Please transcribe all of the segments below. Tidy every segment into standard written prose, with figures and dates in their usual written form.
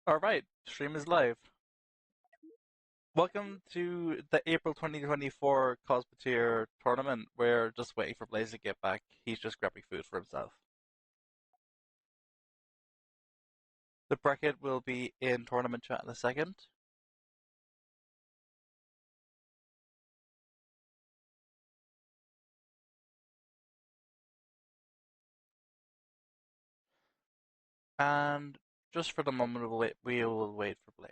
Alright, stream is live. Welcome to the April 2024 Cosmoteer tournament. We're just waiting for Blaze to get back. He's just grabbing food for himself. The bracket will be in tournament chat in a second. And just for the moment, we will wait for Blaze.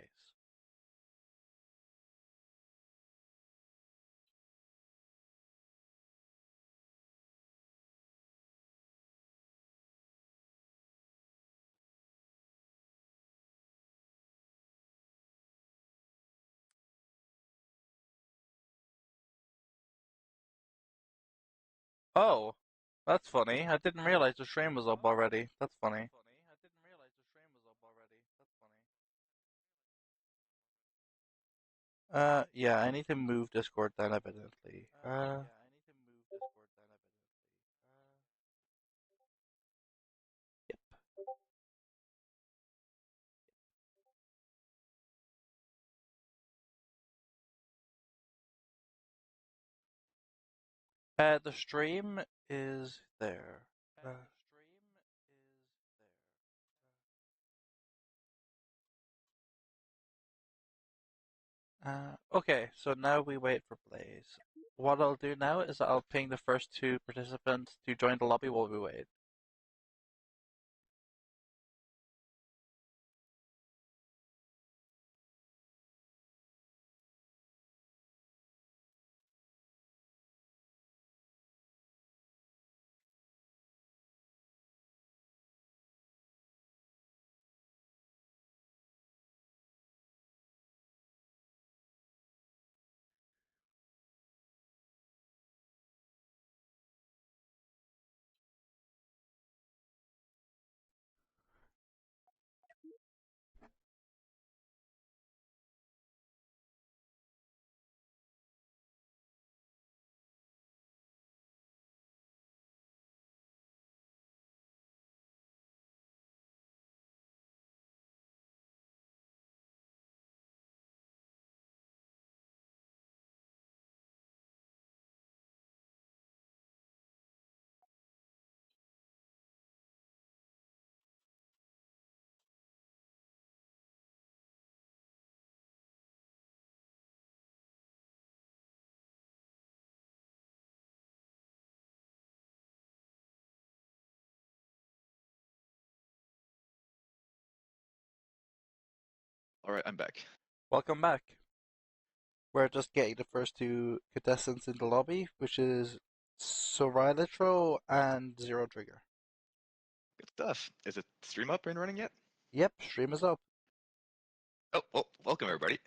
Oh, that's funny. I didn't realize the stream was up already. That's funny. Yeah, I need to move Discord down evidently. Yep. The stream is there. Okay, so now we wait for Blaze. What I'll do now is I'll ping the first two participants to join the lobby while we wait. All right, I'm back. Welcome back. We're just getting the first two contestants in the lobby, which is Sorilitro and Zero Trigger. Good stuff. Is it stream up and running yet? Yep, stream is up. Oh, well, welcome everybody.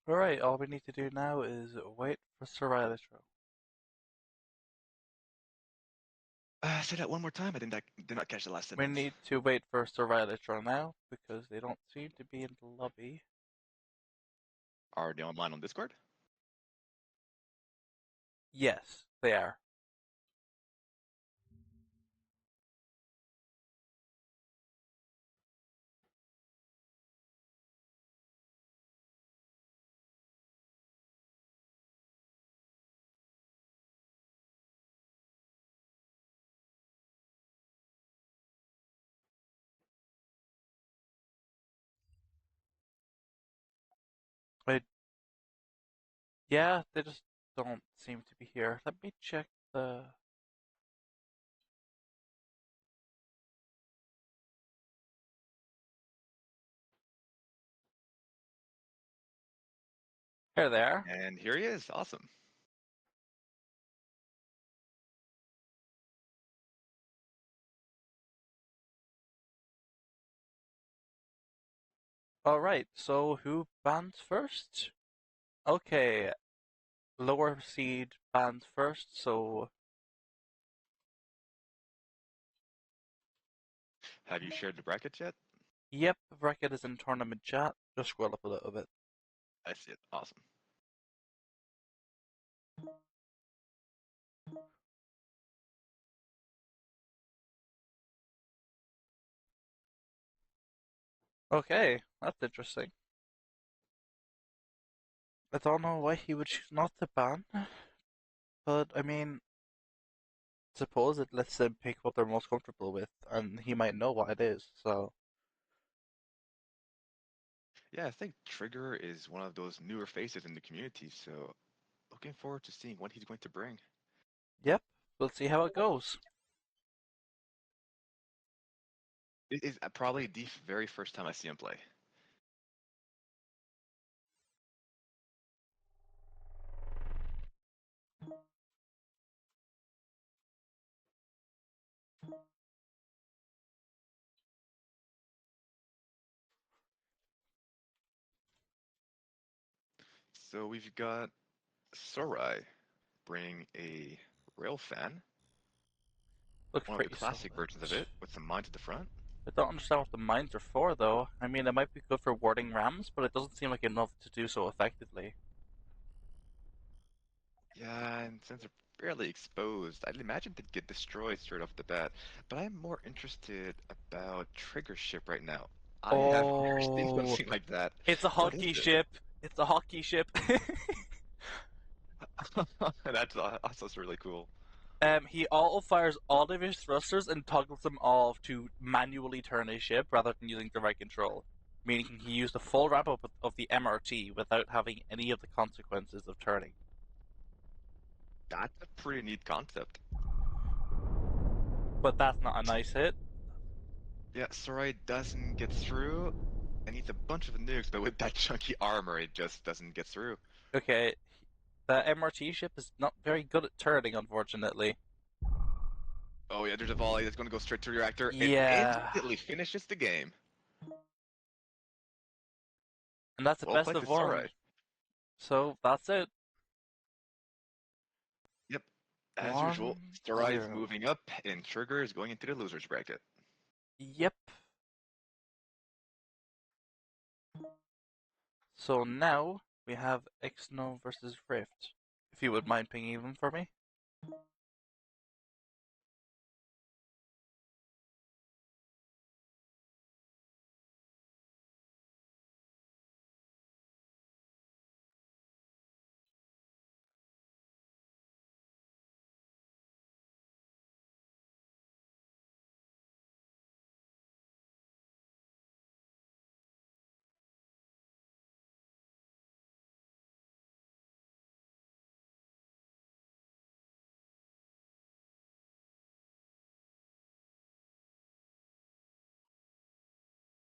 Alright, all we need to do now is wait for Sorilitro. Say that one more time. I did not catch the last We sentence. need to wait for Sorilitro now because they don't seem to be in the lobby. Are they online on Discord? Yes, they are. I Yeah, they just don't seem to be here. Let me check the. Here they are. And here he is. Awesome. Alright, so who bans first? Okay, lower seed bans first, so. Have you shared the bracket yet? Yep, bracket is in tournament chat. Just scroll up a little bit. I see it. Awesome. Okay, that's interesting. I don't know why he would choose not to ban, but I mean, suppose it lets them pick what they're most comfortable with, and he might know what it is. So, Yeah, I think Trigger is one of those newer faces in the community, so looking forward to seeing what he's going to bring. yep, we'll see how it goes. It is probably the very first time I see him play. So we've got Sorai bringing a rail fan, Looks one of the pretty classic solid. versions of it, with some mines at the front. I don't understand what the mines are for, though. I mean, it might be good for warding rams, but it doesn't seem like enough to do so effectively. Yeah, and since they're fairly exposed, I'd imagine they'd get destroyed straight off the bat. But I'm more interested about Trigger Ship right now. I have never seen Oh, something like that. it's a What is hockey it? ship. It's a hockey ship. That's really cool. He auto fires all of his thrusters and toggles them off to manually turn his ship rather than using direct control, meaning he used a full ramp up of the MRT without having any of the consequences of turning. That's a pretty neat concept. But that's not a nice hit. Yeah, Sarai doesn't get through, and needs a bunch of nukes, but with that chunky armor, it just doesn't get through. Okay, the MRT ship is not very good at turning, unfortunately. Oh yeah, there's a volley that's going to go straight to the reactor. It Yeah, instantly finishes the game. and that's the Well best played of to one. Sarai. So that's it. Yep. As usual, 1-0. Sarai is moving up, and Trigger is going into the losers bracket. Yep. So now we have Exno versus Rift. If you would mind pinging them for me.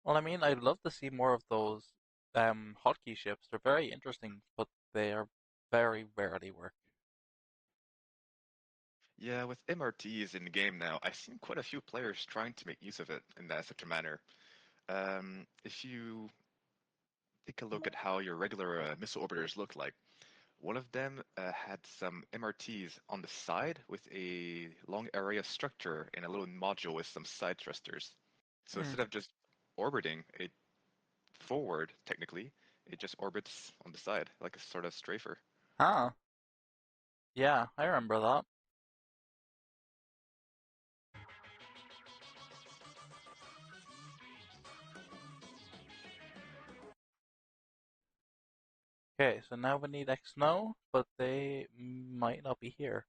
Well, I mean, I'd love to see more of those hotkey ships. They're very interesting, but they are very rarely work. Yeah, with MRTs in the game now, I've seen quite a few players trying to make use of it in that such a manner. If you take a look at how your regular missile orbiters look like, one of them had some MRTs on the side with a long area structure and a little module with some side thrusters. So Hmm. instead of just orbiting it forward, technically, it just orbits on the side, like a sort of strafer. Ah, yeah, I remember that. Okay, so now we need Exno, but they might not be here.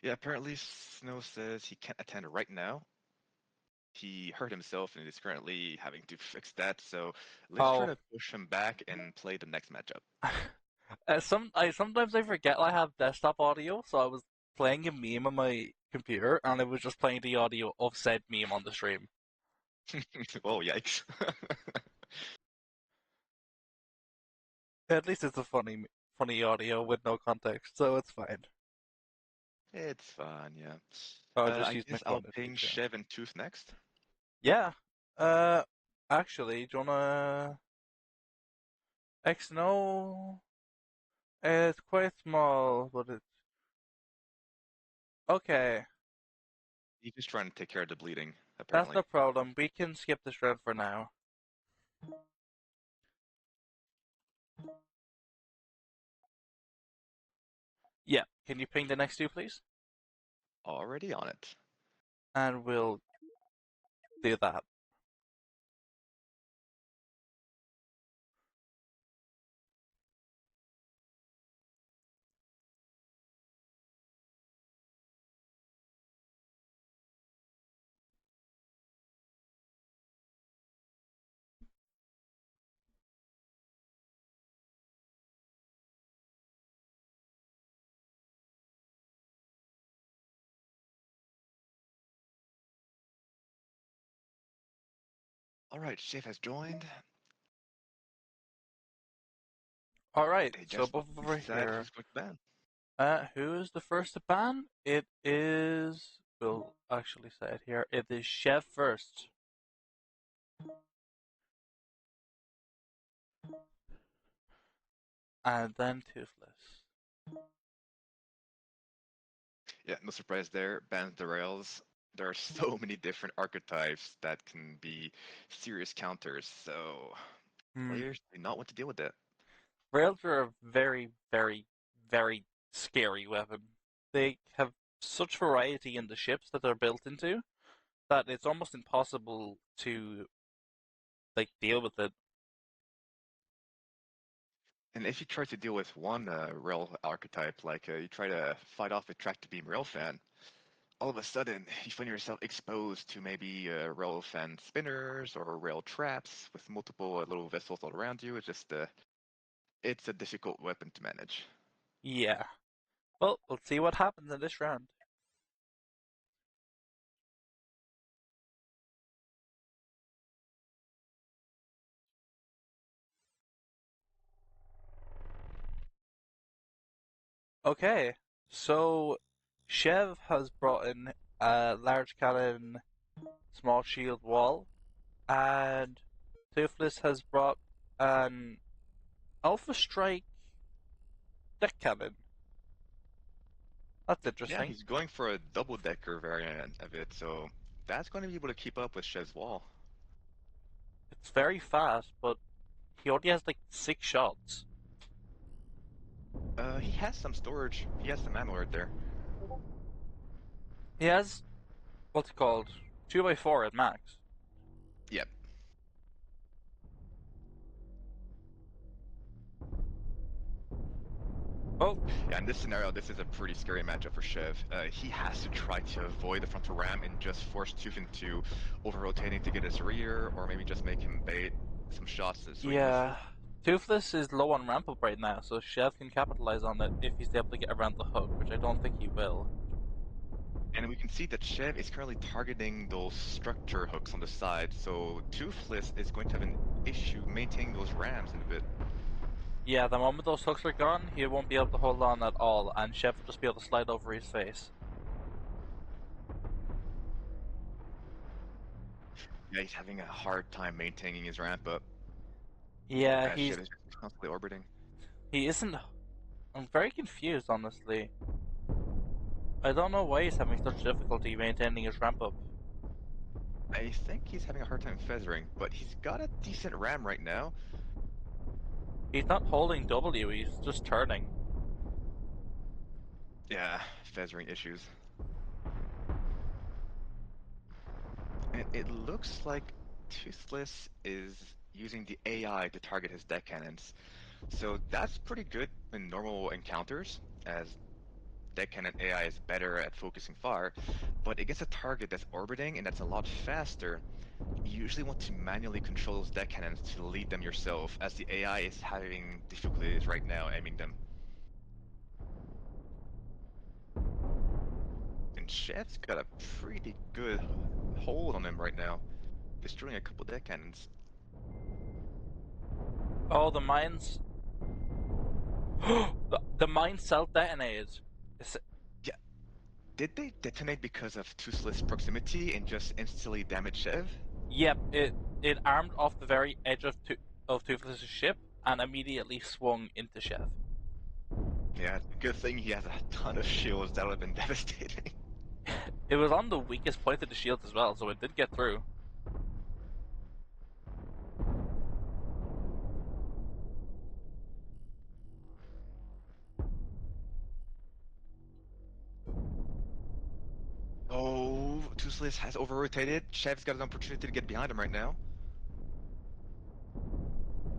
Yeah, apparently Snow says he can't attend right now. He hurt himself and is currently having to fix that, so let's try Oh, to push him back and play the next matchup. sometimes I forget I have desktop audio, so I was playing a meme on my computer, and it was just playing the audio of said meme on the stream. Oh, yikes. At least it's a funny audio with no context, so it's fine. It's fun, yeah. I'll just I use my guess I'll phone as ping PTR. Chev and Tooth next. Yeah. Uh, actually, do you wanna X? No, it's quite small, but it's okay. He's just trying to take care of the bleeding, That's apparently. no problem. We can skip this round for now. can you ping the next two, please? Already on it. And we'll do that. Alright, Shiv has joined. Alright, They so just both over decide here. who's going to ban. Who is the first to ban? It is. We'll actually say it here. It is Chef first. And then Toothless. Yeah, no surprise there. Bans the rails. There are so many different archetypes that can be serious counters, so players do not want to deal with that. Rails are a very, very, very scary weapon. They have such variety in the ships that they're built into that it's almost impossible to deal with it. And if you try to deal with one rail archetype, like you try to fight off a track to beam rail fan, all of a sudden you find yourself exposed to maybe rail fan spinners or rail traps with multiple little vessels all around you. It's just it's a difficult weapon to manage. Yeah. Well, let's see what happens in this round. Okay, so Chev has brought in a large cannon, small shield wall, and Toothless has brought an Alpha Strike deck cannon. That's Yeah, interesting. he's going for a double decker variant of it, so that's going to be able to keep up with Chev's wall. It's very fast, but he only has like 6 shots. He has some storage. He has some ammo right there. He has what's it called 2x4 at max. Yep. Oh, Yeah, in this scenario, this is a pretty scary matchup for Chev. He has to try to avoid the frontal ram and just force Tooth into over-rotating to get his rear, or maybe just make him bait some shots so he yeah. misses. Toothless is low on ramp up right now, so Chev can capitalize on it if he's able to get around the hook, which I don't think he will. And we can see that Chev is currently targeting those structure hooks on the side, so Toothless is going to have an issue maintaining those rams in a bit. Yeah, the moment those hooks are gone, he won't be able to hold on at all, and Chef will just be able to slide over his face. Yeah, he's having a hard time maintaining his ramp up. Yeah, As Chev is constantly orbiting. he isn't. I'm very confused, honestly. I don't know why he's having such difficulty maintaining his ramp up. I think he's having a hard time feathering, but he's got a decent ram right now. He's not holding W, he's just turning. Yeah, feathering issues. And it looks like Toothless is using the AI to target his deck cannons. So that's pretty good in normal encounters, as deck cannon AI is better at focusing far. But against a target that's orbiting and that's a lot faster, you usually want to manually control those deck cannons to lead them yourself, as the AI is having difficulties right now aiming them. And Chef's got a pretty good hold on him right now, destroying a couple deck cannons. Oh, the mines. the mine self detonated. Yeah, did they detonate because of Toothless proximity and just instantly damage Chev? Yep, it armed off the very edge of Toothless' ship and immediately swung into Chef. Yeah, good thing he has a ton of shields that would have been devastating. It was on the weakest point of the shield as well, so it did get through. Toothless has over-rotated. Chev's got an opportunity to get behind him right now.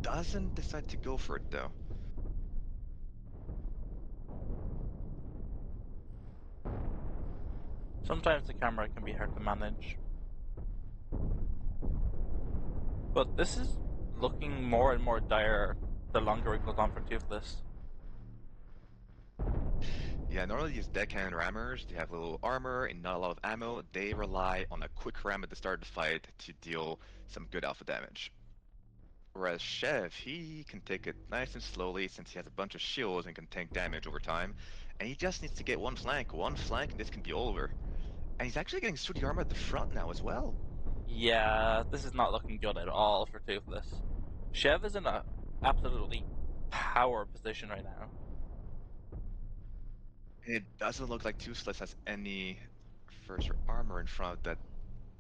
Doesn't decide to go for it, though. Sometimes the camera can be hard to manage. But this is looking more and more dire the longer it goes on for Toothless. Yeah, normally these deckhand rammers, they have little armor and not a lot of ammo. They rely on a quick ram at the start of the fight to deal some good alpha damage. Whereas Chev, he can take it nice and slowly since he has a bunch of shields and can tank damage over time. And he just needs to get one flank, and this can be over. And he's actually getting through the armor at the front now as well. Yeah, this is not looking good at all for Toothless. Chev is in a absolutely power position right now. It doesn't look like Toothless has any first armor in front of that.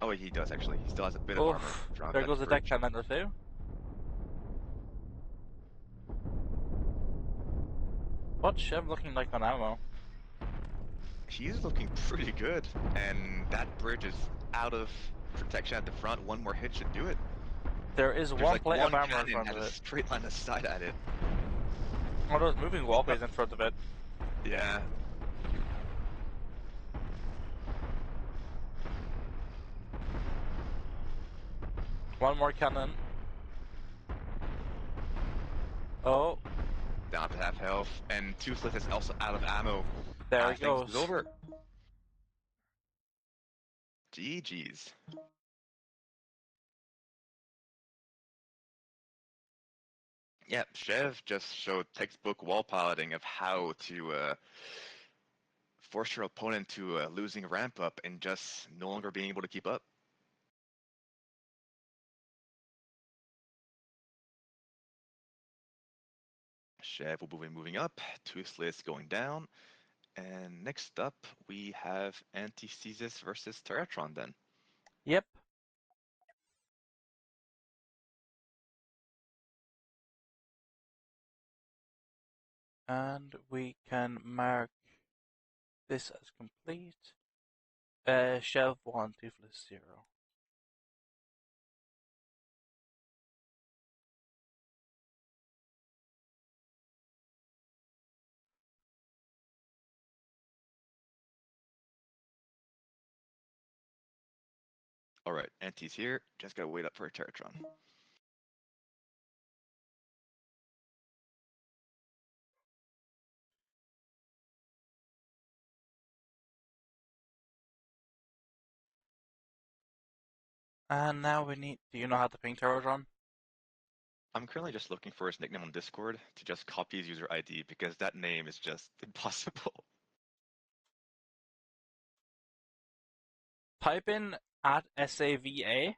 Oh, wait, he does actually. He still has a bit of armor Oof, in front of there that goes a deck bridge. commander too. What's Chev looking like on ammo? He's looking pretty good, and that bridge is out of protection at the front. One more hit should do it. There is There's one like plate of one armor in cannon front of has a it. straight line of sight at it. Oh, there's moving walkways in front of it. Yeah. One more cannon. Oh, Down to half health, and Toothless is also out of ammo. there I it think it's goes. over. GG's. Yeah, Chev just showed textbook wall piloting of how to force your opponent to losing ramp up and just no longer being able to keep up. Chev will be moving up, Toothless going down, and next up we have Antithesis versus Terratron then. Yep. And we can mark this as complete. Shelf 1, Toothless 0. Alright, Anti's here, just gotta wait up for a Terratron. And now we need. Do you know how to ping Terratron? I'm currently just looking for his nickname on Discord to just copy his user ID because that name is just impossible. Type in at SAVA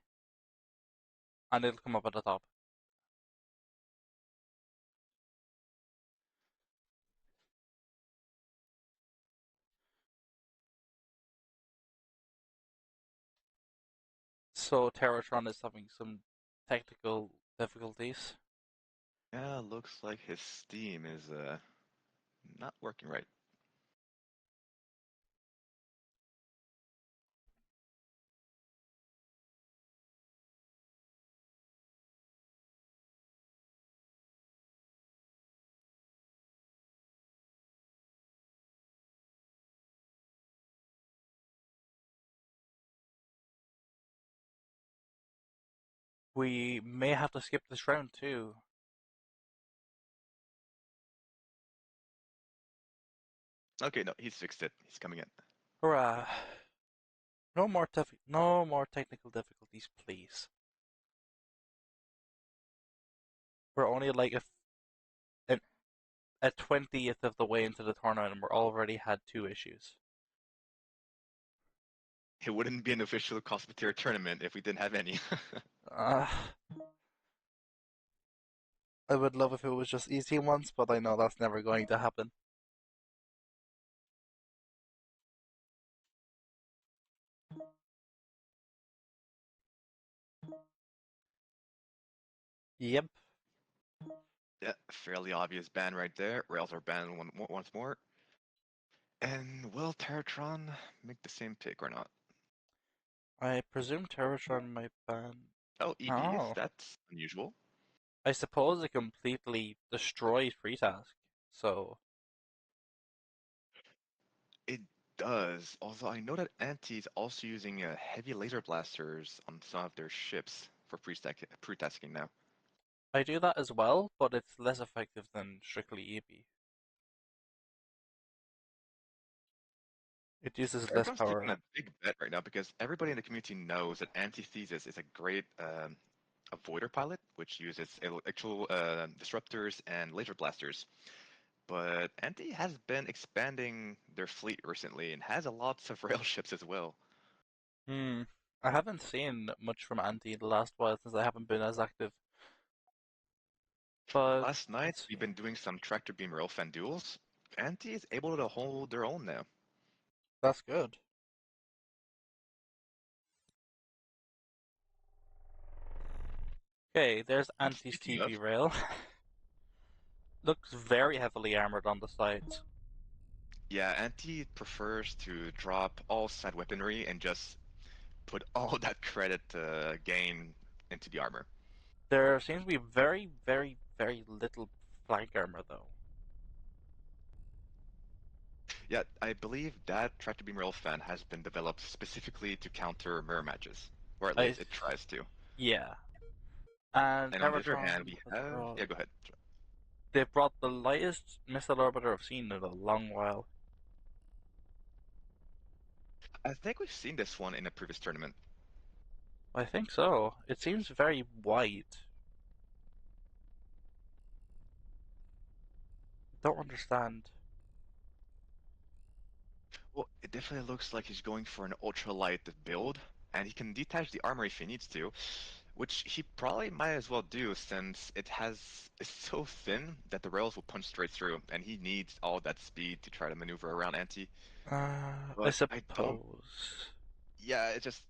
and it'll come up at the top. So Terratron is having some technical difficulties. Yeah, looks like his Steam is not working right. We may have to skip this round too. Okay, no, he's fixed it. He's coming in. Hurrah! No more technical difficulties, please. We're only like a 20th of the way into the tournament and we're already had 2 issues. It wouldn't be an official Cosmoteer tournament if we didn't have any. Uh, I would love if it was just easy ones, but I know that's never going to happen. Yep. Yeah, fairly obvious ban right there. Rails are banned once more. And will Terratron make the same pick or not? I presume Terratron might ban. Oh, EVs? Oh, That's unusual. I suppose it completely destroys free task. So It does. Although I know that Anti's also using heavy laser blasters on some of their ships for pre-tasking now. I do that as well, but it's less effective than strictly EB. It uses less Everyone's taking power. a big bet right now because everybody in the community knows that Antithesis is a great avoider pilot, which uses actual disruptors and laser blasters. But Anti has been expanding their fleet recently and has a lots of rail ships as well. Hmm. I haven't seen much from Anti in the last while since I haven't been as active. But Last night, let's we've see. been doing some tractor beam rail fan duels. Anti is able to hold their own now. That's good. Okay, there's And Anti's speaking of, TB rail. Looks very heavily armored on the sides. yeah, Anti prefers to drop all side weaponry and just put all that credit gain into the armor. There seems to be very, very, very little flank armor though. Yeah, I believe that tractor beam rail fan has been developed specifically to counter mirror matches, or at I least it tries to. yeah. And And on the other Terratron hand, we has have, brought yeah, go ahead. they've brought the lightest missile orbiter I've seen in a long while. I think we've seen this one in a previous tournament. I think so. It seems very wide. Don't understand. Well, it definitely looks like he's going for an ultralight build, and he can detach the armor if he needs to, which he probably might as well do since it's so thin that the rails will punch straight through, and he needs all that speed to try to maneuver around Anti. I But I don't. suppose. Yeah, it's just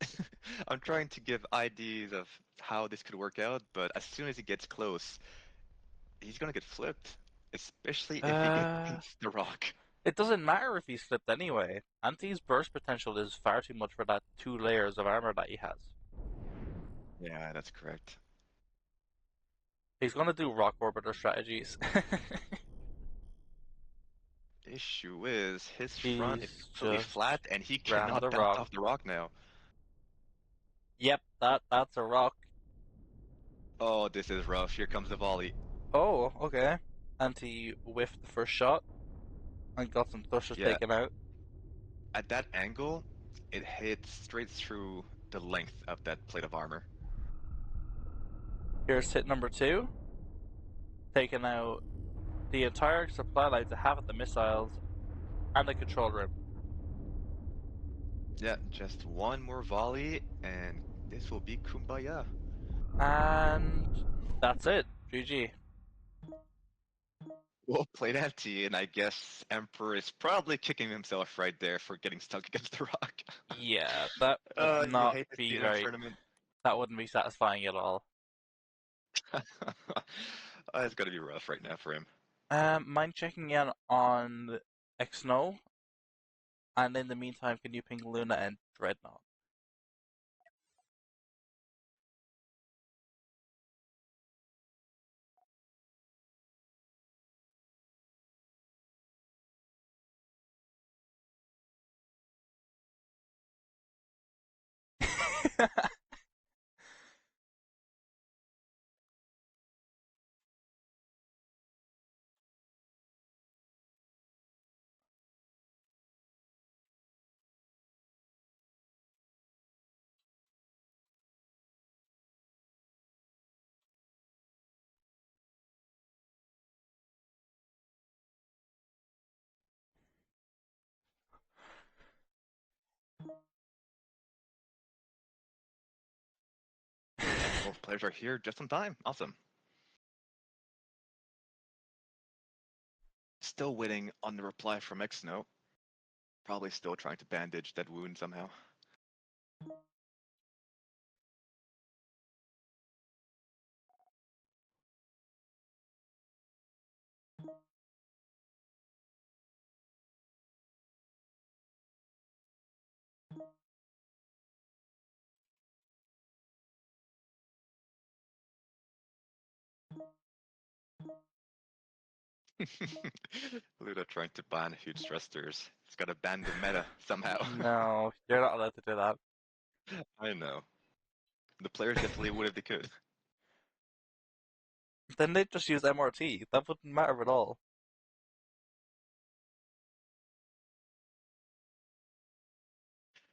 I'm trying to give ideas of how this could work out, but as soon as he gets close, he's gonna get flipped, especially if he gets Uh, against the rock. it doesn't matter if he's flipped anyway. Anti's burst potential is far too much for that 2 layers of armor that he has. Yeah, that's correct. He's gonna do rock orbiter strategies. Issue is his front is He's completely just flat and he rammed cannot the bounce rock. off the rock now. Yep, that's a rock. Oh, this is rough. Here comes the volley. Oh, okay. Anti whiffed the first shot and got some thrusters Yeah, taken out. at that angle, it hits straight through the length of that plate of armor. Here's hit number 2, taking out the entire supply line to half of the missiles and the control room. Yeah, just one more volley and this will be Kumbaya. And that's it. GG. Well played, Anti, and I guess Emperor is probably kicking himself right there for getting stuck against the rock. Yeah, that would You not hate to see be it in a very. tournament. That wouldn't be satisfying at all. It's gotta be rough right now for him. Mind checking in on Xno? And in the meantime, can you ping Luna and Dreadnought? And both players are here just in time. Awesome. Still waiting on the reply from Xno. Probably still trying to bandage that wound somehow. Luna trying to ban huge thrusters. He's got to ban the meta somehow. No, you're not allowed to do that. I know. The players definitely would if they could. Then they'd just use MRT. That wouldn't matter at all.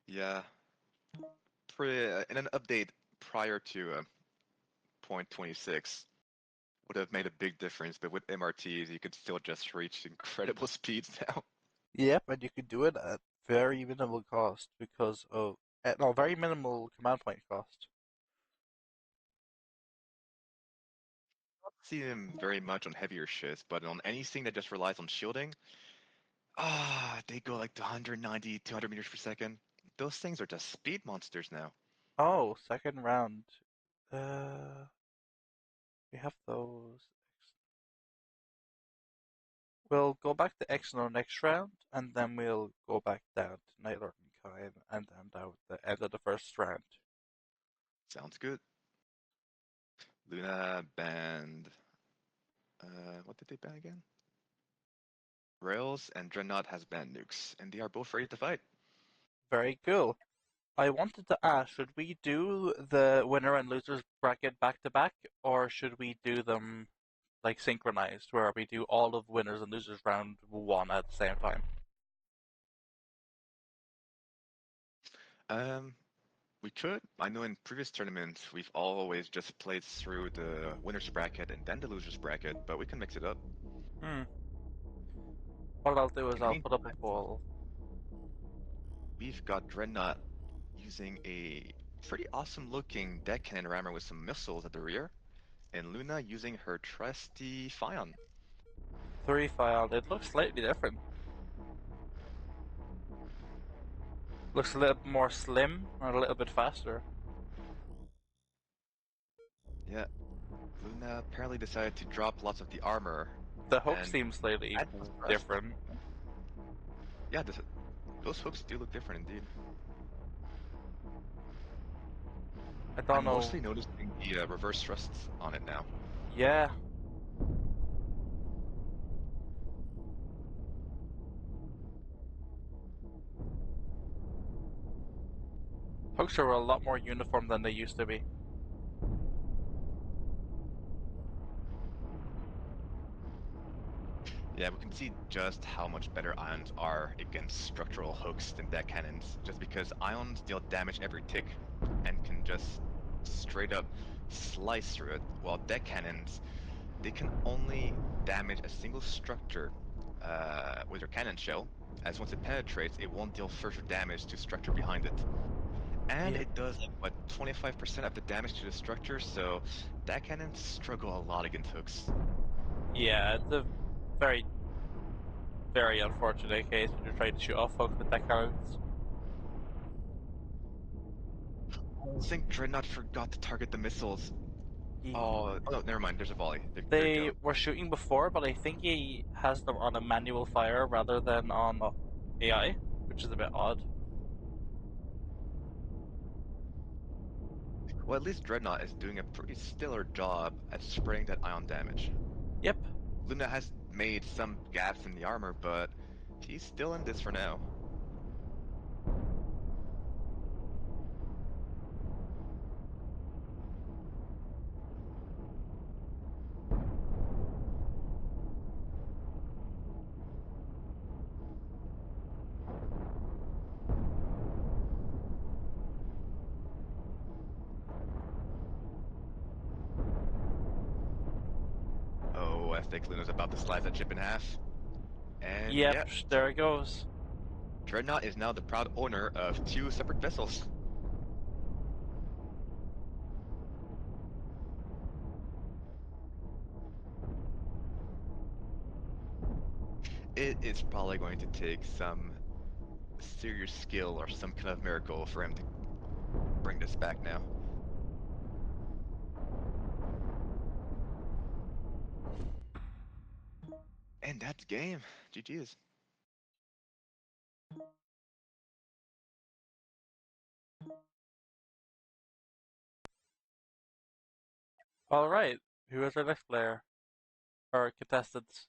Yeah, in an update prior to point 26 would have made a big difference, but with MRTs you could still just reach incredible speeds now. Yep, and you could do it at very minimal cost because of no, very minimal command point cost. Not see him very much on heavier shits, but on anything that just relies on shielding, they go like to 190, 200 meters per second. Those things are just speed monsters now. Oh, second round. We have those. We'll go back to Exno next round, and then we'll go back down to Nightlord and Kine, and then down at the end of the first round. Sounds good. Luna banned. What did they ban again? Rails and Dreadnought has banned nukes, and they are both ready to fight. Very cool. I wanted to ask, should we do the winner and losers bracket back to back, or should we do them like synchronized, where we do all of winners and losers round one at the same time? Um, we could. I know in previous tournaments we've always just played through the winners bracket and then the losers bracket, but we can mix it up. Hmm. What I'll do is In the I'll put up a meantime, poll. we've got Dreadnought using a pretty awesome looking deck cannon rammer with some missiles at the rear, and Luna using her trusty Fion. 3 file. It looks slightly different. Looks a little more slim and a little bit faster. Yeah, Luna apparently decided to drop lots of the armor The hook and seems slightly add some thrust. different. Yeah, those hooks do look different indeed. I don't I'm know. mostly noticing the reverse thrusts on it now. Yeah, hooks are a lot more uniform than they used to be. Yeah, we can see just how much better ions are against structural hooks than deck cannons, just because ions deal damage every tick and can just straight up slice through it, while deck cannons, they can only damage a single structure with their cannon shell, as once it penetrates, it won't deal further damage to structure behind it. And Yep. it does like, what, 25% of the damage to the structure, so deck cannons struggle a lot against hooks. Yeah, it's a very, very unfortunate case when you're trying to shoot off hooks with deck cannons. I think Dreadnought forgot to target the missiles. Oh, no, never mind. There's a volley. There you They go. were shooting before, but I think he has them on a manual fire rather than on AI, which is a bit odd. Well, at least Dreadnought is doing a pretty stellar job at spraying that ion damage. Yep. Luna has made some gaps in the armor, but he's still in this for now. Oh, I think Luna's about to slice that ship in half. And Yep, yeah, there it goes. Dreadnought is now the proud owner of two separate vessels. It is probably going to take some serious skill or some kind of miracle for him to bring this back now. And that's game. GG's. Alright, who is our next player? Or contestants?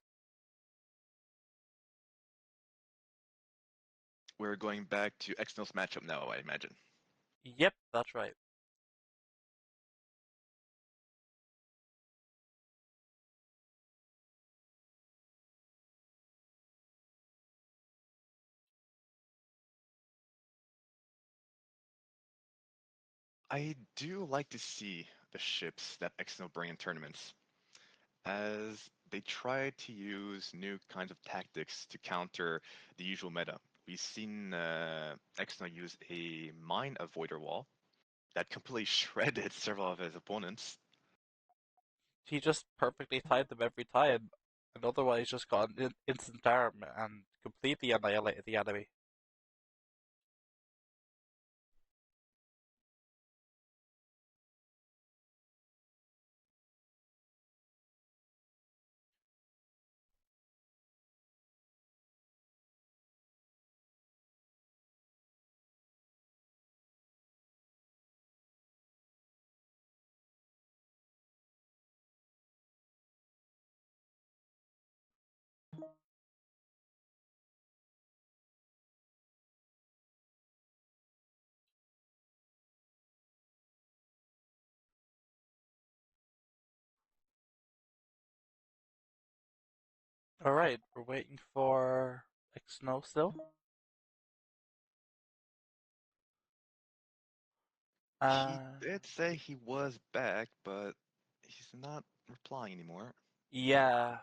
we're going back to Exnel's matchup now, I imagine. Yep, that's right. I do like to see the ships that Exnel bring in tournaments, as they try to use new kinds of tactics to counter the usual meta. We've seen Exnel use a mine avoider wall that completely shredded several of his opponents. He just perfectly timed them every time, and otherwise just got an instant arm and completely annihilated the enemy. Alright, we're waiting for Snow still. He Uh, did say he was back, but he's not replying anymore. yeah,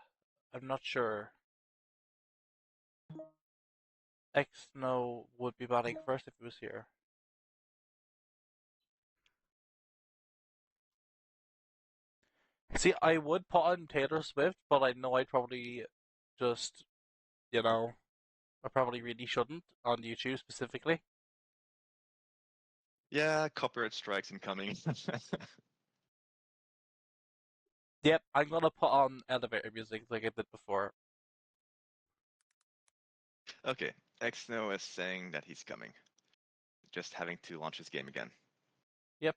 I'm not sure. Snow would be batting first if he was here. See, I would put on Taylor Swift, but I know I'd probably just, you know, I probably really shouldn't on YouTube specifically. Yeah, copyright strikes incoming. Yep, I'm gonna put on elevator music like I did before. Okay, Exno is saying that he's coming. Just having to launch his game again. Yep.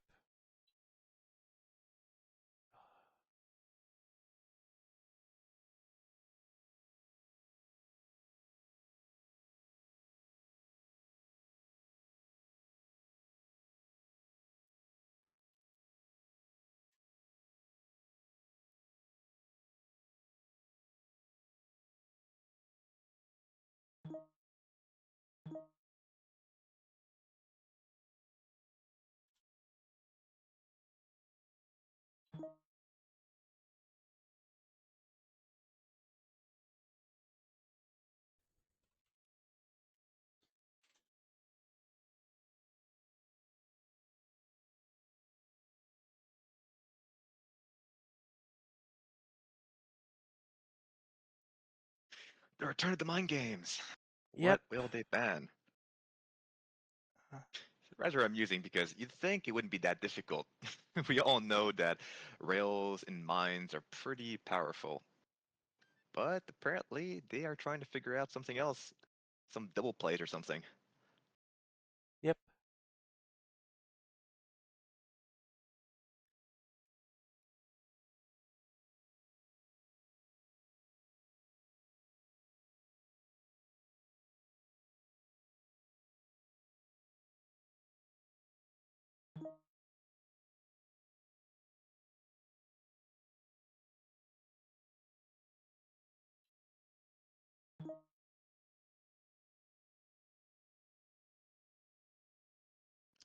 The return of the mind games. Yep. What will they ban? Rather amusing because you'd think it wouldn't be that difficult. We all know that rails and mines are pretty powerful, but apparently they are trying to figure out something else, some double plate or something. Yep.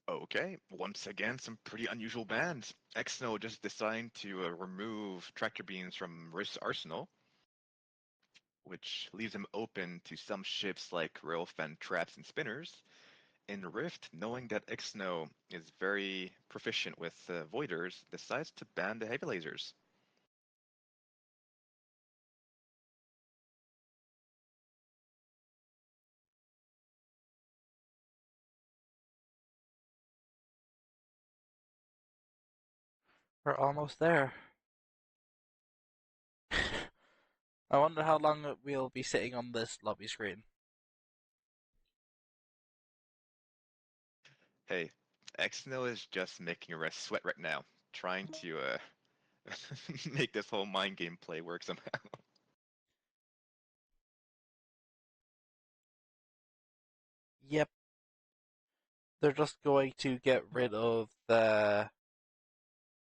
Okay, once again, some pretty unusual bans. Exno just deciding to remove tractor beams from Rift's arsenal, which leaves him open to some ships like railfen traps and spinners. In Rift, knowing that Exno is very proficient with Voiders, decides to ban the heavy lasers. We're almost there. I wonder how long we'll be sitting on this lobby screen. Hey, Exno is just making a rest sweat right now, trying to make this whole mind game play work somehow. Yep, they're just going to get rid of the.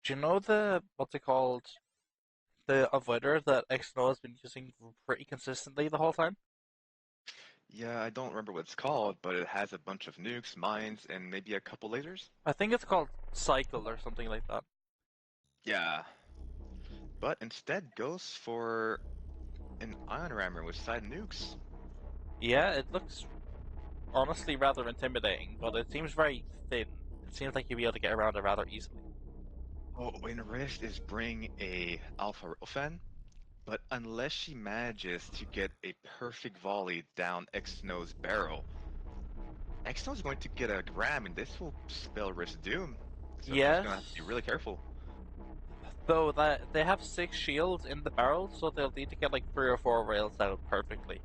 Do you know the what's it called? The avoider that XNO has been using pretty consistently the whole time. Yeah, I don't remember what it's called, but it has a bunch of nukes, mines, and maybe a couple lasers. I think it's called Cycle or something like that. Yeah, but instead goes for an ion rammer with side nukes. Yeah, it looks honestly rather intimidating, but it seems very thin. It seems like you'll be able to get around it rather easily. Oh, when Rift is bringing a Alpha Fan, but unless she manages to get a perfect volley down Xno's barrel, Xno's going to get a gram, and this will spell Rift's doom. So she's Yes, gonna have to be really careful. though that they have 6 shields in the barrel, so they'll need to get like 3 or 4 rails out perfectly.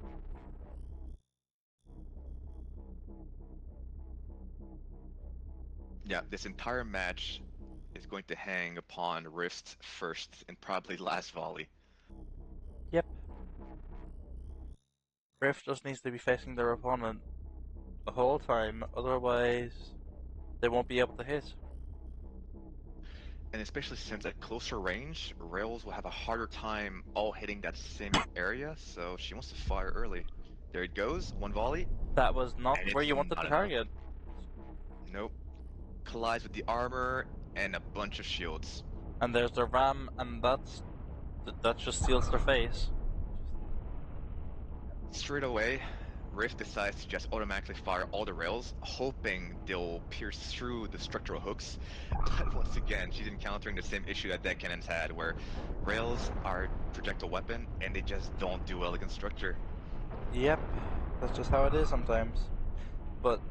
Yeah, this entire match is going to hang upon Rift's first and probably last volley. Yep, Rift just needs to be facing their opponent the whole time, otherwise they won't be able to hit. And especially since at closer range, Rails will have a harder time all hitting that same area, so she wants to fire early. There it goes, one volley, That was not and where it's you wanted not to enough. target. Nope. Collides with the armor and a bunch of shields. And there's the ram, and that just seals their face. Straight away, Rift decides to just automatically fire all the rails, hoping they'll pierce through the structural hooks. But once again, she's encountering the same issue that deck cannons had, where rails are projectile weapon and they just don't do well against structure. Yep, that's just how it is sometimes. But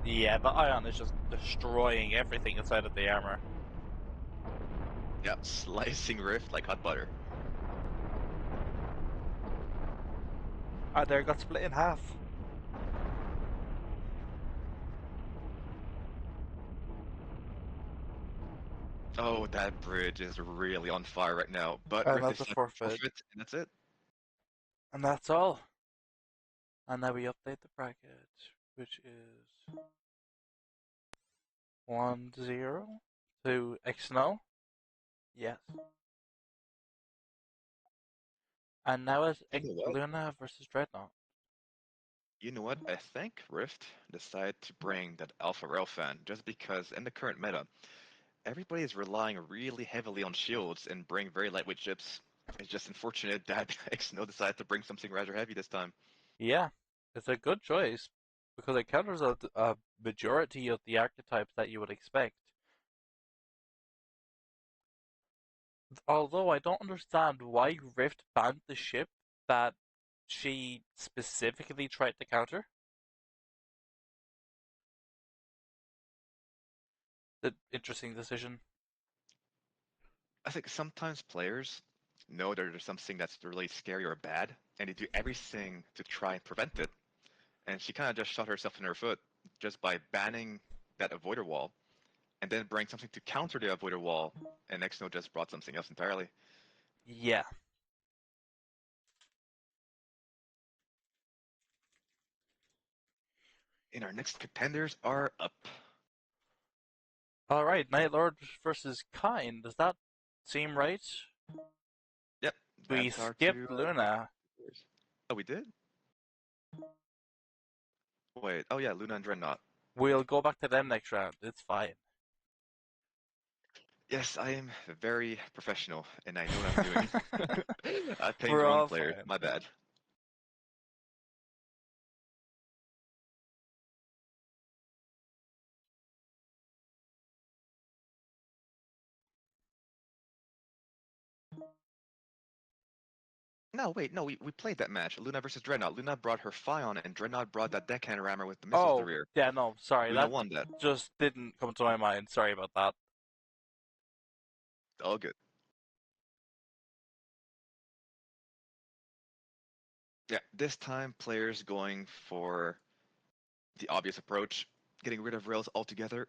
yeah, the ion is just destroying everything inside of the armor. Yep, slicing Rift like hot butter. There got split in half. Oh, that bridge is really on fire right now. But And Rift that's a decides to forfeit. forfeit, and that's it. And that's all. And now we update the bracket, which is 1-0 to Xno. Yes. And now it's You know what? Luna versus Dreadnought. You know what? I think Rift decided to bring that Alpha Rail fan just because in the current meta, everybody is relying really heavily on shields and bring very lightweight ships. It's just unfortunate that Xno decided to bring something rather heavy this time. Yeah, it's a good choice because it counters a majority of the archetypes that you would expect. Although I don't understand why Rift banned the ship that she specifically tried to counter. The interesting decision. I think sometimes players know that there's something that's really scary or bad, and they do everything to try and prevent it. And she kind of just shot herself in her foot just by banning that avoider wall, and then bring something to counter the avoider wall, and Xno just brought something else entirely. Yeah. And our next contenders are up. All right, Night Lord versus Kine. Does that seem right? Yep, We that's our skipped two. Luna. Oh, we did? Wait. Oh yeah, Luna and Dreadnought. We'll go back to them next round. It's fine. Yes, I am very professional, and I know what I'm doing. I picked the We're wrong all player. fine. My bad. No, wait, no, we played that match. Luna versus Dreadnought. Luna brought her Fion, and Dreadnought brought that deckhand rammer with the missiles to the Oh, rear. yeah, no, sorry. Luna That won that. just didn't come to my mind. Sorry about that. All good. Yeah, this time players going for the obvious approach, getting rid of rails altogether.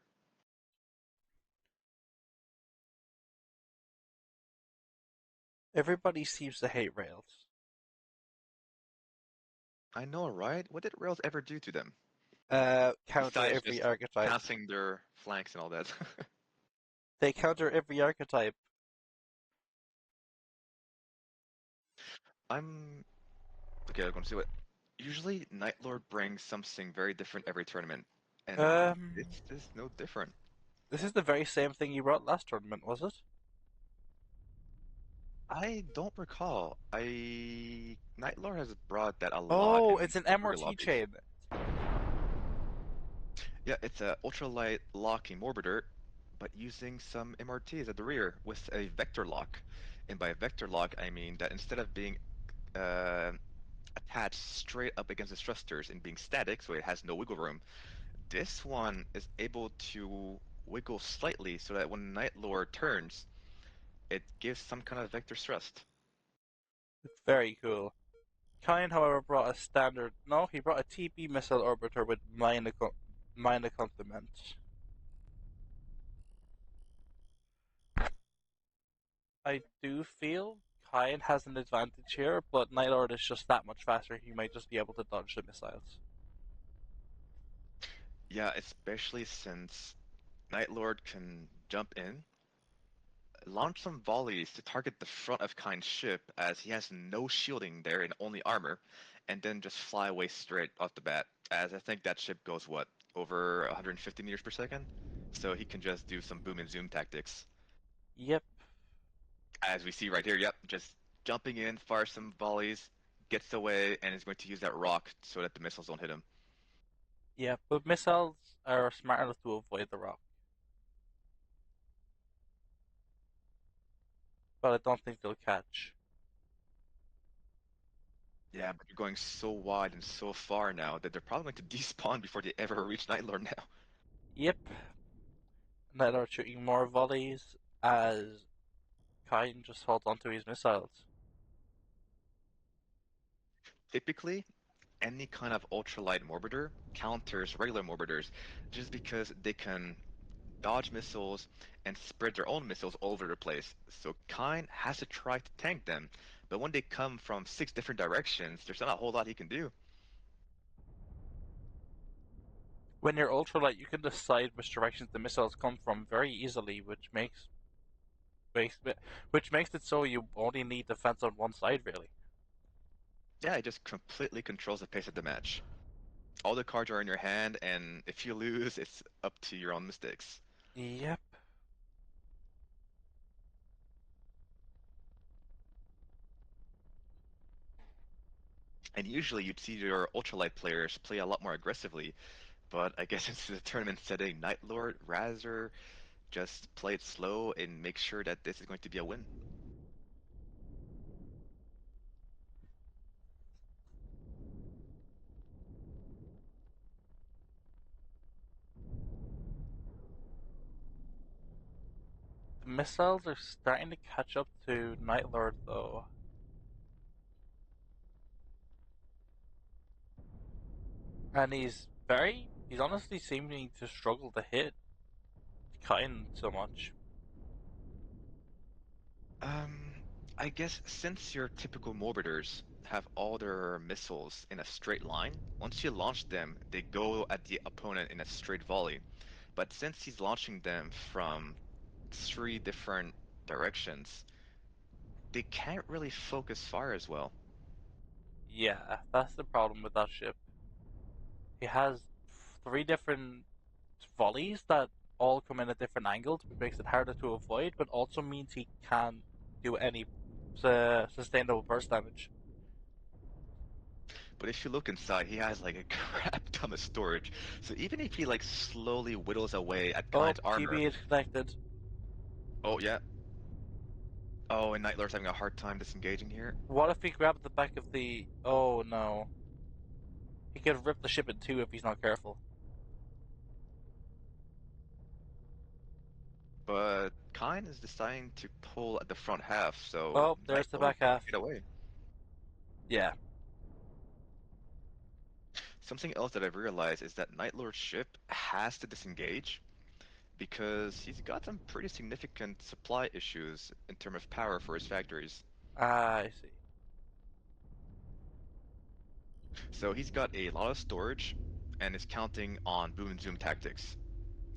Everybody seems to hate rails. I know, right? What did rails ever do to them? Counter Besides every just archetype. passing their flanks and all that. They counter every archetype. I'm okay. I'm gonna see what. Usually, Night Lord brings something very different every tournament, and Um, it's just no different. this is the very same thing you brought last tournament, was it? I don't recall. Night Lord has brought that a lot Oh, in it's an Warrior MRT lobbies. chain. Yeah, it's a ultralight locking orbiter, but using some MRTs at the rear with a vector lock. And by vector lock, I mean that instead of being uh, attached straight up against the thrusters and being static, so it has no wiggle room, this one is able to wiggle slightly so that when Night Lord turns, it gives some kind of vector thrust. It's very cool. Kine, however, brought a standard. No, he brought a TB missile orbiter with minor complement. I do feel Kine has an advantage here, but Night Lord is just that much faster. He might just be able to dodge the missiles. Yeah, especially since Night Lord can jump in, launch some volleys to target the front of Kind's ship as he has no shielding there and only armor, and then just fly away straight off the bat. As I think that ship goes what, over 150 meters per second? So he can just do some boom and zoom tactics. Yep, As we see right here, yep, just jumping in, fires some volleys, gets away, and is going to use that rock so that the missiles don't hit him. yep. But missiles are smart enough to avoid the rock. But I don't think they'll catch. Yeah, but you're going so wide and so far now that they're probably going to despawn before they ever reach Night Lord now. Yep, Night Lord shooting more volleys as Kine just holds onto his missiles. Typically, any kind of ultralight morbiter counters regular morbiters just because they can dodge missiles and spread their own missiles all over the place. So Kine has to try to tank them, but when they come from 6 different directions, there's not a whole lot he can do. When you're ultralight, you can decide which directions the missiles come from very easily, makes which makes it so you only need defense on one side, really. Yeah, it just completely controls the pace of the match. All the cards are in your hand, and if you lose, it's up to your own mistakes. Yep. And usually you'd see your ultralight players play a lot more aggressively, but I guess it's the tournament setting, Night Lord rather just play it slow and make sure that this is going to be a win. The missiles are starting to catch up to Night Lord, though. And he's honestly seeming to struggle to hit Kine so much. Um, I guess since your typical Morbiders have all their missiles in a straight line, once you launch them, they go at the opponent in a straight volley. But since he's launching them from 3 different directions, they can't really focus fire as well. Yeah, that's the problem with that ship. He has three different volleys that all come in at different angles, which makes it harder to avoid, but also means he can't do any sustainable burst damage. But if you look inside, he has like a crap ton of storage. So even if he like slowly whittles away at Oh, Kind's armor, TB is connected. oh yeah, oh, and Night Lord's having a hard time disengaging here. What if he grabbed the back of the? Oh no, he could rip the ship in two if he's not careful. But Kine is deciding to pull at the front half, so Oh, Night there's the Lord back can half. get away. Yeah. Something else that I've realized is that Night Lord's ship has to disengage because he's got some pretty significant supply issues in terms of power for his factories. Ah, I see. So he's got a lot of storage, and is counting on boom and zoom tactics.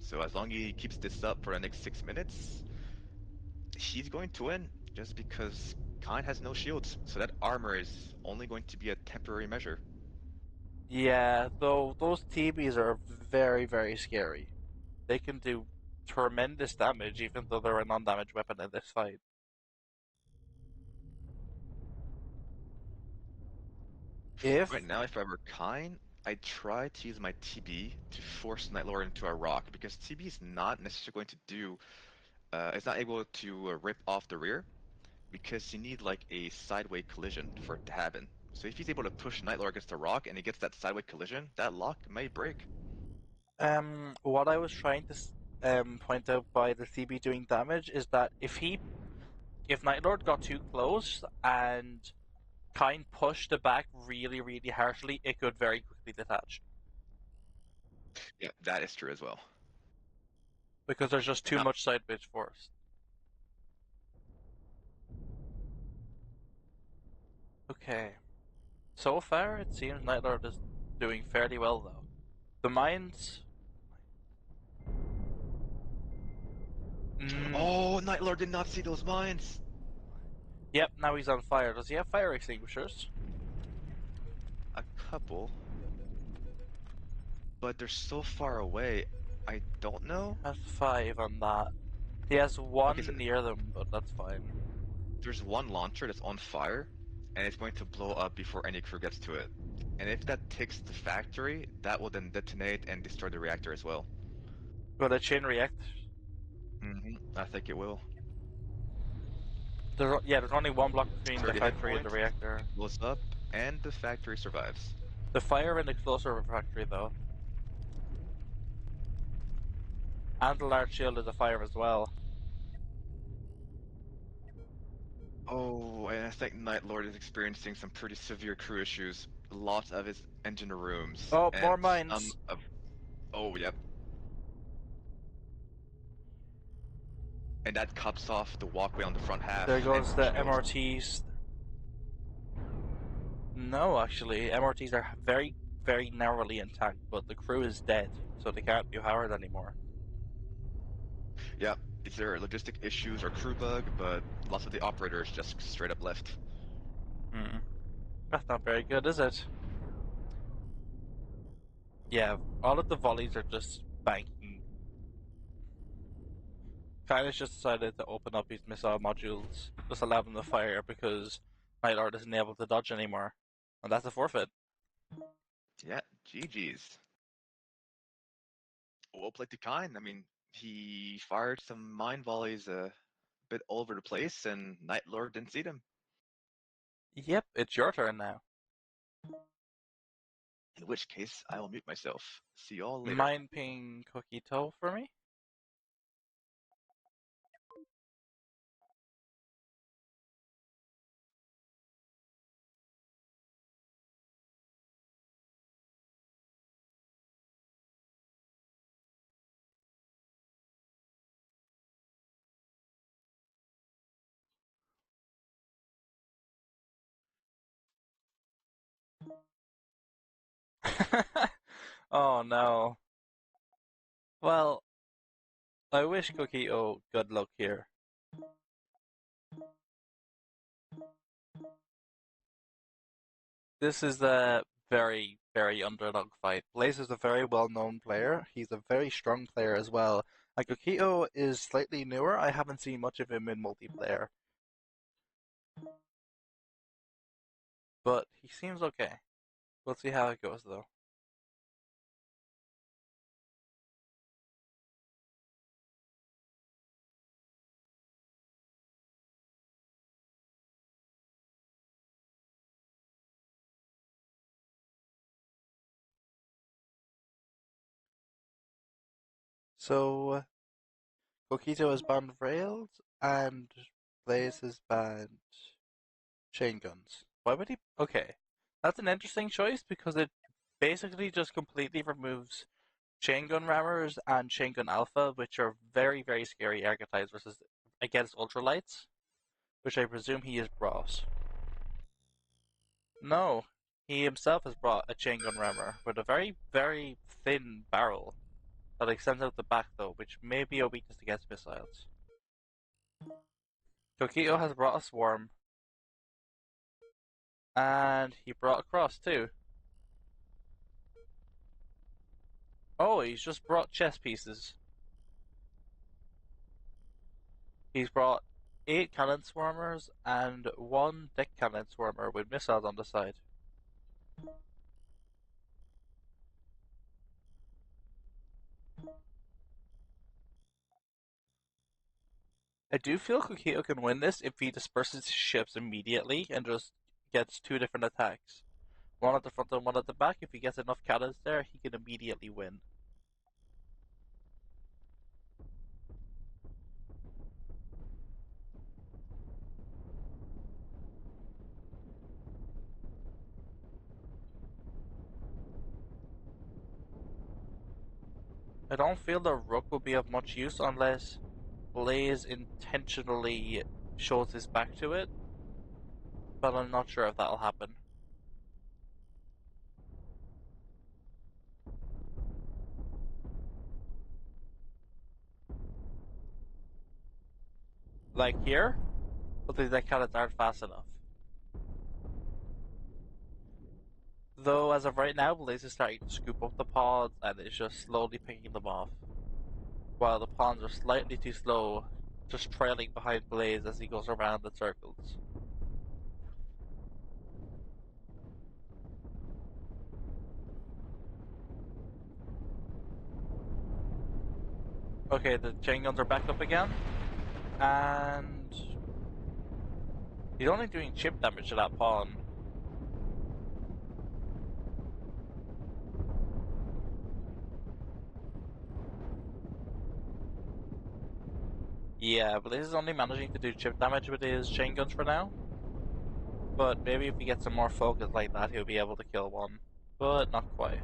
So as long as he keeps this up for the next 6 minutes, he's going to win just because Kine has no shields, so that armor is only going to be a temporary measure. Yeah, though those TBs are very, very scary. They can do tremendous damage even though they're a non-damage weapon in this fight. Right If now, if I were Kine, I'd try to use my TB to force Nightlord into a rock because TB is not necessarily going to do. It's not able to rip off the rear because you need like a sideway collision for it to happen. So if he's able to push Nightlord against the rock and he gets that sideway collision, that lock may break. what I was trying to point out by the CB doing damage is that if Nightlord got too close and Kine pushed it back really, really harshly, it could very quickly detach Yeah, that is true as well. because there's just too Now, much sideways force. Okay, so far it seems Nightlord is doing fairly well though. The mines. oh, Nightlord did not see those mines. Yep, now he's on fire. Does he have fire extinguishers? A couple, but they're so far away. I don't know. Has 5 on that. He has Okay, so one near them, but that's fine. there's one launcher that's on fire, and it's going to blow up before any crew gets to it. And if that ticks the factory, that will then detonate and destroy the reactor as well. But a chain react. I think it will. There's only one block between the 30 hit factory and the points, reactor. it blows up, and the factory survives. The fire and explosive factory though, and the large shield is a fire as well. Oh, and I think Night Lord is experiencing some pretty severe crew issues. Lots of his engine rooms, Oh, more and some mines. of. Oh, yep. And that cuts off the walkway on the front half There and goes some the shields. MRTs. No, actually, MRTs are very, very narrowly intact, but the crew is dead, so they can't be powered anymore. Yep, it's there logistic issues or crew bug, but lots of the operators just straight up left. Hmm. That's not very good, is it? Yeah, all of the volleys are just banking. Kai's just decided to open up his missile modules, just allow them to fire because Night Lord isn't able to dodge anymore. And that's a forfeit. Yeah, GG's. Well played to Kine. I mean, he fired some mine volleys a bit all over the place, and Night Lord didn't see them. Yep, it's your turn now. In which case, I will mute myself. See y'all later. Mind ping cookie toe for me? Oh no. Well, I wish Cookie O good luck here. This is a very, very underdog fight. Blaze is a very well-known player. He's a very strong player as well. And Kokito is slightly newer. I haven't seen much of him in multiplayer. But he seems okay. We'll see how it goes though. So, Kokito has banned rails and Blaze has banned chain guns. Why would he? Okay. That's an interesting choice because it basically just completely removes chain gun rammers and chain gun alpha, which are very, very scary archetypes versus against ultralights, which I presume he is Bros. No, he himself has brought a chain gun rammer with a very, very thin barrel that extends out the back though, which may be a weakness against missiles. Kokito has brought a swarm, and he brought a cross too. Oh, he's just brought chess pieces. He's brought 8 cannon swarmers and 1 deck cannon swarmer with missiles on the side. I do feel Kokito can win this if he disperses his ships immediately and just gets 2 different attacks. One at the front and one at the back. If he gets enough cannons there, he can immediately win. I don't feel the rook will be of much use unless Blaze intentionally shows his back to it, but I'm not sure if that'll happen. Like here, but the cannons aren't fast enough. Though as of right now, Blaze is starting to scoop up the pawns and is just slowly picking them off, while the pawns are slightly too slow, just trailing behind Blaze as he goes around in circles. Okay, the chain guns are back up again, and he's only doing chip damage to that pawn. Yeah, Blaze is only managing to do chip damage with his chain guns for now. But maybe if he gets some more focus like that, he'll be able to kill one. But not quite.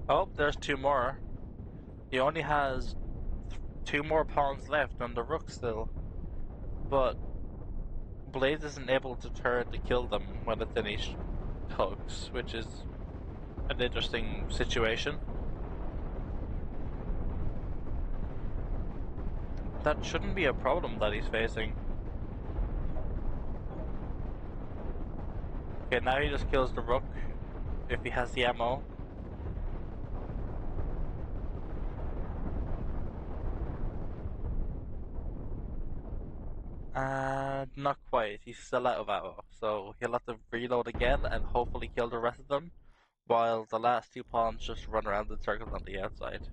Oh, there's 2 more. He only has 2 more pawns left on the rook still. But Blaze isn't able to turn to kill them when it finished hooks, which is an interesting situation. That shouldn't be a problem that he's facing. Okay, now he just kills the rook if he has the ammo. And not quite, he's still out of ammo, so he'll have to reload again and hopefully kill the rest of them, while the last 2 pawns just run around in circles on the outside.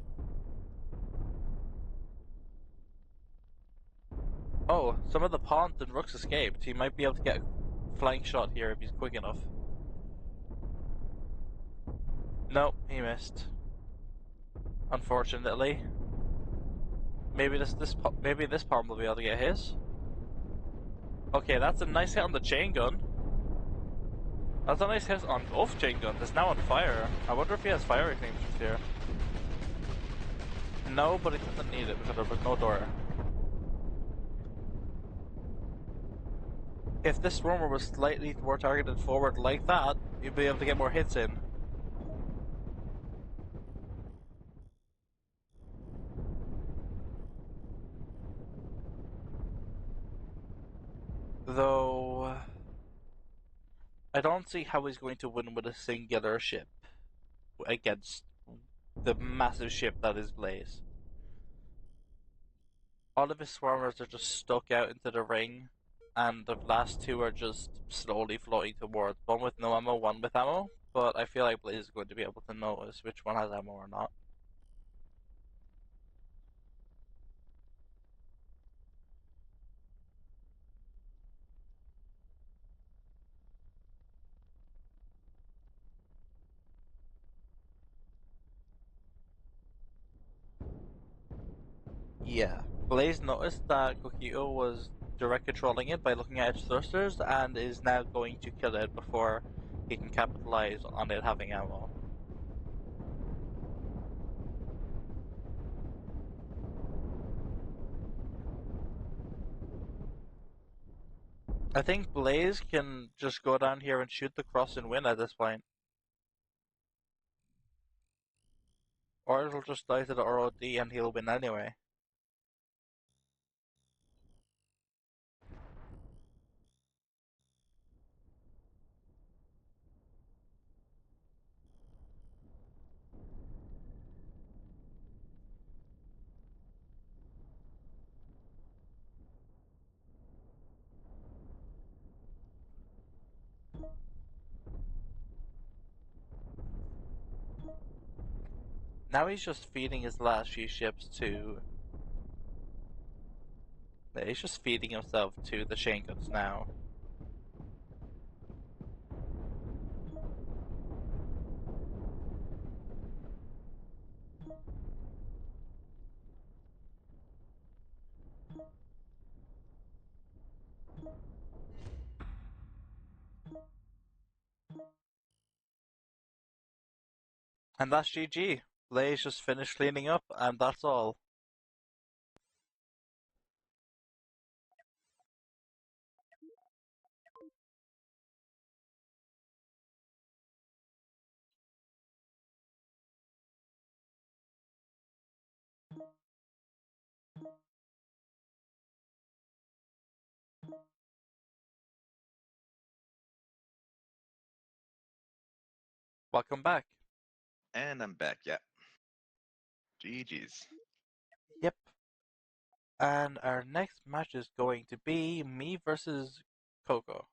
Oh, some of the pawns and rooks escaped. He might be able to get a flank shot here if he's quick enough. Nope, he missed. Unfortunately. Maybe this pawn will be able to get his. Okay, that's a nice hit on the chain gun. That's a nice hit on both chain guns. It's now on fire. I wonder if he has fire extinguishers here. No, but it doesn't need it because there was no door. If this swarmer was slightly more targeted forward like that, you'd be able to get more hits in. Though, I don't see how he's going to win with a singular ship against the massive ship that is Blaze. All of his swarmers are just stuck out into the ring, and the last 2 are just slowly floating towards. One with no ammo, one with ammo, but I feel like Blaze is going to be able to notice which one has ammo or not. Yeah. Blaze noticed that Kokito was direct controlling it by looking at its thrusters and is now going to kill it before he can capitalize on it having ammo. I think Blaze can just go down here and shoot the cross and win at this point. Or it'll just die to the ROD and he'll win anyway. Now he's just feeding his last few ships to... He's just feeding himself to the Shane guns now. And that's GG. Blaze just finished cleaning up, and that's all. Welcome back. And I'm back, yeah. GG's. Yep. And our next match is going to be me versus Coco.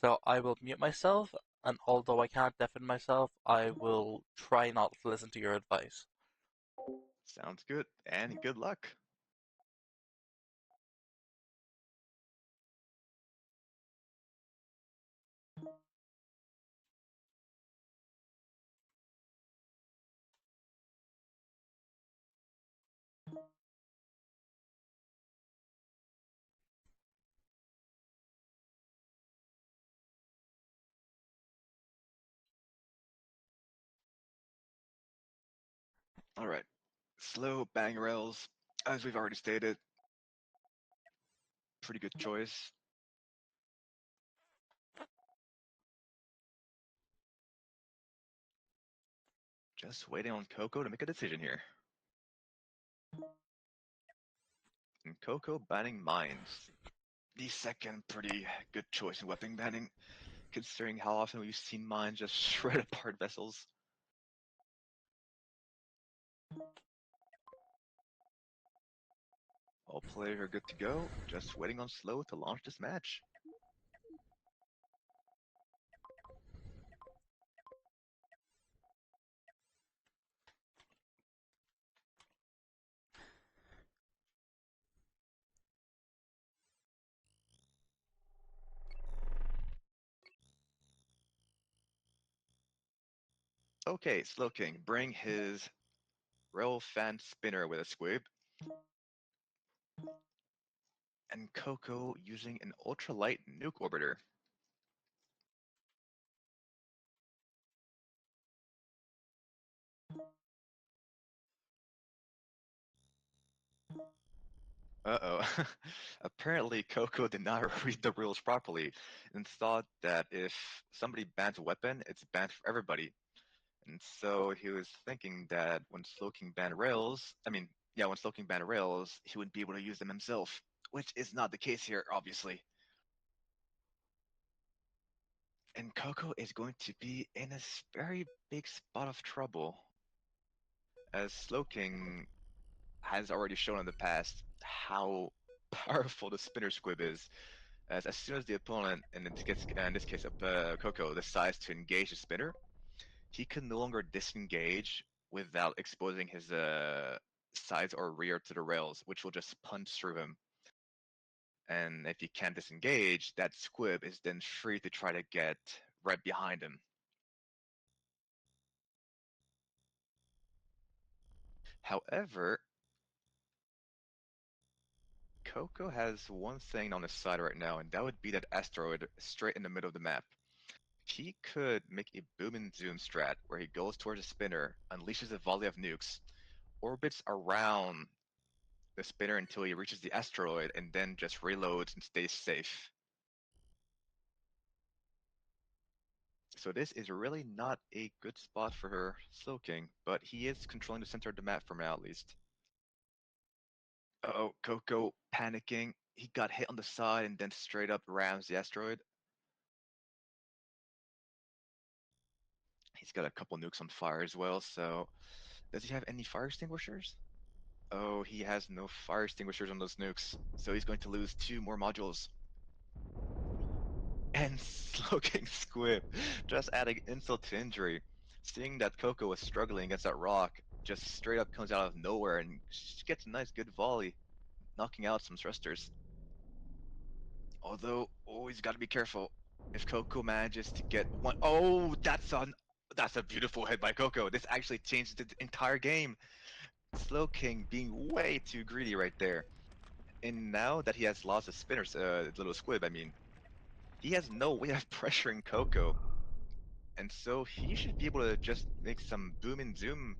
So I will mute myself, and although I can't deafen myself, I will try not to listen to your advice. Sounds good, and good luck. Alright, slow bang rails, as we've already stated. Pretty good choice. Just waiting on Coco to make a decision here. And Coco banning mines. The second pretty good choice in weapon banning, considering how often we've seen mines just shred apart vessels. All players are good to go, just waiting on slow to launch this match. Okay, Slow King, bring his rail fan spinner with a squib. And Coco using an ultralight nuke orbiter. Uh-oh. Apparently Coco did not read the rules properly and thought that if somebody bans a weapon, it's banned for everybody. And so he was thinking that when Slowking banned rails, when Slowking banned rails, he wouldn't be able to use them himself, which is not the case here, obviously. And Coco is going to be in a very big spot of trouble, as Slowking has already shown in the past how powerful the spinner squib is. As soon as the opponent, and in this case, Coco, decides to engage the spinner, he can no longer disengage without exposing his sides or rear to the rails, which will just punch through him. And if he can't disengage, that squib is then free to try to get right behind him. However, Coco has one thing on his side right now, and that would be that asteroid straight in the middle of the map. He could make a boom and zoom strat where he goes towards a spinner, unleashes a volley of nukes, orbits around the spinner until he reaches the asteroid, and then just reloads and stays safe. So this is really not a good spot for her Slowking, but he is controlling the center of the map for now at least. Uh-oh, Coco panicking. He got hit on the side and then straight up rams the asteroid. He's got a couple nukes on fire as well, so does he have any fire extinguishers? Oh, he has no fire extinguishers on those nukes, so he's going to lose 2 more modules. And Slowking Squib, just adding insult to injury. Seeing that Coco was struggling against that rock, just straight up comes out of nowhere and gets a nice good volley, knocking out some thrusters. Although, oh, he's got to be careful. If Coco manages to get one, oh, that's a beautiful hit by Coco. This actually changed the entire game. Slowking being way too greedy right there. And now that he has lost his spinners, little squib, I mean, he has no way of pressuring Coco. And so he should be able to just make some boom and zoom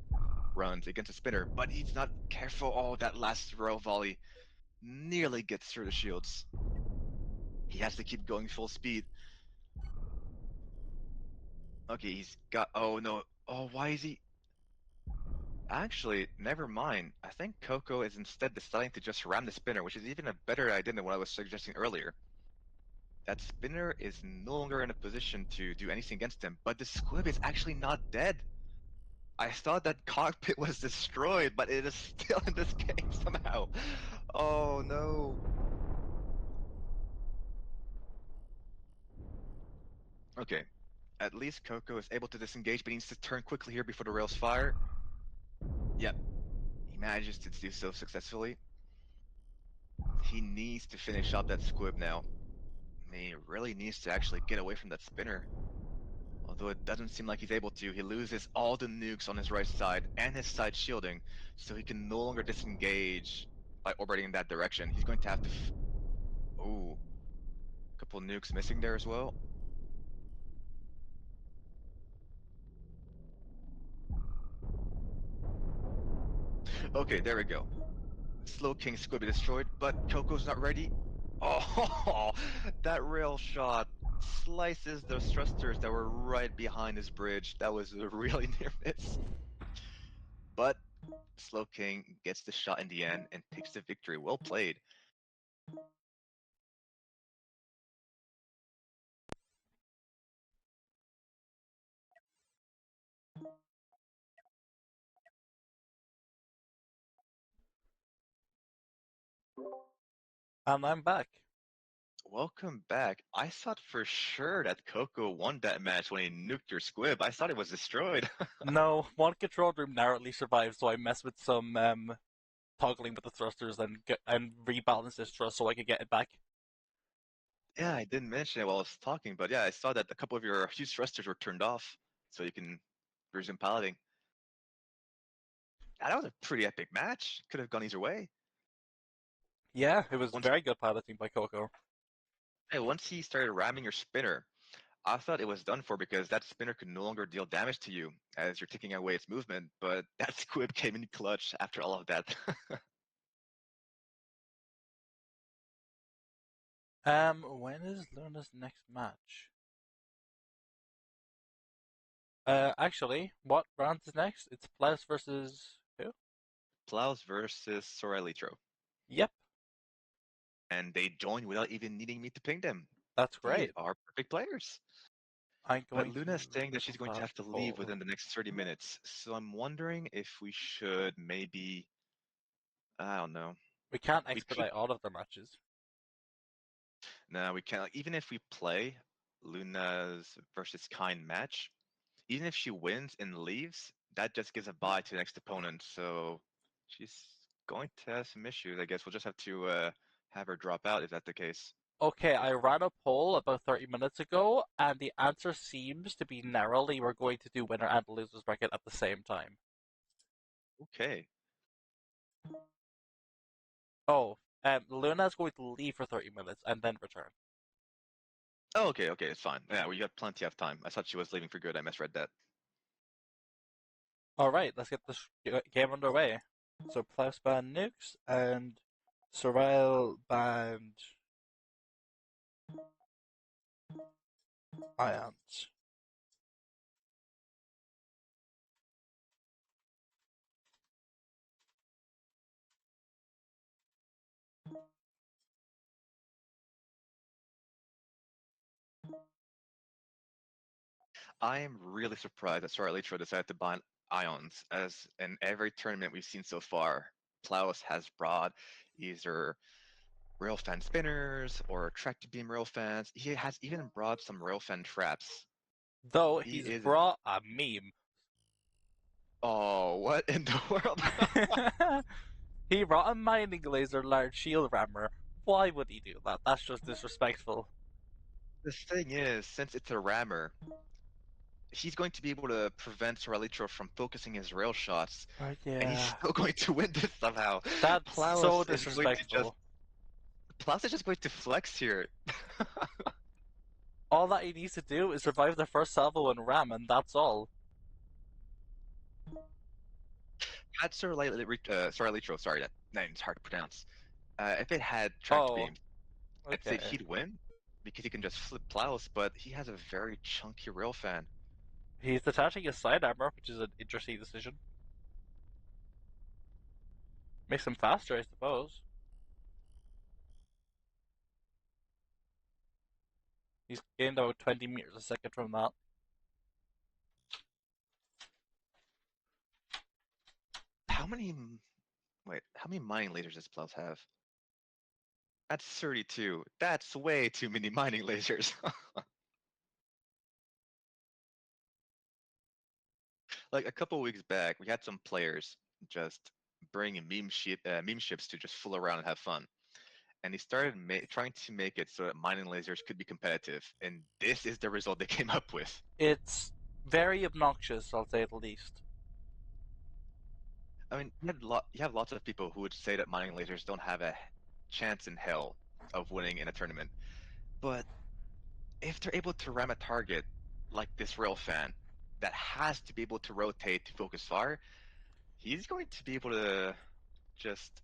runs against a spinner, but he's not careful. Oh, that last rail volley nearly gets through the shields. He has to keep going full speed. Okay, he's got. Oh no. Oh, why is he? Actually, never mind. I think Coco is instead deciding to just ram the spinner, which is even a better idea than what I was suggesting earlier. That spinner is no longer in a position to do anything against him, but the squib is actually not dead. I thought that cockpit was destroyed, but it is still in this game somehow. Oh no. Okay. At least Coco is able to disengage, but he needs to turn quickly here before the rails fire. Yep. He manages to do so successfully. He needs to finish up that squib now. He really needs to actually get away from that spinner. Although it doesn't seem like he's able to, he loses all the nukes on his right side and his side shielding, so he can no longer disengage by orbiting in that direction. He's going to have to. Ooh, a couple nukes missing there as well. Okay, there we go. Slowking Squibby destroyed, but Coco's not ready. Oh, that rail shot slices those thrusters that were right behind his bridge. That was a really near miss. But Slowking gets the shot in the end and takes the victory. Well played. And I'm back. Welcome back. I thought for sure that Coco won that match when he nuked your squib. I thought it was destroyed. No, one control room narrowly survived, so I messed with some toggling with the thrusters and rebalance this thrust so I could get it back. Yeah, I didn't mention it while I was talking, but yeah, I saw that a couple of your huge thrusters were turned off, so you can resume piloting. Yeah, that was a pretty epic match. Could have gone either way. Yeah, it was Once, very good piloting by Coco. hey, once he started ramming your spinner, I thought it was done for because that spinner could no longer deal damage to you as you're taking away its movement, but that squib came in clutch after all of that. When is Luna's next match? Actually, what round is next? It's Plas versus who? Plaus versus Sorelitro. Yep, And they joined without even needing me to ping them. that's These great. are perfect players. I'm But going Luna to is saying that look she's up going to that have to leave poll. within the next 30 minutes. So I'm wondering if we should maybe, I don't know. We can't We could, expedite all of their matches. no, we can't. Like, even if we play Luna's versus Kind match, even if she wins and leaves, that just gives a bye to the next opponent. So she's going to have some issues. I guess we'll just have to have her drop out if that's the case. Okay, I ran a poll about 30 minutes ago, and the answer seems to be narrowly we're going to do winner and losers bracket at the same time. Okay. Oh, Luna's going to leave for 30 minutes and then return. Oh, okay, okay, it's fine. Yeah, we have plenty of time. I thought she was leaving for good. I misread that. Alright, let's get this game underway. So, Plus banned nukes and Sorrel banned ions. I am really surprised that Sora Litro decided to ban Ions, as in every tournament we've seen so far, Plaus has brought either Railfan spinners or tractor beam Railfans. He has even brought some Railfan traps. Though He he's is. brought a meme. Oh, what in the world? He brought a mining laser large shield rammer. Why would he do that? That's just disrespectful. The thing is, since it's a rammer, he's going to be able to prevent Soralitro from focusing his rail shots, Oh, and he's yeah. still going to win this somehow. That's Plaus so is going to just disrespectful. Plaus is just going to flex here. All that he needs to do is survive the first salvo and ram, and that's all. Had Soralitro, sorry, that name's hard to pronounce. If it had tracked Oh, beams, I'd say okay. he'd win because he can just flip Plaus, but he has a very chunky railfan. He's detaching his side armor, which is an interesting decision. Makes him faster, I suppose. He's gained about 20 meters a second from that. How many? Wait, how many mining lasers does Plaus have? That's 32. That's way too many mining lasers. Like a couple weeks back, we had some players just bring meme ships to just fool around and have fun. And he started trying to make it so that mining lasers could be competitive. And this is the result they came up with. It's very obnoxious, I'll say the least. I mean, you have lots of people who would say that mining lasers don't have a chance in hell of winning in a tournament. But if they're able to ram a target like this railfan that has to be able to rotate to focus far, he's going to be able to just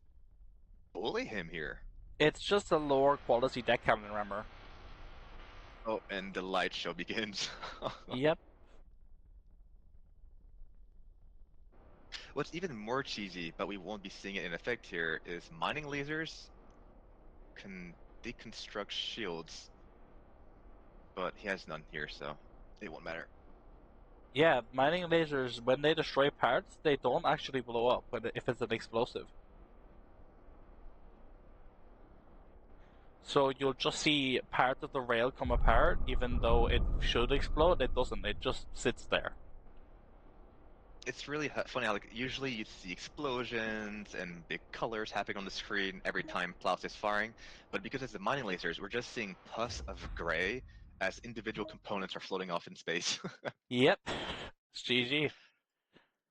bully him here. It's just a lower quality deck cannon rammer. Oh, and the light show begins. Yep. What's even more cheesy, but we won't be seeing it in effect here, is mining lasers can deconstruct shields, but he has none here, so it won't matter. Yeah, mining lasers, when they destroy parts, they don't actually blow up if it's an explosive. So you'll just see part of the rail come apart, even though it should explode, it doesn't. It just sits there. It's really funny how like usually you see explosions and big colors happening on the screen every time Plaus is firing, but because it's the mining lasers, we're just seeing pus of gray as individual components are floating off in space. Yep. It's GG.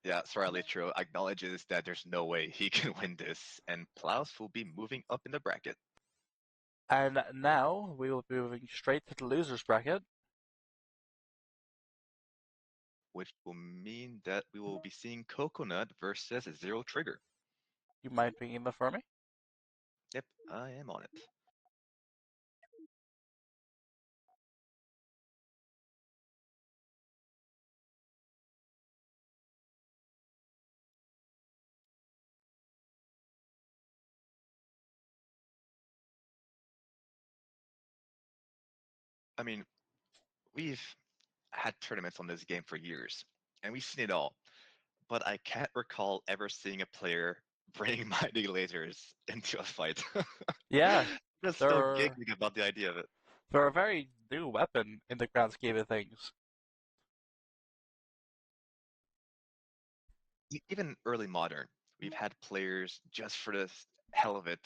Yeah, Sora Litro acknowledges that there's no way he can win this, and Plaus will be moving up in the bracket, And now we will be moving straight to the losers bracket. which will mean that we will be seeing Coconut versus Zero Trigger. You mind picking that for me? Yep, I am on it. I mean, we've had tournaments on this game for years, and we've seen it all. But I can't recall ever seeing a player bring mighty lasers into a fight. Yeah, Just still they're giggling about the idea of it. they're a very new weapon in the grand scheme of things. Even early modern, we've had players just for the hell of it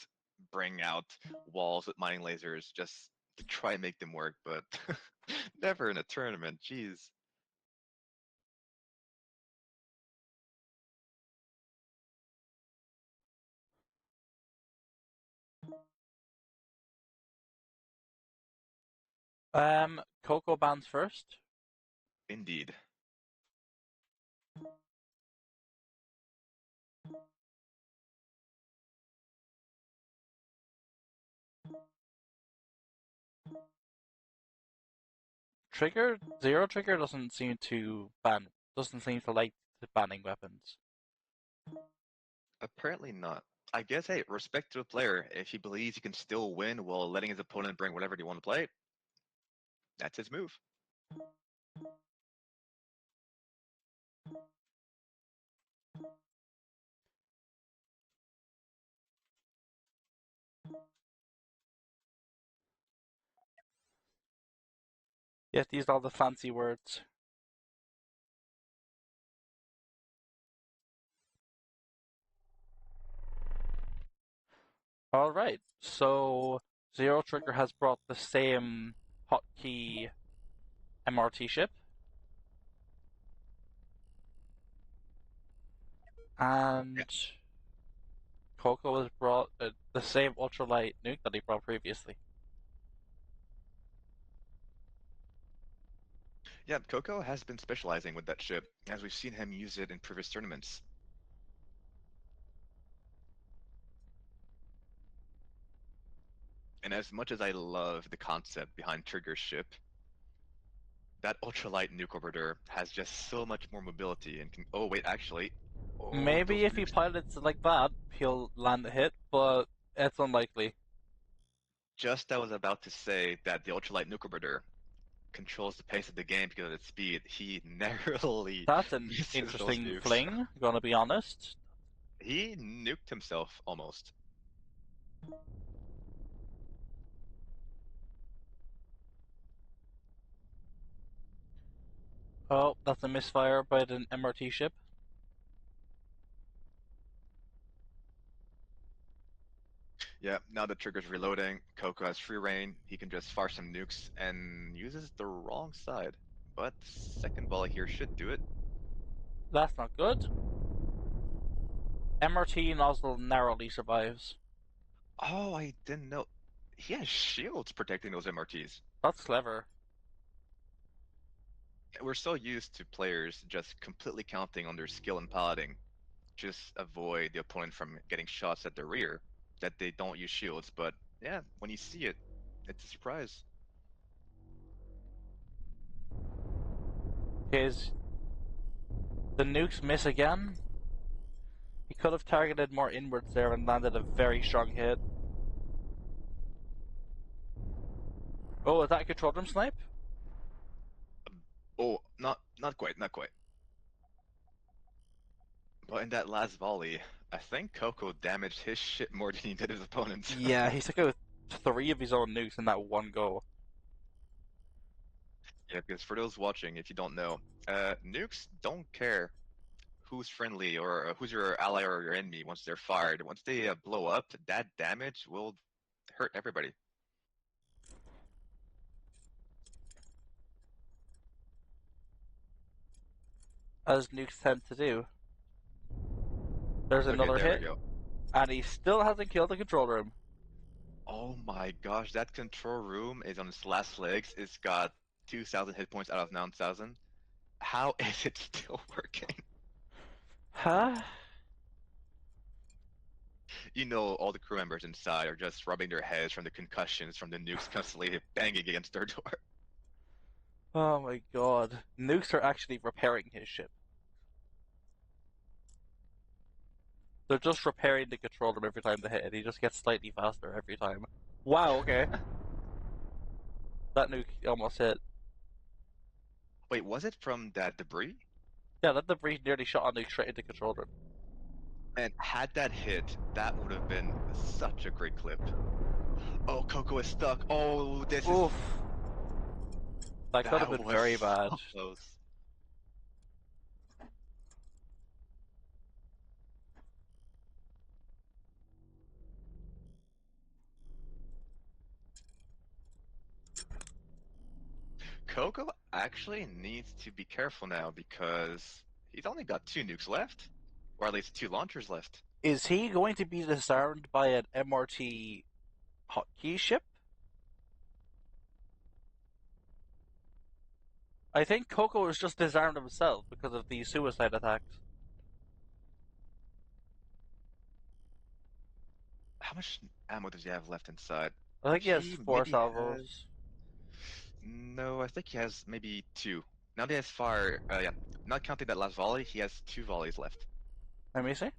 bring out walls with mining lasers just to try and make them work, but never in a tournament. Jeez. Coco bans first. Indeed. Zero Trigger doesn't seem to like banning weapons. Apparently not. I guess, hey, respect to the player. If he believes he can still win while letting his opponent bring whatever they want to play, that's his move. Yes, these are all the fancy words. Alright, so Zero Trigger has brought the same hotkey MRT ship. And Coco has brought the same ultralight nuke that he brought previously. Yeah, Coco has been specializing with that ship, as we've seen him use it in previous tournaments. And as much as I love the concept behind Trigger's ship, that ultralight nuke orbiter has just so much more mobility and can. Oh wait, actually, oh Maybe those if he nukes. pilots it like that, he'll land a hit, but it's unlikely. Just I was about to say that the ultralight nuke orbiter controls the pace of the game because of its speed. He narrowly That's an misses those interesting nukes. fling, gonna be honest. He nuked himself almost. Oh, that's a misfire by an MRT ship. Yeah, now the trigger's reloading, Coco has free reign, he can just fire some nukes and uses the wrong side. But second volley here should do it. That's not good. MRT nozzle narrowly survives. Oh, I didn't know. He has shields protecting those MRTs. That's clever. We're so used to players just completely counting on their skill and piloting, just avoid the opponent from getting shots at the rear, that they don't use shields. But yeah, when you see it, it's a surprise. The nukes miss again. He could have targeted more inwards there and landed a very strong hit. Oh, is that a control room snipe? Oh, not quite, not quite. But in that last volley, I think Coco damaged his ship more than he did his opponent's. Yeah, he took out 3 of his own nukes in that one go. Yeah, because for those watching, if you don't know, nukes don't care who's friendly or who's your ally or your enemy once they're fired. Once they blow up, that damage will hurt everybody. As nukes tend to do. There's Okay, another there we hit, go. and he still hasn't killed the control room. Oh my gosh, that control room is on its last legs. It's got 2,000 hit points out of 9,000. How is it still working? Huh? You know, all the crew members inside are just rubbing their heads from the concussions from the nukes constantly banging against their door. Oh my god. Nukes are actually repairing his ship. They're just repairing the control room every time they hit it. He just gets slightly faster every time. Wow, okay. That nuke almost hit. Wait, was it from that debris? Yeah, that debris nearly shot a nuke straight into the control room. And had that hit, that would have been such a great clip. Oh, Coco is stuck. Oh, this is. Oof. That could have That been was very bad. so close. Coco actually needs to be careful now because he's only got 2 nukes left. Or at least 2 launchers left. Is he going to be disarmed by an MRT hotkey ship? I think Coco is just disarmed himself because of the suicide attacks. How much ammo does he have left inside? I think he has He four maybe has. salvos. No, I think he has maybe two. Now that he has fire, yeah, not counting that last volley, he has two volleys left Let me see.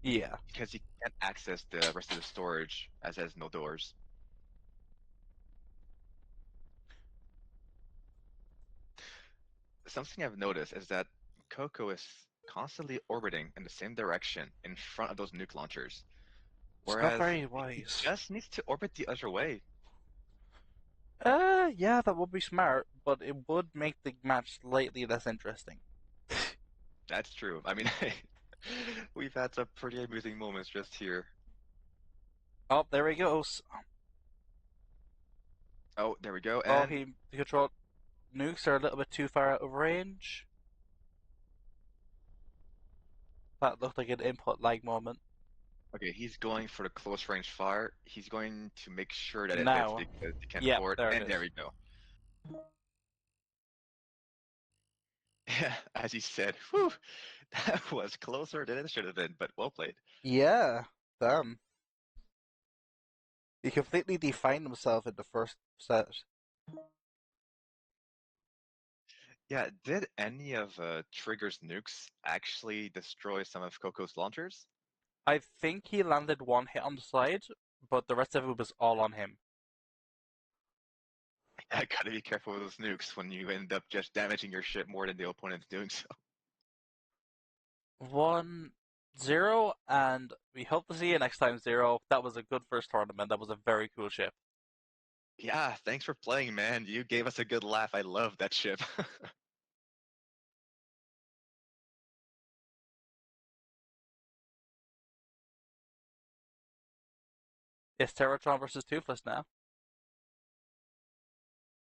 Yeah. because he can't access the rest of the storage as it has no doors. Something I've noticed is that Coco is constantly orbiting in the same direction in front of those nuke launchers, It's not whereas very he wise. just needs to orbit the other way. Yeah, that would be smart, but it would make the match slightly less interesting. That's true. I mean, we've had some pretty amusing moments just here. Oh, there he goes. Oh, there we go. Oh, And he controlled nukes are a little bit too far out of range. That looked like an input lag moment. okay, he's going for the close range fire. He's going to make sure that it hits Now, because he can't yep, afford. there it And there is. we go. Yeah, as he said, whew, that was closer than it should have been, but well played. Yeah, damn. He completely defined himself in the first set. Yeah, did any of Trigger's nukes actually destroy some of Coco's launchers? I think he landed one hit on the side, but the rest of it was all on him. I gotta be careful with those nukes when you end up just damaging your ship more than the opponent's doing so. 1-0, and we hope to see you next time, Zero. That was a good first tournament. That was a very cool ship. Yeah, thanks for playing, man. You gave us a good laugh. I love that ship. It's Terratron versus Toothless now.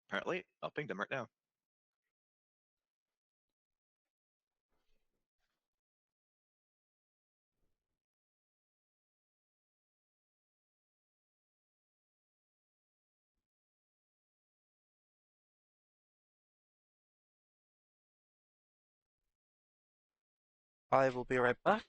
Apparently, I'll ping them right now. I will be right back.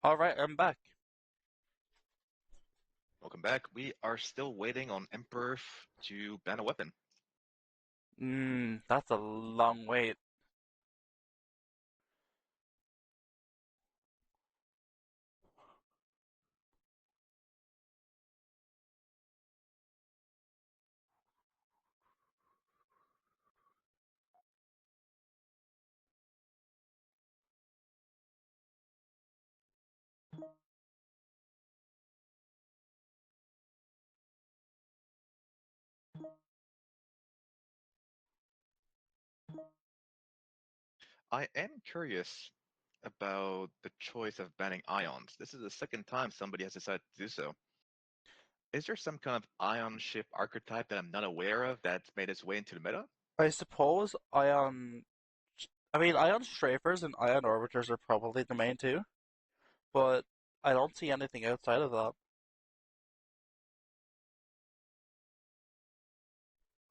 Alright, I'm back. Welcome back. We are still waiting on Emperor to ban a weapon. That's a long wait. I am curious about the choice of banning ions. This is the second time somebody has decided to do so. Is there some kind of ion ship archetype that I'm not aware of that's made its way into the meta? I suppose ion strafers and ion orbiters are probably the main two, but I don't see anything outside of that.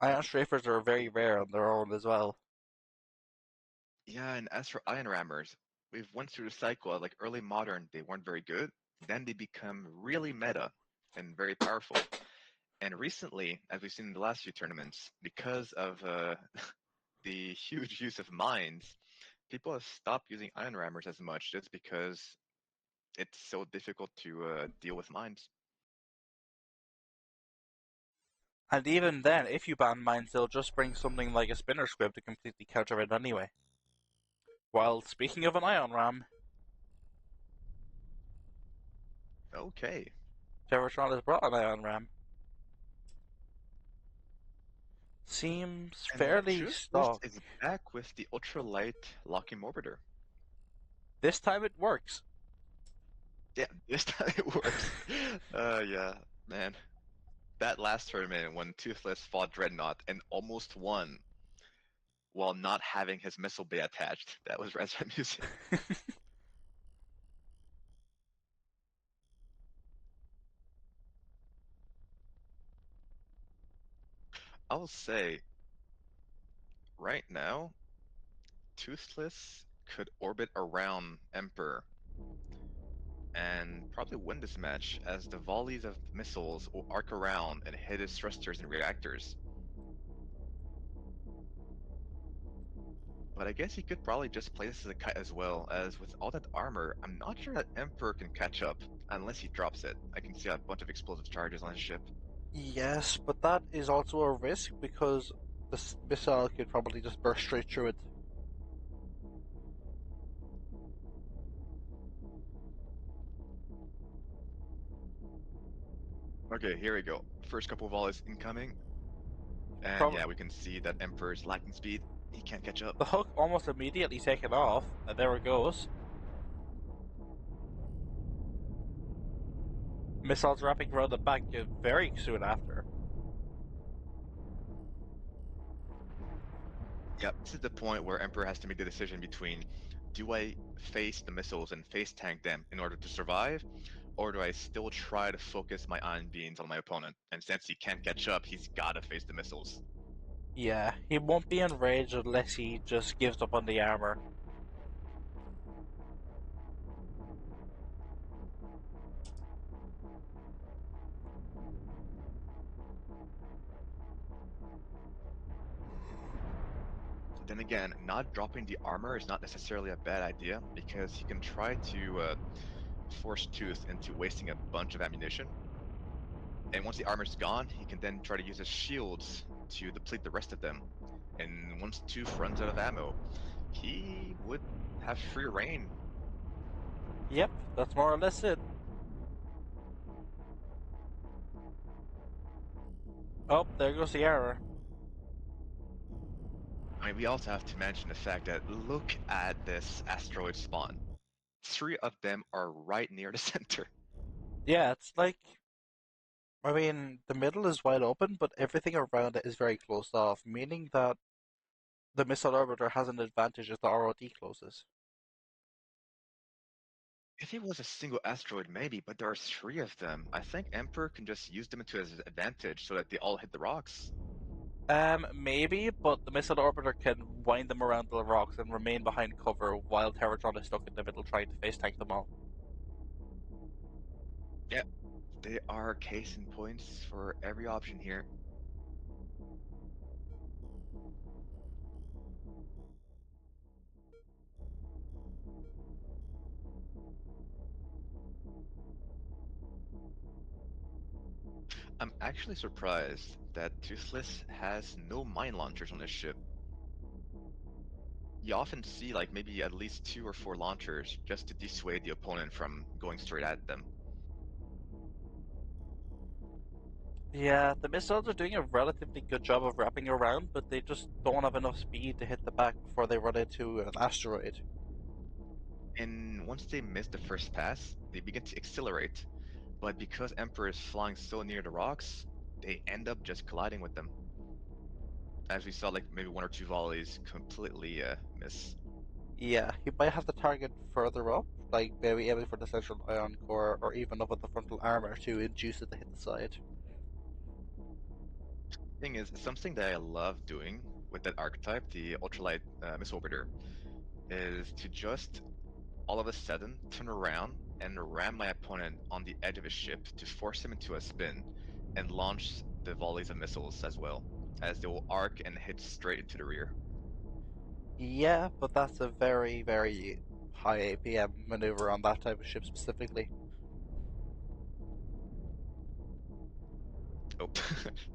Ion strafers are very rare on their own as well. Yeah, and as for ion rammers, we've went through the cycle. Like early modern, they weren't very good. Then they become really meta and very powerful. And recently, as we've seen in the last few tournaments, because of the huge use of mines, people have stopped using ion rammers as much just because it's so difficult to deal with mines. And even then, if you ban mines, they'll just bring something like a spinner squib to completely counter it anyway. While speaking of an ion ram, Okay. Terratron has brought an ion ram. Seems And fairly Toothless stock. is back with the ultralight locking orbiter. This time it works. Yeah, this time it works. Yeah, man. That last tournament when Toothless fought Dreadnought and almost won while not having his missile bay attached, that was rather amusing. I'll say, right now, Toothless could orbit around Emperor and probably win this match as the volleys of missiles will arc around and hit his thrusters and reactors. But I guess he could probably just play this as a kite as well, as with all that armor, I'm not sure that Emperor can catch up unless he drops it. I can see a bunch of explosive charges on his ship. Yes, but that is also a risk because the missile could probably just burst straight through it. Okay, here we go. First couple of volleys incoming, and Prob- yeah, we can see that Emperor is lacking speed. He can't catch up. the hook almost immediately taken off, and there it goes. Missiles wrapping around the back very soon after. Yep, this is the point where Emperor has to make the decision between do I face the missiles and face tank them in order to survive, or do I still try to focus my ion beams on my opponent? And since he can't catch up, he's gotta face the missiles. Yeah, he won't be enraged unless he just gives up on the armor. Then again, not dropping the armor is not necessarily a bad idea because he can try to force Tooth into wasting a bunch of ammunition. And once the armor's gone, he can then try to use his shields to deplete the rest of them. And once Tooth runs out of ammo, he would have free reign. Yep, that's more or less it. Oh, there goes the error. I mean, we also have to mention the fact that look at this asteroid spawn. 3 of them are right near the center. Yeah, it's like, the middle is wide open, but everything around it is very closed off, meaning that the missile orbiter has an advantage as the ROD closes. If it was a single asteroid, maybe, but there are 3 of them. I think Emperor can just use them to his advantage so that they all hit the rocks. Maybe, but the missile orbiter can wind them around the rocks and remain behind cover while Terratron is stuck in the middle trying to face tank them all. Yeah, they are case in points for every option here. I'm actually surprised that Toothless has no mine launchers on his ship. You often see like maybe at least 2 or 4 launchers just to dissuade the opponent from going straight at them. Yeah, the missiles are doing a relatively good job of wrapping around, but they just don't have enough speed to hit the back before they run into an asteroid. And once they miss the first pass, they begin to accelerate. But because Emperor is flying so near the rocks, they end up just colliding with them. As we saw, like maybe one or two volleys completely miss. Yeah, he might have to target further up, like maybe aiming for the central ion core or even up at the frontal armor to induce it to hit the side. Thing is, something that I love doing with that archetype, the ultralight missile orbiter, is to just all of a sudden turn around and ram my opponent on the edge of his ship to force him into a spin and launch the volleys of missiles as well, as they will arc and hit straight into the rear. Yeah, but that's a very, very high APM maneuver on that type of ship specifically. Oh,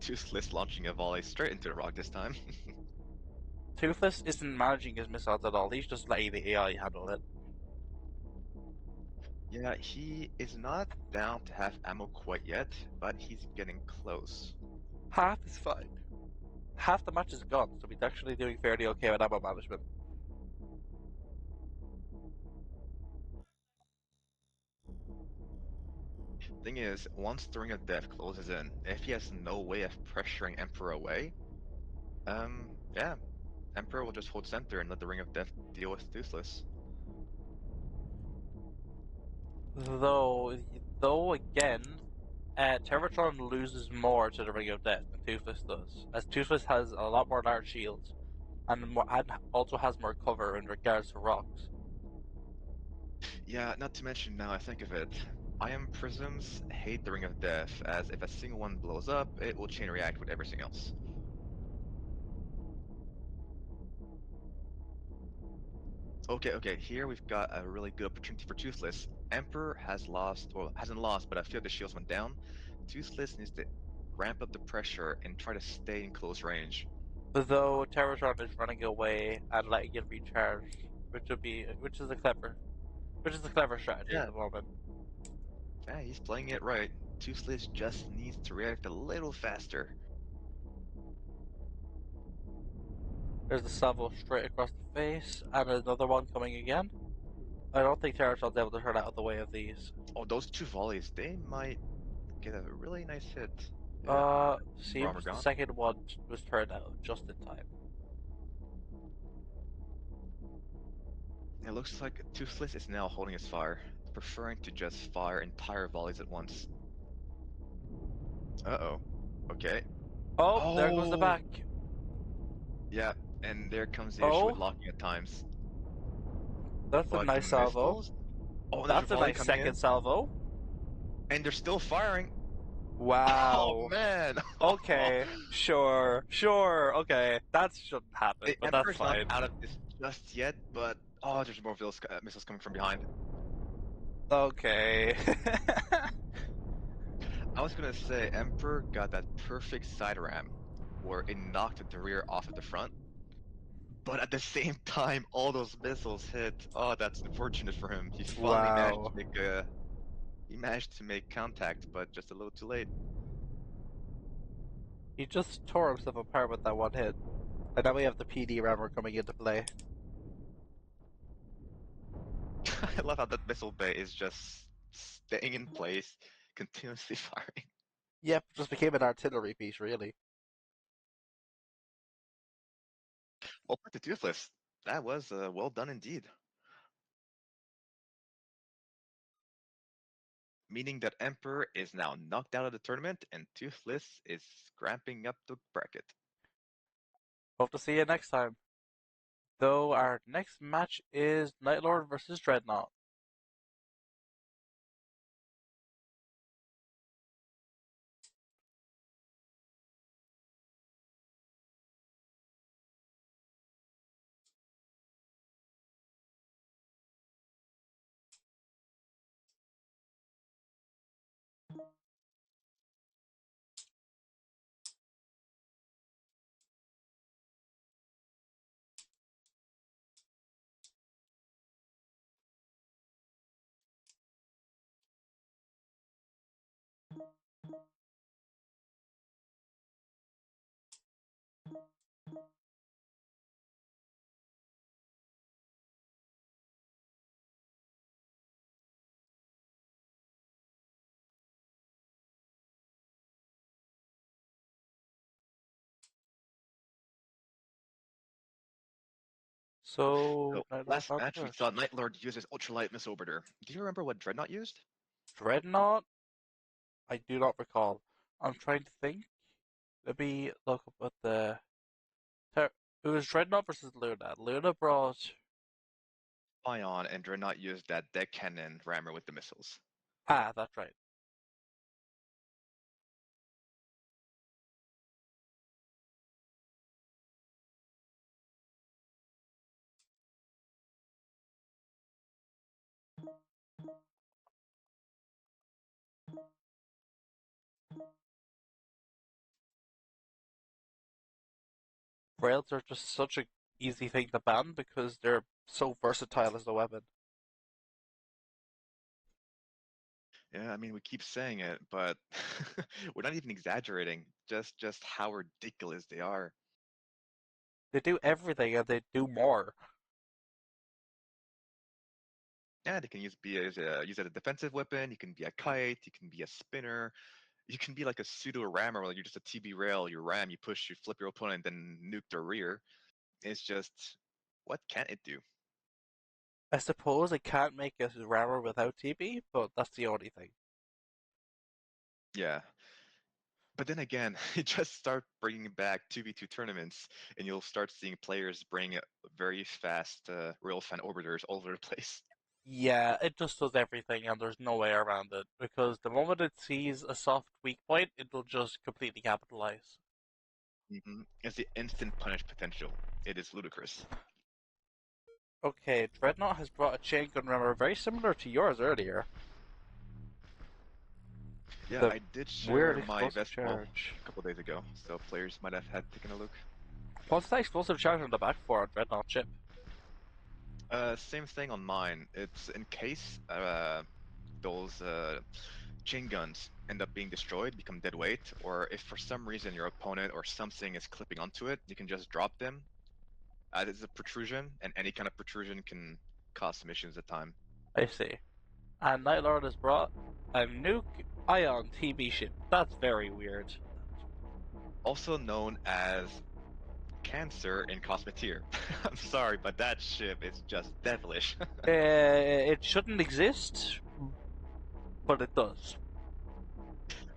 Toothless launching a volley straight into the rock this time. Toothless isn't managing his missiles at all, he's just letting the AI handle it. Yeah, he is not down to have ammo quite yet, but he's getting close. Half is fine. Half the match is gone, so he's actually doing fairly okay with ammo management. Thing is, once the Ring of Death closes in, if he has no way of pressuring Emperor away, yeah, Emperor will just hold center and let the Ring of Death deal with Toothless. Though, though again, Terratron loses more to the Ring of Death than Toothless does, as Toothless has a lot more large shields and also has more cover in regards to rocks. Yeah, not to mention now I think of it, Ion Prisms hate the Ring of Death, as if a single one blows up, it will chain react with everything else. Okay, here we've got a really good opportunity for Toothless. Emperor has lost, well, hasn't lost, but I feel the shields went down. Toothless needs to ramp up the pressure and try to stay in close range. Though Terratron is running away and letting it recharge, which is a clever strategy at Yeah, the moment. yeah, he's playing it right. Toothless just needs to react a little faster. There's a salvo straight across the face, and another one coming again. I don't think Terratron's able to turn out of the way of these. Oh, those two volleys, they might get a really nice hit. Yeah, armor Seems the gone. second one was turned out just in time. It looks like Toothless is now holding his fire, preferring to just fire entire volleys at once. Uh-oh. Okay. Oh, there goes the Oh! back. Yeah, and there comes the issue with Oh, locking at times. that's a But the nice salvo. missiles? Oh, and there's a That's a volley nice coming second in, salvo. and they're still firing. Oh Wow. man! Okay, sure, sure, okay. That shouldn't happen, The but that's Emperor's not fine. out of this just yet, but oh, there's more missiles coming from behind. Okay. I was gonna say Emperor got that perfect side ram, where it knocked the rear off of the front, but at the same time, all those missiles hit. Oh, that's unfortunate for him. He finally managed Wow. to make contact, but just a little too late. He just tore himself apart with that one hit. And now we have the PD rammer coming into play. I love how that missile bay is just staying in place, continuously firing. Yep, just became an artillery piece, really. Well put to Toothless. That was well done indeed. Meaning that Emperor is now knocked out of the tournament and Toothless is cramping up the bracket. Hope to see you next time. Though our next match is Nightlord versus Dreadnought. So, So Night Lord last gone match we first. saw Night Lord use his ultralight missile orbiter. Do you remember what Dreadnought used? Dreadnought? I do not recall. I'm trying to think. Let me look up at the. It was Dreadnought versus Luna. Luna brought. Ion and Dreadnought used that deck cannon rammer with the missiles. Ah, that's right. Rails are just such a easy thing to ban because they're so versatile as a weapon. Yeah, I mean we keep saying it, but we're not even exaggerating. Just how ridiculous they are. They do everything and they do more. Yeah, they can use it as a defensive weapon. You can be a kite. You can be a spinner. You can be like a pseudo rammer, where you're just a TB rail. You ram, you push, you flip your opponent, then nuke their rear. It's just, what can it do? I suppose it can't make a rammer without TB, but that's the only thing. Yeah. But then again, you just start bringing back 2v2 tournaments, and you'll start seeing players bring very fast rail fan orbiters all over the place. Yeah, it just does everything and there's no way around it because the moment it sees a soft weak point, it'll just completely capitalize. It's the instant punish potential. It is ludicrous. Okay, Dreadnought has brought a chain gun rammer very similar to yours earlier. Yeah, The I did share weird my explosive best well charge. a couple days ago, so players might have had taken a look. What's that explosive charge on the back for on Dreadnought ship? Same thing on mine. It's in case those chain guns end up being destroyed, become dead weight, or if for some reason your opponent or something is clipping onto it, you can just drop them. It's a protrusion, and any kind of protrusion can cause some issues at time. I see. And Night Lord has brought a nuke ion TB ship. That's very weird. Also known as Cancer in Cosmoteer. I'm sorry, but that ship is just devilish. It shouldn't exist, but it does.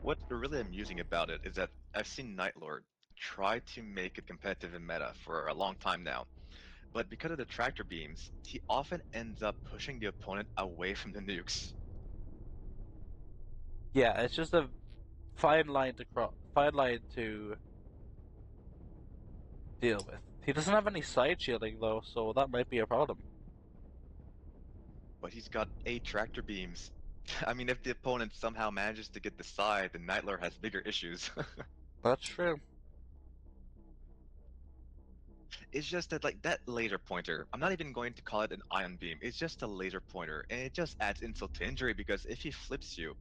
What's really amusing about it is that I've seen Nightlord try to make it competitive in meta for a long time now, but because of the tractor beams, he often ends up pushing the opponent away from the nukes. Yeah, it's just a fine line to cross, fine line to deal with. He doesn't have any side shielding though, so that might be a problem. But he's got 8 tractor beams. I mean, if the opponent somehow manages to get the side, then Nightlord has bigger issues. That's true. It's just that, like, that laser pointer, I'm not even going to call it an ion beam, it's just a laser pointer, and it just adds insult to injury because if he flips you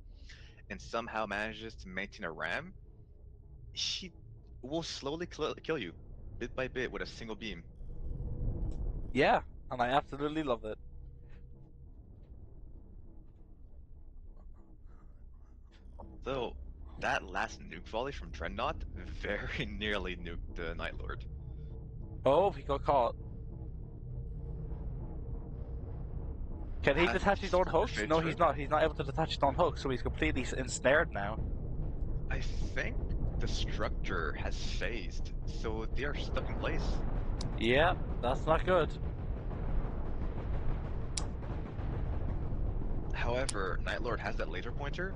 and somehow manages to maintain a ram, he will slowly kill you, bit by bit, with a single beam. Yeah, and I absolutely love it. So, that last nuke volley from Dreadnought very nearly nuked the Night Lord. Oh, he got caught. Can he Has detach the his own structure hooks? fade No, he's through? not. He's not able to detach his own hooks, so he's completely ensnared now. I think the structure has phased, so they are stuck in place. Yeah, that's not good. However, Nightlord has that laser pointer.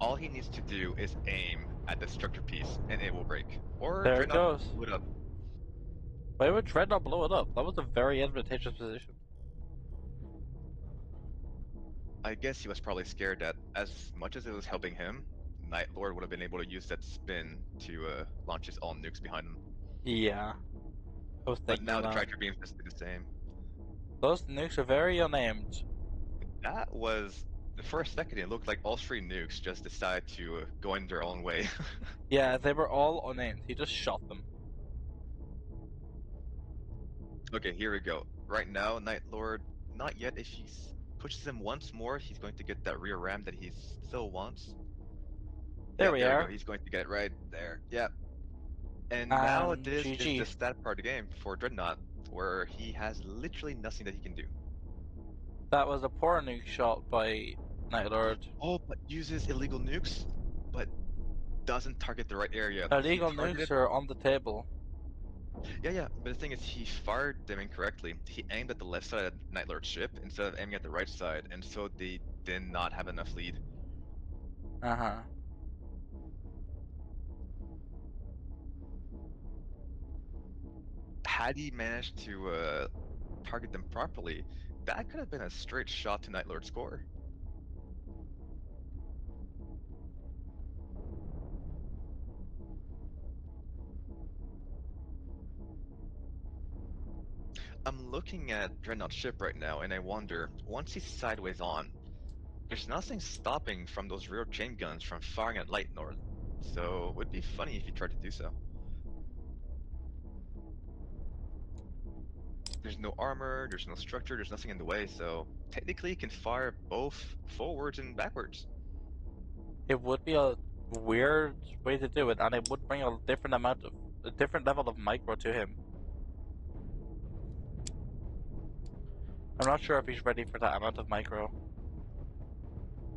All he needs to do is aim at the structure piece, and it will break. Or There it Dreadnought goes. blew it up. Why would Dreadnought blow it up? That was a very advantageous position. I guess he was probably scared that as much as it was helping him, Nightlord would have been able to use that spin to launch his own nukes behind him. Yeah, I was But thinking now the that. tractor beams just do the same. Those nukes are very unaimed. That was, for a second, it looked like all 3 nukes just decided to go in their own way. Yeah, they were all unaimed. He just shot them. Okay, here we go. Right now, Night Lord, not yet. If he pushes him once more, he's going to get that rear ram that he still wants. There Yeah, we there we go. are. He's going to get it right there. Yeah. And now And this is the GG. stat part of the game for Dreadnought, where he has literally nothing that he can do. That was a poor nuke shot by Night Lord. Oh, but uses illegal nukes, but doesn't target the right area. He Illegal targeted. nukes are on the table. Yeah, yeah. But the thing is, he fired them incorrectly. He aimed at the left side of Night Lord's ship instead of aiming at the right side, and so they did not have enough lead. Uh-huh. Had he managed to target them properly, that could have been a straight shot to Night Lord's score. I'm looking at Dreadnought's ship right now, and I wonder, once he's sideways on, there's nothing stopping from those rear chain guns from firing at Light Lord. So it would be funny if he tried to do so. There's no armor, there's no structure, there's nothing in the way, so technically he can fire both forwards and backwards. It would be a weird way to do it, and it would bring a different level of micro to him. I'm not sure if he's ready for that amount of micro.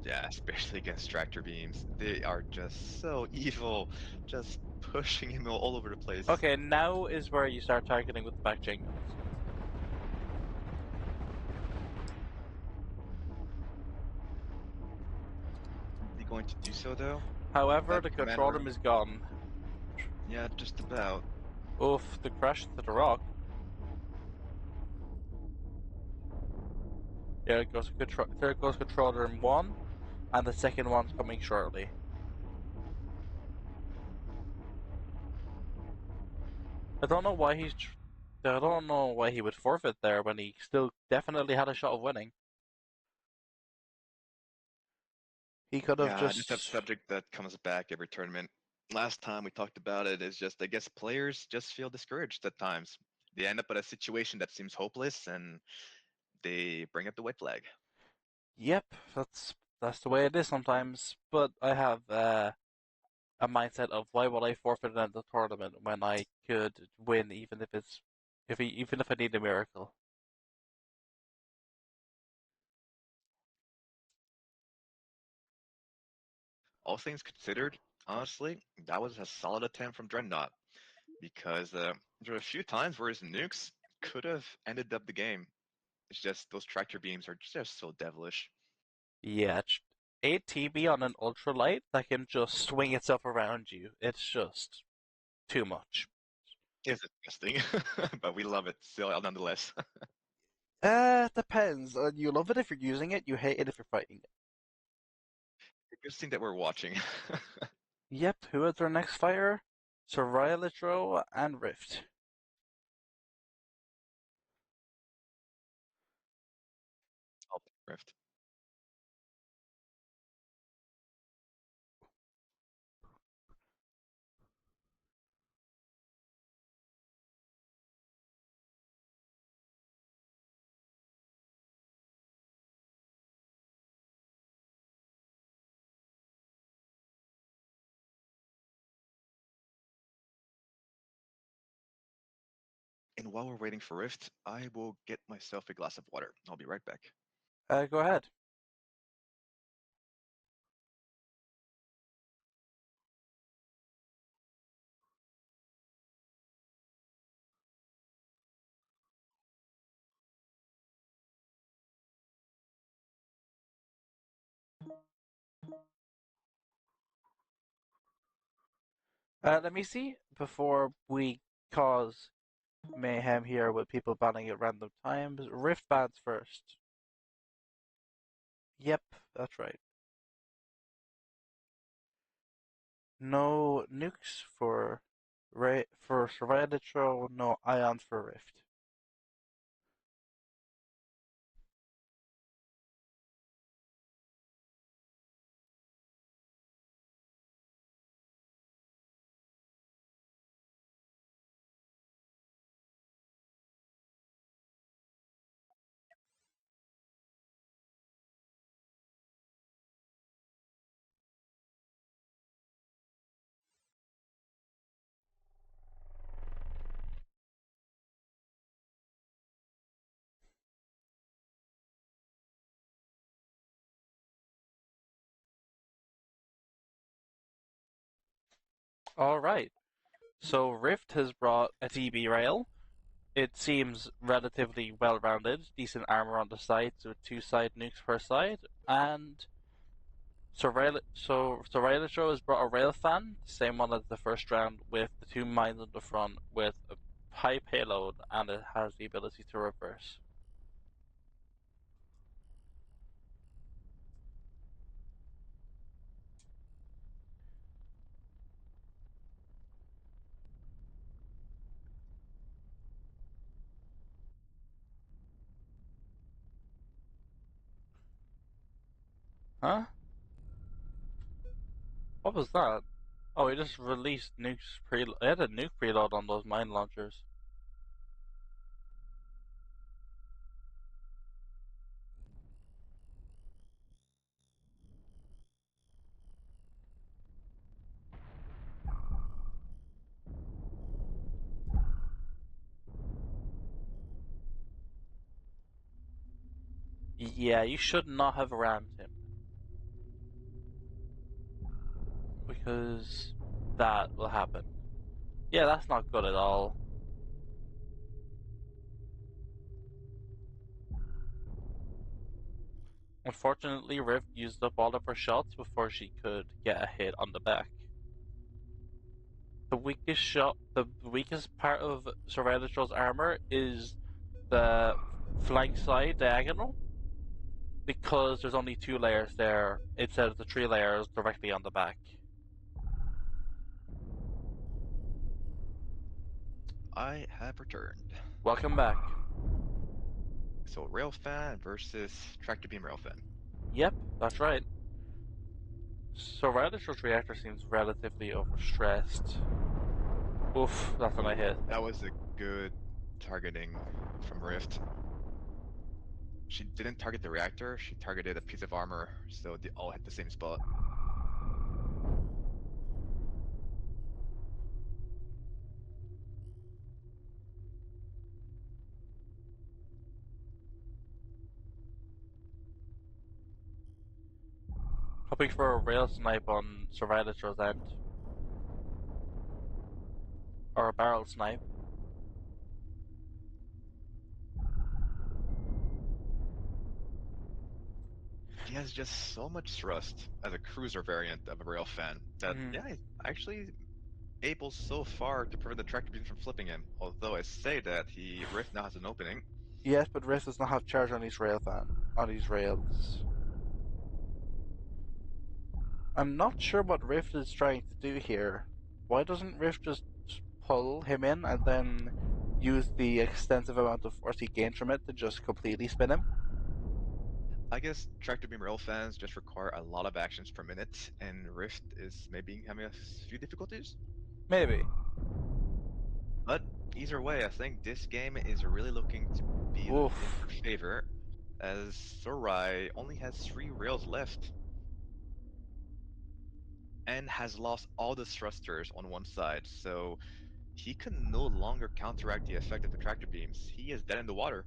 Yeah, especially against tractor beams. They are just so evil, just pushing him all over the place. Okay, now is where you start targeting with the back chain guns. Is he going to do so though? However, That the command control order? room is gone. Yeah, just about. Oof, the crash to the rock. There goes control room 1, and the second one's coming shortly. I don't know why I don't know why he would forfeit there when he still definitely had a shot of winning. He could have Yeah, just a just. subject that comes back every tournament. Last time we talked about it is just, I guess players just feel discouraged at times. They end up at a situation that seems hopeless and they bring up the white flag. Yep, that's the way it is sometimes. But I have a mindset of why would I forfeit in the tournament when I could win, even if I need a miracle. All things considered, honestly, that was a solid attempt from Dreadnought because there were a few times where his nukes could have ended up the game. It's just those tractor beams are just so devilish. Yeah, 8 TB on an ultralight that can just swing itself around you. It's just too much. It's disgusting, but we love it still nonetheless. Depends. You love it if you're using it, you hate it if you're fighting it. Good thing that we're watching. Yep, who is our next fighter? Surrealitro and Rift. I'll pick Rift. And while we're waiting for Rift, I will get myself a glass of water. I'll be right back. Go ahead. Let me see before we cause mayhem here with people banning at random times. Rift bans first. Yep, that's right. No nukes for Survivalitro, no ions for Rift. Alright. So Rift has brought a DB rail. It seems relatively well rounded, decent armor on the sides with two side nukes per side, and Surveillatro has brought a rail fan, same one as the first round, with the two mines on the front with a high payload, and it has the ability to reverse. Huh? What was that? Oh, he just released nukes preload. It had a nuke preload on those mine launchers. Yeah, you should not have rammed him. Because that will happen. Yeah, that's not good at all. Unfortunately, Rift used up all of her shots before she could get a hit on the back. The weakest part of Servatitro's armor is the flank side diagonal, because there's only two layers there instead of the three layers directly on the back. I have returned. Welcome back. So Railfan versus Tractor Beam Railfan. Yep, that's right. Servatitro's reactor seems relatively overstressed. Oof, that's when I hit. That was a good targeting from Rift. She didn't target the reactor, she targeted a piece of armor, so they all hit the same spot. Hoping for a rail snipe on Servatitro's end. Or a barrel snipe. He has just so much thrust as a cruiser variant of a Railfan that, yeah, he's actually able so far to prevent the tractor beam from flipping him. Although I say that Rift now has an opening. Yes, but Rift does not have charge on his rails. I'm not sure what Rift is trying to do here. Why doesn't Rift just pull him in and then use the extensive amount of force he gains from it to just completely spin him? I guess tractor beam Railfans just require a lot of actions per minute, and Rift is maybe having a few difficulties. Maybe. But either way, I think this game is really looking to be in Oof. her favor, as Sorai only has 3 rails left and has lost all the thrusters on one side, so he can no longer counteract the effect of the tractor beams. He is dead in the water,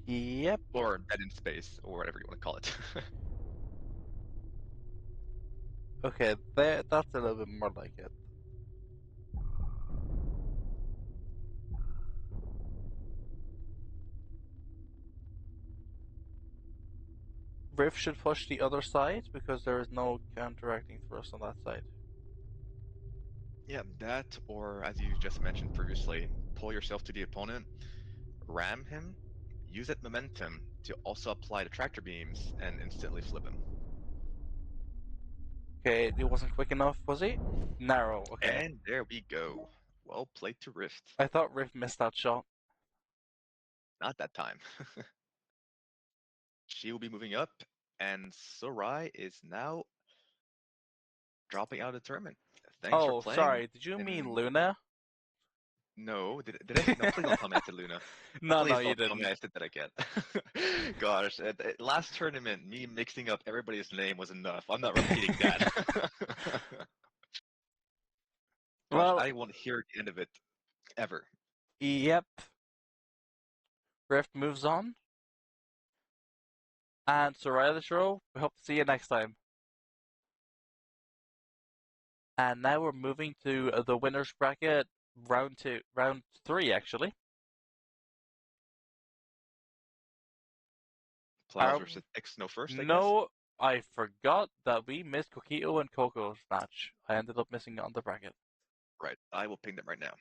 Yep. or dead in space, or whatever you want to call it. Okay, that's a little bit more like it. Rift should push the other side because there is no counteracting thrust on that side. Yeah, that, or as you just mentioned previously, pull yourself to the opponent, ram him, use that momentum to also apply the tractor beams, and instantly flip him. Okay, it wasn't quick enough, was he? Narrow, okay. And there we go. Well played to Rift. I thought Rift missed that shot. Not that time. She will be moving up, and Sorai is now dropping out of the tournament. Thanks for Oh, playing. sorry, did you mean And Luna? no, did I say no? Please don't tell me I said Luna. No, Please you don't tell me didn't. I said that again. Gosh, last tournament, me mixing up everybody's name was enough. I'm not repeating that. Gosh, Well, I won't hear the end of it ever. yep. Rift moves on. And Soraya the Show, we hope to see you next time. And now we're moving to the winners bracket, round three, actually. Plows versus X no first, I guess? No, I forgot that we missed Coquito and Coco's match. I ended up missing it on the bracket. Right. I will ping them right now.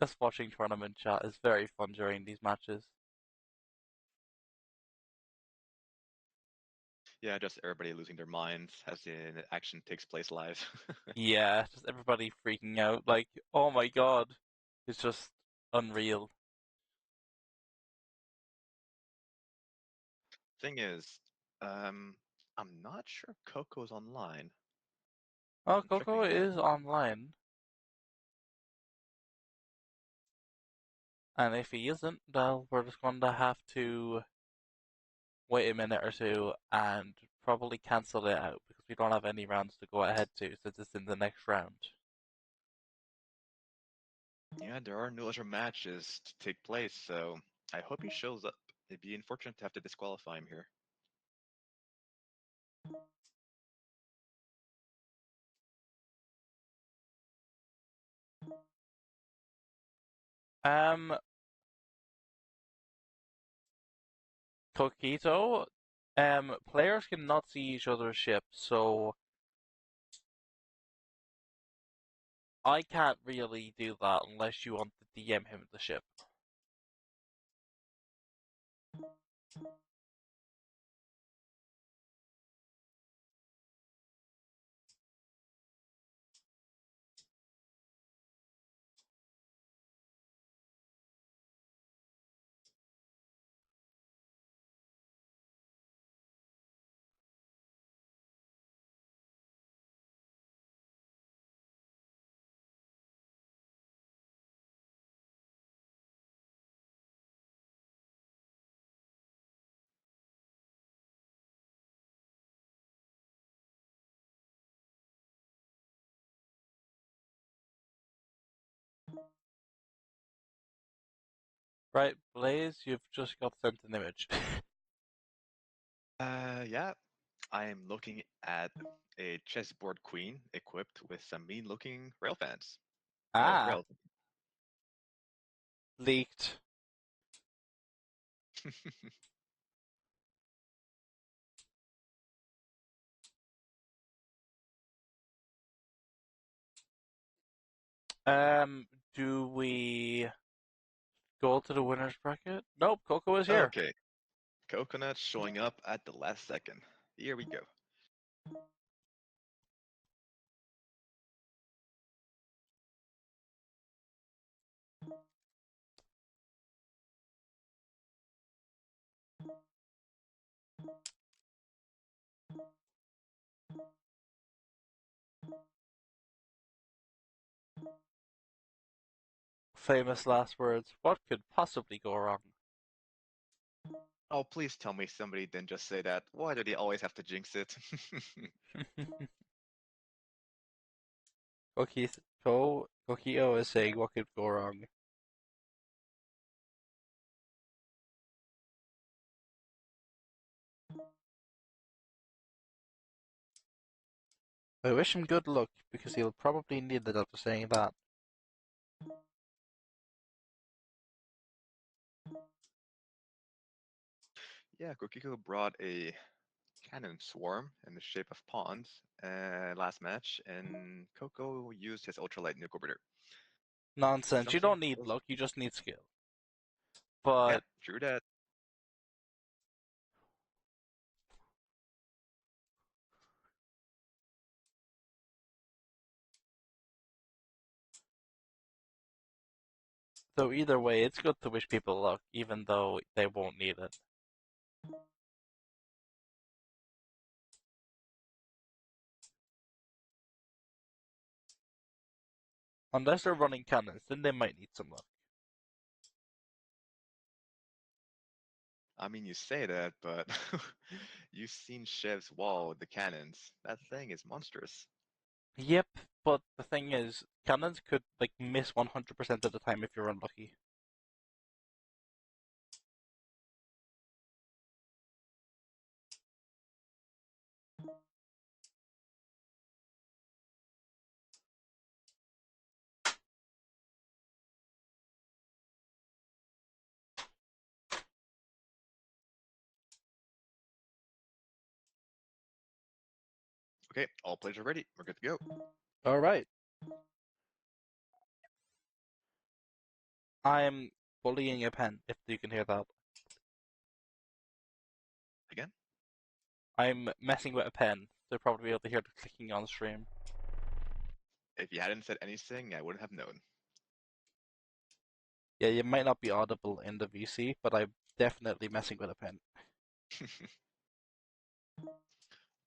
Just watching tournament chat is very fun during these matches. Yeah, just everybody losing their minds as the action takes place live. Yeah, just everybody freaking out. Like, oh my god. It's just unreal. Thing is, I'm not sure Coco's online. Oh, I'm Coco checking now. is online. And if he isn't, well, we're just going to have to wait a minute or two and probably cancel it out because we don't have any rounds to go ahead to since it's in the next round. Yeah, there are no other matches to take place, so I hope he shows up. It'd be unfortunate to have to disqualify him here. Um, Coquito, players cannot see each other's ships, so I can't really do that unless you want to DM him the ship. Right, Blaze, you've just got sent an image. Yeah, I am looking at a chessboard queen equipped with some mean-looking rail fans. Oh, Ah, rail. leaked. Do we go to the winners bracket? Nope, Coco is here. Okay, Coconut showing up at the last second. Here we go. Famous last words. What could possibly go wrong? Oh, please tell me somebody didn't just say that. Why do they always have to jinx it? Coquito is saying what could go wrong. I wish him good luck because he'll probably need it after saying that. Yeah, Kokiko brought a cannon swarm in the shape of pawns last match, and Coco used his ultralight nuke orbiter. Nonsense. You Something don't need close. luck, you just need skill. Yeah, But true that. so either way, it's good to wish people luck, even though they won't need it. Unless they're running cannons, then they might need some luck. I mean, you say that, but you've seen Chev's wall with the cannons. That thing is monstrous. Yep, but the thing is, cannons could like miss 100% of the time if you're unlucky. Okay, all players are ready. We're good to go. All right, I'm bullying a pen. If you can hear that, Again, I'm messing with a pen. They'll probably be able to hear the clicking on stream. if you hadn't said anything, I wouldn't have known. Yeah, you might not be audible in the VC, but I'm definitely messing with a pen.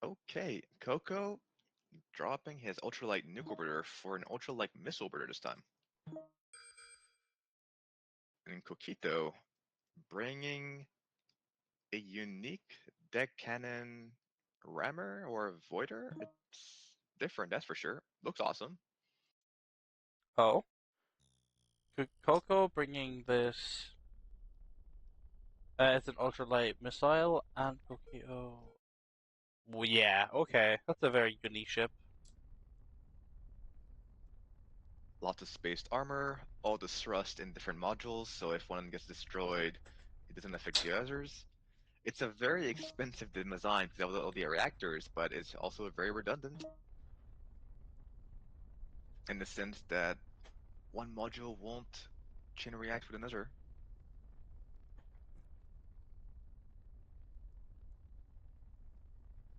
Okay, Coco dropping his ultralight nuke orbiter for an ultralight missile orbiter this time. And Coquito bringing a unique deck cannon rammer or voider. It's different, that's for sure. Looks awesome. Oh, Coco bringing this. It's an ultralight missile and Coquito. Well, yeah, okay, that's a very unique ship. Lots of spaced armor, all the thrust in different modules, so if one gets destroyed, it doesn't affect the others. It's a very expensive design because of all the reactors, but it's also very redundant in the sense that one module won't chain react with another.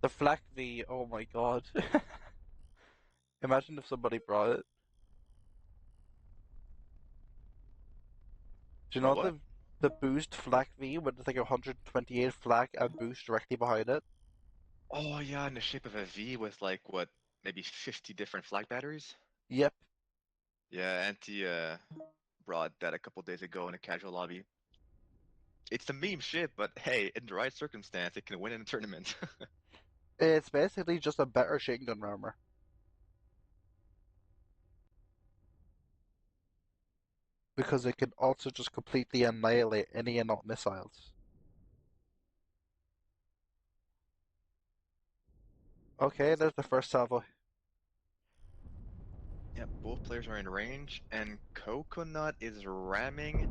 The Flak V, oh my god. Imagine if somebody brought it. Do you But know what? the boost Flak V when it's like 128 flak and boost directly behind it? Oh yeah, in the shape of a V with like what, maybe 50 different flag batteries? Yep. Yeah, Anti brought that a couple days ago in a casual lobby. It's a meme shit, but hey, in the right circumstance, it can win in a tournament. It's basically just a better Shin Gun rammer. Because it can also just completely annihilate any and all missiles. Okay, there's the first salvo. Yeah, both players are in range, and Coconut is ramming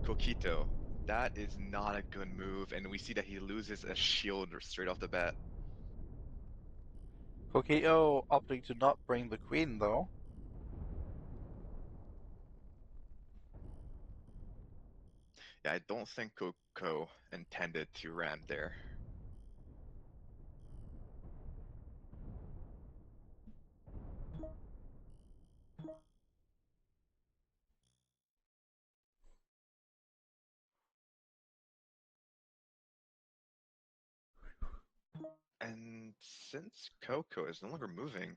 Coquito. That is not a good move, and we see that he loses a shield straight off the bat. Coquito opting to not bring the queen though. Yeah, I don't think Coco intended to ram there. And since Coco is no longer moving,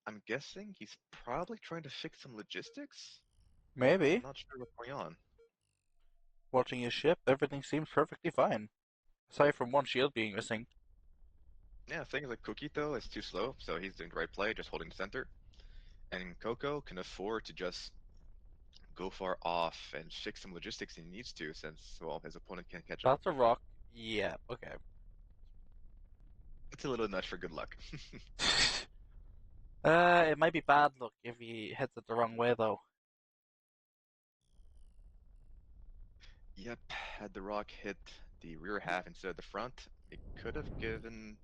I'm guessing he's probably trying to fix some logistics? I'm Maybe. not sure what's going on. Watching his ship, everything seems perfectly fine. Aside from one shield being missing. Yeah, things like Coquito is too slow, so he's doing the right play, just holding the center. And Coco can afford to just go far off and fix some logistics he needs to, since, well, his opponent can't catch up. That's a rock. Yeah, okay. It's a little nudge for good luck. It might be bad luck if he hits it the wrong way though. Yep, had the rock hit the rear half instead of the front, it could have given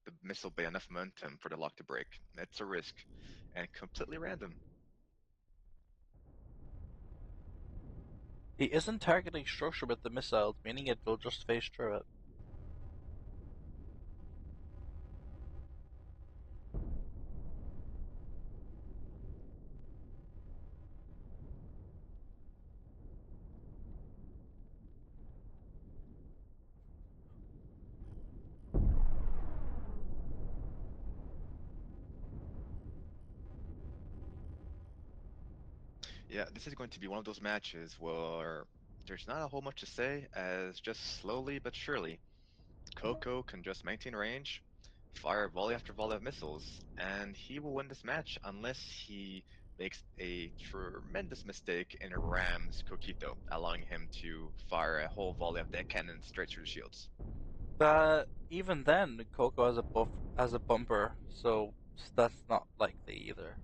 the missile bay enough momentum for the lock to break. It's a risk, and completely random. He isn't targeting structure with the missiles, meaning it will just phase through it. Yeah, this is going to be one of those matches where there's not a whole much to say, as just slowly but surely, Coco can just maintain range, fire volley after volley of missiles, and he will win this match unless he makes a tremendous mistake and rams Coquito, allowing him to fire a whole volley of deck cannons straight through the shields. But even then, Coco has a bumper, so that's not likely either.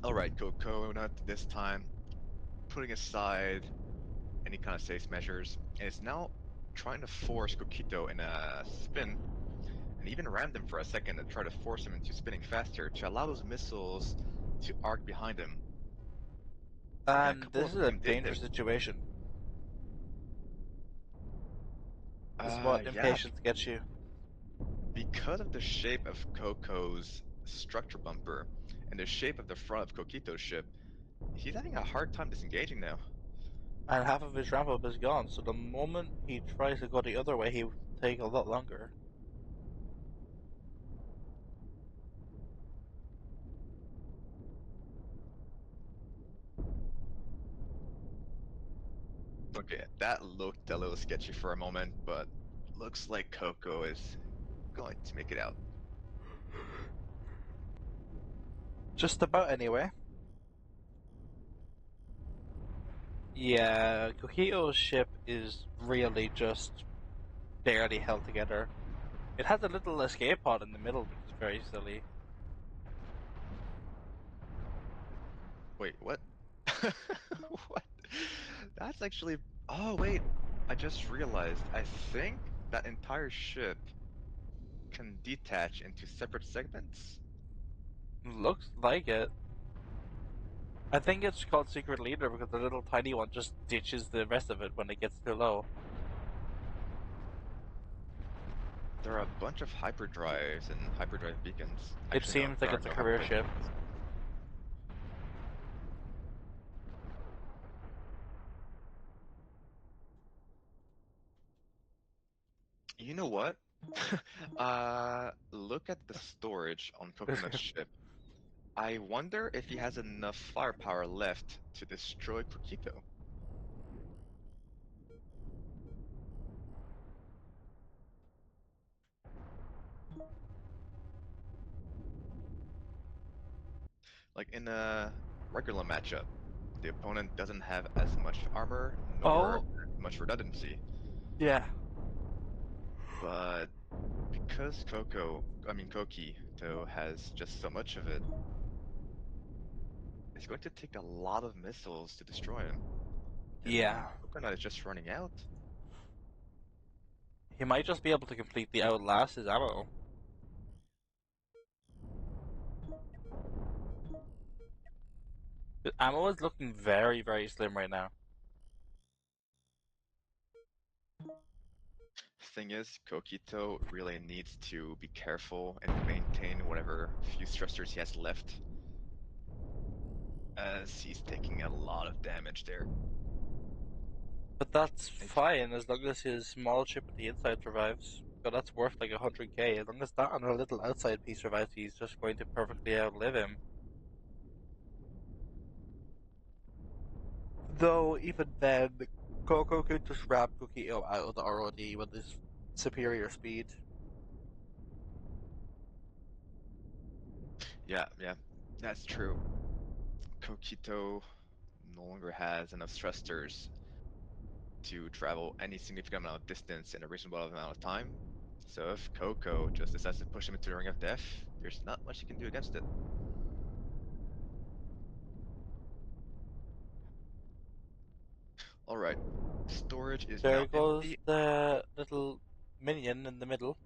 Alright, Coconut this time putting aside any kind of safe measures, and is now trying to force Coquito in a spin, and even rammed him for a second to try to force him into spinning faster to allow those missiles to arc behind him. And a And couple this of is a them did hit. dangerous situation. This is what Yeah, impatience gets you. because of the shape of Coco's structure bumper and the shape of the front of Coquito's ship, he's having a hard time disengaging now. And half of his ramp up is gone, so the moment he tries to go the other way, he will take a lot longer. Okay, that looked a little sketchy for a moment, but looks like Coco is going to make it out. Just about anyway. Yeah, Coquito's ship is really just barely held together. It has a little escape pod in the middle, which is very silly. Wait, what? What? That's actually. Oh, wait. I just realized. I think that entire ship can detach into separate segments. Looks like it. I think it's called Secret Leader because the little tiny one just ditches the rest of it when it gets too low. There are a bunch of hyperdrives and hyperdrive beacons. It Actually, no, seems like there are it's a no career hyperdrive ship. beacons. You know what? Look at the storage on Coconut's ship. I wonder if he has enough firepower left to destroy Coquito. Like in a regular matchup, the opponent doesn't have as much armor nor Oh, much redundancy. yeah. But because Koki, though, has just so much of it, it's going to take a lot of missiles to destroy him. Yeah. And Coconut is just running out. He might just be able to completely outlast his ammo. The ammo is looking very, very slim right now. Thing is, Kokito really needs to be careful and maintain whatever few thrusters he has left, as he's taking a lot of damage there. But that's If fine as long as his small chip at the inside survives. But that's worth like 100k. As long as that and a little outside piece survives, he's just going to perfectly outlive him. Though, even then, Coco could just ram Coquito out of the ROD with his superior speed. yeah, that's true. Kokito no longer has enough thrusters to travel any significant amount of distance in a reasonable amount of time. So if Coco just decides to push him into the ring of death, there's not much he can do against it. Alright, storage is There now goes empty. the little minion in the middle.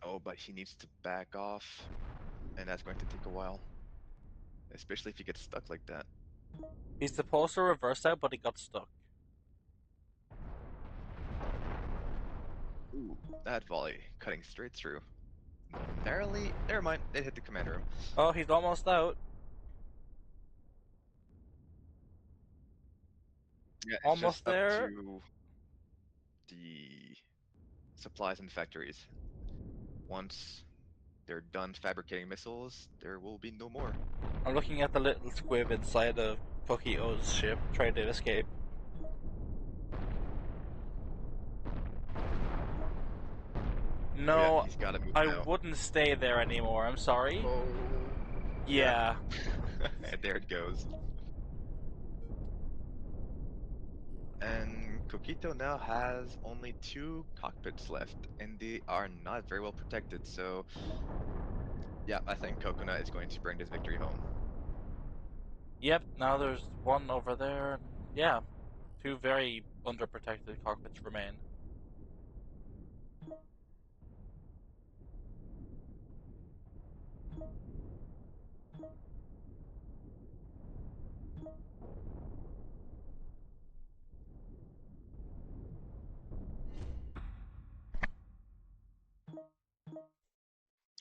Oh, but he needs to back off, and that's going to take a while. especially if you get stuck like that. He's supposed to reverse out, but he got stuck. Ooh, that volley cutting straight through. Narrowly, never mind, it hit the command room. Oh, he's almost out. Yeah, it's just Almost up there. to the supplies and factories. Once they're done fabricating missiles, there will be no more. I'm looking at the little squib inside of Kokio's ship, trying to escape. Oh yeah, No, he's gotta move I now. wouldn't stay there anymore. I'm sorry. Oh, yeah. Yeah. And there it goes. And Kokito now has only 2 cockpits left, and they are not very well protected. So, yeah, I think Coconut is going to bring this victory home. Yep. Now there's one over there. Yeah. Two very underprotected cockpits remain.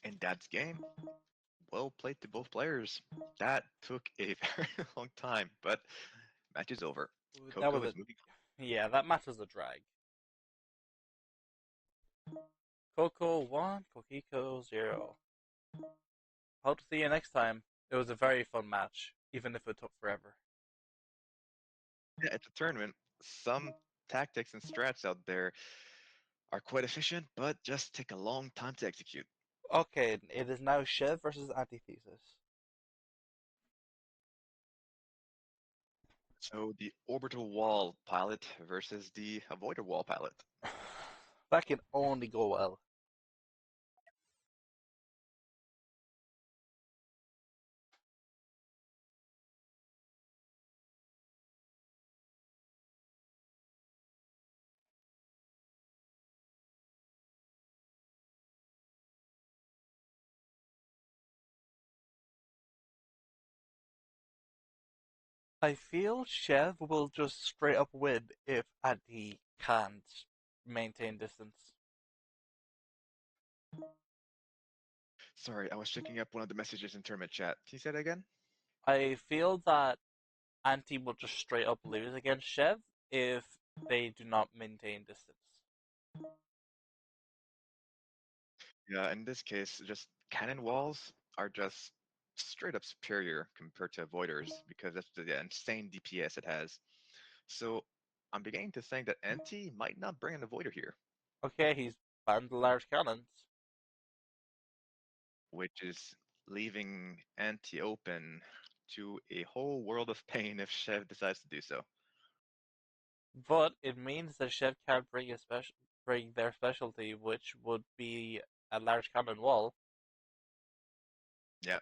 And that's game. Well played to both players. That took a very long time, but match is over. That Coco was is a moving yeah. That match was a drag. Coco 1, Kokiko 0. Hope to see you next time. It was a very fun match, even if it took forever. on. Yeah, it's a tournament. Some tactics and strats out there are quite efficient, but just take a long time to execute. Okay, it is now Chev versus Antithesis. So the orbital wall pilot versus the avoider wall pilot. That can only go well. I feel Chev will just straight up win if Anti can't maintain distance. Sorry, I was checking up one of the messages in tournament chat. Can you say that again? I feel that Anti will just straight up lose against Chev if they do not maintain distance. Yeah, in this case, just cannon walls are just straight up superior compared to avoiders because that's the insane DPS it has. So I'm beginning to think that NT might not bring an avoider here, Okay, he's banned the large cannons. which is leaving NT open to a whole world of pain if Chev decides to do so. But it means that Chev can't bring their specialty, which would be a large cannon wall. Yeah,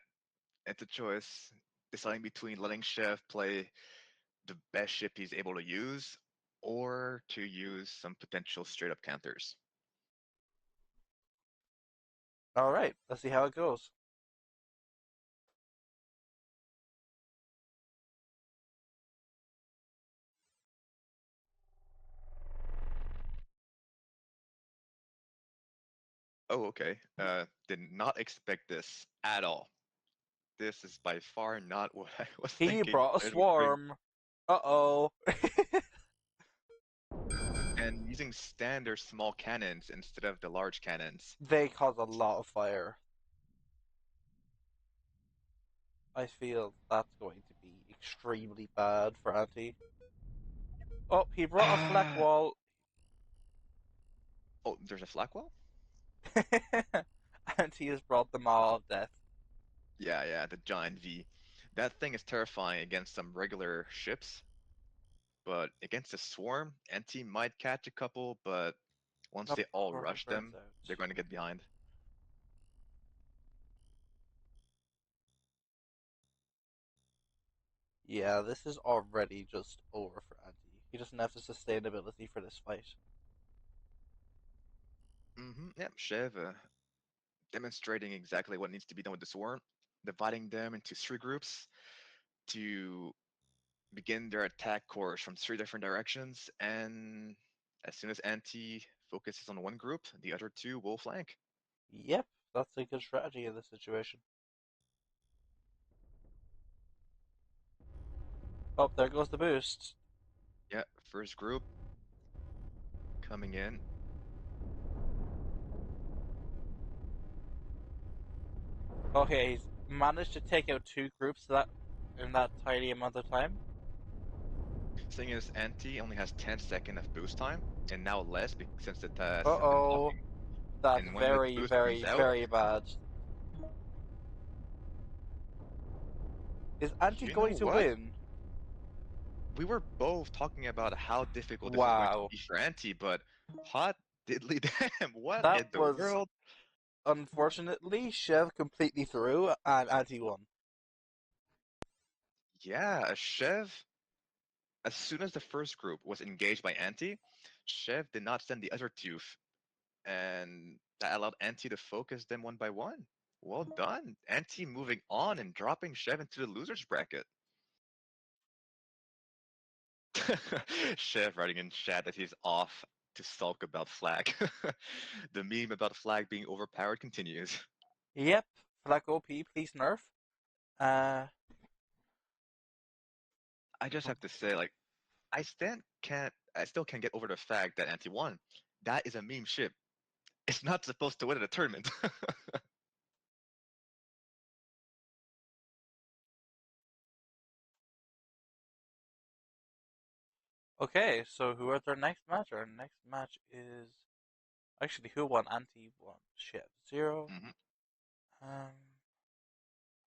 it's a choice deciding between letting Chev play the best ship he's able to use or to use some potential straight up counters. Alright, let's see how it goes. Oh, okay. Did not expect this at all. This is by far not what I was He thinking brought a it would bring. swarm. Uh-oh. And using standard small cannons instead of the large cannons. They cause a lot of fire. I feel that's going to be extremely bad for Anti. Oh, he brought a flak Ah, wall. oh, there's a flak wall? Anti has brought the Maw of Death. Yeah, yeah, the giant V. That thing is terrifying against some regular ships, but against a swarm, NT might catch a couple, but once Not they all before he rush burns them, out. they're going to get behind. Yeah, this is already just over for Anti. He doesn't have the sustainability for this fight. Yep, Chev demonstrating exactly what needs to be done with the swarm. dividing them into three groups to begin their attack course from three different directions. And as soon as Anti focuses on one group, the other two will flank. Yep, that's a good strategy in this situation. Oh, there goes the boost. Yeah, first group coming in. Okay, he's managed to take out two groups in that tiny amount of time. Thing is, Anti only has 10 seconds of boost time, and now less since it has been Uh-oh. blocking. That's And when the very, boost runs very, out, very bad. Is Anti you know going to what? win? We were both talking about how difficult this was going to Wow. be for Anti, but hot diddly damn, what That in the was, world? unfortunately, Chev completely through and Anti won. Yeah, a Chev, as soon as the first group was engaged by Anti, Chev did not send the other two, and that allowed Anti to focus them one by one. Well done. Anti moving on and dropping Chev into the loser's bracket. Chev writing in chat that he's off to sulk about Flag. The meme about Flag being overpowered continues. Yep, Flag OP, please nerf. Uh, I just have to say, like, I still can't get over the fact that Anti won. That is a meme ship. It's not supposed to win at a tournament. okay, so who is our next match? Our next match is actually who won? Anti won. Chev 0. Mhm. Um,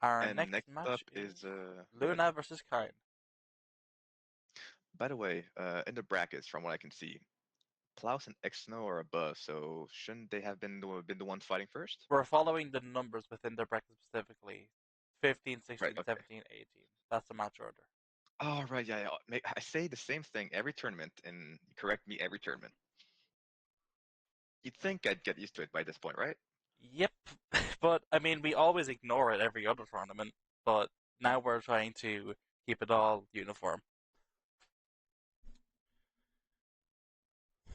our And next next up match is is go ahead. Luna versus Kain. By the way, in the brackets, from what I can see, Klaus and Exno are above, so shouldn't they have been the one fighting first? We're following the numbers within their bracket specifically. 15, Right. 16, Okay. 17, 18. That's the match order. Oh, right. Yeah. Yeah. I say the same thing every tournament, and you correct me every tournament. You'd think I'd get used to it by this point, right? Yep, but I mean, we always ignore it every other tournament, but now we're trying to keep it all uniform.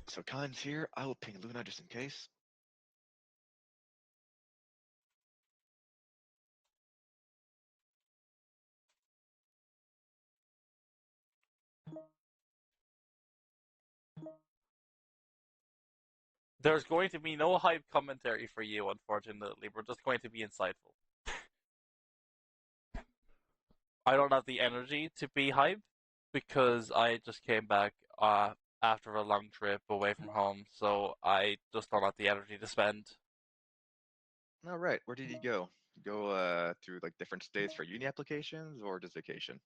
So Khan's here. I will ping Luna just in case. There's going to be no hype commentary for you, unfortunately. We're just going to be insightful. I don't have the energy to be hype because I just came back after a long trip away from home, so I just don't have the energy to spend. All right. Where did he go? Go to like different states for uni applications or just vacation?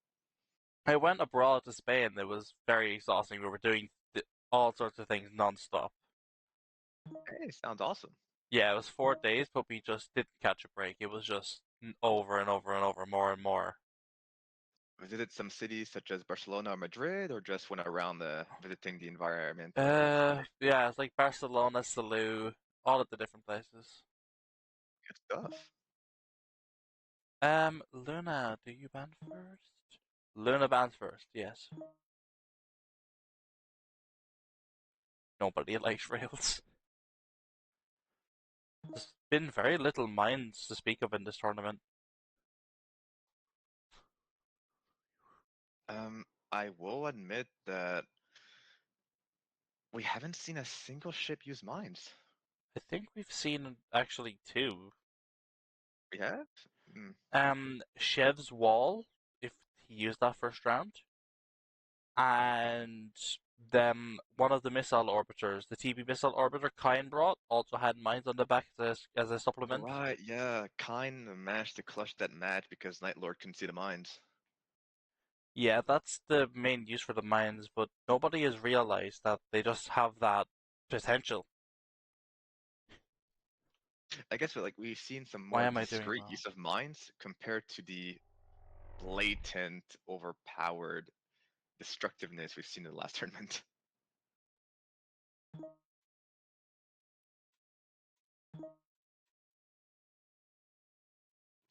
I went abroad to Spain. It was very exhausting. We were doing all sorts of things non-stop. Hey, sounds awesome. Yeah, it was 4 days, but we just didn't catch a break. It was just over and over and over, more and more. Visited some cities such as Barcelona or Madrid, or just went around visiting the environment of Yeah, it's like Barcelona, Salou, all of the different places. good stuff. Luna, do you ban first? Luna bans first, yes. Nobody likes rails. There's been very little mines to speak of in this tournament. I will admit that we haven't seen a single ship use mines. I think we've seen actually two. We have? Mm. Chev's wall, if he used that first round, and then one of the missile orbiters, the TB missile orbiter Kine brought, also had mines on the back as a supplement. Right, yeah. Kine managed to clutch that match because Night Lord couldn't see the mines. Yeah, that's the main use for the mines, but nobody has realized that they just have that potential. I guess like we've seen some Why more am I doing discreet well? use of mines compared to the blatant, overpowered destructiveness we've seen in the last tournament.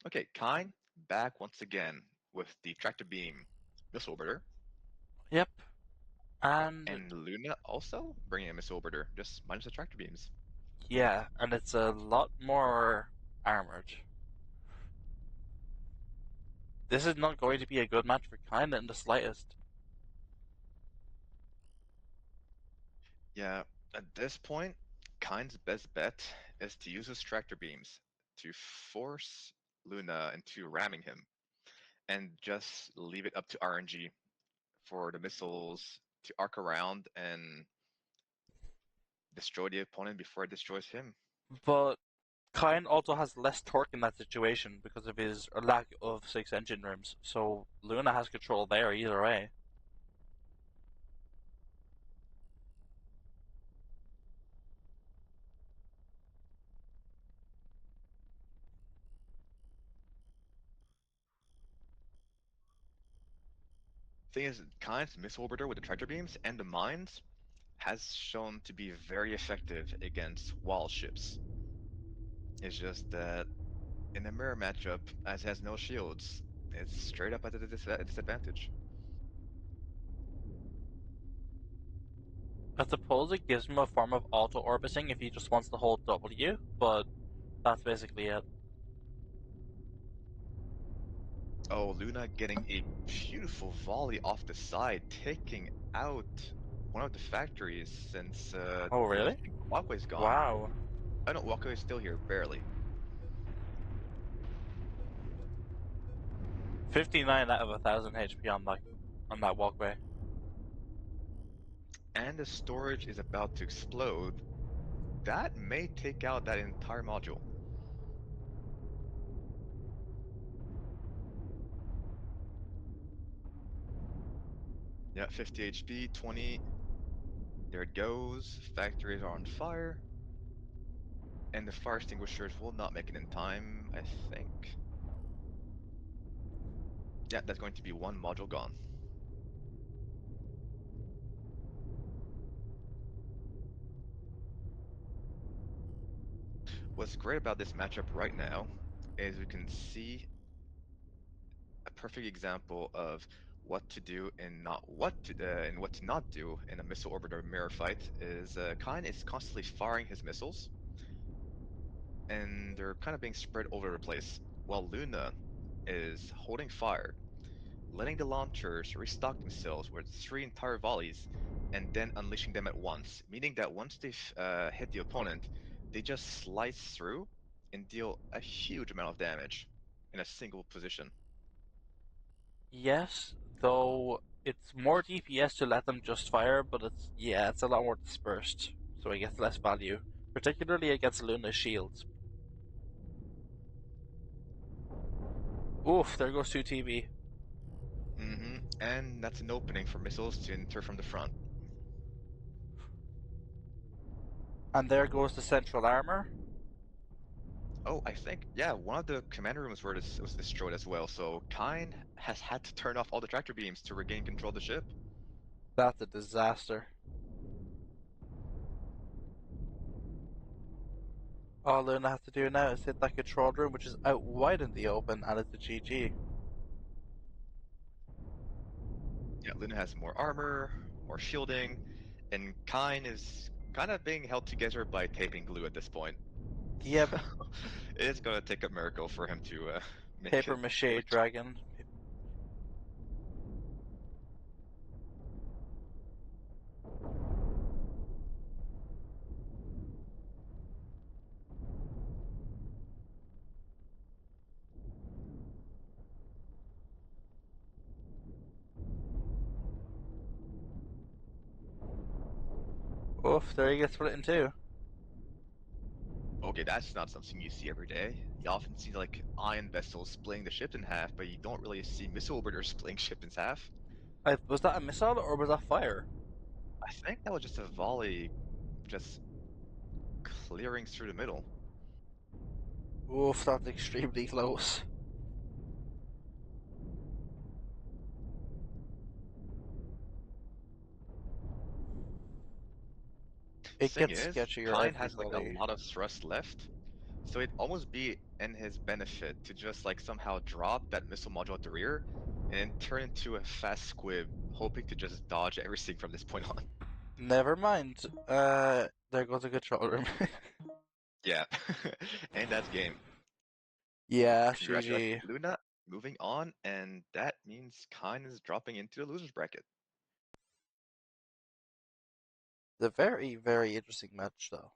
Okay, Kine back once again with the tractor beam missile orbiter, Yep. And and Luna also bringing a missile orbiter, just minus the tractor beams. yeah, and it's a lot more armored. This is not going to be a good match for Kind in the slightest. Yeah, at this point, Kine's best bet is to use his tractor beams to force Luna into ramming him, and just leave it up to RNG for the missiles to arc around and destroy the opponent before it destroys him. But Kind also has less torque in that situation because of his lack of 6 engine rooms, so Luna has control there either way. Thing is, Kine's missile orbiter with the tractor beams and the mines has shown to be very effective against wall ships. It's just that in a mirror matchup, as it has no shields, it's straight up at a disadvantage. I suppose it gives him a form of auto-orbiting if he just wants to hold W, but that's basically it. Oh, Luna getting a beautiful volley off the side, taking out one of the factories since Oh, I really? think Walkway's gone. Wow. Oh no, Walkway's still here, barely. 59 out of 1,000 HP on that walkway. And the storage is about to explode. That may take out that entire module. Yeah, 50 HP, 20. There it goes. Factories are on fire. And the fire extinguishers will not make it in time, I think. Yeah, that's going to be one module gone. What's great about this matchup right now is we can see a perfect example of what to do and what to not do in a missile orbiter mirror fight. Is Kine is constantly firing his missiles, and they're kind of being spread over the place, while Luna is holding fire, letting the launchers restock themselves with 3 entire volleys, and then unleashing them at once, meaning that once they've hit the opponent, they just slice through and deal a huge amount of damage in a single position. Yes, though it's more DPS to let them just fire, but it's a lot more dispersed, so it gets less value, particularly against Luna's shields. Oof, there goes 2 TB. And that's an opening for missiles to enter from the front. And there goes the central armor. Oh, I think, yeah, one of the command rooms was destroyed as well, so Kine has had to turn off all the tractor beams to regain control of the ship. That's a disaster. All Luna has to do now is hit that control room, which is out wide in the open, and it's a GG. Yeah, Luna has more armor, more shielding, and Kine is kind of being held together by taping glue at this point. Yep, So it's gonna take a miracle for him to make paper it mache reach. dragon. Oof, there he gets split in two. Okay, that's not something you see every day. You often see like iron vessels splitting the ship in half, but you don't really see missile orbiters splitting ship in half. Was that a missile or was that fire? I think that was just a volley, just clearing through the middle. Oof, that's extremely close. It Thing gets is, sketchier Kine every has like a volley. lot of thrust left, So it'd almost be in his benefit to just like somehow drop that missile module at the rear and then turn into a fast squib, hoping to just dodge everything from this point on. Never mind. There goes a control room. Yeah. And that's game. Yeah, Congratulations, GG. Luna. Moving on, and that means Kine is dropping into the losers bracket. The very, very interesting match, though.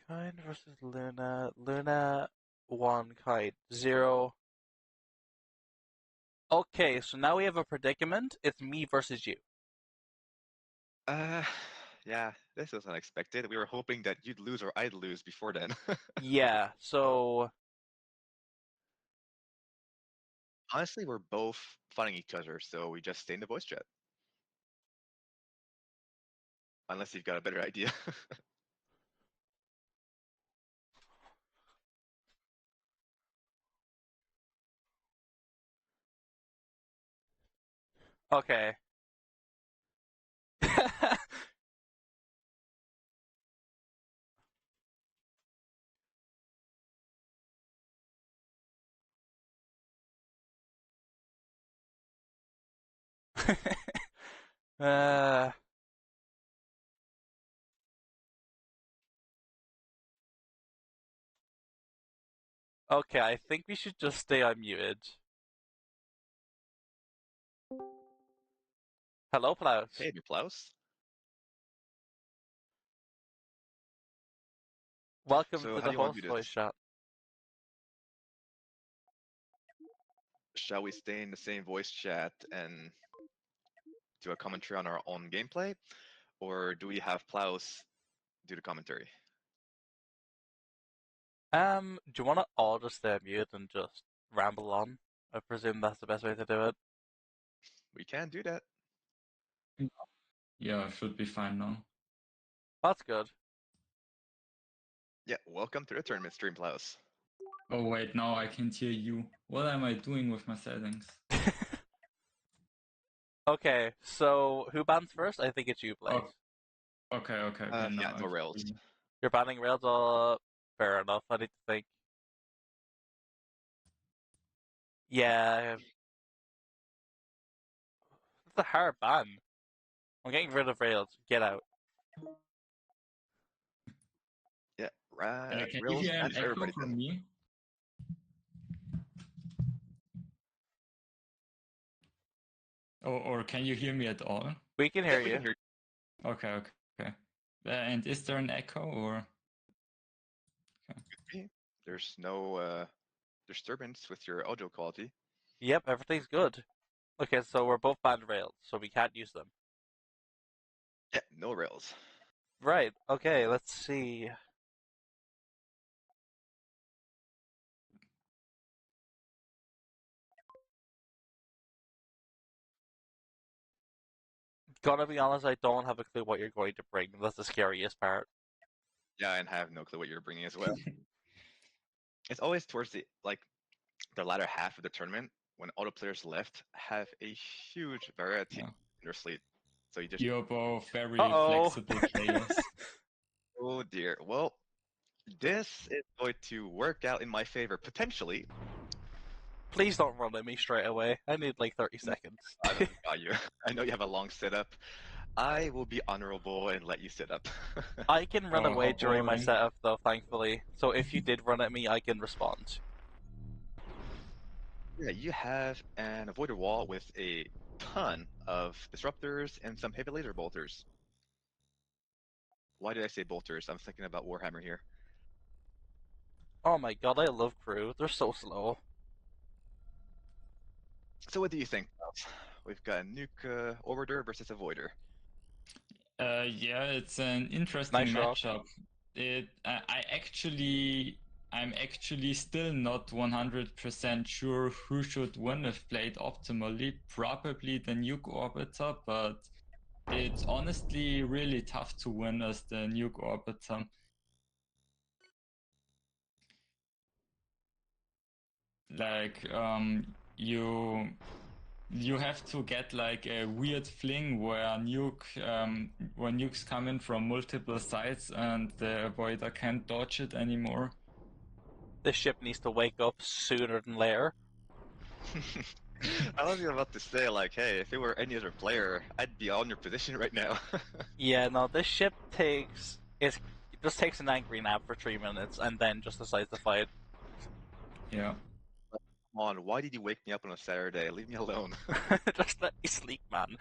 Kine versus Luna. Luna 1, Kine 0. Okay, so now we have a predicament. It's me versus you. Uh, yeah, this was unexpected. We were hoping that you'd lose or I'd lose before then. Yeah, so Honestly, we're both fighting each other, so we just stay in the voice chat. Unless you've got a better idea. okay. uh, okay, I think we should just stay unmuted. Hello, Klaus. Hey, Duplaus. Welcome So to how do the you want to host do voice this? chat. Shall we stay in the same voice chat and do a commentary on our own gameplay? Or do we have Plaus do the commentary? Do you want to all just stay mute and just ramble on? I presume that's the best way to do it. We can do that. Yeah, should be fine now. That's good. Yeah, welcome to the tournament stream, Plaus. Oh wait, now I can't hear you. What am I doing with my settings? Okay, so who bans first? I think it's you, Blaze. Okay, Yeah, now no I rails. can hear you. You're banning rails. Fair enough. I need to think. Yeah, it's a hard ban. I'm getting rid of rails. Get out. Yeah, Can you rails hear an bans echo everybody then. from me? Or can you hear me at all? We can hear We you. can hear Okay. And is there an echo or? you. There's no disturbance with your audio quality. Yep, everything's good. Okay, so we're both banned rails, so we can't use them. Yeah, no rails. Right. Okay, let's see. Gotta be honest, I don't have a clue what you're going to bring. That's the scariest part. Yeah, and have no clue what you're bringing as well. It's always towards the latter half of the tournament when all the players left have a huge variety Yeah. in their slate. So you just You're both very Uh-oh. flexible players. oh dear. Well, this is going to work out in my favor potentially. Please don't run at me straight away. I need like 30 seconds. I got you. I know you have a long setup. I will be honorable and let you sit up. I can run Oh, away how during my boring. setup, though, thankfully. So if you did run at me, I can respond. Yeah, you have an avoider wall with a ton of disruptors and some heavy laser bolters. Why did I say bolters? I'm thinking about Warhammer here. Oh my god, I love crew. They're so slow. So what do you think? We've got a nuke orbiter versus avoider. Yeah, it's an interesting Nice rock. matchup. I'm actually still not 100% sure who should win if played optimally. Probably the nuke orbiter, but it's honestly really tough to win as the nuke orbiter. Like you You have to get like a weird fling where nukes come in from multiple sides and the avoider can't dodge it anymore. This ship needs to wake up sooner than later. I was about to say, like, hey, if it were any other player, I'd be on your position right now. Yeah, no, this ship it just takes an angry nap for 3 minutes and then just decides to fight. Yeah. Come on, why did you wake me up on a Saturday? Leave me alone. Just let me sleep, man.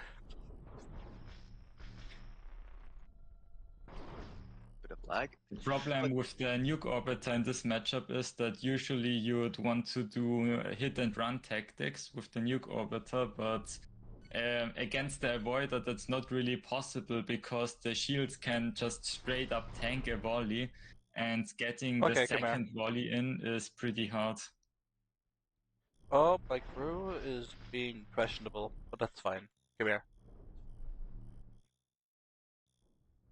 Bit of lag. The problem with the nuke orbiter in this matchup is that usually you would want to do hit and run tactics with the nuke orbiter, but against the avoider that's not really possible because the shields can just straight up tank a volley, and getting Okay, the come here. second volley in is pretty hard. Oh, my crew is being questionable, but that's fine. Come here.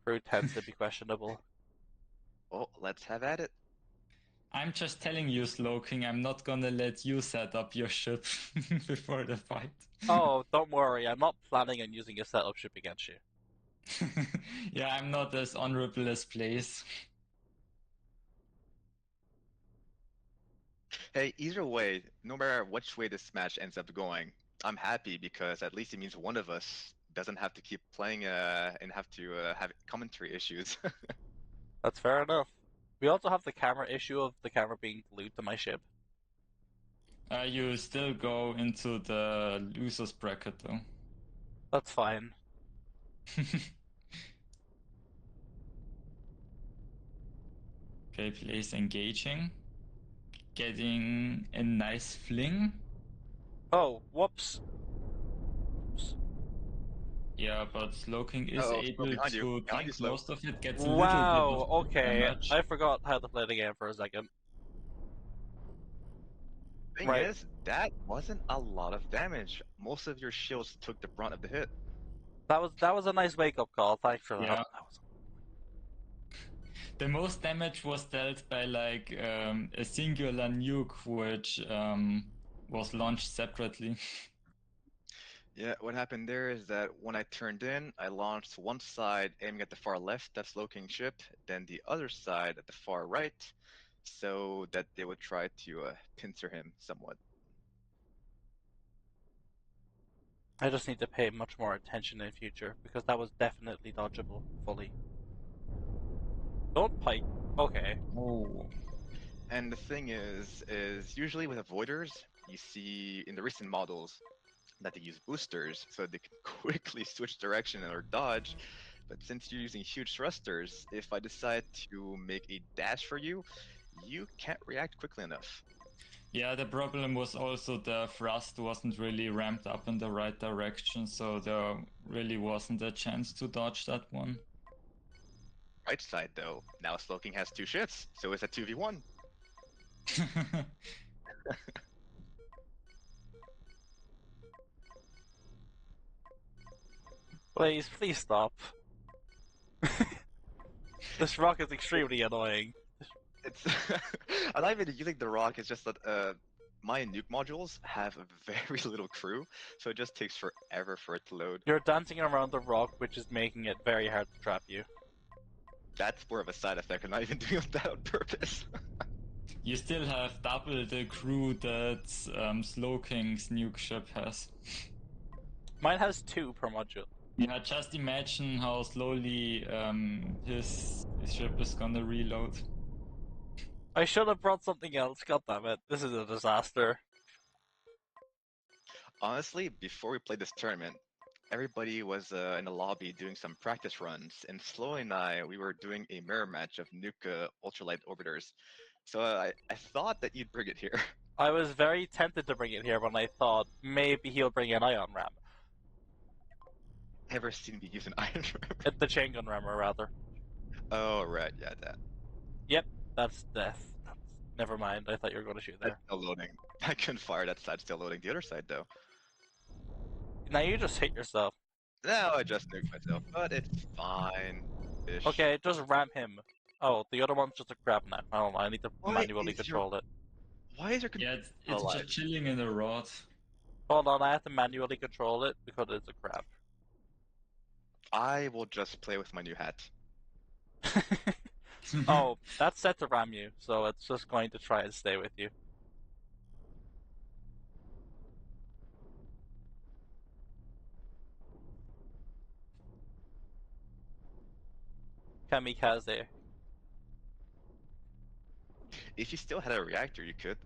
Crew tends to be questionable. Oh, let's have at it. I'm just telling you, Slowking, I'm not gonna let you set up your ship before the fight. Oh, don't worry, I'm not planning on using a setup ship against you. Yeah, I'm not as honorable as Blaze. Hey, either way, no matter which way this match ends up going, I'm happy because at least it means one of us doesn't have to keep playing and have to have commentary issues. That's fair enough. We also have the camera issue of the camera being glued to my ship. You still go into the losers bracket though. That's fine. Okay, Blaze engaging. Getting a nice fling. Oh, whoops. Yeah, but Slowking is Uh-oh, able behind you. to Behind you, tank Slow. most of it, gets a little Wow, bit of okay. damage. I forgot how to play the game for a second. Thing Right. is, that wasn't a lot of damage. Most of your shields took the brunt of the hit. That was a nice wake-up call, thanks for that. Yeah. The most damage was dealt by like a singular nuke which was launched separately. Yeah, what happened there is that when I turned in, I launched one side aiming at the far left, that's Slowking's ship, then the other side at the far right, so that they would try to pincer him somewhat. I just need to pay much more attention in future, because that was definitely dodgeable, fully. Don't pike. Okay. Oh. And the thing is usually with avoiders, you see in the recent models that they use boosters so they can quickly switch direction or dodge. But since you're using huge thrusters, if I decide to make a dash for you, you can't react quickly enough. Yeah, the problem was also the thrust wasn't really ramped up in the right direction, so there really wasn't a chance to dodge that one. Right side though, now Slowking has two ships, so it's a 2v1. Please stop. This rock is extremely annoying. It's I'm not even using the rock, it's just that my nuke modules have a very little crew, so it just takes forever for it to load. You're dancing around the rock, which is making it very hard to trap you. That's more of a side effect, I'm not even doing that on purpose. You still have double the crew that Slowking's nuke ship has. Mine has 2 per module. Yeah, just imagine how slowly his ship is gonna reload. I should have brought something else, god damn it. This is a disaster. Honestly, before we played this tournament, everybody was in the lobby doing some practice runs, and Slow and we were doing a mirror match of nuke ultralight orbiters. So I thought that you'd bring it here. I was very tempted to bring it here when I thought maybe he'll bring an ion ram. Never seen me use an iron ram. The chain gun rammer, rather. Oh, right, yeah, that. Yep, that's death. Never mind, I thought you were going to shoot there. That's still loading. I couldn't fire that side, still loading. The other side, though. Now you just hit yourself. No, I just nuked myself, but it's fine. -ish. Okay, just ram him. Oh, the other one's just a crab now. I don't know, I need to Why manually is your- control it. Why is your Yeah, controller it's alive? just chilling in the rod. Hold on, I have to manually control it because it's a crap. I will just play with my new hat. Oh, that's set to ram you, so it's just going to try and stay with you. Kamikaze. If you still had a reactor, you could.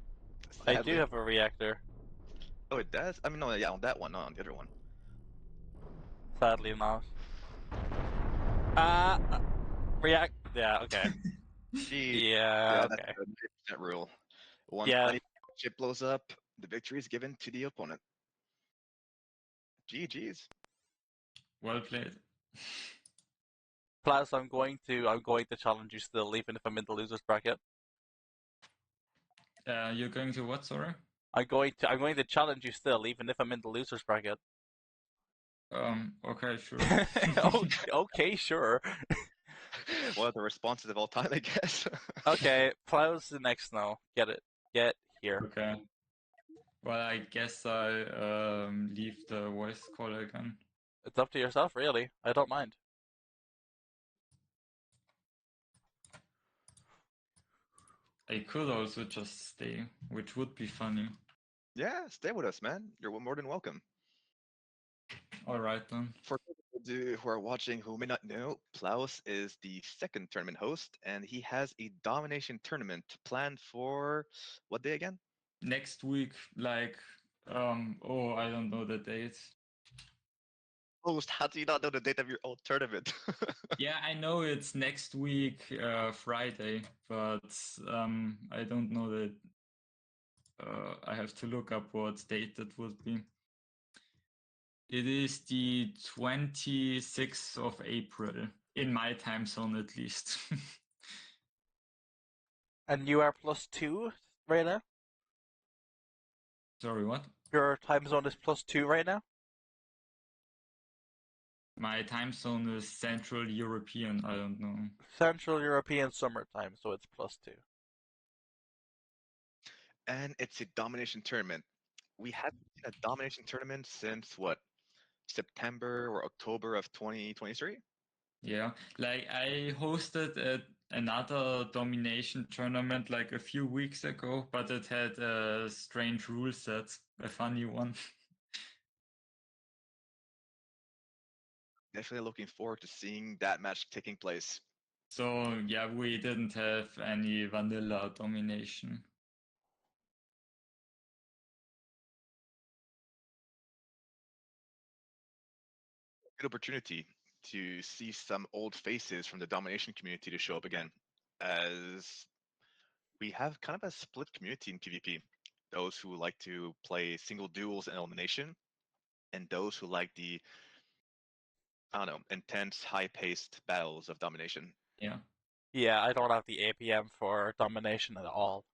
I Sadly. do have a reactor. Oh, it does? I mean, no, yeah, on that one, not on the other one. Sadly not. React. Yeah, okay. Gee, Yeah, that's okay. the 90% rule. Once Yeah. 90% ship blows up, the victory is given to the opponent. GG's. Well played. Plus, I'm going to challenge you still, even if I'm in the losers bracket. You're going to what, sorry? I'm going to challenge you still, even if I'm in the losers bracket. Okay, sure. Okay, sure. One of the responses of all time, I guess. Okay, Plow's the next now. Get it. Get here. Okay. Well, I guess I leave the voice call again. It's up to yourself, really. I don't mind. I could also just stay, which would be funny. Yeah, stay with us, man. You're more than welcome. Alright then. For people who are watching who may not know, Plaus is the second tournament host, and he has a domination tournament planned for what day again? Next week, like, oh, I don't know the date. Host, how do you not know the date of your own tournament? Yeah, I know it's next week, Friday, but I don't know that. I have to look up what date that would be. It is the 26th of April, in my time zone at least. And you are +2 right now? Sorry, what? Your time zone is +2 right now? My time zone is Central European, I don't know. Central European summertime, so it's +2. And it's a domination tournament. We haven't seen a domination tournament since what? September or October of 2023? Yeah, like I hosted another domination tournament like a few weeks ago, but it had a strange rule set, a funny one. Definitely looking forward to seeing that match taking place. So yeah, we didn't have any vanilla domination. Good opportunity to see some old faces from the domination community to show up again, as we have kind of a split community in PvP. Those who like to play single duels and elimination, and those who like the, I don't know, intense, high-paced battles of domination. Yeah. Yeah, I don't have the APM for domination at all.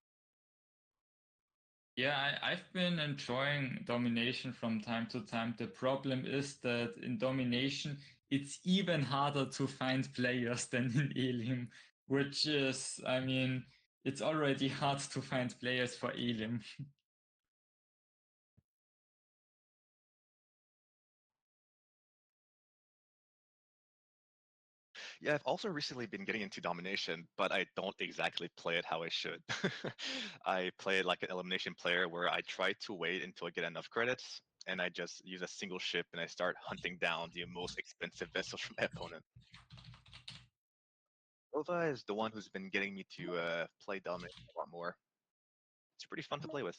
Yeah, I've been enjoying domination from time to time. The problem is that in domination, it's even harder to find players than in Elim, which is, I mean, it's already hard to find players for Elim. Yeah, I've also recently been getting into domination, but I don't exactly play it how I should. I play it like an elimination player where I try to wait until I get enough credits, and I just use a single ship and I start hunting down the most expensive vessels from my opponent. Nova is the one who's been getting me to play domination a lot more. It's pretty fun to play with.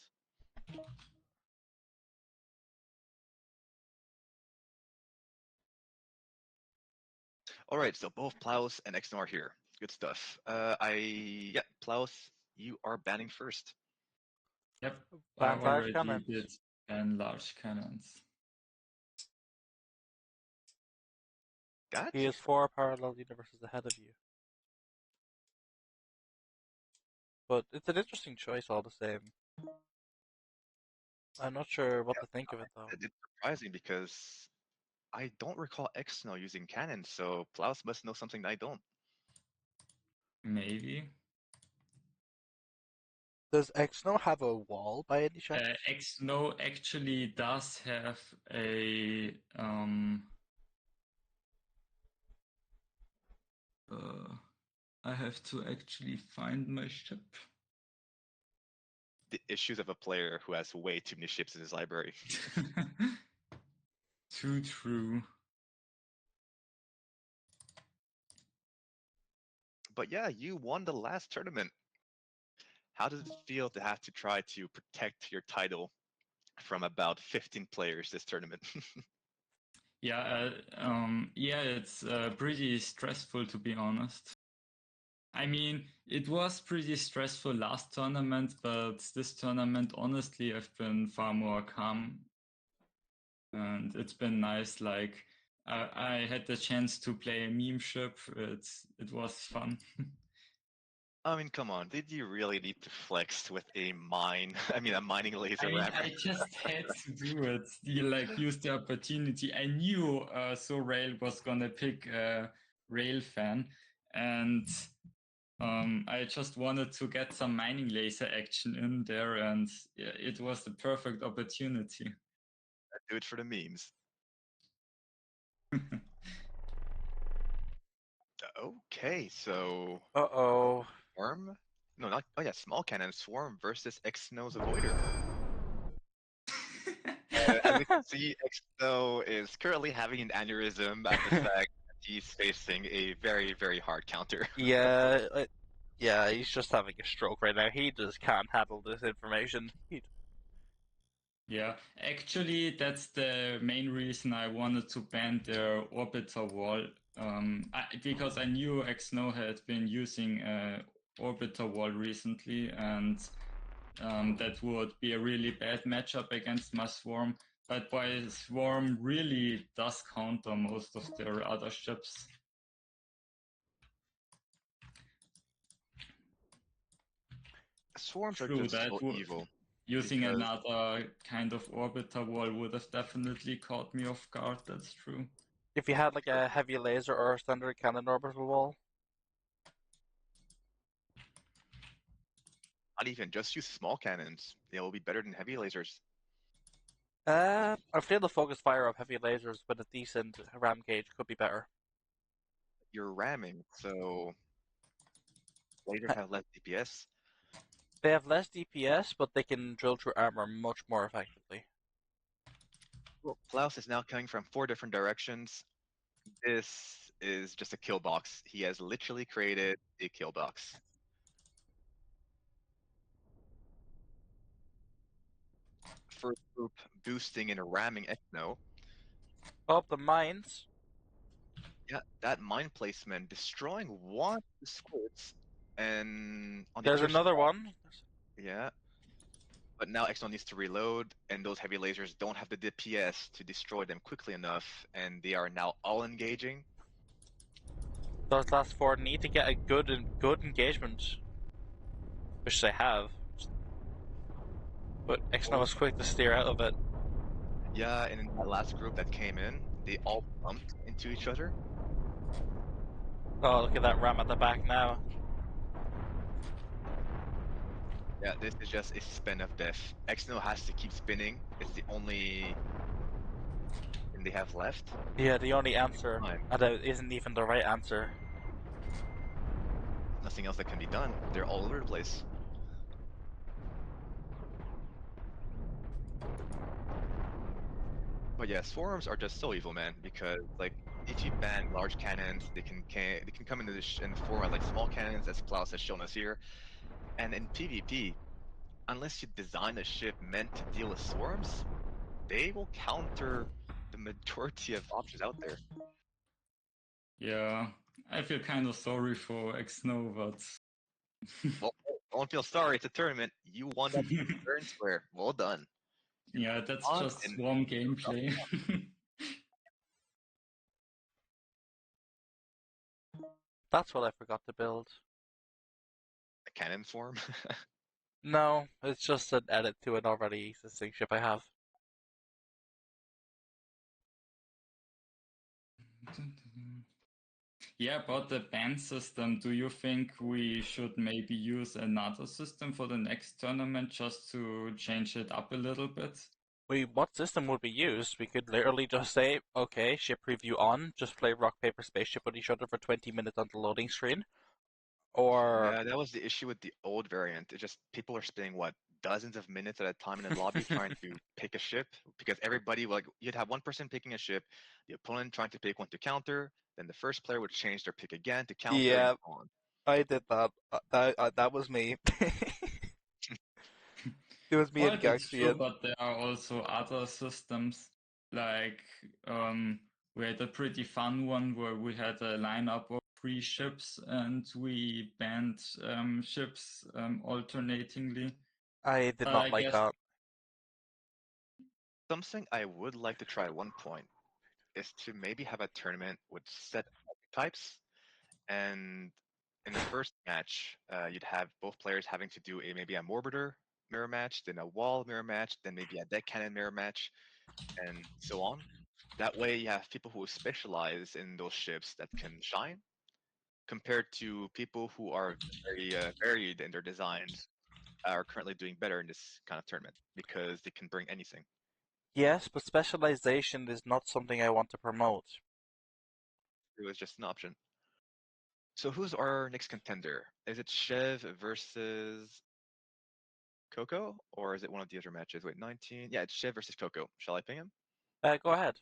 All right, so both Plaus and Exno are here. Good stuff. Yeah, Plaus, you are banning first. Yep, I Ban large already cannons. did ban large cannons. Gotcha. He is 4 parallel universes ahead of you. But it's an interesting choice all the same. I'm not sure what to think of it though. It's surprising because I don't recall Exno using cannons, so Plaus must know something I don't. Maybe. Does Exno have a wall by any chance? Xno actually does have a I have to actually find my ship. The issues of a player who has way too many ships in his library. Too true. But yeah, you won the last tournament. How does it feel to have to try to protect your title from about 15 players this tournament? Yeah, it's pretty stressful, to be honest. I mean, it was pretty stressful last tournament, but this tournament, honestly, I've been far more calm. And it's been nice. Like, I had the chance to play a meme ship. It was fun. I mean, come on, did you really need to flex with a mine? A mining laser I mean, rammer? I just had to do it. Use the opportunity. I knew So Rail was gonna pick Rail fan, and I just wanted to get some mining laser action in there, and it was the perfect opportunity. I do it for the memes. Okay, so Uh-oh. Swarm? No, not. Oh yeah, Small Cannon Swarm versus Xno's Avoider. As we can see, Xno is currently having an aneurysm at the fact that he's facing a very, very hard counter. Yeah, he's just having a stroke right now. He just can't handle this information. Yeah, actually, that's the main reason I wanted to ban their orbiter wall. Because I knew Xno had been using orbiter wall recently, and that would be a really bad matchup against my Swarm. But my Swarm really does counter most of their other ships. Swarms are True, just that so evil. using because- another kind of orbiter wall would have definitely caught me off guard. That's true. If you had like a heavy laser or a standard cannon orbital wall, Not even, just use small cannons. They will be better than heavy lasers. I feel the focus fire of heavy lasers with a decent ram gauge could be better. You're ramming, so lasers have less DPS. They have less DPS, but they can drill through armor much more effectively. Well, Klaus is now coming from 4 different directions. This is just a kill box. He has literally created a kill box. First group boosting and ramming Exno. Oh, the mines. Yeah, that mine placement destroying one of the squirts, and on the There's other another side, one. yeah. But now Exno needs to reload, and those heavy lasers don't have the DPS to destroy them quickly enough, and they are now all engaging. Those last 4 need to get a good engagement, which they have. But Exno was quick to steer out of it. Yeah, and in that last group that came in, they all bumped into each other. Oh, look at that ram at the back now. Yeah, this is just a spin of death. Exno has to keep spinning. It's the only thing they have left. Yeah, the only answer. Fine. And it isn't even the right answer. Nothing else that can be done. They're all over the place. But yeah, swarms are just so evil, man. Because like, if you ban large cannons, they can come into in the format like small cannons, as Klaus has shown us here. And in PvP, unless you design a ship meant to deal with swarms, they will counter the majority of options out there. Yeah, I feel kind of sorry for Xno, but Well, don't feel sorry. It's a tournament. You won that fair and square. Well done. yeah, that's on just and- Swarm gameplay. That's what I forgot to build. A cannon form. No, it's just an edit to an already existing ship I have. Yeah, about the ban system, do you think we should maybe use another system for the next tournament just to change it up a little bit? What system would be used? We could literally just say, okay, ship preview on, just play rock, paper, spaceship with each other for 20 minutes on the loading screen. Or, Yeah, that was the issue with the old variant. It just people are spending what dozens of minutes at a time in a lobby trying to pick a ship because everybody like you'd have one person picking a ship, the opponent trying to pick one to counter, then the first player would change their pick again to counter and yeah, so on. I did that. That was me. It was me Well, and that's true, Gaxian. but there are also other systems like we had a pretty fun one where we had a lineup of 3 ships and we banned ships alternatingly. I did But not I like guess that. Something I would like to try at one point is to maybe have a tournament with set types, and in the first match, you'd have both players having to do maybe a Morbiter mirror match, then a wall mirror match, then maybe a deck cannon mirror match, and so on. That way, you have people who specialize in those ships that can shine, compared to people who are very varied in their designs, are currently doing better in this kind of tournament because they can bring anything. Yes, but specialization is not something I want to promote. It was just an option. So who's our next contender? Is it Chev versus Coco, or is it one of the other matches? Wait, 19. Yeah, it's Chev versus Coco. Shall I ping him? Go ahead.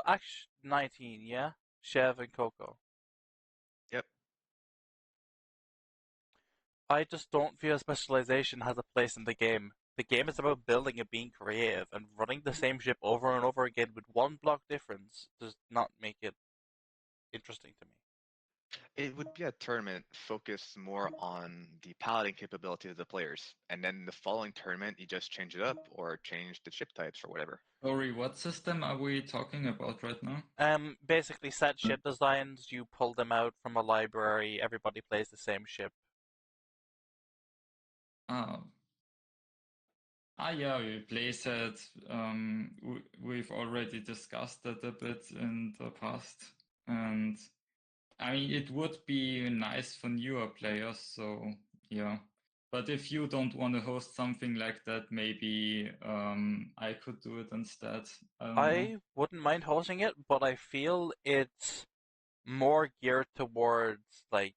Actually, 19, yeah? Chev and Coco. Yep. I just don't feel specialization has a place in the game. The game is about building and being creative, and running the same ship over and over again with one block difference does not make it interesting to me. It would be a tournament focused more on the piloting capability of the players, and then the following tournament you just change it up or change the ship types or whatever. Sorry, what system are we talking about right now? Basically set ship designs, you pull them out from a library, everybody plays the same ship. Ah, yeah, we playset. We've already discussed that a bit in the past, and I mean it would be nice for newer players. So yeah, but if you don't want to host something like that, maybe I could do it instead. I don't know. I wouldn't mind hosting it, but I feel it's more geared towards like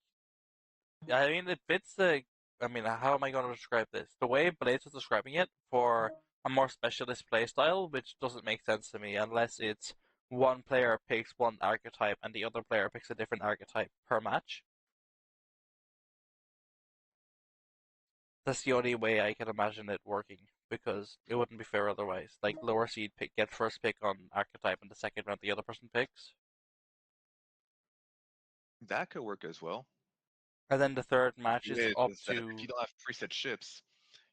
I mean it fits the I mean how am I going to describe this? The way Blaze was describing it for a more specialist playstyle, which doesn't make sense to me unless it's one player picks one archetype and the other player picks a different archetype per match. That's the only way I can imagine it working because it wouldn't be fair otherwise. Like lower seed pick gets first pick on archetype and the second round the other person picks. That could work as well. And then the third match is up Is that if you to don't have preset ships,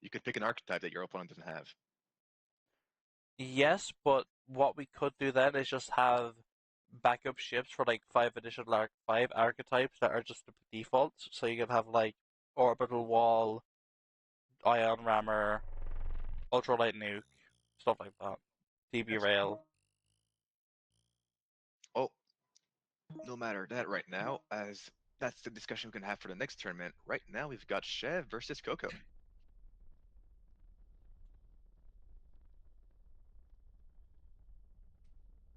you could pick an archetype that your opponent doesn't have. yes, but what we could do then is just have backup ships for like five archetypes that are just the defaults. So you could have like orbital wall, ion rammer, ultralight nuke, stuff like that. DB Yes. rail. Oh, no matter that right now, as that's the discussion we can have for the next tournament. Right now, we've got Chev versus Coco.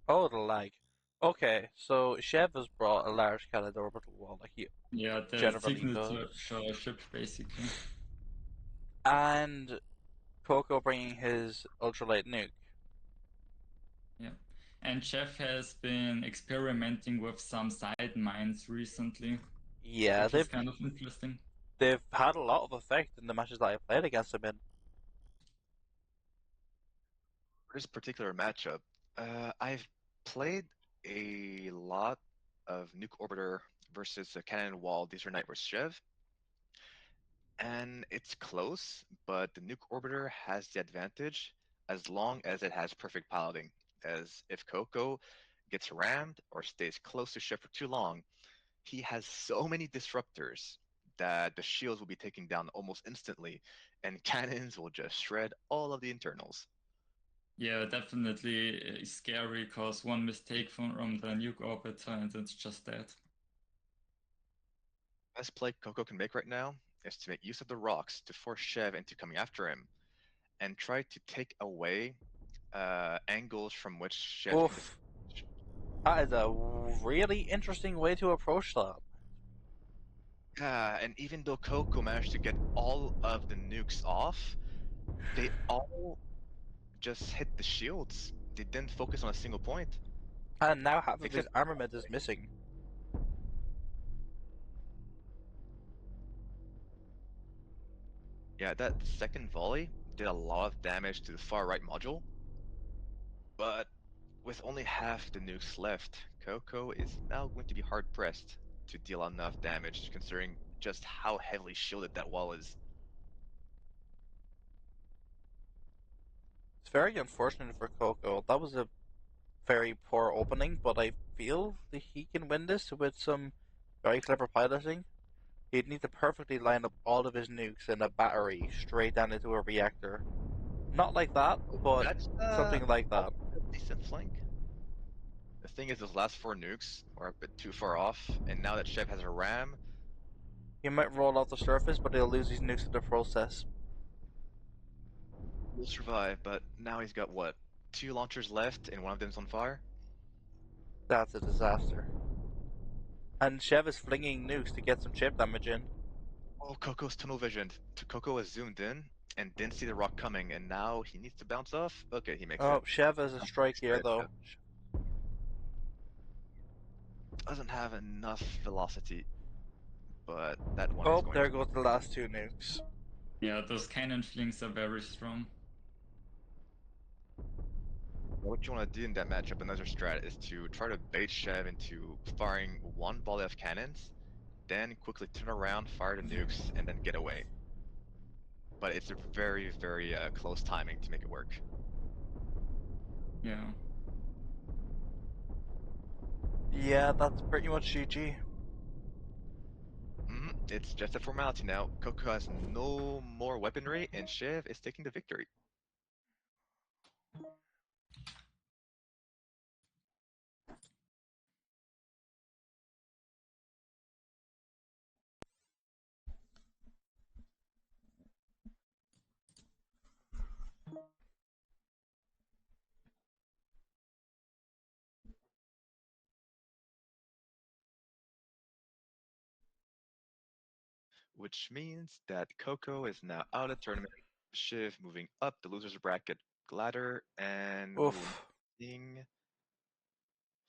Oh, the lag. Okay, so Shev has brought a large cannon orbital wall like he Yeah, the generally signature does, ship basically. and Coco bringing his ultralight nuke. Yeah. And Jeff has been experimenting with some side mines recently, Yeah, which is kind of interesting. they've had a lot of effect in the matches that I played against him in. For this particular matchup, I've played a lot of Nuke Orbiter versus Cannon Wall Desert Knight versus Chev, and it's close, but the Nuke Orbiter has the advantage as long as it has perfect piloting. As if Coco gets rammed or stays close to Chev for too long, he has so many disruptors that the shields will be taken down almost instantly, and cannons will just shred all of the internals. Yeah, definitely scary because one mistake from the nuke orbiter and it's just dead. Best play Coco can make right now is to make use of the rocks to force Chev into coming after him, and try to take away angles from which Chev can Oof. That is a really interesting way to approach that. Yeah, and even though Coco managed to get all of the nukes off, they all just hit the shields. They didn't focus on a single point. And now half of his Except, armament is missing. yeah, that second volley did a lot of damage to the far right module. But with only half the nukes left, Coco is now going to be hard pressed to deal enough damage, considering just how heavily shielded that wall is. It's very unfortunate for Coco. That was a very poor opening, but I feel that he can win this with some very clever piloting. He'd need to perfectly line up all of his nukes in a battery straight down into a reactor. Not like that, but That's something like that. a decent flank. The thing is, those last four nukes are a bit too far off, and now that Chev has a ram, He might roll off the surface, but he'll lose his nukes in the process. he'll survive. But now he's got what? Two launchers left, and one of them's on fire? That's a disaster. And Chev is flinging nukes to get some chip damage in. Oh, Coco's tunnel visioned. Coco has zoomed in and didn't see the rock coming, and now he needs to bounce off? Okay, he makes Oh, it. Chev has a strike here, though. Doesn't have enough velocity, but that one is Oh, going there to. goes the last two nukes. Yeah, those cannon flings are very strong. What you want to do in that matchup, another strat, is to try to bait Chev into firing one volley of cannons, then quickly turn around, fire the nukes, and then get away. But it's a very, very close timing to make it work. Yeah. Yeah, that's pretty much GG. It's just a formality now. Coco has no more weaponry, and Chev is taking the victory. Which means that Coco is now out of the tournament. Shiv moving up the losers bracket ladder, and we will Oof. be seeing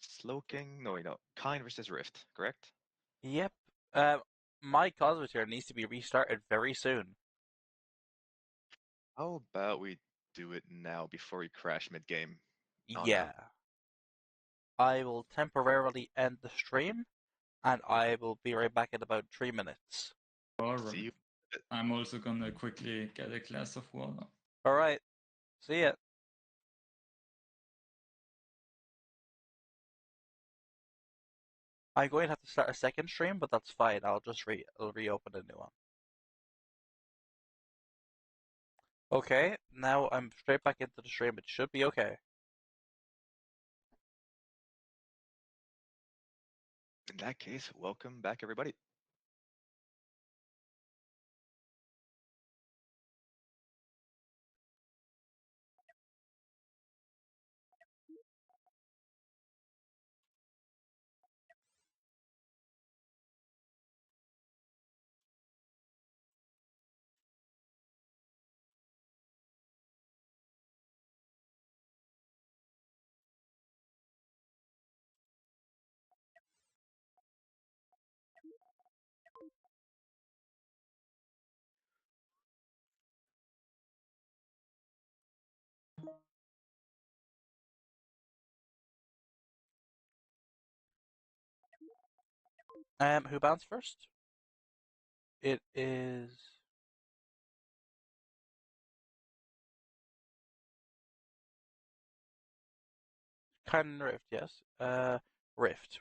Slowking. No, wait, no. Kind versus Rift, correct? Yep. My Cosmoteer needs to be restarted very soon. How about we do it now before we crash mid game? Oh, no. Yeah. I will temporarily end the stream, and I will be right back in about 3 minutes. See Alright. you. I'm also gonna quickly get a glass of water. Alright. See ya. I'm going to have to start a second stream, but that's fine. I'll just reopen a new one. Okay, now I'm straight back into the stream. It should be okay. In that case, welcome back, everybody. Who bounced first? It is Kind Rift, yes. Rift.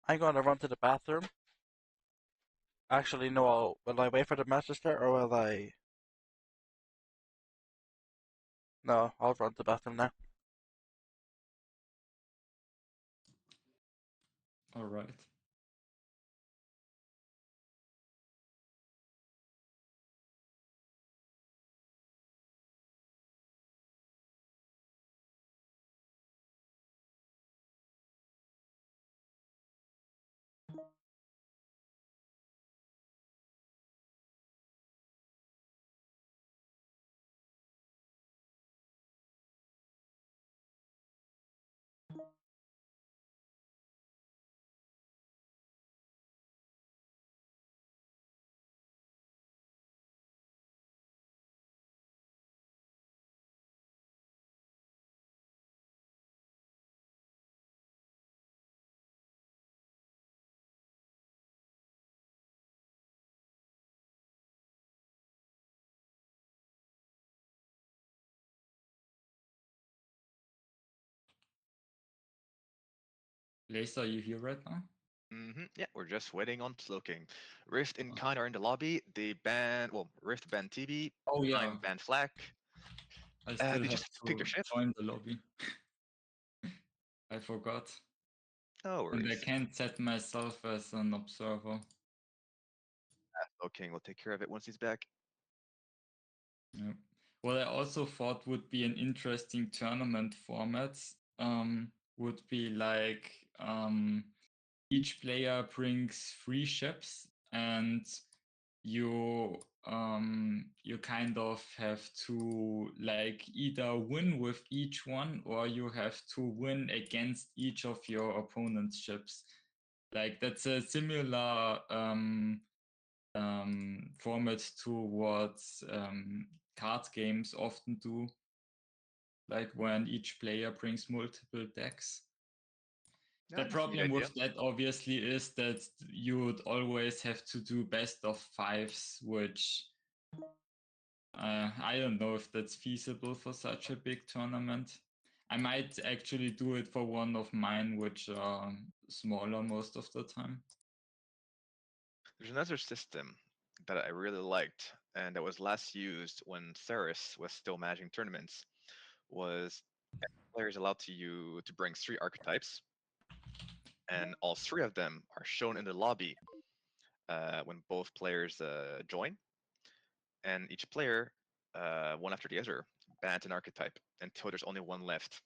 I'm going to run to the bathroom. Actually, no, will I wait for the match to start or will I... No, I'll run to the bathroom now. All right. Laser, are you here right now? Yeah, we're just waiting on Cloaking. Rift and Kind are in the lobby. They ban, well, Rift banned TB, Oh yeah, Kind banned Flak. I still They have just pick their to ship. join the lobby. I forgot. No And I worries. can't set myself as an observer. Cloaking will take care of it once he's back. Yeah. What I also thought would be an interesting tournament format would be like each player brings 3 ships and you kind of have to like either win with each one or you have to win against each of your opponent's ships. Like that's a similar format to what card games often do, like when each player brings multiple decks. Yeah, The that's a neat problem idea. with that obviously is that you would always have to do best of 5s, which I don't know if that's feasible for such a big tournament. I might actually do it for one of mine, which are smaller most of the time. There's another system that I really liked, and that was last used when Theris was still managing tournaments. Was players allowed to bring 3 archetypes, and all 3 of them are shown in the lobby when both players join, and each player, one after the other, bans an archetype until there's only one left.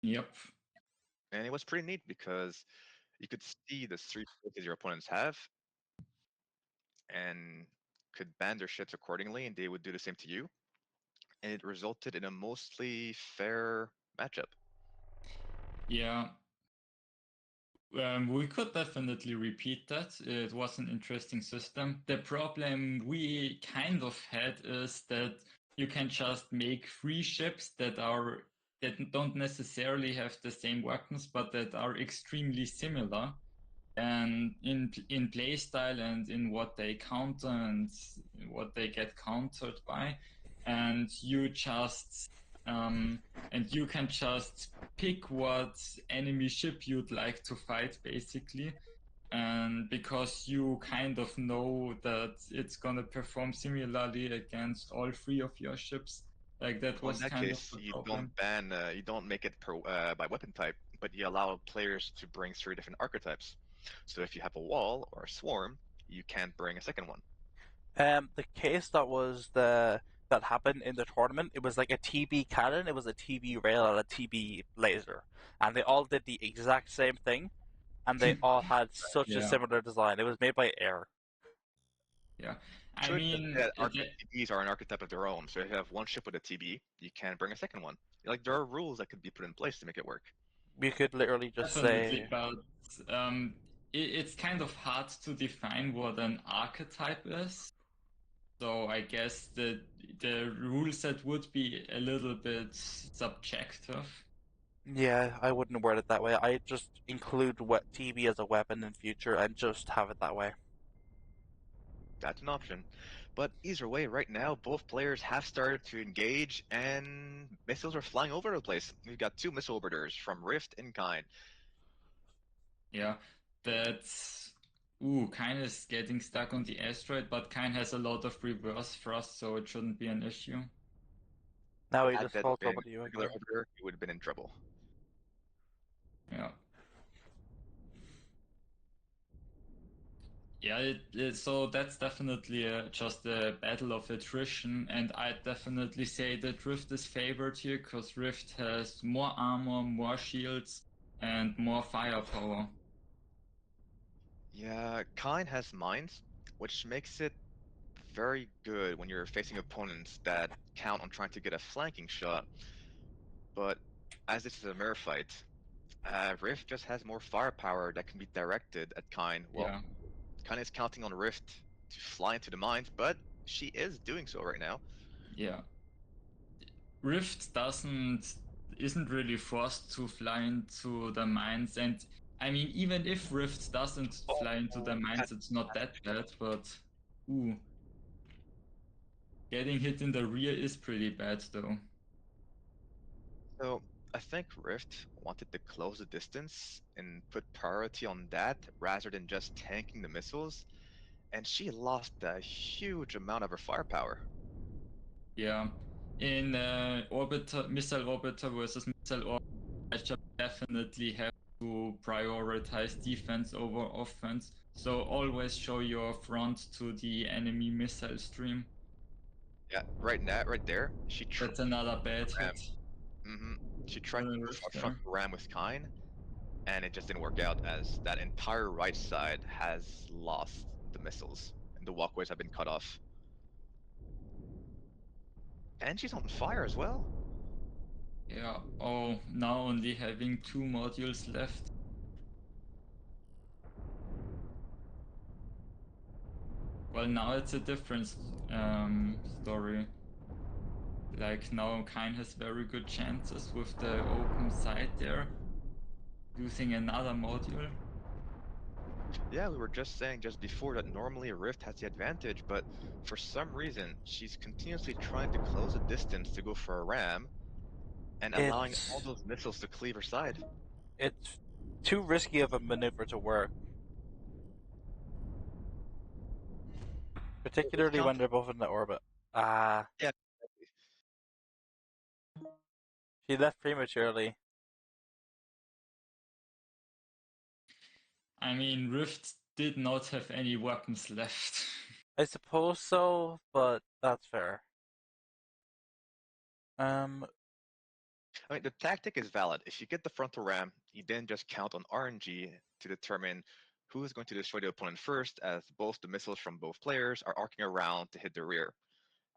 Yep. And it was pretty neat because you could see the 3 choices your opponents have, and could ban their ships accordingly, and they would do the same to you. And it resulted in a mostly fair matchup. Yeah. We could definitely repeat that. It was an interesting system. The problem we kind of had is that you can just make 3 ships that don't necessarily have the same weapons, but that are extremely similar, and in playstyle and in what they counter and what they get countered by, and you can just pick what enemy ship you'd like to fight basically, and because you kind of know that it's gonna perform similarly against all 3 of your ships, like that Well, in was that kind of case, the you problem. don't ban, you don't make it by weapon type, but you allow players to bring 3 different archetypes. So if you have a wall or a swarm, you can't bring a second one. The case that happened in the tournament, it was like a TB cannon, it was a TB rail, and a TB laser, and they all did the exact same thing, and they all had such a Yeah. similar design. It was made by Air. Yeah, I Should just mean, say that TBs are an archetype of their own. So if you have one ship with a TB, you can't bring a second one. Like there are rules that could be put in place to make it work. You could literally just definitely, say, but it's kind of hard to define what an archetype is. So I guess the rule set would be a little bit subjective. yeah, I wouldn't word it that way. I just include what TB as a weapon in future and just have it that way. That's an option. But either way, right now, both players have started to engage, and missiles are flying over the place. We've got 2 missile orbiters from Rift and Kind. Yeah, that's Kine is getting stuck on the asteroid, but Kine has a lot of reverse thrust, so it shouldn't be an issue. Now he Had just that falls been over to you regular again. orbiter, he would have been in trouble. Yeah. Yeah, so that's definitely just a battle of attrition, and I'd definitely say that Rift is favored here because Rift has more armor, more shields, and more firepower. Yeah, Kine has mines, which makes it very good when you're facing opponents that count on trying to get a flanking shot. But as this is a mirror fight, Rift just has more firepower that can be directed at Kine. Well, Yeah, Kine is counting on Rift to fly into the mines, but she is doing so right now. yeah. Rift isn't really forced to fly into the mines, and I mean, even if Rift doesn't fly into the mines, it's not that bad, but ooh, getting hit in the rear is pretty bad though. So I think Rift wanted to close the distance and put priority on that rather than just tanking the missiles, and she lost a huge amount of her firepower. Yeah, in missile orbiter versus missile orbiter, matchup, definitely have to prioritize defense over offense. So always show your front to the enemy missile stream. Yeah, right now, right there, she tried That's another bad ram. hit. She tried For to the go rift front there. ram with Kine, and it just didn't work out as that entire right side has lost the missiles, and the walkways have been cut off. And she's on fire as well. Yeah. Oh, now only having 2 modules left. Well, now it's a different story. Like now, Kine has very good chances with the open side there, using another module. Yeah, we were just saying just before that normally Rift has the advantage, but for some reason she's continuously trying to close the distance to go for a ram and allowing all It's those missiles to cleave her side. it's too risky of a maneuver to work, It's particularly when counted. they're both in the orbit. Ah, Yeah, she left prematurely. I mean, Rift did not have any weapons left. I suppose so, but that's fair. Um, I mean the tactic is valid. If you get the frontal ram, you then just count on RNG to determine who is going to destroy the opponent first, as both the missiles from both players are arcing around to hit the rear.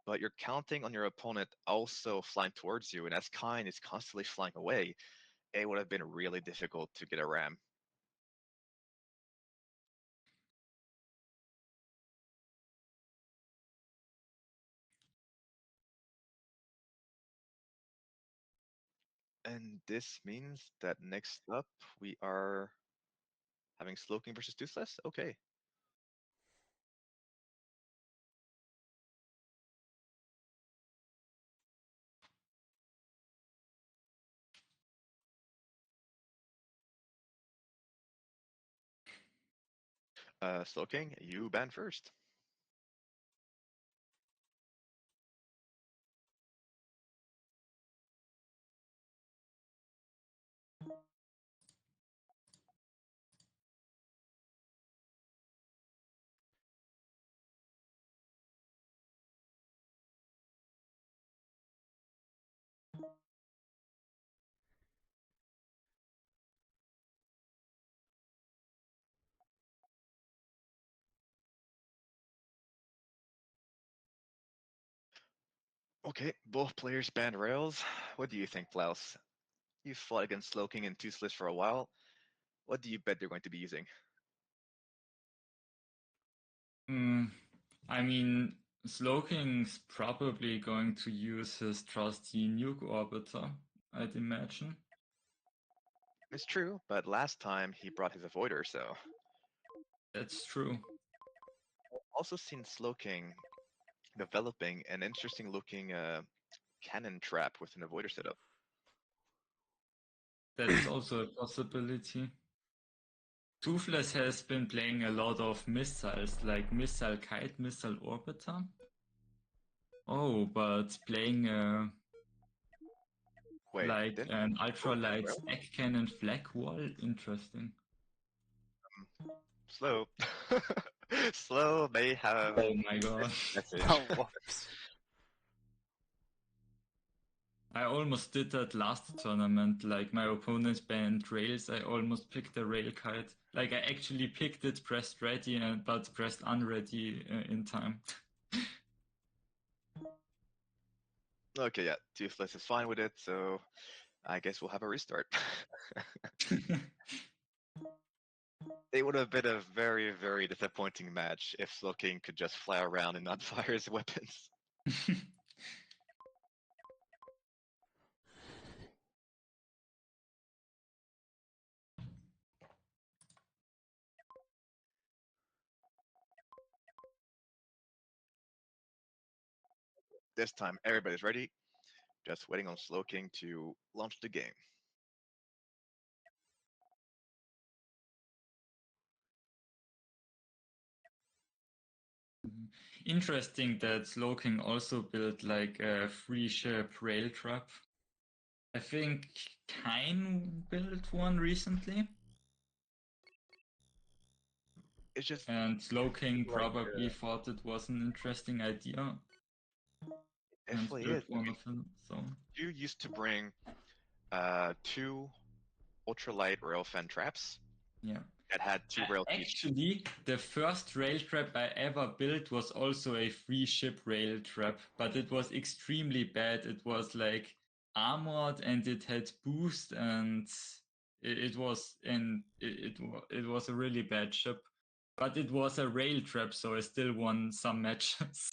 But you're counting on your opponent also flying towards you, and as Kine is constantly flying away, it would have been really difficult to get a ram. And this means that next up we are having Slowking versus Toothless? Okay. Slowking, you ban first. Okay, both players banned rails. What do you think, Klaus? You fought against Slowking and Toothless for a while. What do you bet they're going to be using? Hmm. I mean, Slowking's probably going to use his trusty nuke orbiter, I'd imagine. It's true, but last time he brought his avoider, so. That's true. Also seen Slowking developing an interesting looking cannon trap with an avoider setup. That's also a possibility. Toothless has been playing a lot of missiles, like Missile Kite, Missile Orbiter. Oh, but playing Wait, like didn't an Slow play ultralight Rail? egg cannon flag wall? Interesting. Slow. Slow may have Oh my god. message. Oh, whoops. I almost did that last tournament, like my opponents banned rails, I almost picked a rail kite. Like I actually picked it, pressed ready, but pressed unready in time. Okay, yeah, Toothless is fine with it, so I guess we'll have a restart. It would have been a very, very disappointing match if Slowking could just fly around and not fire his weapons. This time, everybody's ready. Just waiting on Slowking to launch the game. Interesting that Slowking also built like a free ship rail trap. I think Kine built one recently. It's just And Slowking like probably thought it was an interesting idea it and definitely built is. I one mean, of them. So you used to bring 2 ultralight railfen traps yeah. that had 2 rail keys. Actually, the first rail trap I ever built was also a free ship rail trap, but it was extremely bad. It was like armored and it had boost and it was it was a really bad ship. But it was a rail trap, so I still won some matches.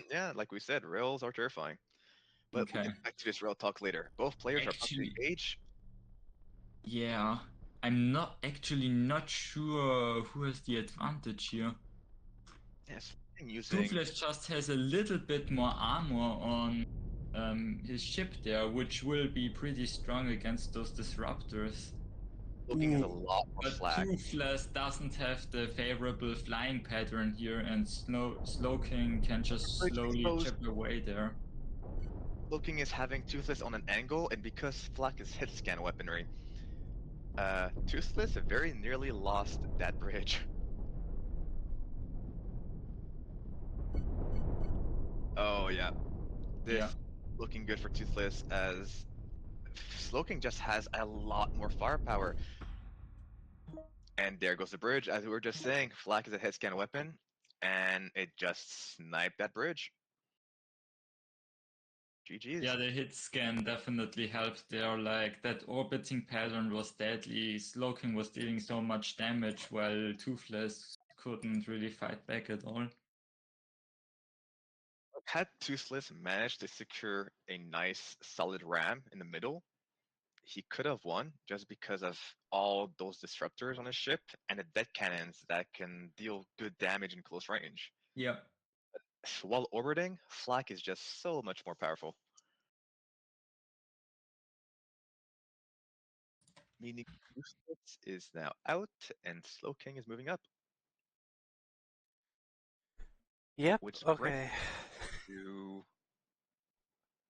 Yeah, like we said, rails are terrifying. But we'll Okay. get back to this rail talk later. Both players are about to Actually, engage. yeah. I'm not sure who has the advantage here. Yes, using Toothless just has a little bit more armor on his ship there, which will be pretty strong against those disruptors. looking has a lot more But flag. Toothless doesn't have the favorable flying pattern here, and Slowking can just Bridge slowly exposed. chip away there. Looking is having Toothless on an angle, and because Flak is hit scan weaponry, Toothless very nearly lost that bridge. Oh yeah, this Yeah. looking good for Toothless as Slowking just has a lot more firepower. And there goes the bridge. As we were just saying, Flak is a hit scan weapon, and it just sniped that bridge. GG's. Yeah, the hit scan definitely helped there. Like that orbiting pattern was deadly. Slowking was dealing so much damage while Toothless couldn't really fight back at all. Had Toothless managed to secure a nice solid ram in the middle, he could have won just because of all those disruptors on his ship and the dead cannons that can deal good damage in close range. Yeah. While orbiting, Flak is just so much more powerful. Meaning Toothless is now out and Slowking is moving up. Yep, Which brings okay. to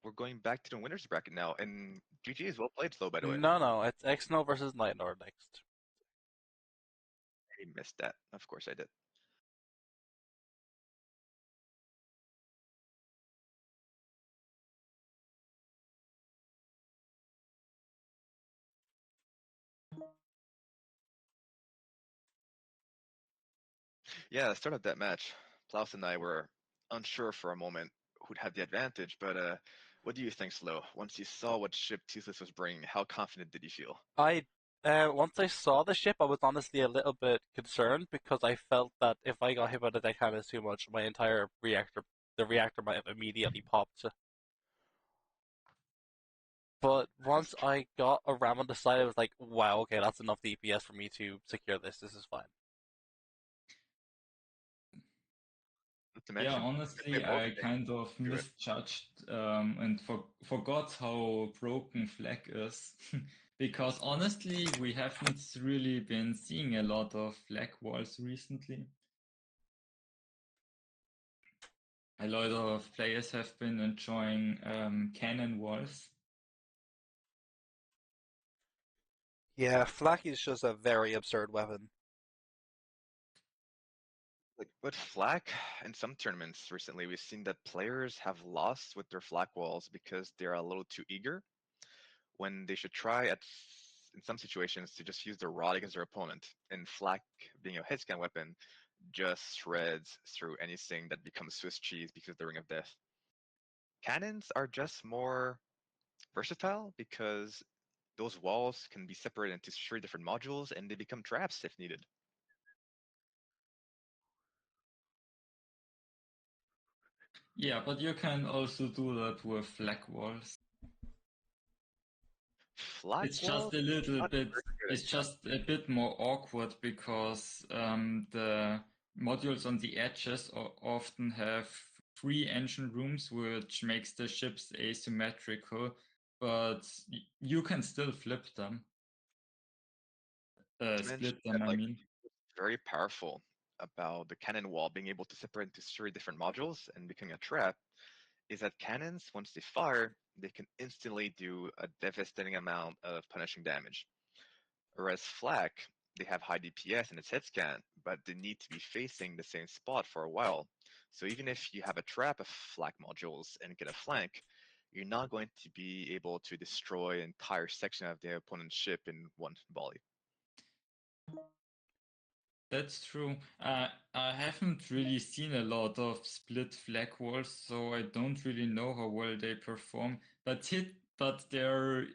we're going back to the winners bracket now, and GG is well played, Slow, by the way. No, it's Exno versus Nightlord next. I missed that. Of course I did. Yeah, the start of that match, Klaus and I were unsure for a moment who'd have the advantage, but what do you think, Slow? Once you saw what ship Toothless was bringing, how confident did you feel? Once I saw the ship, I was honestly a little bit concerned because I felt that if I got hit by the deck cannons too much, the reactor might have immediately popped. But once I got a ram on the side, I was like, wow, okay, that's enough DPS for me to secure this. This is fine. Not to Yeah, mention, honestly, they both I kind of do it. misjudged and forgot how broken Flag is. Because honestly, we haven't really been seeing a lot of flag walls recently. A lot of players have been enjoying cannon walls. Yeah, Flaky is just a very absurd weapon. Like with flak, in some tournaments recently, we've seen that players have lost with their flak walls because they're a little too eager when they should try in some situations to just use their rod against their opponent. And flak, being a hit scan weapon, just shreds through anything that becomes Swiss cheese because of the Ring of Death. Cannons are just more versatile because those walls can be separated into 3 different modules and they become traps if needed. Yeah, but you can also do that with flag walls. Flak It's walls, just a little not bit. very good It's at that. just a bit more awkward because the modules on the edges often have 3 engine rooms, which makes the ships asymmetrical. But you can still flip them, Mentioned split them. that I like mean, very powerful about the cannon wall being able to separate into 3 different modules and becoming a trap is that cannons, once they fire, they can instantly do a devastating amount of punishing damage. Whereas flak, they have high DPS and it's hit scan, but they need to be facing the same spot for a while. So even if you have a trap of flak modules and get a flank, you're not going to be able to destroy an entire section of the opponent's ship in one volley. that's true. I haven't really seen a lot of split flag walls, so I don't really know how well they perform. But their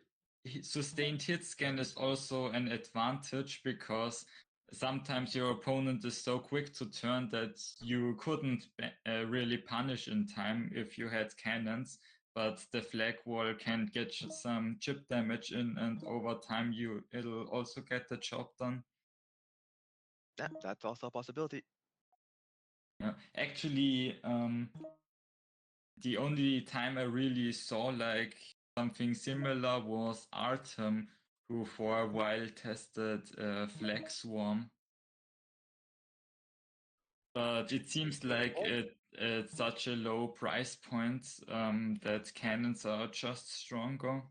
sustained hit scan is also an advantage because sometimes your opponent is so quick to turn that you couldn't really punish in time if you had cannons. But the flag wall can get some chip damage in, and over time it'll also get the job done. Yeah, that's also a possibility. Yeah, actually, the only time I really saw like something similar was Artem, who for a while tested Flag Swarm. But it seems like it's such a low price point that cannons are just stronger.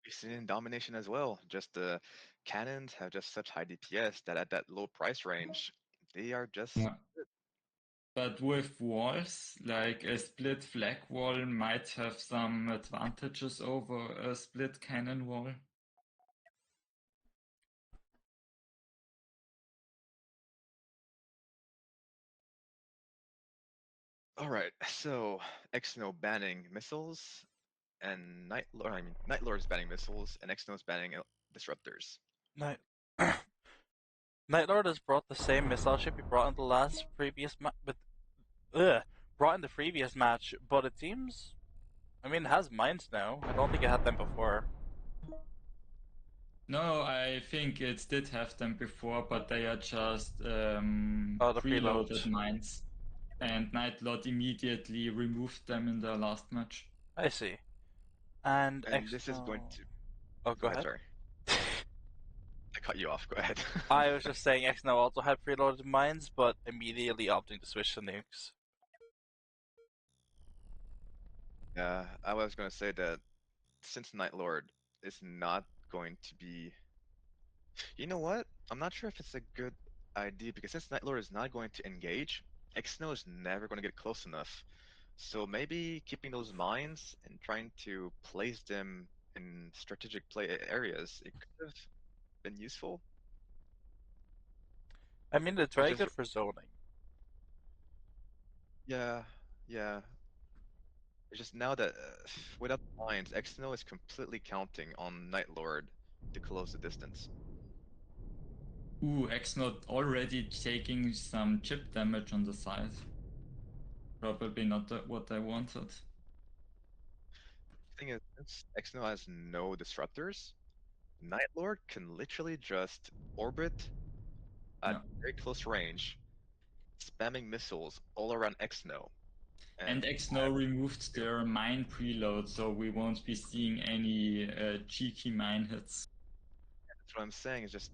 We've seen in Domination as well. Just the cannons have just such high DPS that at that low price range, they are just Yeah. But with walls, like a split flag wall might have some advantages over a split cannon wall. all right. So Exno banning missiles and Night Lord's banning missiles and Exno's banning disruptors. Night Night Lord has brought the same missile ship he brought in the previous match, brought in the previous match, but it seems, I mean, it has mines now. I don't think it had them before. No, I think it did have them before, but they are just The preloaded preload. mines. And Nightlord immediately removed them in the last match. I see. And And this is going to Oh, go ahead. Sorry. I cut you off. Go ahead. I was just saying X now also had preloaded mines, but immediately opting to switch to nukes. Yeah, I was going to say that since Night Lord is not going to be. You know what? I'm not sure if it's a good idea because since Night Lord is not going to engage, Exno is never going to get close enough. So maybe keeping those mines and trying to place them in strategic play areas, it could have been useful. I mean, it's Which very is, good for zoning. yeah, yeah. It's just now that without the mines, Exno is completely counting on Night Lord to close the distance. Ooh, X-Not already taking some chip damage on the side. Probably not what I wanted. Thing is, since Exno has no disruptors, Night Lord can literally just orbit at Yeah. very close range, spamming missiles all around Exno. And XNO removed their mine preload, so we won't be seeing any cheeky mine hits. That's what I'm saying is just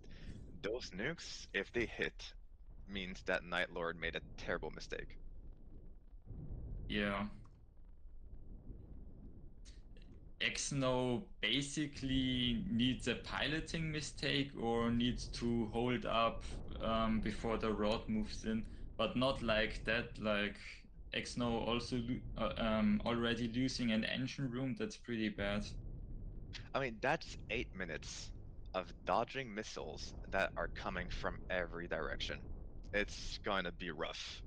those nukes, if they hit, means that Night Lord made a terrible mistake. Yeah. XNO basically needs a piloting mistake or needs to hold up before the rod moves in, but not like that. Like XNO also already losing an engine room. That's pretty bad. I mean, that's 8 minutes of dodging missiles that are coming from every direction. It's going to be rough.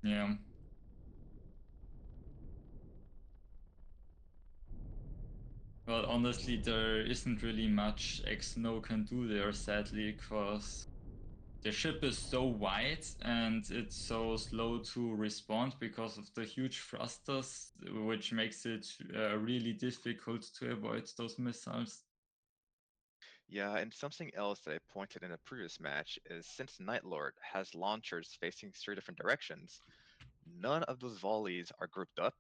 Yeah. Well, honestly, there isn't really much XNO can do there, sadly, because the ship is so wide and it's so slow to respond because of the huge thrusters, which makes it really difficult to avoid those missiles. Yeah, and something else that I pointed in a previous match is since Night Lord has launchers facing 3 different directions, none of those volleys are grouped up,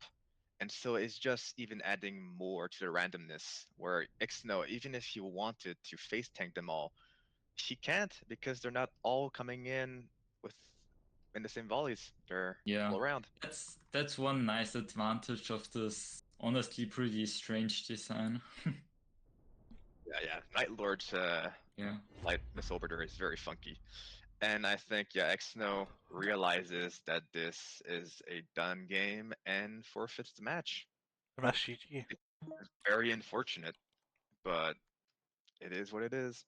and so it's just even adding more to the randomness. Where Ixno, even if he wanted to face tank them all, he can't because they're not all coming with in the same volleys. They're Yeah, all around. that's one nice advantage of this honestly pretty strange design. Yeah. Night Lord's Yeah. light missile orbiter is very funky. And I think, yeah, Xno realizes that this is a done game and forfeits the match. MSGG. It's very unfortunate, but it is what it is.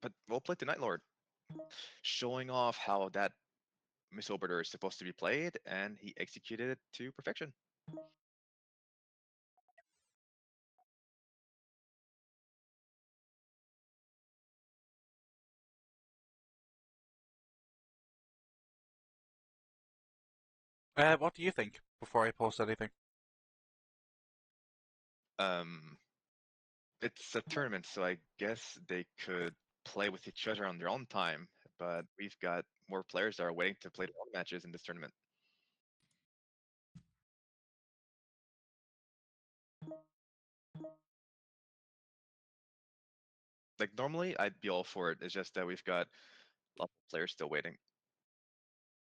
But well played to Night Lord, showing off how that missile orbiter is supposed to be played, and he executed it to perfection. What do you think before I post anything? Um, it's a tournament, so I guess they could play with each other on their own time, but we've got more players that are waiting to play their own matches in this tournament. Like normally, I'd be all for it. It's just that we've got lots of players still waiting.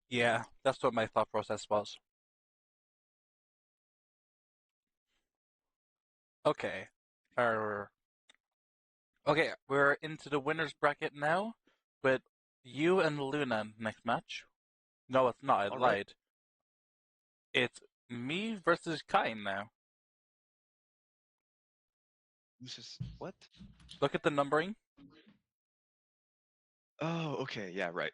Yeah, that's what my thought process was. Okay. Okay, we're into the winners bracket now with you and Luna next match. No, it's not. I All right. lied. It's me versus Kain now. This is what? Look at the numbering. Oh, okay. Yeah, right.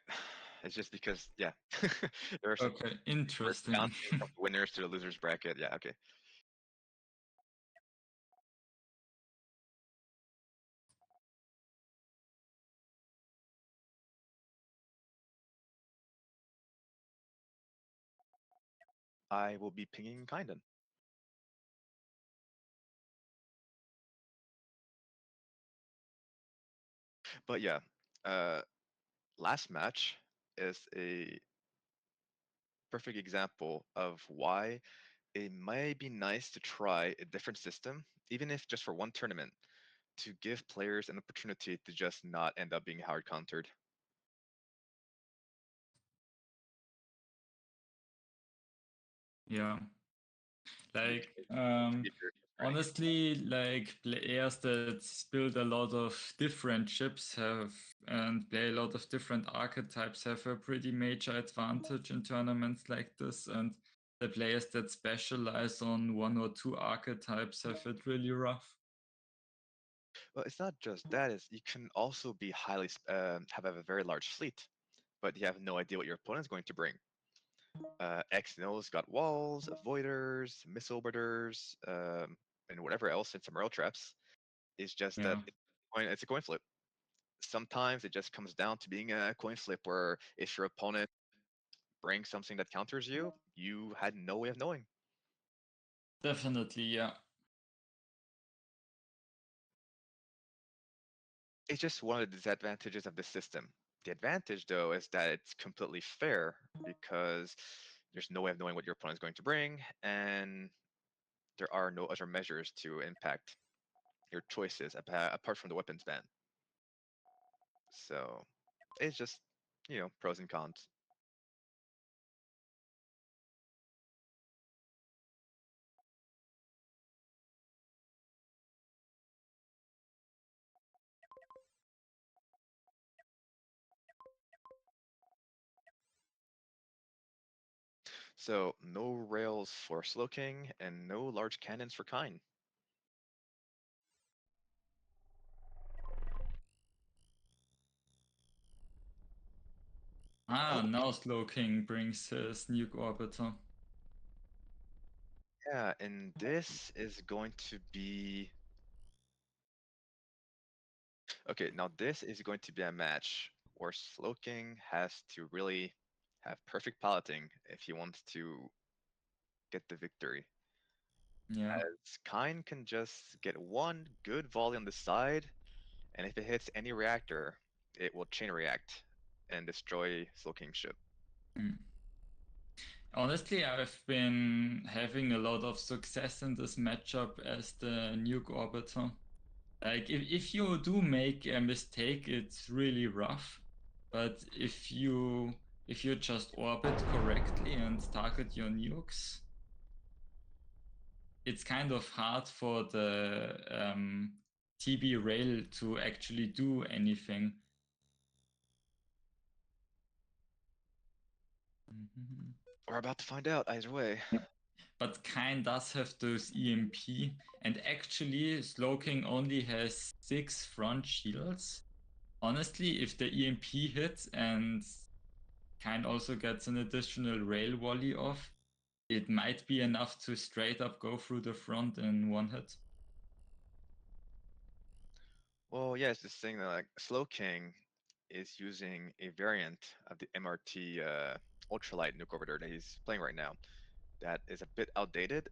It's just because, yeah, there are some Okay, we're interesting. bouncing from the winners to the losers bracket. Yeah, okay. I will be pinging Kindon. But yeah, uh, last match is a perfect example of why it might be nice to try a different system, even if just for one tournament, to give players an opportunity to just not end up being hard countered. Yeah. Like, If you're running it. honestly, like players that build a lot of different chips have and play a lot of different archetypes have a pretty major advantage in tournaments like this. And the players that specialize on one or two archetypes have it really rough. Well, it's not just that. Is you can also be have a very large fleet, but you have no idea what your opponent's going to bring. X knows got walls, avoiders, missile orbiters, and whatever else, and some rail traps. It's just that Yeah. it's a coin flip. Sometimes it just comes down to being a coin flip where if your opponent brings something that counters you, you had no way of knowing. Definitely, yeah. It's just one of the disadvantages of the system. The advantage, though, is that it's completely fair because there's no way of knowing what your opponent is going to bring, and there are no other measures to impact your choices apart from the weapons ban. So it's just, pros and cons. So no rails for Slow King and no large cannons for Kine. Ah, Oh, now Slow King brings his nuke orbiter. yeah, and this is going to be okay. Now this is going to be a match where Slow King has to really have perfect piloting if he wants to get the victory. Yeah. As Kine can just get one good volley on the side, and if it hits any reactor, it will chain react and destroy Slow King's ship. Mm. Honestly, I've been having a lot of success in this matchup as the nuke orbiter. Like, if you do make a mistake, it's really rough. But if you just orbit correctly and target your nukes, it's kind of hard for the TB rail to actually do anything. We're about to find out either way. But Kain does have those EMP, and actually Slowking only has 6 front shields. Honestly, if the EMP hits and Kain also gets an additional rail volley off, it might be enough to straight up go through the front in one hit. Well, yeah, it's this thing that like Slow King is using a variant of the MRT ultralight nuke orbiter that he's playing right now. That is a bit outdated.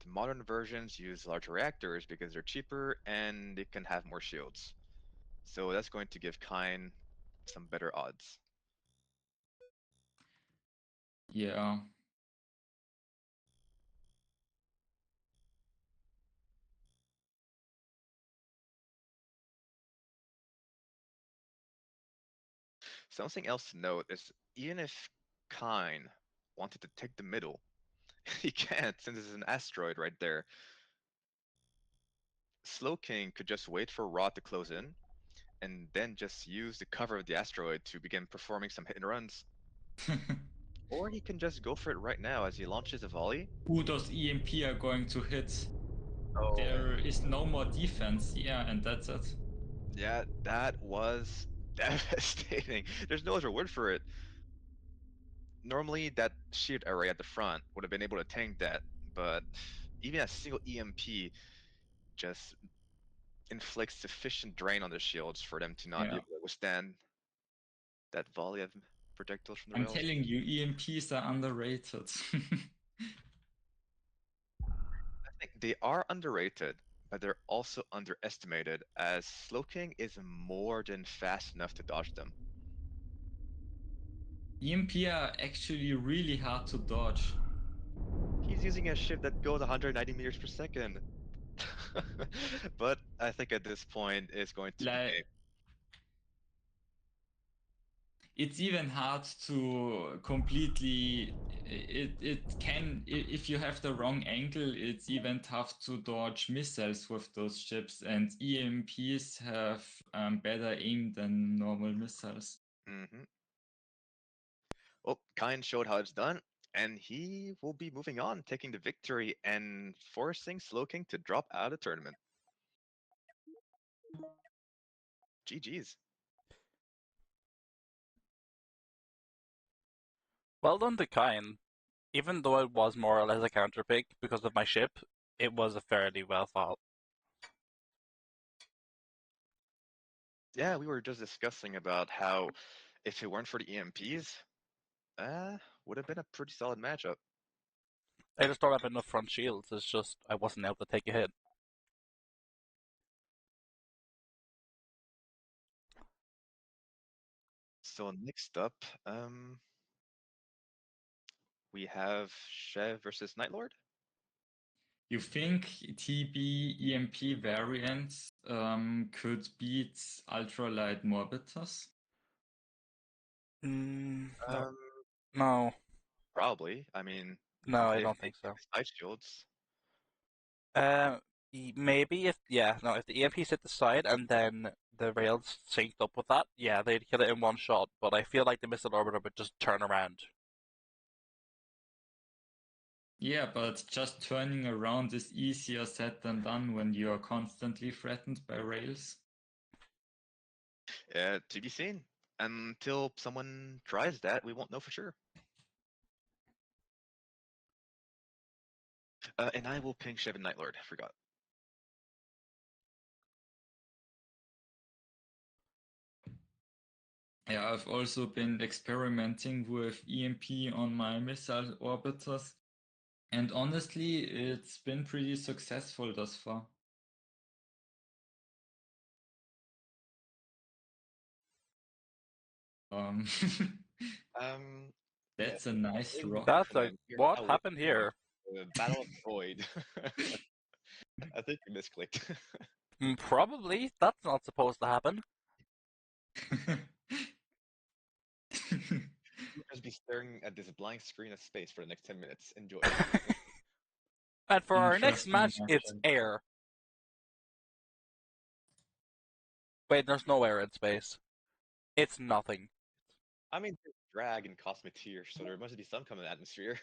The modern versions use larger reactors because they're cheaper and they can have more shields. So that's going to give Kine some better odds. Yeah. Something else to note is even if Kine wanted to take the middle, he can't since it's an asteroid right there. Slow King could just wait for Rod to close in and then just use the cover of the asteroid to begin performing some hit and runs. Or he can just go for it right now as he launches a volley. Who those EMP are going to hit? Oh, There is no more defense, yeah, and that's it. yeah, that was devastating. There's no other word for it. Normally, that shield array at the front would have been able to tank that, but even a single EMP just inflicts sufficient drain on the shields for them to not be Yeah. able to withstand that volley of projectiles from the I'm rails. telling you, EMPs are underrated. I think they are underrated, but they're also underestimated as Slowking is more than fast enough to dodge them. EMP are actually really hard to dodge. He's using a ship that goes 190 meters per second. But I think at this point it's going to be Like, game. it's even hard to completely. It can, if you have the wrong angle, it's even tough to dodge missiles with those ships, and EMPs have better aim than normal missiles. Hmm. Well, Kine showed how it's done, and he will be moving on, taking the victory and forcing Slowking to drop out of the tournament. GG's. Well done to Kine. Even though it was more or less a counter pick because of my ship, it was a fairly well thought. Yeah, we were just discussing about how if it weren't for the EMPs, would have been a pretty solid matchup. I just don't have enough front shields. It's just I wasn't able to take a hit. So next up, we have Chev versus Nightlord. You think TB EMP variants could beat Ultralight Morbitus? No, Um, no, Probably. I mean, no, I if don't they think so. take side shields, Maybe if if the EMP hit the side and then the rails synced up with that, yeah, they'd kill it in one shot. But I feel like the missile orbiter would just turn around. Yeah, but just turning around is easier said than done when you are constantly threatened by rails. to be seen. Until someone tries that, we won't know for sure. And I will ping Chev and Nightlord. Forgot. Yeah, I've also been experimenting with EMP on my missile orbiters, and honestly, it's been pretty successful thus far. Um, That's a nice rock. That's like what happened here? The Battle of the Void. I think you misclicked. Probably that's not supposed to happen. You'll just be staring at this blank screen of space for the next 10 minutes. Enjoy. And for our next Interesting match, it's action. air. Wait, there's no air in space. It's nothing. I mean, there's drag and Cosmoteer, so there must be some kind of atmosphere.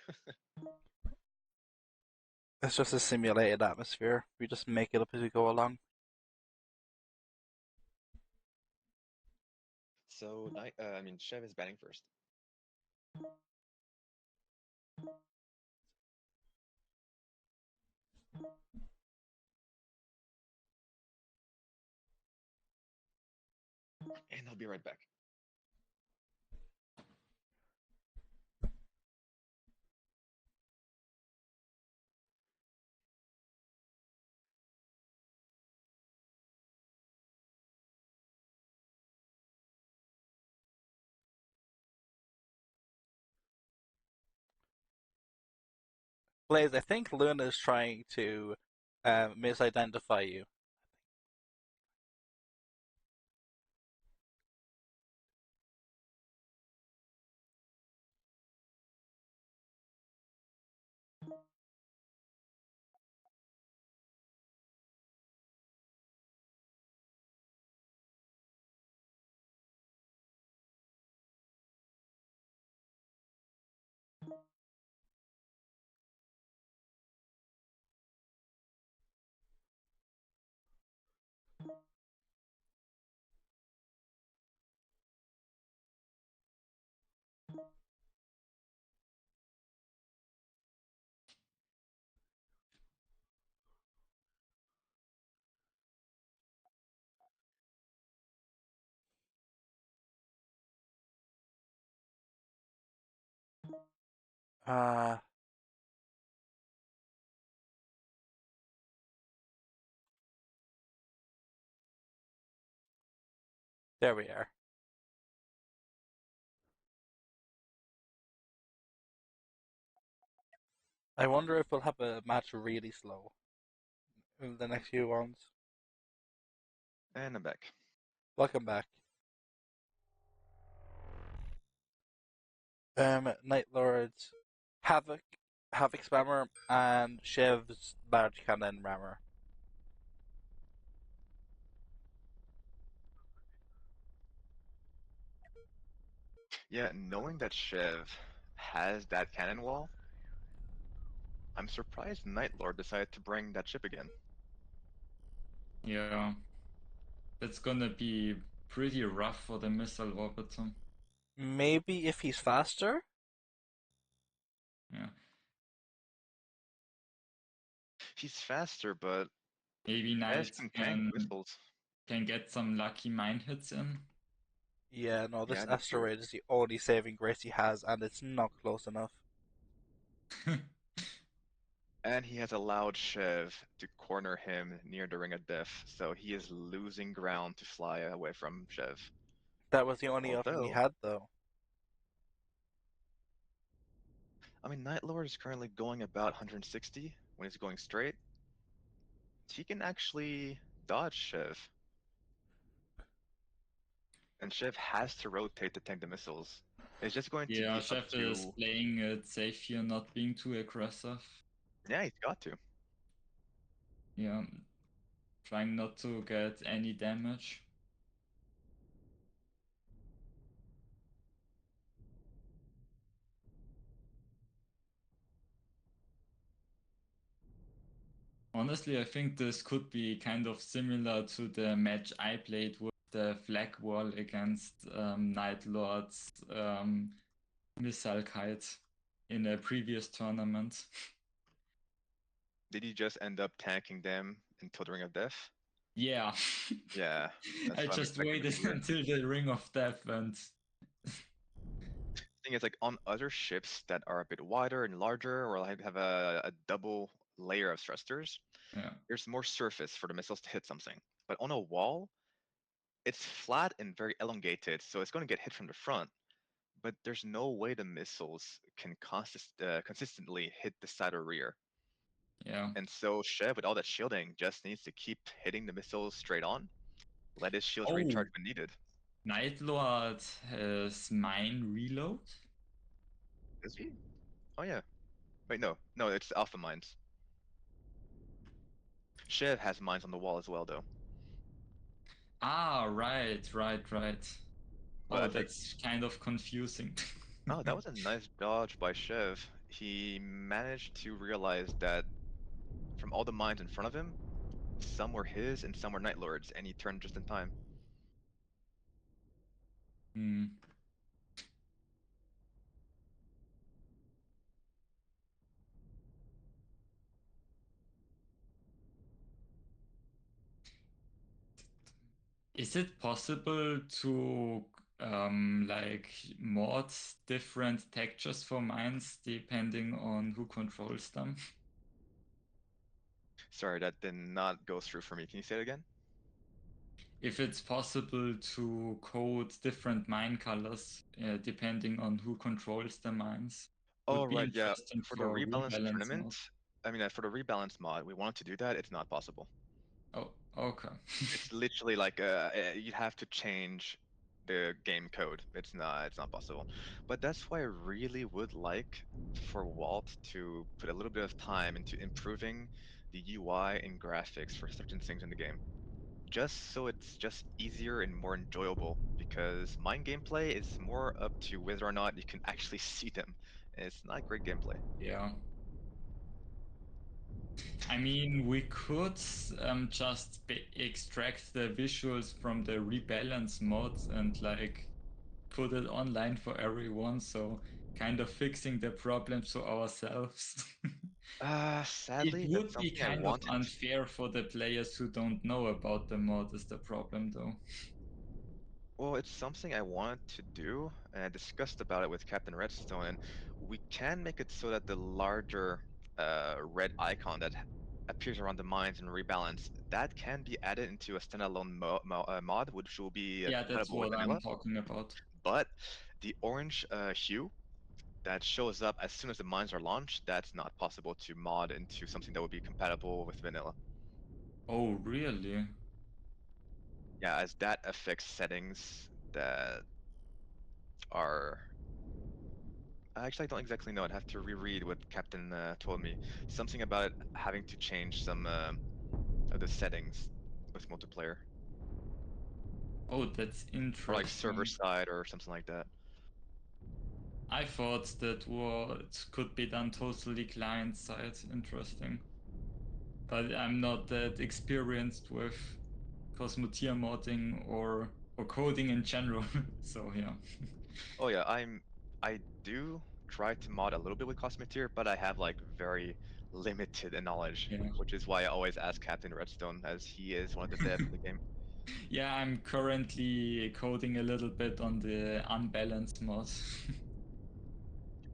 It's just a simulated atmosphere. We just make it up as we go along. So, Chev is batting first. And I'll be right back. Blaze, I think Luna is trying to misidentify you. Uh, there we are. I wonder if we'll have a match really slow in the next few rounds. And I'm back. Welcome back. Night Lords, Havoc Spammer, and Chev's Large Cannon Rammer. Yeah, knowing that Chev has that cannon wall, I'm surprised Nightlord decided to bring that ship again. Yeah, that's gonna be pretty rough for the missile orbiter. Maybe if he's faster? Yeah, He's faster, but maybe Chev Knight can tank missiles. can get some lucky mine hits in. Yeah, no, this Yeah, that's true. asteroid is the only saving grace he has, and it's not close enough. And he has allowed Shev to corner him near the Ring of Death, so he is losing ground to fly away from Shev. That was the only option he Although, had, though. I mean, Night Lord is currently going about 160 when he's going straight. He can actually dodge Shev. And Shev has to rotate to tank the missiles. It's just going to Yeah, be up Chef is to... playing it safe here, not being too aggressive. Yeah, he's got to. Yeah, trying not to get any damage. Honestly, I think this could be kind of similar to the match I played with the flag wall against Night Lord's missile kite in a previous tournament. Did he just end up tanking them until the Ring of Death? Yeah. Yeah, that's I what I'm just expecting to waited hear. until the Ring of Death and Thing is, like on other ships that are a bit wider and larger, or like have a double layer of thrusters, yeah. there's more surface for the missiles to hit something. But on a wall, it's flat and very elongated, so it's going to get hit from the front. But there's no way the missiles can consistently hit the side or rear. Yeah. And so Shev, with all that shielding, just needs to keep hitting the missiles straight on, let his shields recharge when needed. Night Lord has mine reload? Is he? Oh yeah. Wait, no, it's Alpha Mines. Shev has mines on the wall as well, though. Ah, right. But Oh, I think, that's kind of confusing. oh, that was a nice dodge by Shev. He managed to realize that from all the mines in front of him, some were his and some were Night Lords, and he turned just in time. Hmm. Is it possible to like mod different textures for mines depending on who controls them? Sorry, that did not go through for me. Can you say it again? If it's possible to code different mine colors depending on who controls the mines, Oh, would be right, yeah. interesting For the for rebalance rebalance tournament, mod. I mean, for the rebalance mod, we wanted to do that. It's not possible. Oh, okay. It's literally like you'd have to change the game code. It's not possible. But that's why I really would like for Walt to put a little bit of time into improving the UI and graphics for certain things in the game. Just so it's just easier and more enjoyable, because mine gameplay is more up to whether or not you can actually see them. And it's not great gameplay. Yeah. I mean, we could just extract the visuals from the rebalance mod and like put it online for everyone, so kind of fixing the problems for ourselves. It Sadly, that's would be something I kind of wanted. unfair for the players who don't know about the mod is the problem though. Well, it's something I wanted to do, and I discussed about it with Captain Redstone, and we can make it so that the larger red icon that appears around the mines and rebalance, that can be added into a standalone mod, which will be Yeah, that's compatible with what I'm vanilla. talking about. But the orange hue that shows up as soon as the mines are launched, that's not possible to mod into something that would be compatible with vanilla. Oh, really? Yeah, as that affects settings that are... Actually, I don't exactly know. I'd have to reread what Captain told me. Something about it having to change some of the settings with multiplayer, Oh, that's or like server interesting. side or something like that. I thought that what could be done totally client side. Interesting. But I'm not that experienced with Cosmoteer modding or coding in general. So yeah. Oh yeah, I do try to mod a little bit with Cosmoteer, but I have like very limited knowledge, Yeah. which is why I always ask Captain Redstone, as he is one of the devs in the game. Yeah, I'm currently coding a little bit on the unbalanced mod.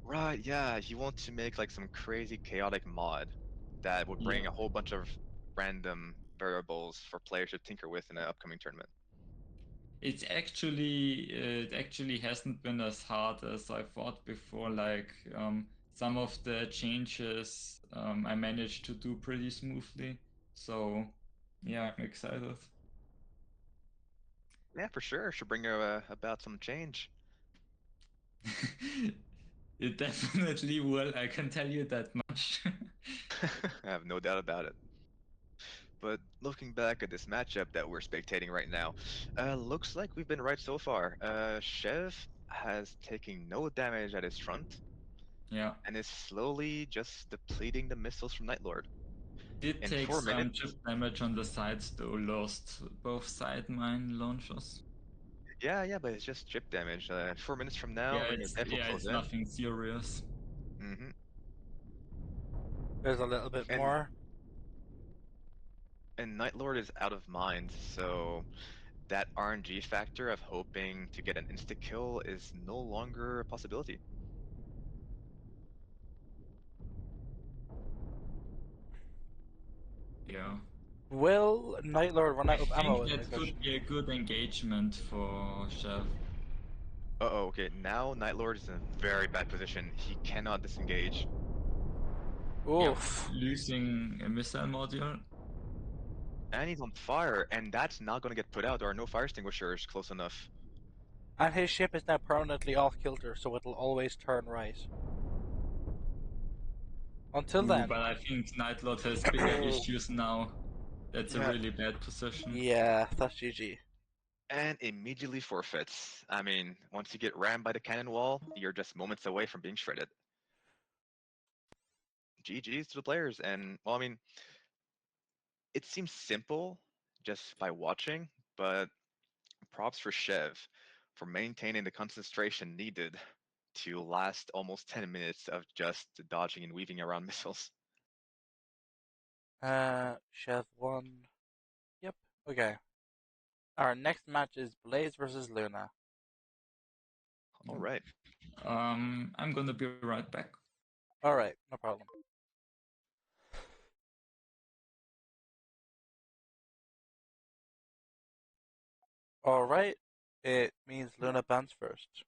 Right, yeah, he wants to make like some crazy chaotic mod. that would bring Yeah. a whole bunch of random variables for players to tinker with in an upcoming tournament. It actually hasn't been as hard as I thought before. Like some of the changes I managed to do pretty smoothly. So yeah, I'm excited. Yeah, for sure. Should bring about some change. It definitely will, I can tell you that much. I have no doubt about it. But looking back at this matchup that we're spectating right now, looks like we've been right so far. Chev has taken no damage at his front Yeah. and is slowly just depleting the missiles from Nightlord. Did In take 4 some minutes, chip damage on the sides though, lost both side mine launchers. yeah, but it's just chip damage. 4 minutes from now, Yeah, Ring of it's Death will yeah, close it's in. nothing serious. hmm There's a little bit And more. Nightlord is out of mind, so that RNG factor of hoping to get an insta kill is no longer a possibility. Yeah. Will Nightlord run I out of ammo think is my that could question. be a good engagement for Chef. Uh-oh, okay, now Nightlord is in a very bad position. He cannot disengage. Yep, Oof. losing a missile module. And he's on fire, and that's not going to get put out. There are no fire extinguishers close enough. And his ship is now permanently off kilter, so it'll always turn right. Until Ooh, then. but I think Nightlord has bigger issues now. That's a Yeah, really bad position. Yeah, that's GG. and immediately forfeits. I mean, once you get rammed by the cannon wall, you're just moments away from being shredded. GG's to the players, and well, I mean, it seems simple just by watching, but props for Chev for maintaining the concentration needed to last almost 10 minutes of just dodging and weaving around missiles. Chev won. Yep. Okay. Our next match is Blaze versus Luna. All right. I'm gonna be right back. Alright, no problem. Alright, it means Luna bans first.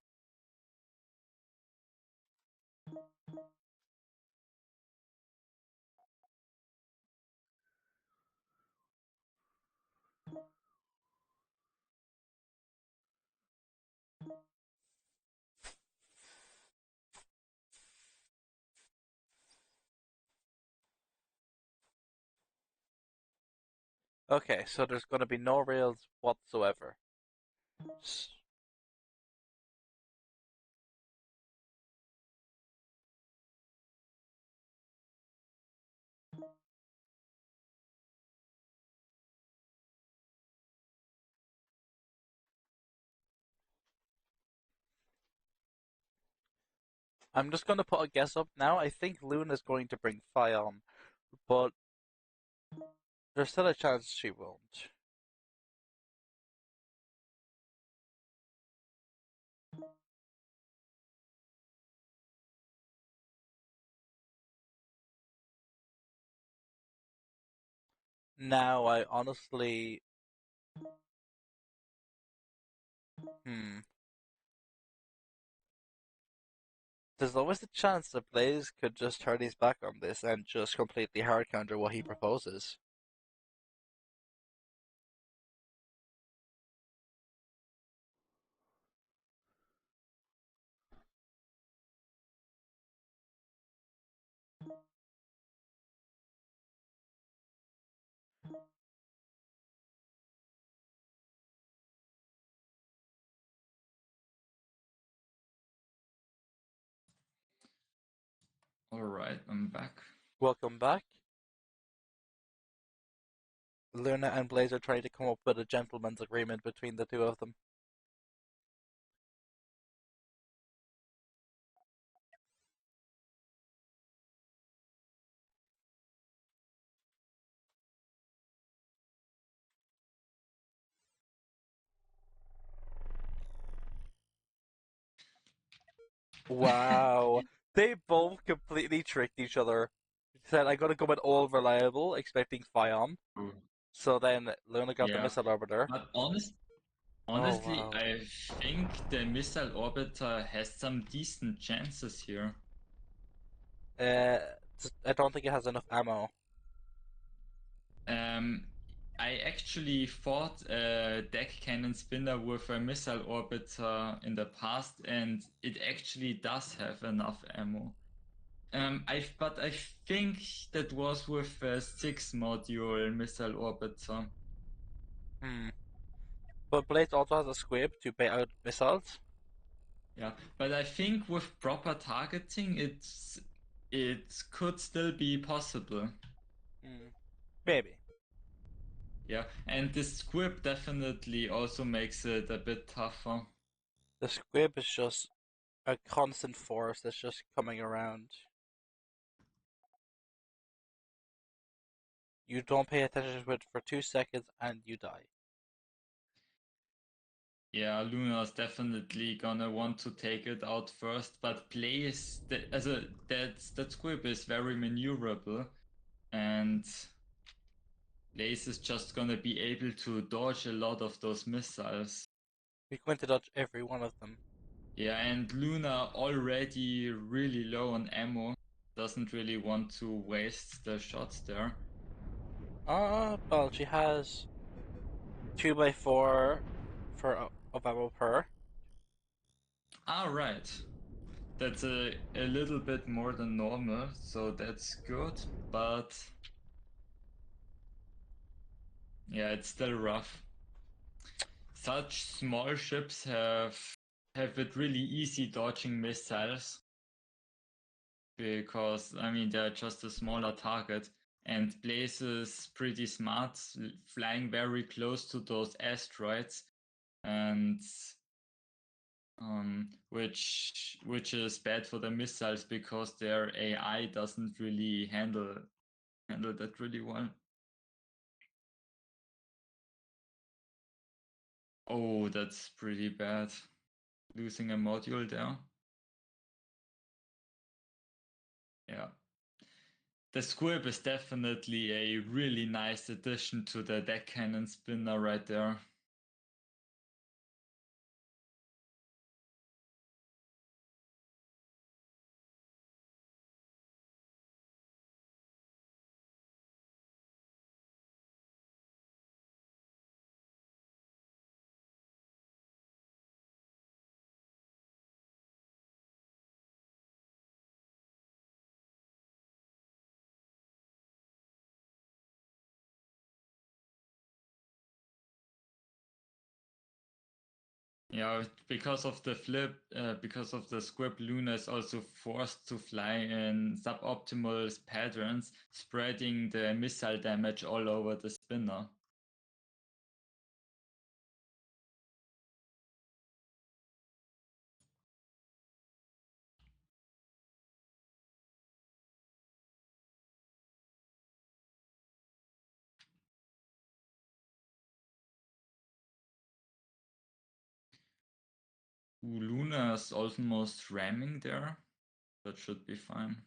Okay, so there's going to be no rails whatsoever. I'm just going to put a guess up now. I think Luna's going to bring Fion, but there's still a chance she won't. Now, I honestly. There's always a chance that Blaze could just turn his back on this and just completely hard counter what he proposes. Alright, I'm back. Welcome back. Luna and Blaze are trying to come up with a gentleman's agreement between the two of them. Wow. They both completely tricked each other. He said, I gotta go with all reliable, expecting Fion. Oh. So then Luna got the Yeah. missile orbiter. But Oh, honestly, wow. I think the missile orbiter has some decent chances here. I don't think it has enough ammo. I actually fought a deck cannon spinner with a missile orbiter in the past, and it actually does have enough ammo. But I think that was with a 6-module missile orbiter. But Blades also has a squib to bait out missiles. Yeah, but I think with proper targeting, it could still be possible. Maybe. Yeah, and the squib definitely also makes it a bit tougher. The squib is just a constant force that's just coming around. You don't pay attention to it for 2 seconds and you die. Yeah, Luna's definitely gonna want to take it out first, but that squib is very maneuverable, and Blaze is just gonna be able to dodge a lot of those missiles. We're going to dodge every one of them. Yeah, and Luna already really low on ammo, doesn't really want to waste the shots there. Well, she has 2x4 of ammo per. Right. That's a little bit more than normal, so that's good, but yeah, it's still rough. Such small ships have it really easy dodging missiles, because I mean they're just a smaller target, and Blaze is pretty smart, flying very close to those asteroids, and which is bad for the missiles because their AI doesn't really handle that really well. Oh, that's pretty bad. Losing a module there. Yeah. The squib is definitely a really nice addition to the deck cannon spinner right there. Yeah, because of the flip, because of the squib, Luna is also forced to fly in suboptimal patterns, spreading the missile damage all over the spinner. Ooh, Luna is almost ramming there. That should be fine.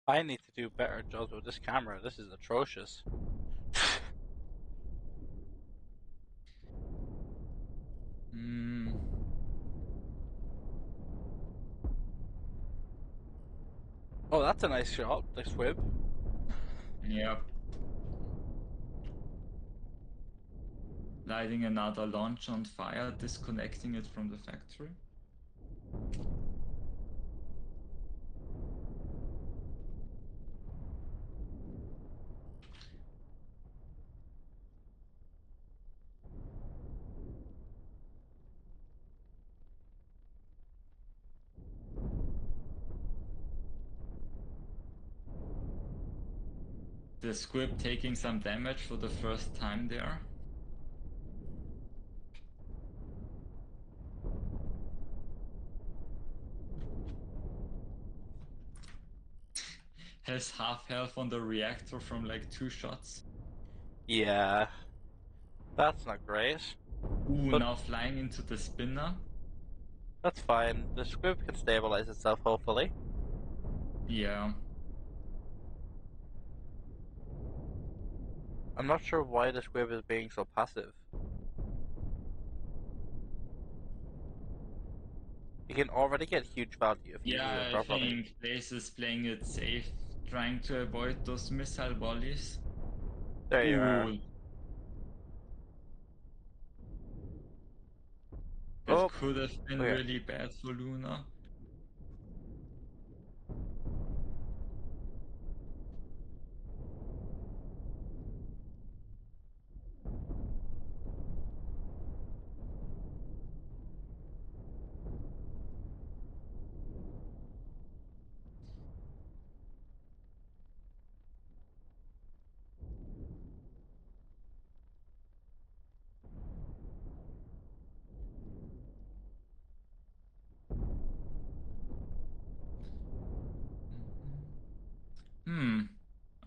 I need to do better jobs with this camera. This is atrocious. Oh, that's a nice shot, the squib. Yep. Lighting another launch on fire, disconnecting it from the factory. The squib taking some damage for the first time there. has half health on the reactor from like 2 shots. Yeah, that's not great. Ooh, But- now flying into the spinner. That's fine. The squib can stabilize itself, hopefully. Yeah. I'm not sure why the squib is being so passive. You can already get huge value if you use Yeah, it I properly. think Blaze is playing it safe, trying to avoid those missile volleys. There you are. Ooh, that Oh, could have been okay. really bad for Luna. Hmm.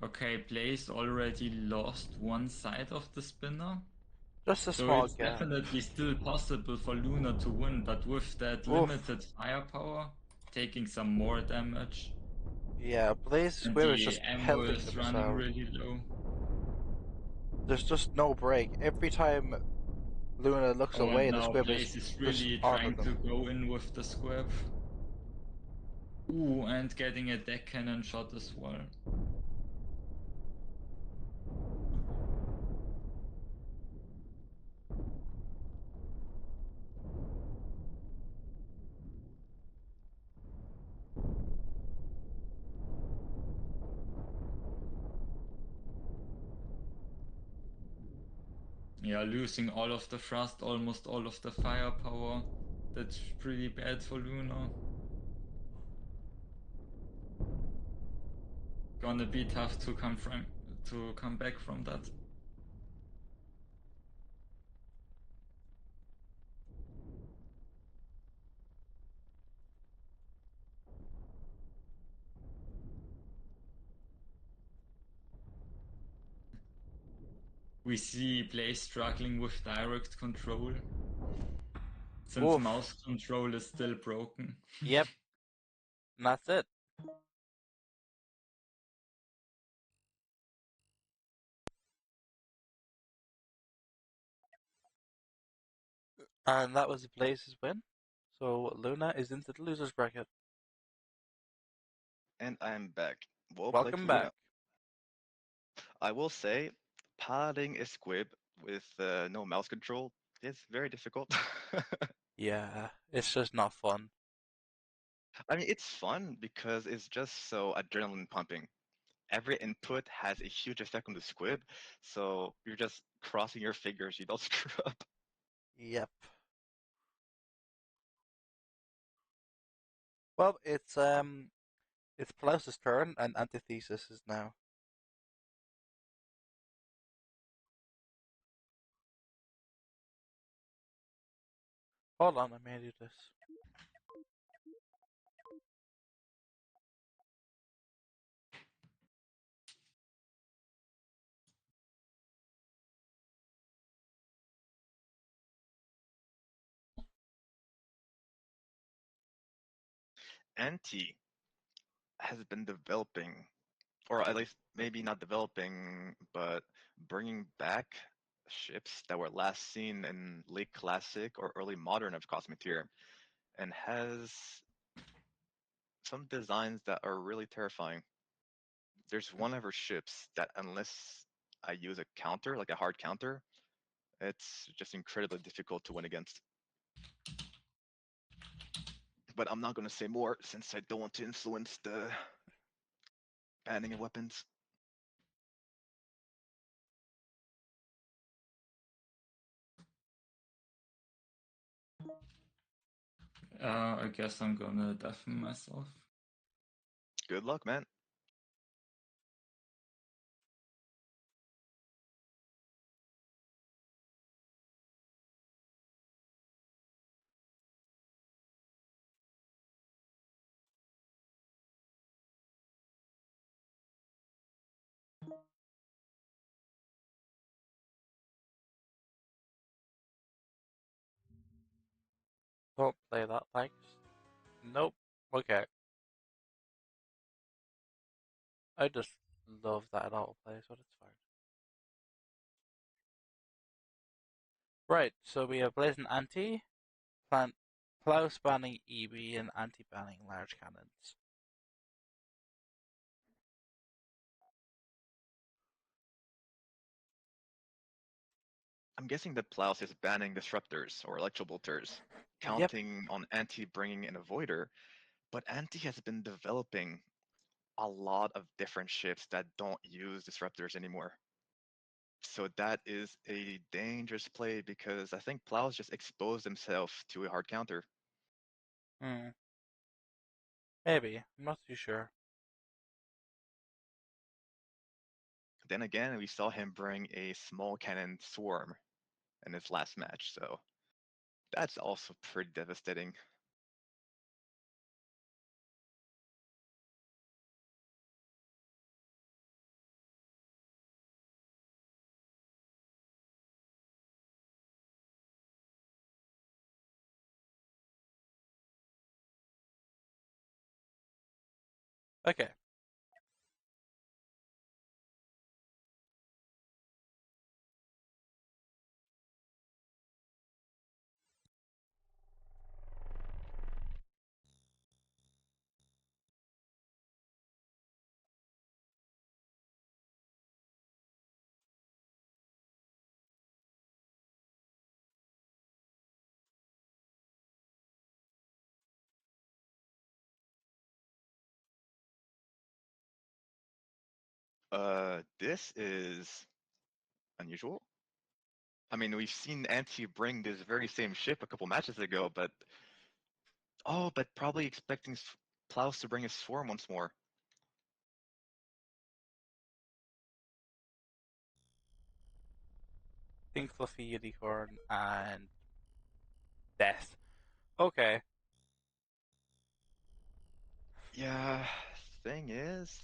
Okay, Blaze already lost one side of the spinner. Just a So small it's gap. definitely still possible for Luna to win, but with that Oof. limited firepower, taking some more damage, Yeah, Blaze and Squib is the just ammo pelting is the running missile. really low. There's just no break. Every time Luna looks Oh, and away, the now squib is Blaze is just really onto trying to them. go in with the squib. Ooh, and getting a deck cannon shot as well. Yeah, losing all of the thrust, almost all of the firepower. That's pretty bad for Luna. Gonna be tough to come back from that. We see Blaze struggling with direct control, since Oof. mouse control is still broken. Yep. And that's it. And that was Blaze's win. So Luna is into the loser's bracket. And I'm back. Well played Welcome to Luna. back. I will say, piloting a squib with no mouse control is very difficult. Yeah, it's just not fun. I mean, it's fun because it's just so adrenaline pumping. Every input has a huge effect on the squib, so you're just crossing your fingers you don't screw up. Yep. Well, it's Plouse's turn and Antithesis is now. Hold on, I may do this. Anti has been developing, or at least maybe not developing, but bringing back ships that were last seen in late classic or early modern of Cosmoteer, and has some designs that are really terrifying. There's one of her ships that, unless I use a counter, like a hard counter, it's just incredibly difficult to win against. But I'm not going to say more since I don't want to influence the banning of weapons. I guess I'm gonna deafen myself. Good luck, man. Don't play that, thanks. Nope. Okay. I just love that it autoplays, but it's fine. Right, so we have Blaze and Anti, Plow spanning EB, and Anti banning large cannons. I'm guessing that Plouse is banning disruptors or electrobolters, Yep. counting on Anti bringing in a voider, but Anti has been developing a lot of different ships that don't use disruptors anymore. So that is a dangerous play because I think Plouse just exposed himself to a hard counter. Maybe. I'm not too sure. Then again, we saw him bring a small cannon swarm in his last match, so that's also pretty devastating. Okay. This is unusual. I mean, we've seen Anti bring this very same ship a couple matches ago, but probably expecting Plouse to bring his swarm once more. Think Fluffy, Unicorn, and Death. Okay. Yeah, thing is,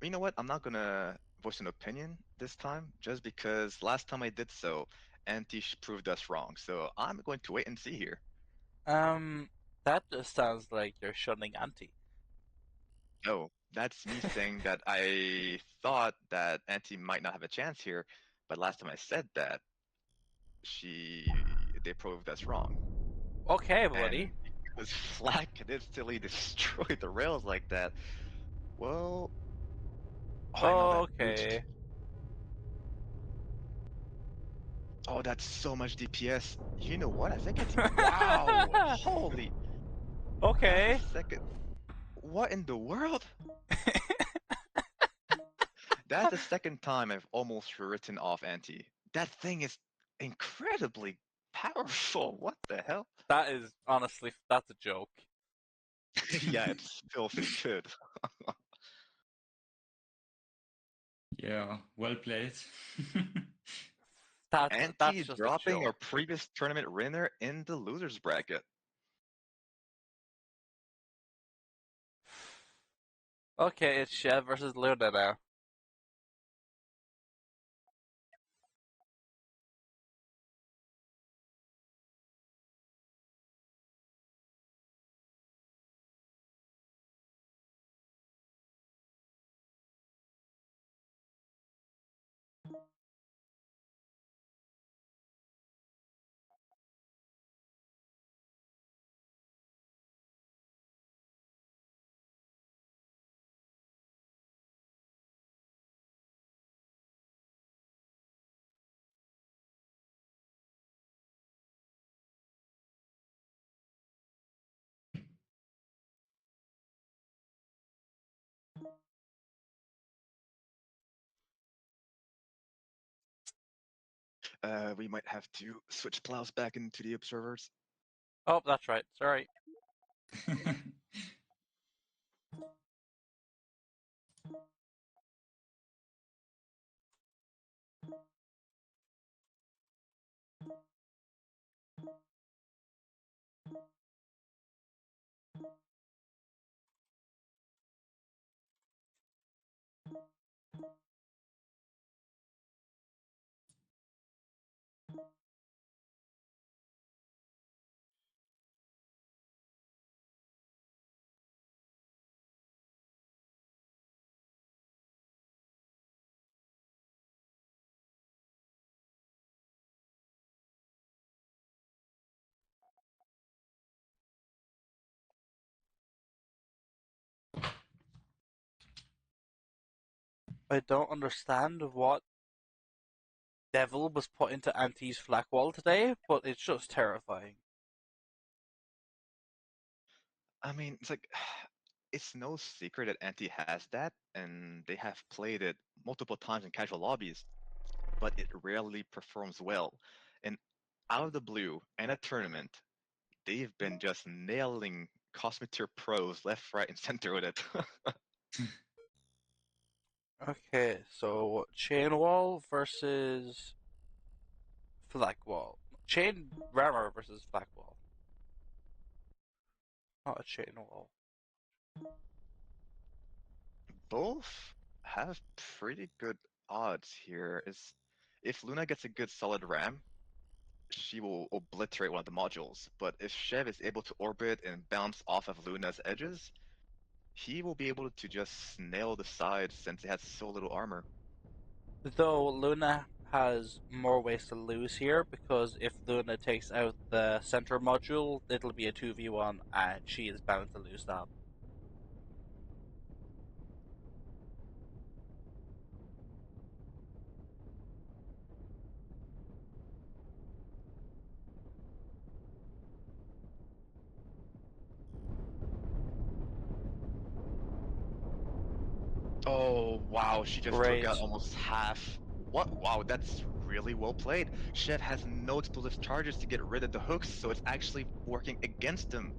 you know what? I'm not gonna voice an opinion this time, just because last time I did so, Anti proved us wrong. So I'm going to wait and see here. That just sounds like you're shunning Anti. Oh, that's me saying that I thought that Anti might not have a chance here, but last time I said that, they proved us wrong. Okay, And buddy. because Flack can instantly destroy the rails like that, well, oh, I know that boost. Okay. Oh, that's so much DPS. You know what? I think it's wow. Holy, that's the Okay. second. What in the world? That's the second time I've almost written off Anti. That thing is incredibly powerful. What the hell? That is honestly, that's a joke. Yeah, it's filthy good. Yeah, well played. That's Anti just a dropping our joke. previous tournament winner in the losers bracket. Okay, it's Chev versus Luna now. We might have to switch plows back into the observers. Oh, that's right. Sorry. I don't understand what devil was put into Auntie's flak wall today, but it's just terrifying. I mean, it's like it's no secret that Anti has that, and they have played it multiple times in casual lobbies, but it rarely performs well. And out of the blue, in a tournament, they've been just nailing Cosmoteer pros left, right, and center with it. Okay, so chain wall versus flak wall. Chain rammer versus flak wall. Not a chain wall. Both have pretty good odds here. Is if Luna gets a good solid ram, she will obliterate one of the modules. But if Shev is able to orbit and bounce off of Luna's edges, he will be able to just nail the sides since it has so little armor. Though Luna has more ways to lose here, because if Luna takes out the center module, it'll be a 2v1 and she is bound to lose that. Oh wow, she just took Great. out almost half. What? Wow, that's really well played. Shev has no explosive charges to get rid of the hooks, so it's actually working against him.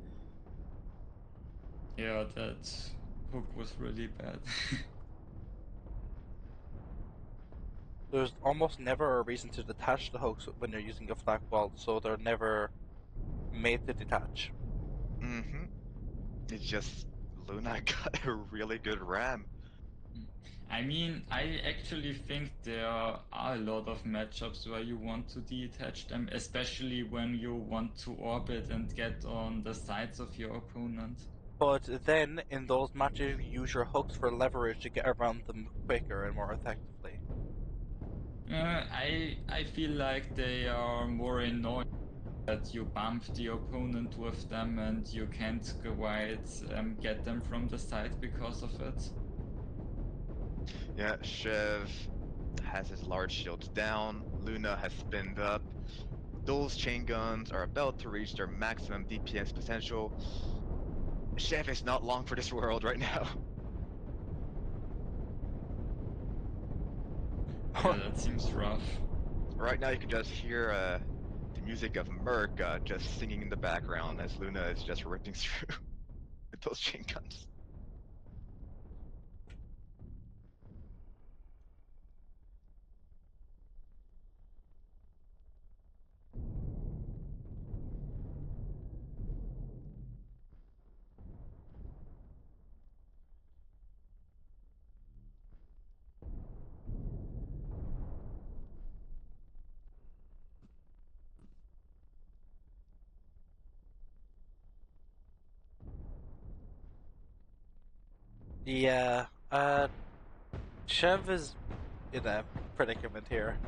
Yeah, that hook was really bad. There's almost never a reason to detach the hooks when you're using a flak wall, so they're never made to detach. Mm-hmm. It's just Luna got a really good ram. I mean, I actually think there are a lot of matchups where you want to detach them, especially when you want to orbit and get on the sides of your opponent. But then, in those matches, you use your hooks for leverage to get around them quicker and more effectively. I feel like they are more annoying that you bump the opponent with them and you can't quite get them from the side because of it. Yeah, Shev has his large shields down. Luna has spinned up. Those chain guns are about to reach their maximum DPS potential. Shev is not long for this world right now. Yeah, that seems rough. Right now, you can just hear the music of Merc just singing in the background as Luna is just ripping through with those chain guns. Yeah, Chev is in a predicament here.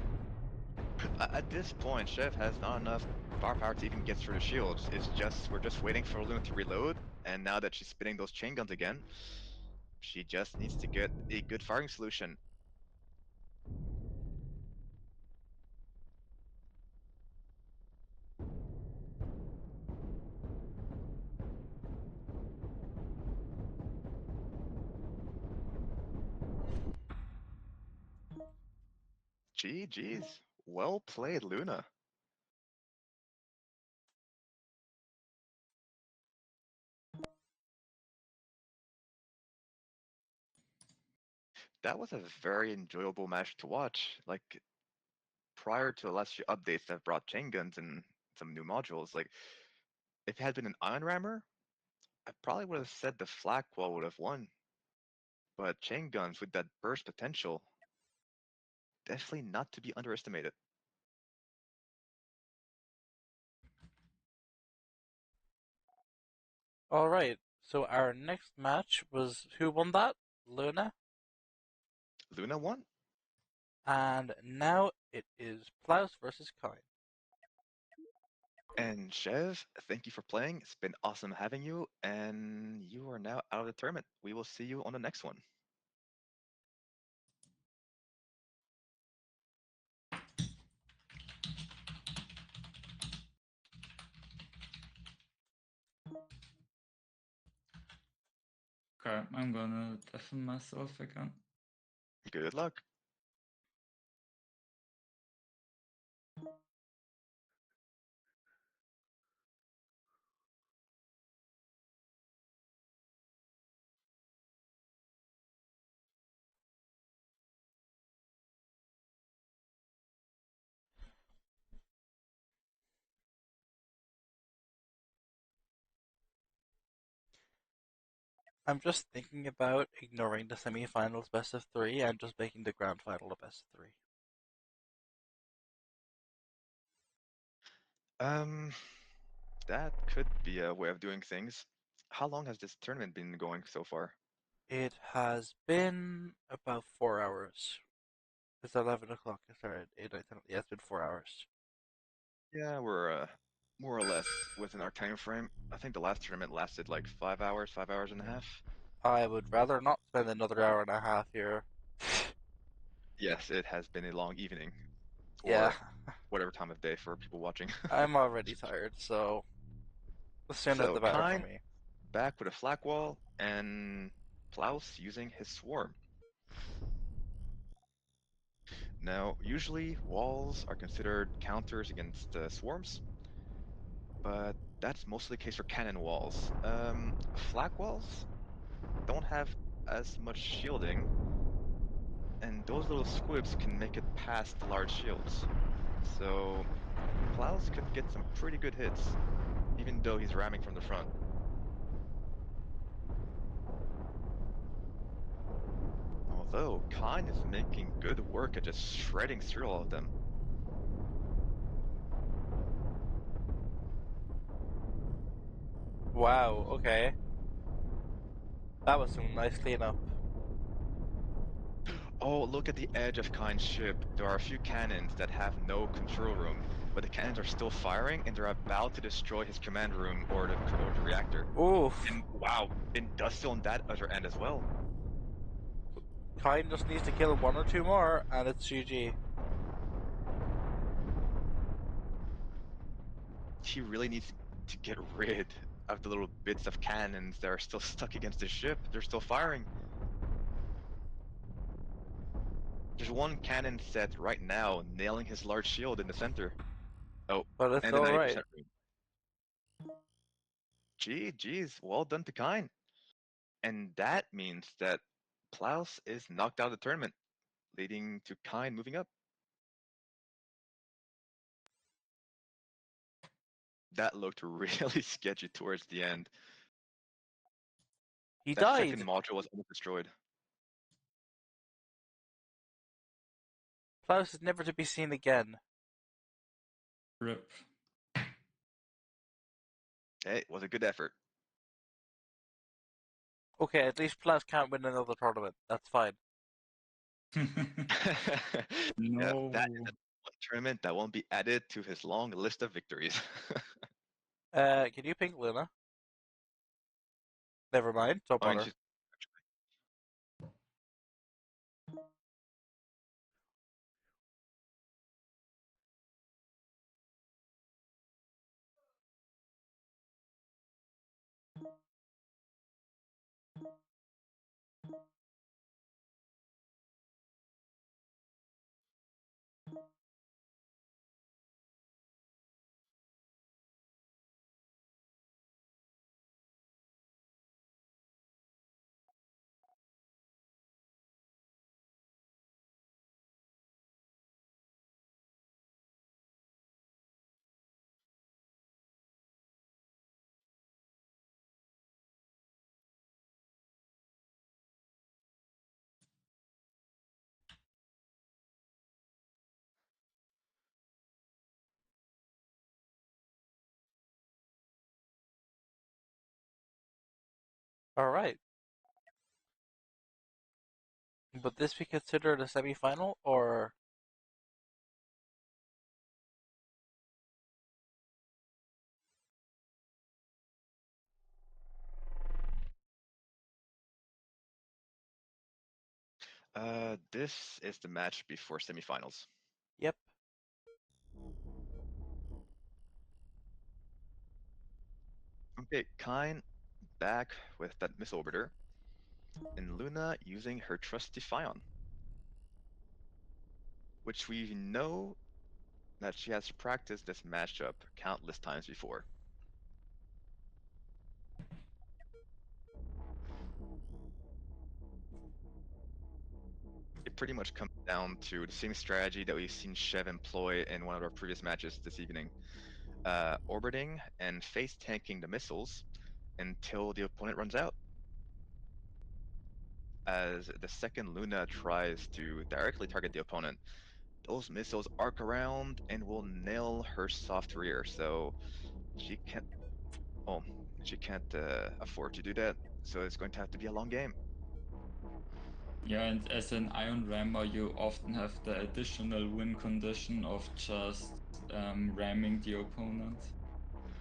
At this point, Shev has not enough firepower to even get through the shields. It's just we're just waiting for Luna to reload, and now that she's spinning those chain guns again, she just needs to get a good firing solution. GG's. Well played, Luna. That was a very enjoyable match to watch. Like, prior to the last few updates that brought chain guns and some new modules, like, if it had been an Iron Rammer, I probably would have said the Flak Wall would have won. But chain guns with that burst potential, definitely not to be underestimated. Alright, so our next match was who won that? Luna? Luna won. And now it is Plaus versus Kine. And Chev, thank you for playing. It's been awesome having you, and you are now out of the tournament. We will see you on the next one. Okay, I'm gonna deafen myself again. Good luck. I'm just thinking about ignoring the semi-finals best of three and just making the grand final a best of three. That could be a way of doing things. How long has this tournament been going so far? It has been about 4 hours. It's 11 o'clock. I started 8, 9, 10. Yeah, it's been 4 hours. Yeah, we're more or less within our time frame. I think the last tournament lasted like 5 hours, 5 hours and a half. I would rather not spend another hour and a half here. Yes, it has been a long evening, Yeah, or whatever time of day for people watching. I'm already tired, so the sooner So the better for Kine me. back with a flak wall, and Plaus using his swarm. Now, usually walls are considered counters against swarms, but that's mostly the case for cannon walls. Flak walls don't have as much shielding, and those little squibs can make it past the large shields. So Plaus could get some pretty good hits, even though he's ramming from the front. Although Kine is making good work at just shredding through all of them. Wow, okay. That was some nice cleanup. Oh, look at the edge of Kine's ship. There are a few cannons that have no control room, but the cannons are still firing and they're about to destroy his command room or the reactor. Oof. And wow, industrial on that other end as well. Kine just needs to kill 1 or 2 more, and it's GG. He really needs to get rid of the little bits of cannons that are still stuck against the ship. They're still firing. There's one cannon set right now, nailing his large shield in the center. Oh, But it's and the 90% alright. room. Geez, well done to Kine. And that means that Plaus is knocked out of the tournament, leading to Kine moving up. That looked really sketchy towards the end. He That died! second module was almost destroyed. Plaus is never to be seen again. RIP. Hey, it was a good effort. Okay, at least Plaus can't win another tournament. That's fine. Yeah, No. that is one tournament that won't be added to his long list of victories. Can you ping Luna? Never mind, don't I mean, bother. Alright. Would this be considered a semi-final, or... This is the match before semifinals. Yep. Okay, Kine back with that missile orbiter. and Luna using her trusty Fion, which we know that she has practiced this matchup countless times before. It pretty much comes down to the same strategy that we've seen Chev employ in one of our previous matches this evening. Orbiting and face tanking the missiles until the opponent runs out. As the second Luna tries to directly target the opponent, those missiles arc around and will nail her soft rear, so she can't. Oh, she can't afford to do that. So it's going to have to be a long game. Yeah, and as an Iron Rammer, you often have the additional win condition of just ramming the opponent.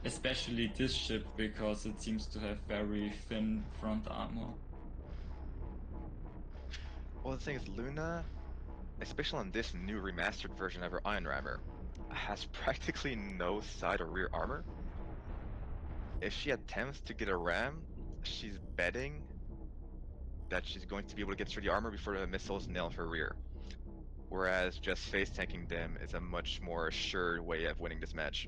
Especially this ship, because it seems to have very thin front armor. Well, the thing is, Luna, especially on this new remastered version of her Iron Rammer, has practically no side or rear armor. If she attempts to get a ram, she's betting that she's going to be able to get through the armor before the missiles nail her rear. Whereas just face tanking them is a much more assured way of winning this match.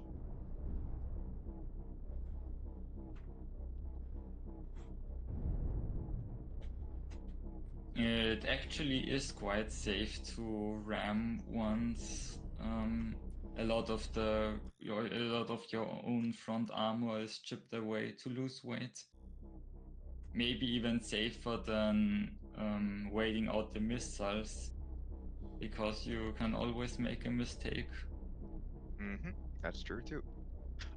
It actually is quite safe to ram once a lot of your own front armor is chipped away to lose weight. Maybe even safer than waiting out the missiles, because you can always make a mistake. Mm-hmm. That's true too.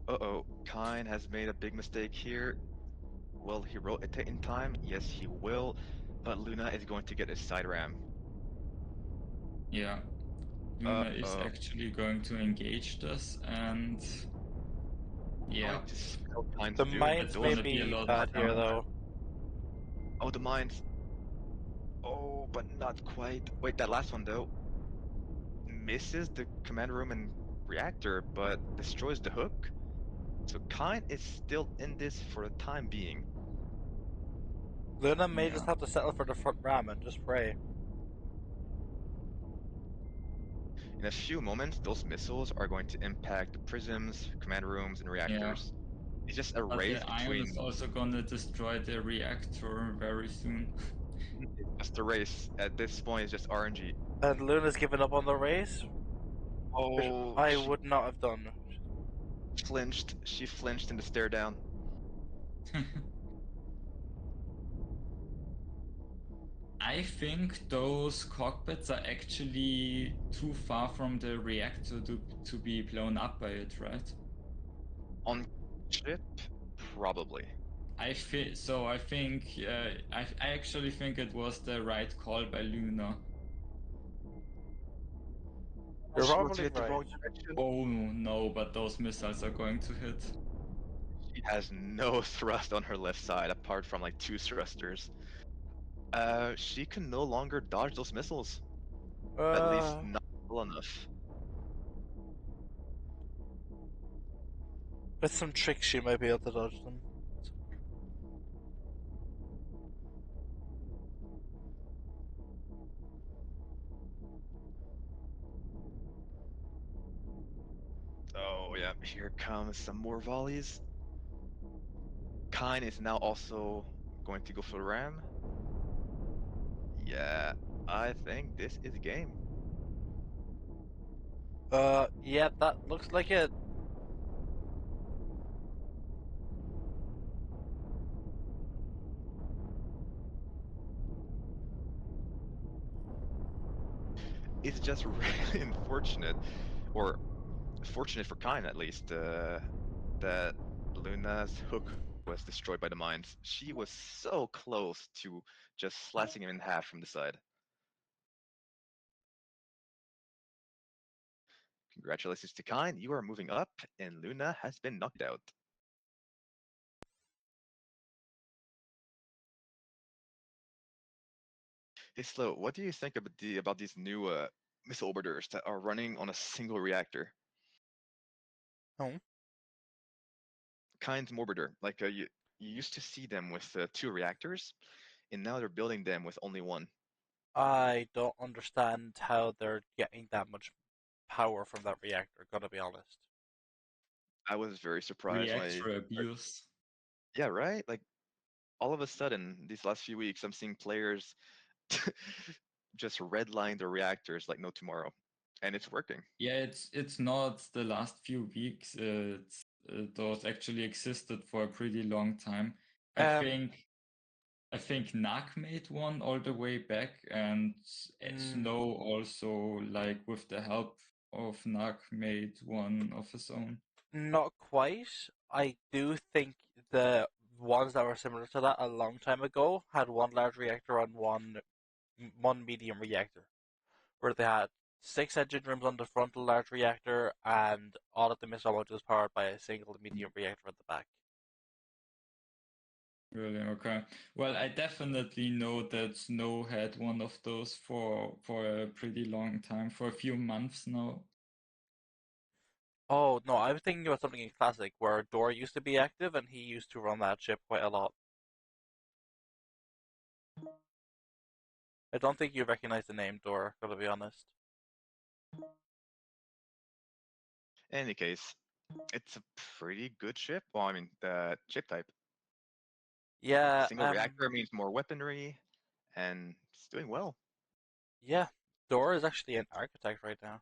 Uh-oh, Kine has made a big mistake here. Will he rotate in time? Yes, he will. But Luna is going to get a side ram. Yeah, Luna is Uh-oh. actually going to engage this, and yeah, Going to spell Kine's The doom. mines it's may gonna be a be lot of bad here, damage. though. Oh, the mines. Oh, but not quite. Wait, that last one though misses the command room and reactor, but destroys the hook. So Kine is still in this for the time being. Luna may Yeah. just have to settle for the front ram and just pray. In a few moments, those missiles are going to impact the prisms, command rooms, and reactors. It's just a But race the ion between is also gonna destroy the reactor very soon. just a race. At this point, it's just RNG. And Luna's given up on the race, which Oh, I she would not have done. flinched. She flinched in the stare down. I think those cockpits are actually too far from the reactor to be blown up by it, right? On ship, probably. I think I actually think it was the right call by Luna. You're She probably rotated the right. wrong direction. Oh no, but those missiles are going to hit. She has no thrust on her left side apart from like two thrusters. She can no longer dodge those missiles. At least Uh, not well enough. with some tricks, she might be able to dodge them. Oh yeah, here comes some more volleys. Kine is now also going to go for the ram. Yeah, I think this is game. Yeah, that looks like it. It's just really unfortunate, or fortunate for Kine at least, that Luna's hook was destroyed by the mines. She was so close to just slicing him in half from the side. Congratulations to Kine, you are moving up, and Luna has been knocked out. Hey Slow, what do you think about these new missile orbiters that are running on a single reactor? Oh. Kine's Morbiter, like you used to see them with two reactors, and now they're building them with only one. I don't understand how they're getting that much power from that reactor, gotta be honest. I was very surprised when Reactor abuse. yeah, right? Like all of a sudden, these last few weeks, I'm seeing players just redline their reactors like no tomorrow, and it's working. Yeah, it's not the last few weeks. Those actually existed for a pretty long time. I Um, think I think Nak made one all the way back, and Snow also, like with the help of Nak, made one of his own. Not quite. I do think the ones that were similar to that a long time ago had one large reactor and one medium reactor, where they had 6 engine rooms on the frontal large reactor, and all of the missile modules powered by a single medium reactor at the back. Really? Okay. Well, I definitely know that Snow had one of those for a pretty long time, for a few months now. Oh no, I was thinking about something in Classic where Dor used to be active and he used to run that ship quite a lot. I don't think you recognize the name Dor, gotta be honest. In any case, it's a pretty good ship. Well, I mean, the ship type. Yeah, Single reactor means more weaponry, and it's doing well. yeah, Dor is actually an architect right now.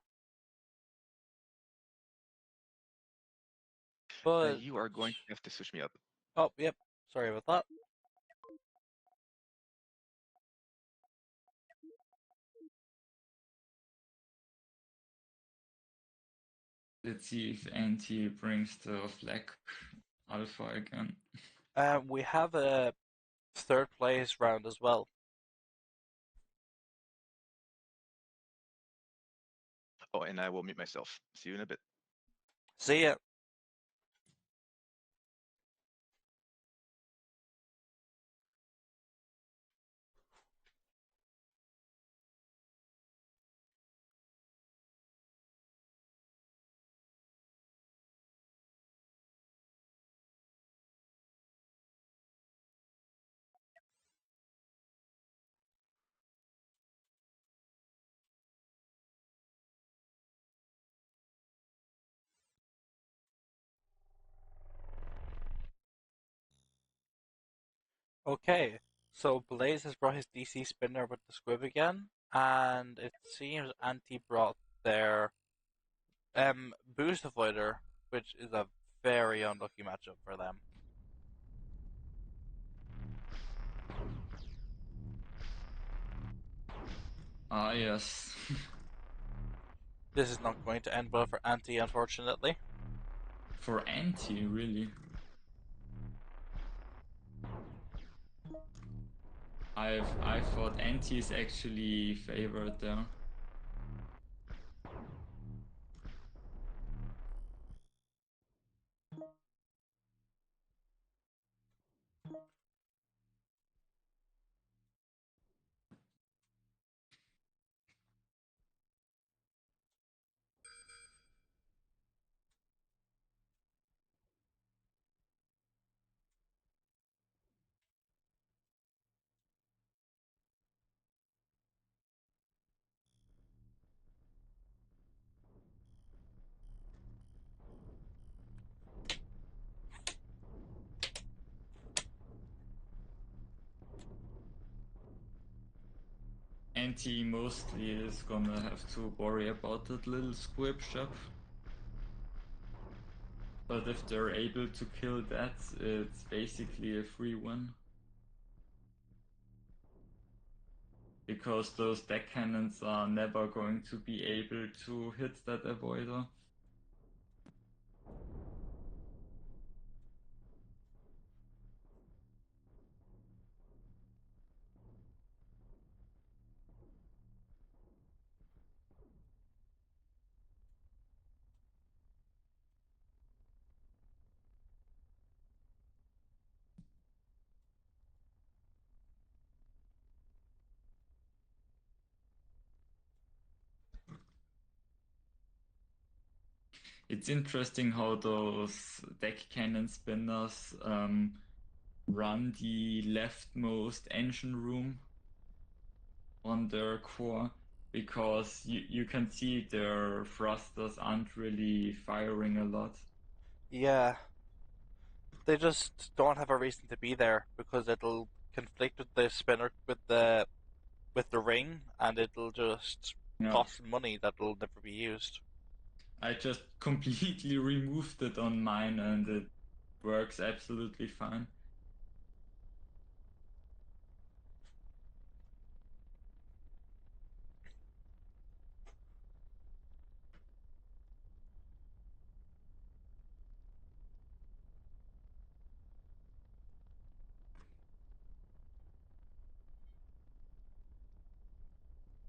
But You are going to have to switch me up. oh, yep, sorry about that. Let's see if Anti brings the flag alpha again. We have a third place round as well. Oh, and I will mute myself. See you in a bit. See ya. Okay, so Blaze has brought his DC spinner with the squib again, and it seems Anti brought their boost avoider, which is a very unlucky matchup for them. Ah, yes. This is not going to end well for Anti, unfortunately. For Anti, really. I thought Anti is actually favored there. Anti mostly is gonna have to worry about that little squib ship. But if they're able to kill that, it's basically a free win. Because those deck cannons are never going to be able to hit that avoider. It's interesting how those deck cannon spinners run the leftmost engine room on their core, because you can see their thrusters aren't really firing a lot. Yeah, they just don't have a reason to be there because it'll conflict with the spinner with the ring, and it'll just Yeah, cost money that'll never be used. I just completely removed it on mine and it works absolutely fine.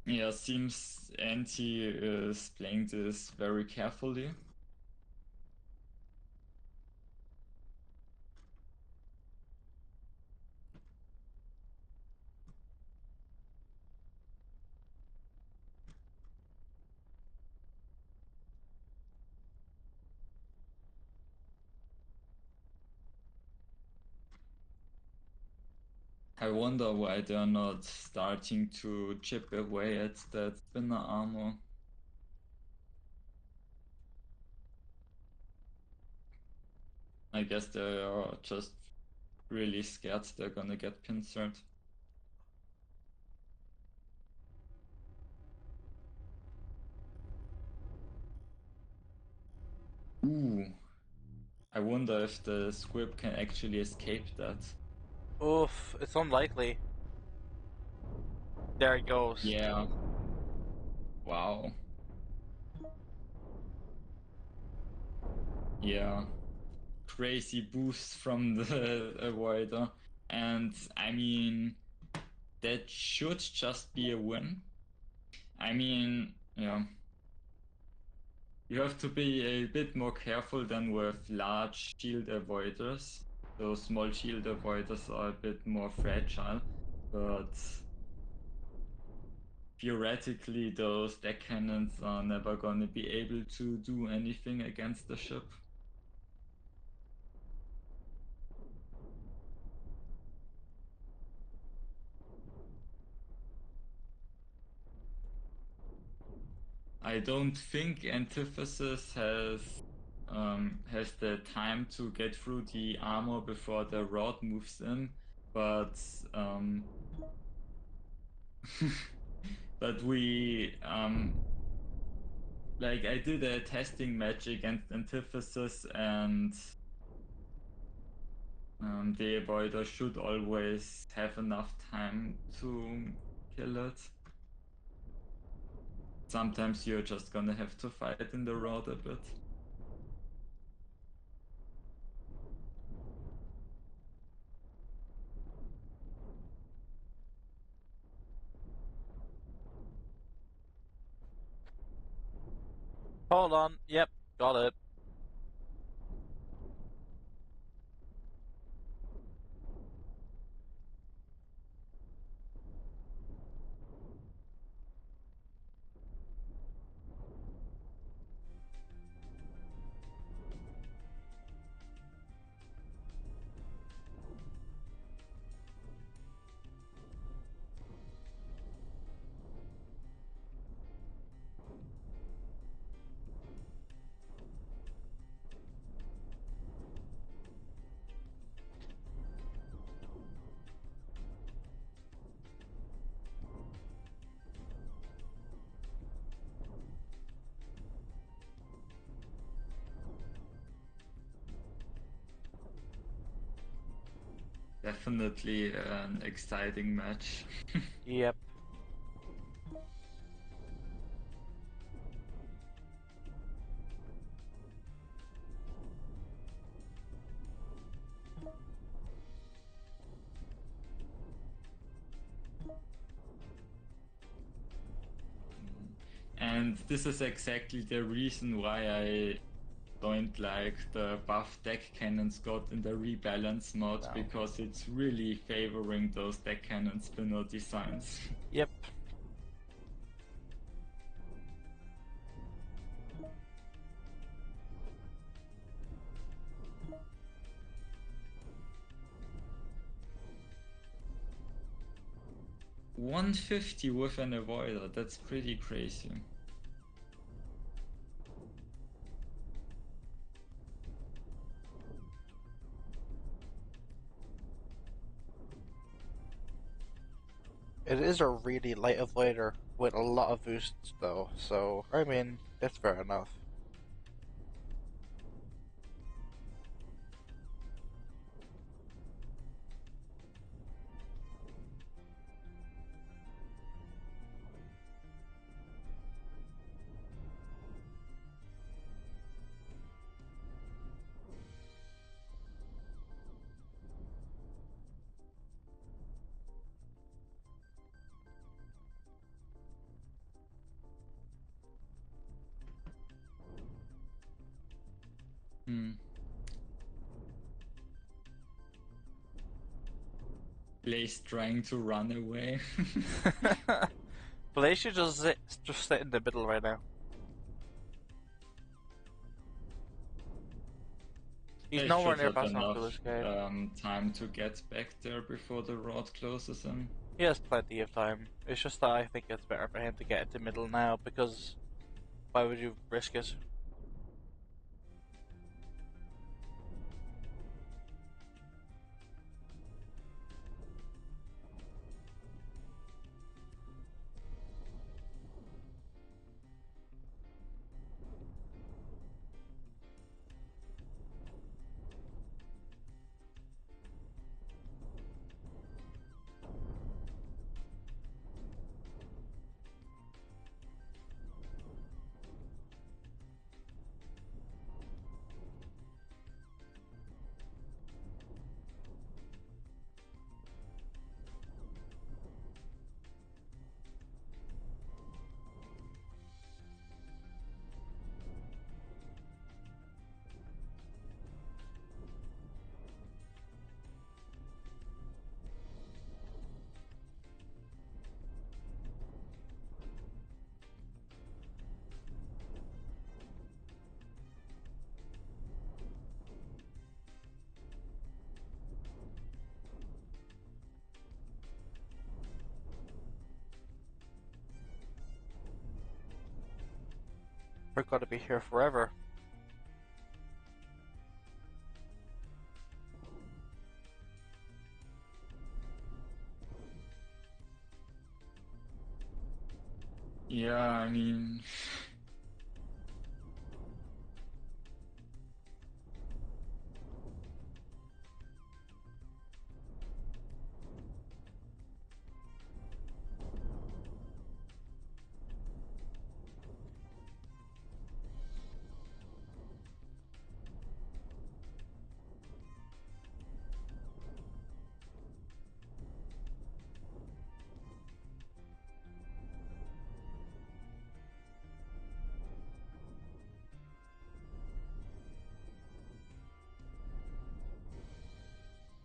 Yeah, seems Anti is playing this very carefully. I wonder why they're not starting to chip away at that spinner armor. I guess they are just really scared they're gonna get pincered. Ooh. I wonder if the squib can actually escape that. Oof, it's unlikely. There it goes. Yeah. Wow. Yeah. Crazy boost from the avoider. And I mean, that should just be a win. I mean, yeah. You have to be a bit more careful than with large shield avoiders. Those small shield avoiders are a bit more fragile, but theoretically those deck cannons are never going to be able to do anything against the ship. I don't think Antithesis has the time to get through the armor before the rod moves in, but but we like I did a testing match against Antithesis, and the avoider should always have enough time to kill it. Sometimes you're just gonna have to fight in the road a bit. Hold on. Yep, got it. Definitely an exciting match. Yep. And this is exactly the reason why I don't like the buff deck cannons got in the rebalance mod, No. because it's really favoring those deck cannon spinner designs. Yep. 150 with an avoider, that's pretty crazy. It is a really light avoider with a lot of boosts though, so I mean, it's fair enough. Blaze trying to run away. Blaze should just sit in the middle right now. He's Blaze nowhere should near have fast enough enough to escape. time to get back there before the rod closes him. He has plenty of time. It's just that I think it's better for him to get into middle now, because why would you risk it? We're gonna be here forever. Yeah, I mean...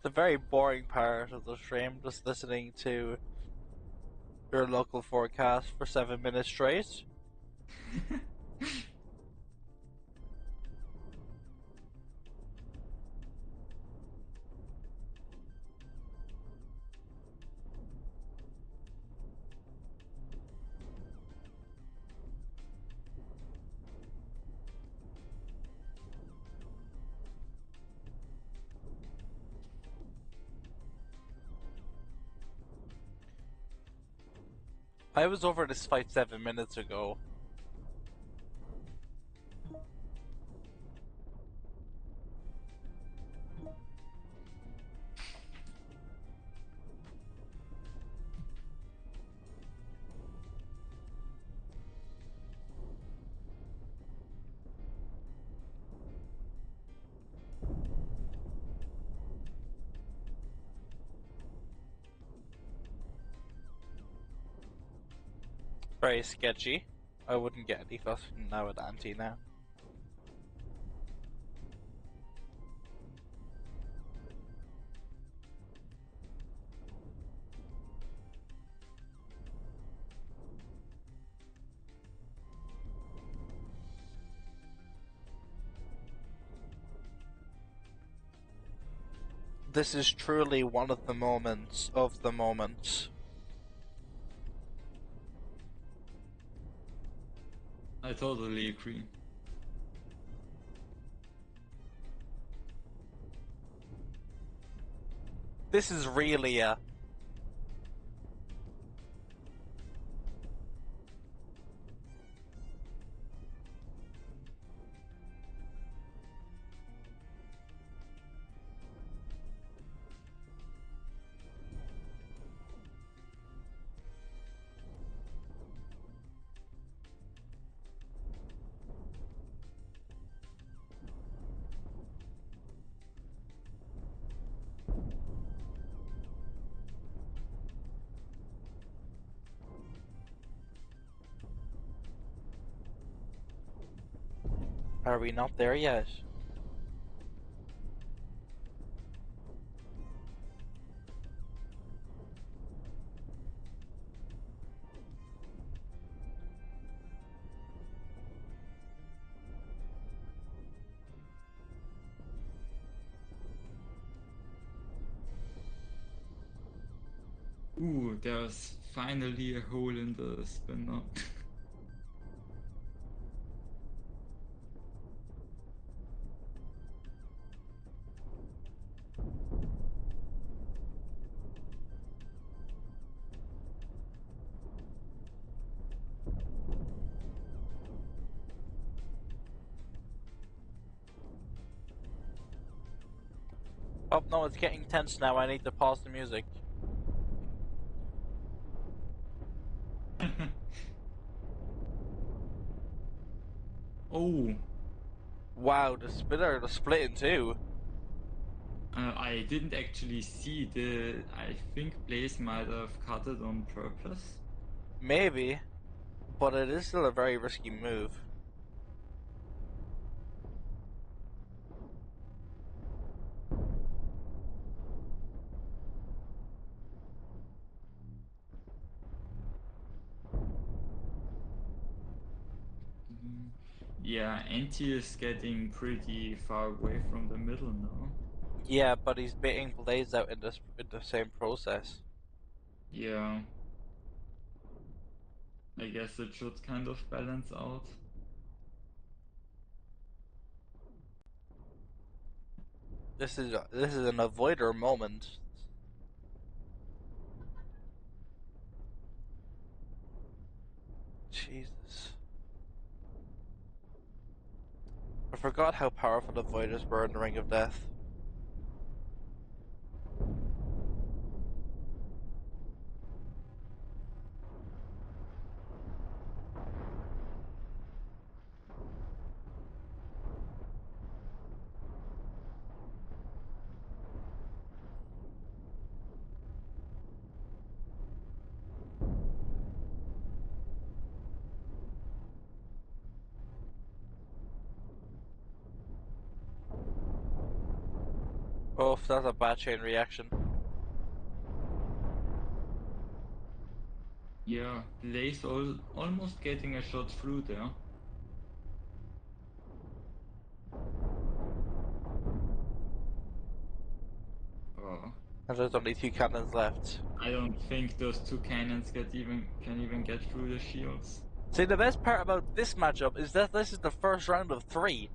It's a very boring part of the stream, just listening to your local forecast for 7 minutes straight. I was over this fight 7 minutes ago. Very sketchy. I wouldn't get any fuss now with Anti now. This is truly one of the moments of the moments. I totally agree. This is really a... Are we not there yet? Ooh, there's finally a hole in the spinner. Oh no, it's getting tense now. I need to pause the music. Oh, Wow, the spinner was split in two. I didn't actually see the. I think Blaze might have cut it on purpose. Maybe, but it is still a very risky move. Yeah, Anti is getting pretty far away from the middle now. Yeah, but he's baiting Blaze out in the same process. Yeah. I guess it should kind of balance out. This is an avoider moment. Jesus. I forgot how powerful the avoiders were in the Ring of Death. Oh, that's a bad chain reaction. Yeah, Blaze almost getting a shot through there. Oh, And there's only two cannons left. I don't think those two cannons can even get through the shields. See, the best part about this matchup is that this is the first round of 3.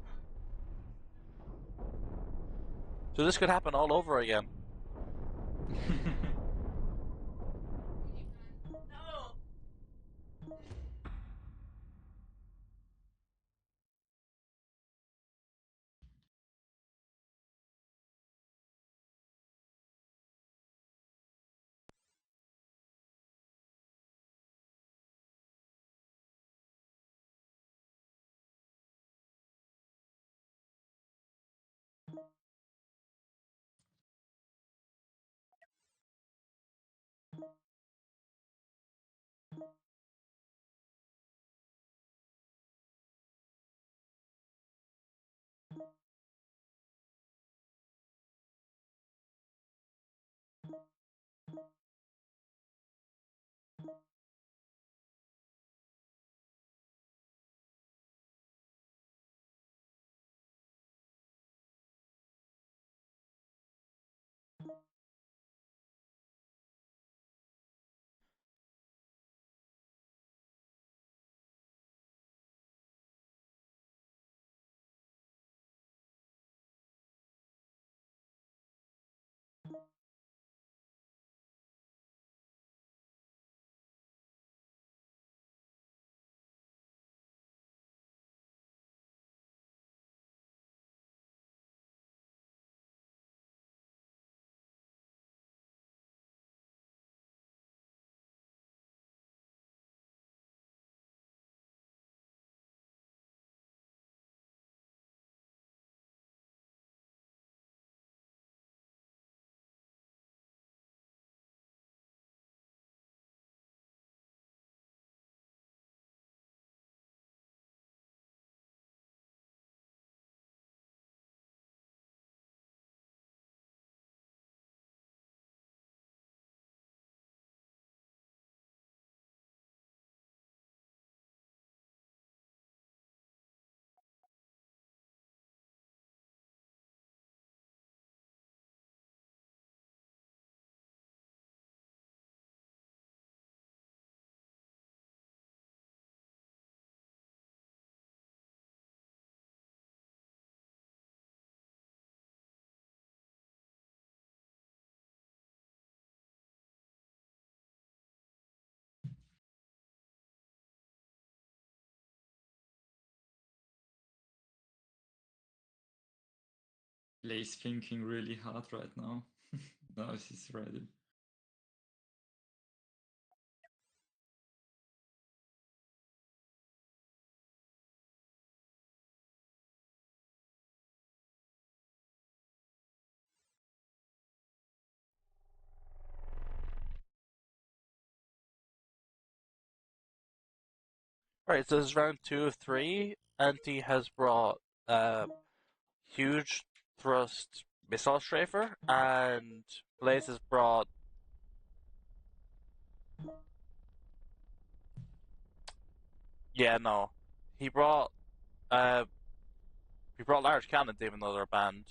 So this could happen all over again. Blaze thinking really hard right now. Now he's ready. Right, so this is round 2 of 3. Anti has brought huge thrust missile strafer, and Blaze has brought no. He brought uh large cannons even though they're banned.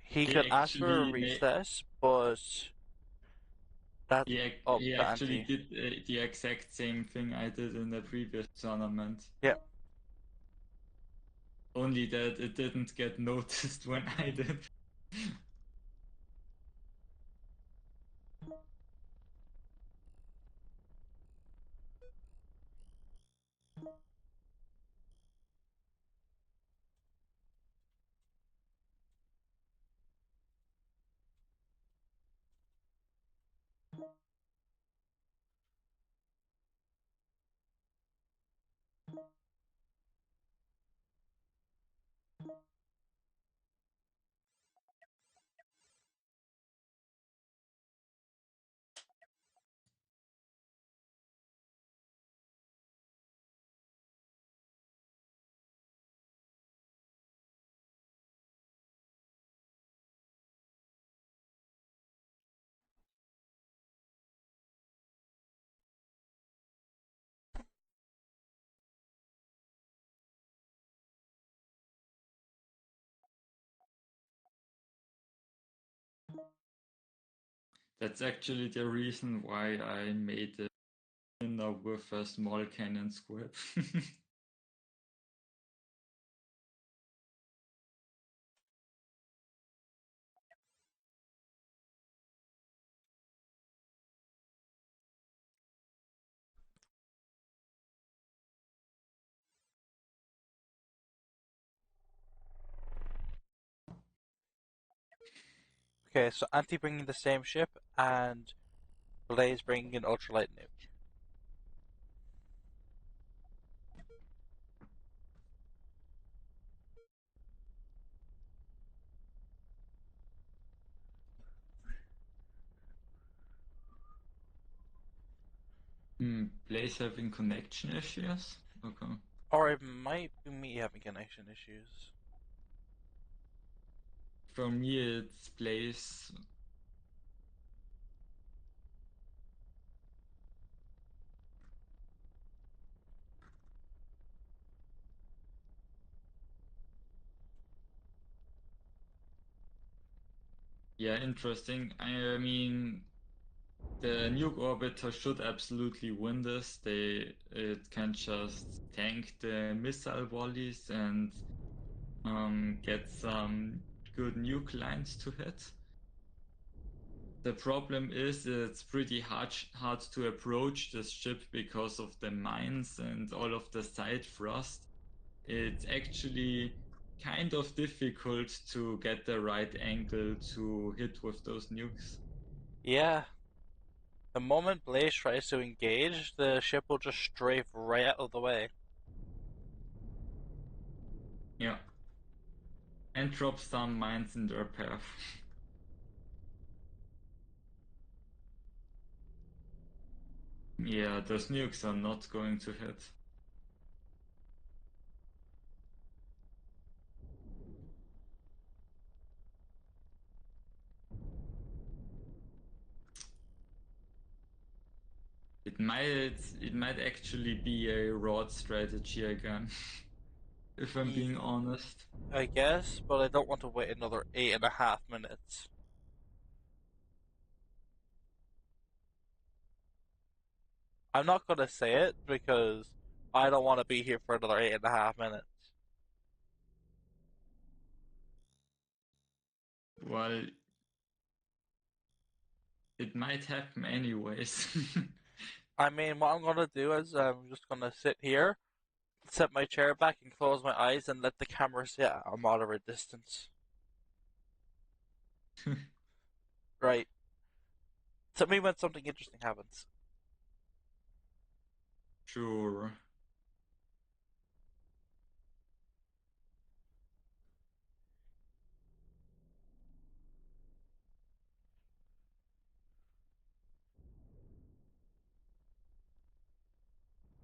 He could ask for a recess, but that's up He to actually Anti. did the exact same thing I did in the previous tournament. Yeah. Only that it didn't get noticed when I did. That's actually the reason why I made it with a small cannon squib. Okay, so Anti bringing the same ship, and Blaze bringing an ultralight nuke. Blaze having connection issues? Okay. Or it might be me having connection issues. For me, it's Blaze. Yeah, interesting. I mean, the nuke orbiter should absolutely win this. It can just tank the missile volleys and get some good nuke lines to hit. The problem is it's pretty hard to approach this ship because of the mines and all of the side thrust. It's actually kind of difficult to get the right angle to hit with those nukes. Yeah. The moment Blaze tries to engage, the ship will just strafe right out of the way. Yeah. And drop some mines in their path. Yeah, those nukes are not going to hit. It might actually be a rod strategy again, if I'm being honest. I guess, but I don't want to wait another 8.5 minutes. I'm not gonna say it because I don't want to be here for another 8.5 minutes. Well, it might happen anyways. I mean, what I'm gonna do is I'm just gonna sit here, set my chair back, and close my eyes, and let the camera sit at a moderate distance. Right. Tell me when something interesting happens. Sure.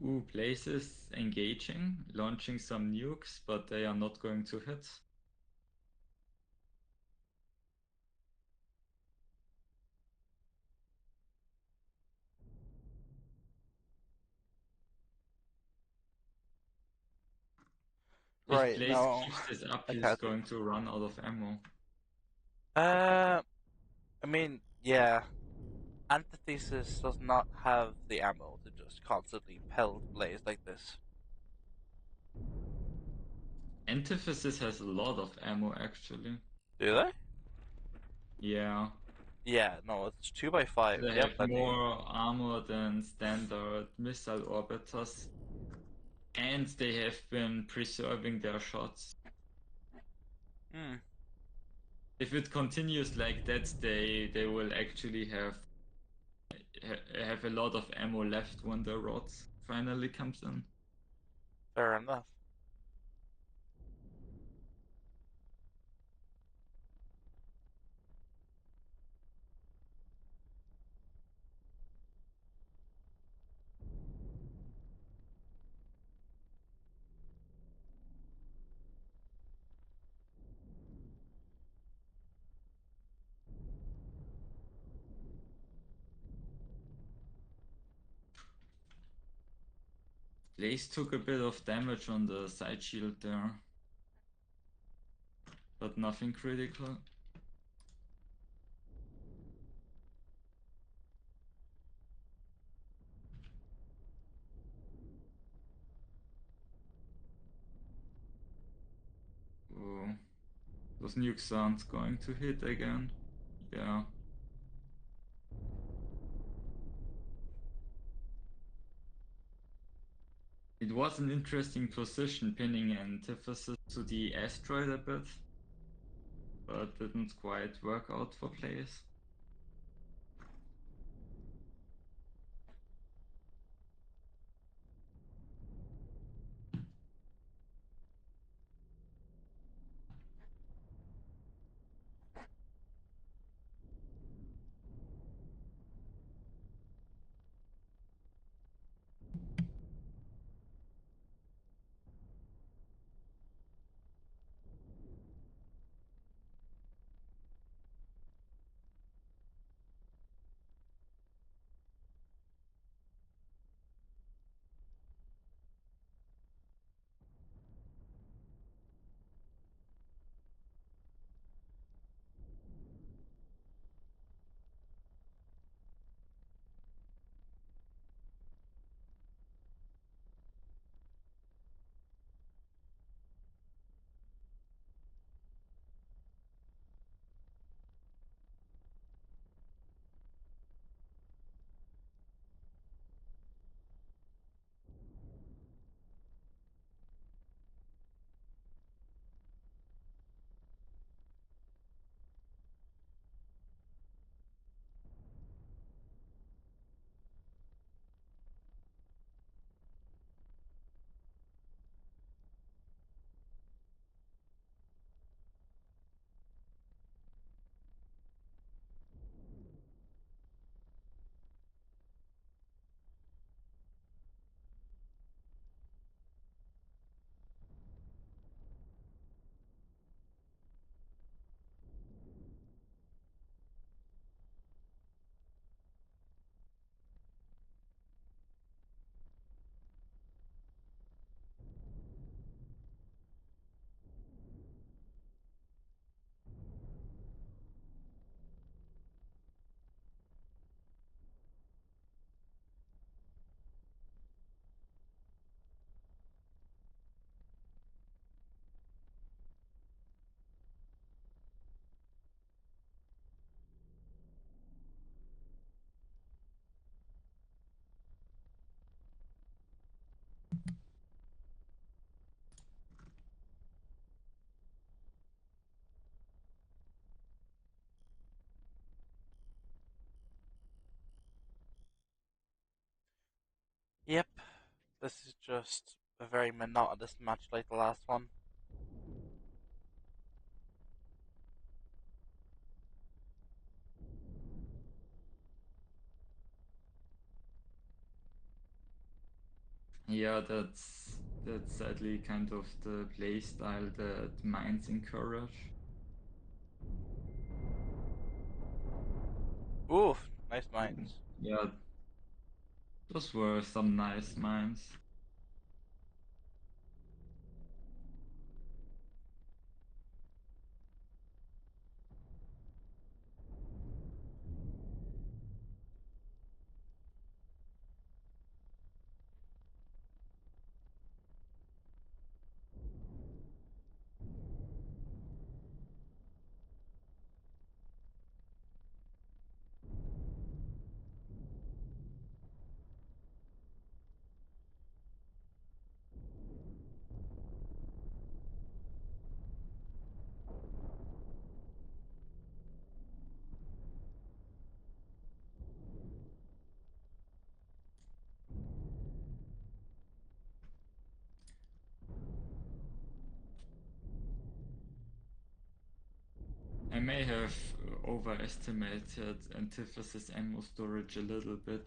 Ooh, places engaging, launching some nukes, but they are not going to hit. If Right, Blaze no. keeps this up, I he's can't do going to run out of ammo. I mean, yeah. Antithesis does not have the ammo to just constantly pelt Blaze like this. Antithesis has a lot of ammo, actually. Do they? Yeah. Yeah, no, it's 2x5. They They have have plenty. more armor than standard missile orbiters, and they have been preserving their shots. Hmm. If it continues like that, they will actually have a lot of ammo left when the rod finally comes in. Fair enough. Blaze took a bit of damage on the side shield there, but nothing critical. Oh, those nukes aren't going to hit again. Yeah. It was an interesting position pinning Antithesis to the asteroid a bit, but didn't quite work out for players. Yep, this is just a very monotonous match like the last one. Yeah, that's sadly kind of the play style that Mainz encourage. Oof, nice mines. Yeah, those were some nice mines. I may have overestimated Antithesis ammo storage a little bit.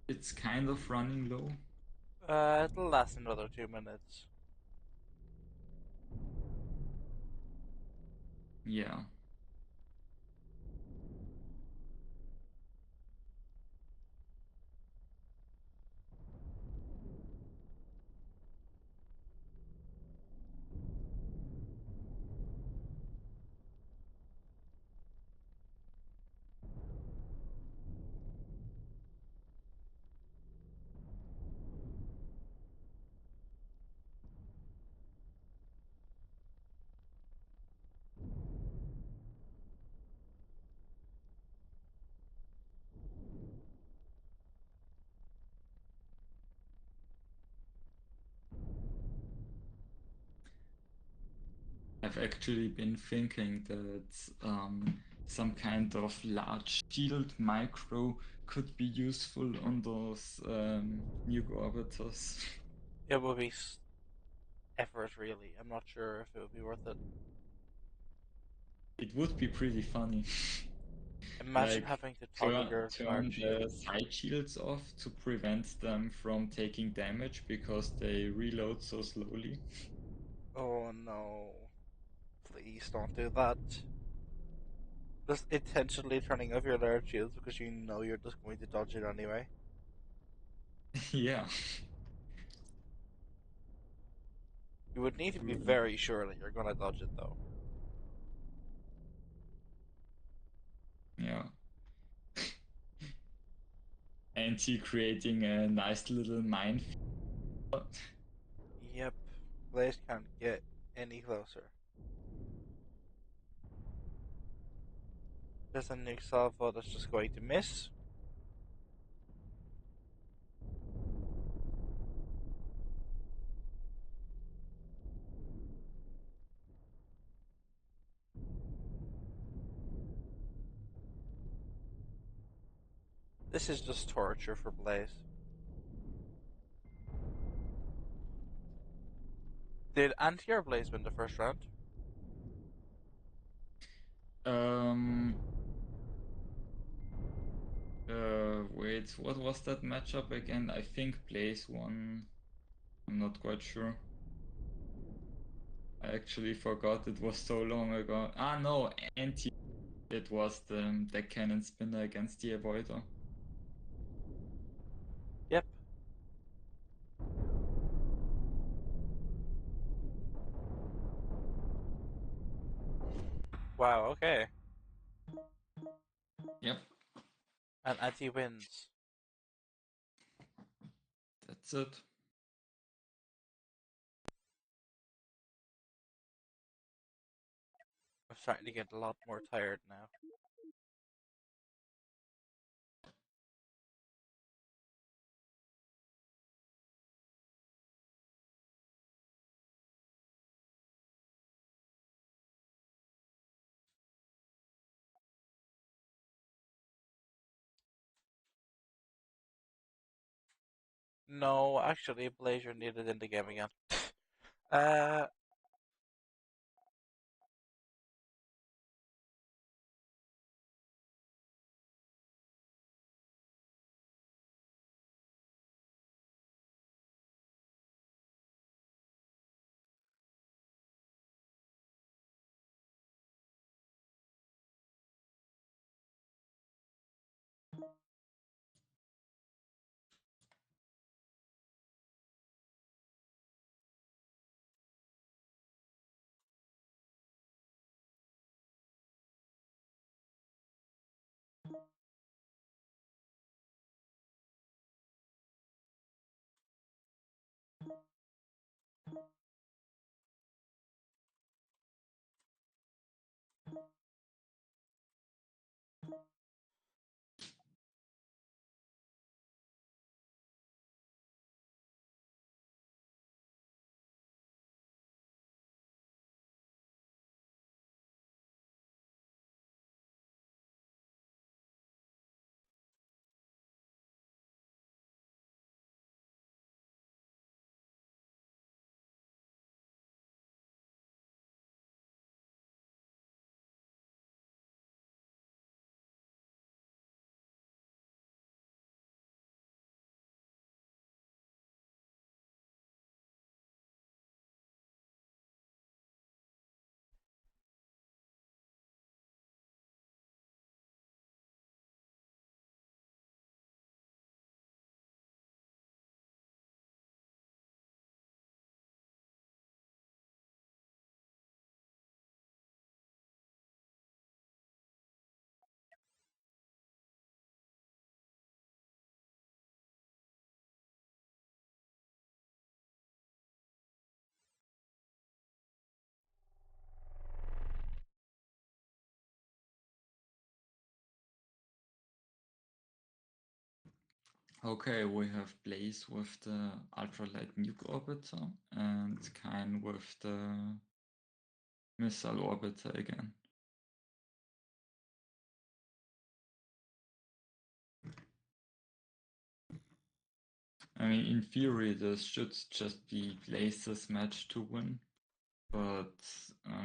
It's kind of running low. It'll last another 2 minutes. Yeah. I've actually been thinking that some kind of large shield micro could be useful on those nuke orbiters. It would be effort, really. I'm not sure if it would be worth it. It would be pretty funny. Imagine Like having to toggle your turn large the shields. side shields off to prevent them from taking damage because they reload so slowly. Oh no. Please don't do that. Just intentionally turning off your large shields because you know you're just going to dodge it anyway. Yeah. You would need to be very sure that you're going to dodge it though. Yeah. Anti creating a nice little minefield. Yep. Blaze can't get any closer. There's a nuke salvo that's just going to miss. This is just torture for Blaze. Did Anti or Blaze win the first round? Um. Wait, what was that matchup again? I think Blaze won. I'm not quite sure. I actually forgot it was so long ago. Ah, no, Anti. It was the cannon spinner against the avoider. Yep. Wow, okay. Yep, And Anti wins. that's it. I'm starting to get a lot more tired now. No, actually, Blazer needed in the game again. uh, Okay, we have Blaze with the ultralight nuke orbiter and Kine with the missile orbiter again. I mean, in theory, this should just be Blaze's match to win, but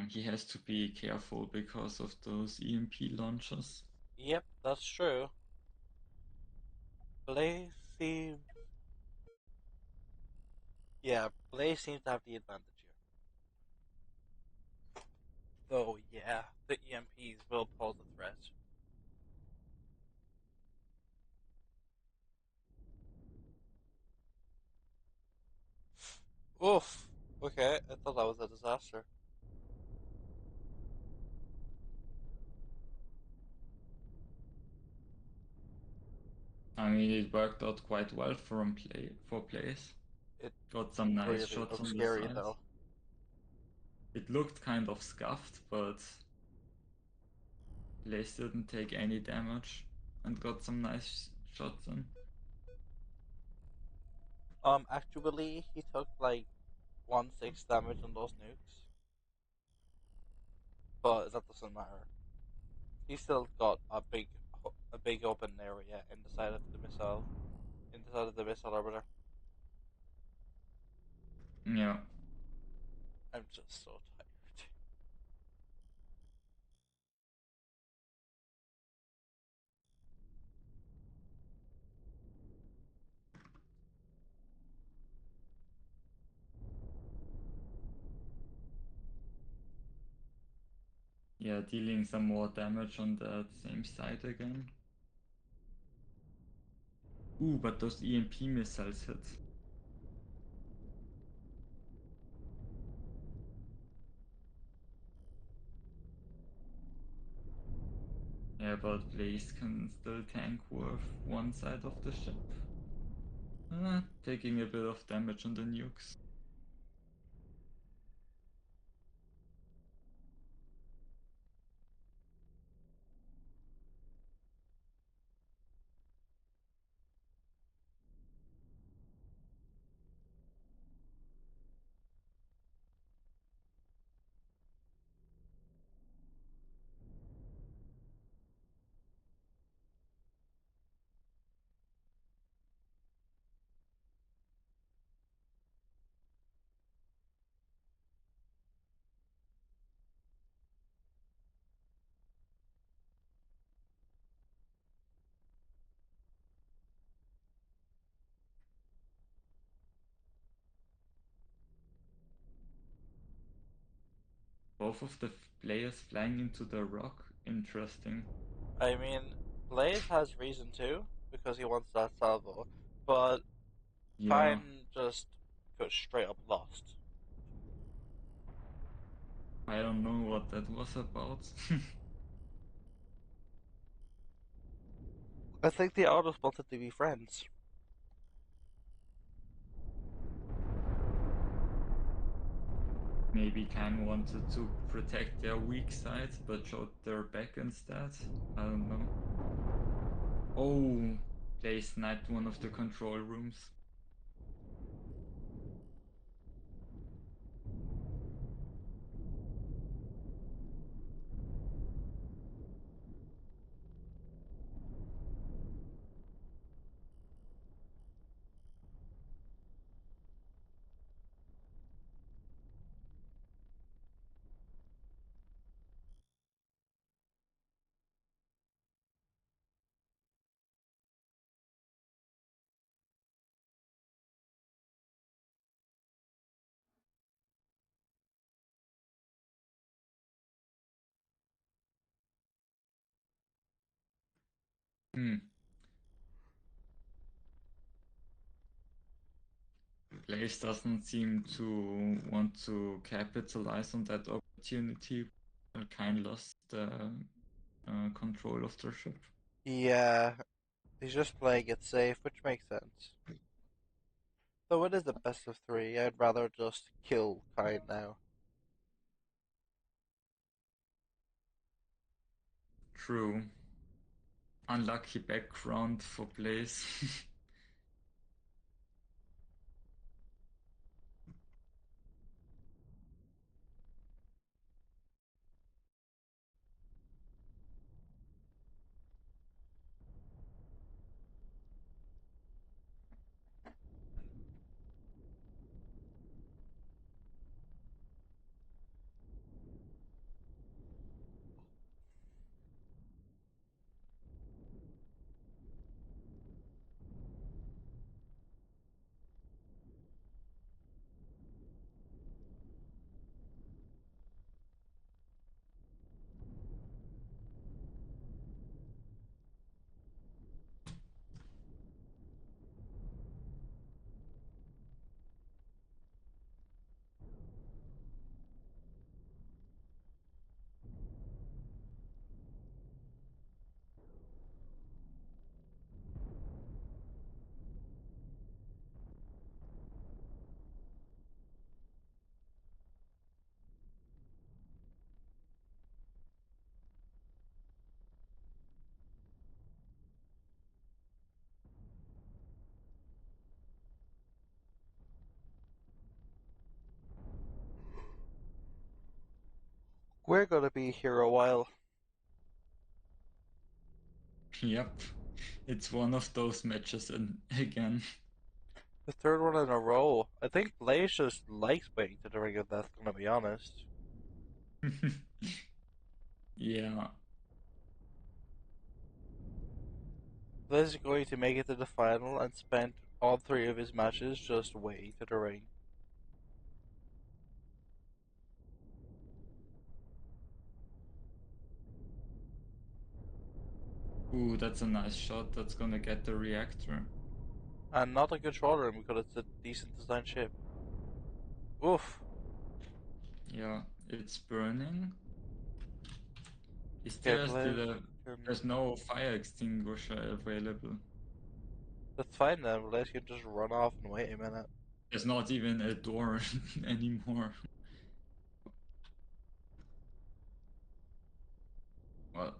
he has to be careful because of those EMP launches. yep, that's true. Blaze seems... Yeah, Blaze seems to have the advantage here. Though, yeah, the EMPs will pose a threat. Oof. Okay, I thought that was a disaster. I mean, it worked out quite well for Blaze. It Got some nice really shots looks on the scary, sides. though. It looked kind of scuffed, but Blaze didn't take any damage and got some nice shots in. Actually, he took like 1/6 damage on those nukes, but that doesn't matter. He still got a big open area in the side of the missile, in the side of the missile orbiter. Yeah. I'm just so tired. Yeah, dealing some more damage on that same side again. Ooh, but those EMP missiles hit. Yeah, but Blaze can still tank with one side of the ship. Taking a bit of damage on the nukes. both of the players flying into the rock. Interesting. I mean, Blaze has reason to, because he wants that salvo, but Yeah, Kine just got straight up lost. I don't know what that was about. I think they all just wanted to be friends. Maybe Kang wanted to protect their weak sides, but showed their back instead. I don't know. Oh, they sniped one of the control rooms. Hmm. Blaze doesn't seem to want to capitalize on that opportunity. Kine lost the control of the ship. Yeah, he's just playing it safe, which makes sense. Though it is the best of three, I'd rather just kill Kine now. True. Unlucky background for Blaze. We're gonna be here a while. Yep, it's one of those matches again. The third one in a row. I think Blaze just likes waiting to the ring of death, gonna be honest. Yeah, Blaze is going to make it to the final and spend all three of his matches just waiting to the ring. ooh, that's a nice shot. That's gonna get the reactor. And not a control room because it's a decent design ship. Oof. Yeah, it's burning. Is Okay, there Blaze still a... can... There's no fire extinguisher available. That's fine then. Blaze can just run off and wait a minute. There's not even a door anymore. Well,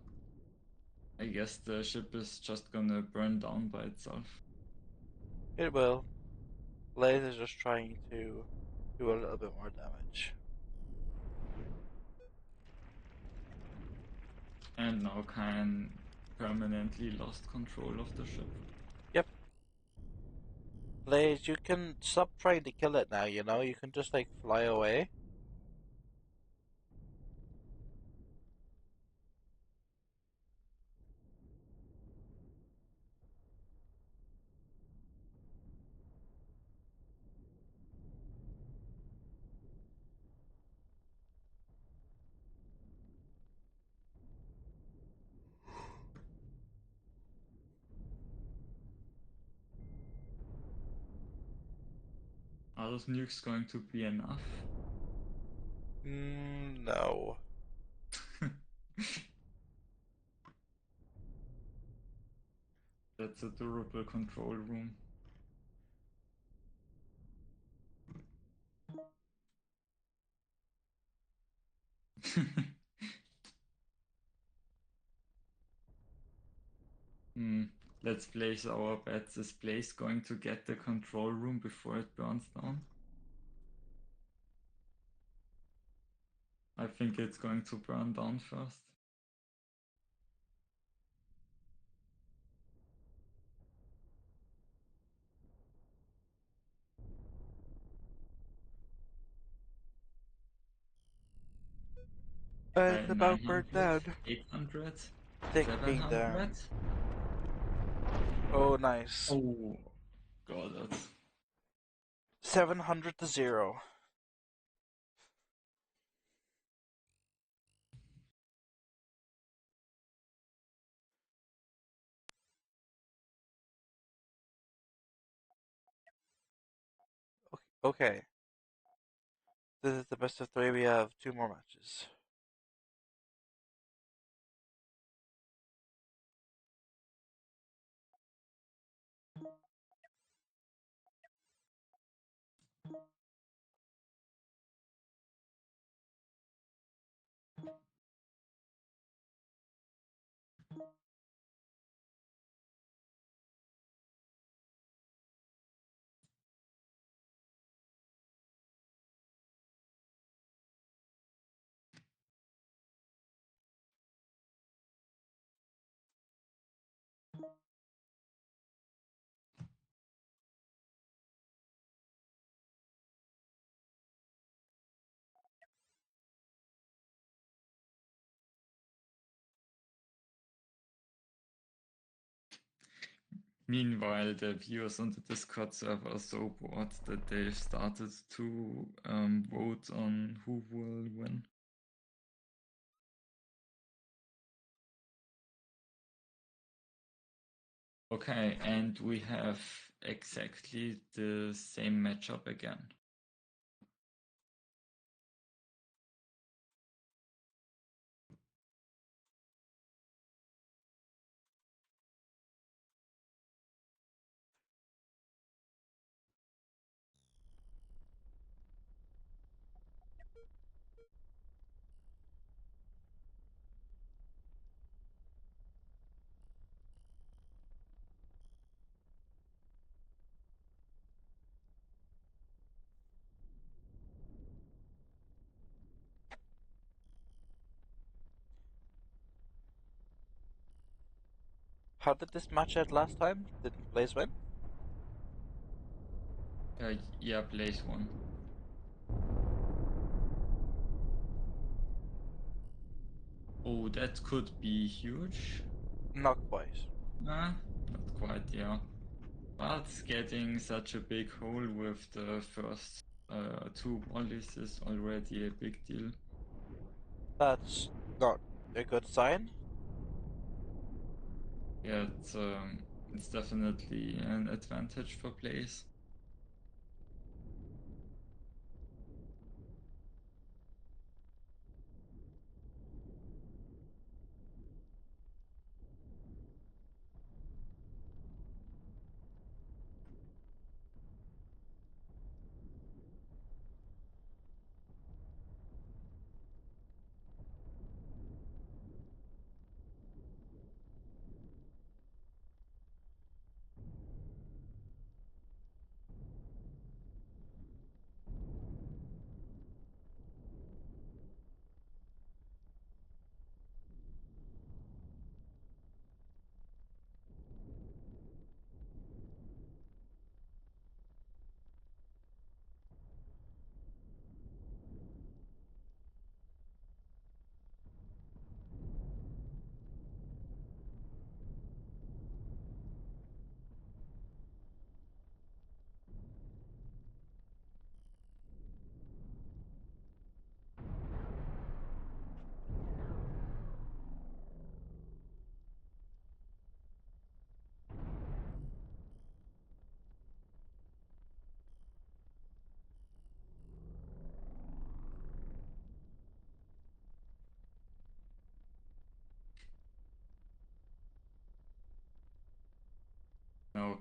I guess the ship is just gonna burn down by itself. It will. Blaze is just trying to do a little bit more damage. And now Kyan permanently lost control of the ship. Yep. Blaze, you can stop trying to kill it now, you know? You can just, like, fly away. Are those nukes going to be enough? No. That's a durable control room. Let's place our bets. Is Blaze going to get the control room before it burns down? I think it's going to burn down first. It's about burnt 900, down. 800, Ticking 700. down. Oh, nice. Oh, got it. 700 to 0. Okay. This is the best of 3. We have 2 more matches. Meanwhile, the viewers on the Discord server are so bored that they've started to vote on who will win. Okay, and we have exactly the same matchup again. How did this match end last time? Didn't Blaze win? Yeah, Blaze won. Oh, that could be huge. Not quite. Not quite, yeah. But getting such a big hole with the first 2 volleys is already a big deal. That's not a good sign. Yeah, it's definitely an advantage for Blaze.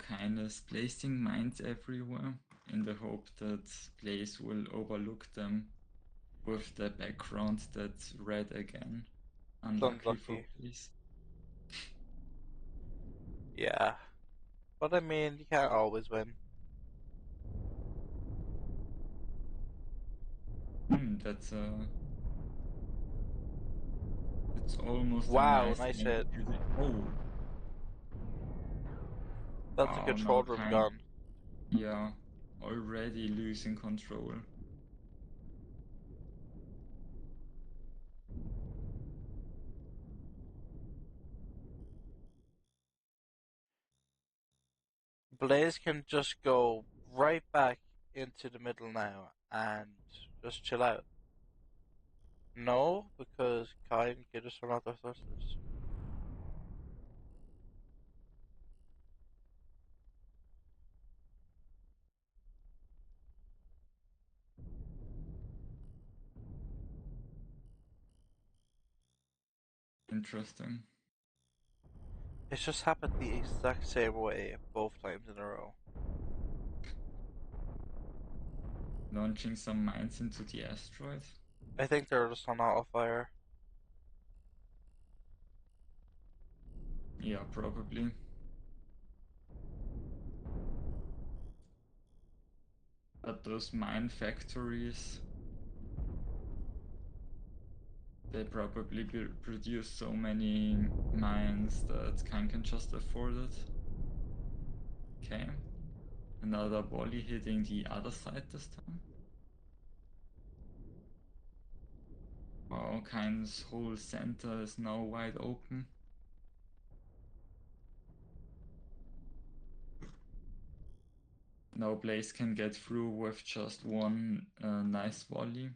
Kain is placing mines everywhere in the hope that Blaze will overlook them with the background that's red again. Unlucky for unlucky. Blaze. Yeah. But I mean, you can't always win. That's it's almost Wow, a nice nice angle hit. to the. Oh, That's a wow! control Now room Kain, gun. yeah, already losing control. Blaze can just go right back into the middle now and just chill out. No, because Kain can just run out their thrusters. Interesting. It's just happened the exact same way both times in a row. Launching some mines into the asteroid. I think they're just on auto fire. Yeah, probably. But those mine factories, they probably produce so many mines that Khan can just afford it. Okay. Another volley hitting the other side this time. Wow, Khan's whole center is now wide open. Now Blaze can get through with just one nice volley.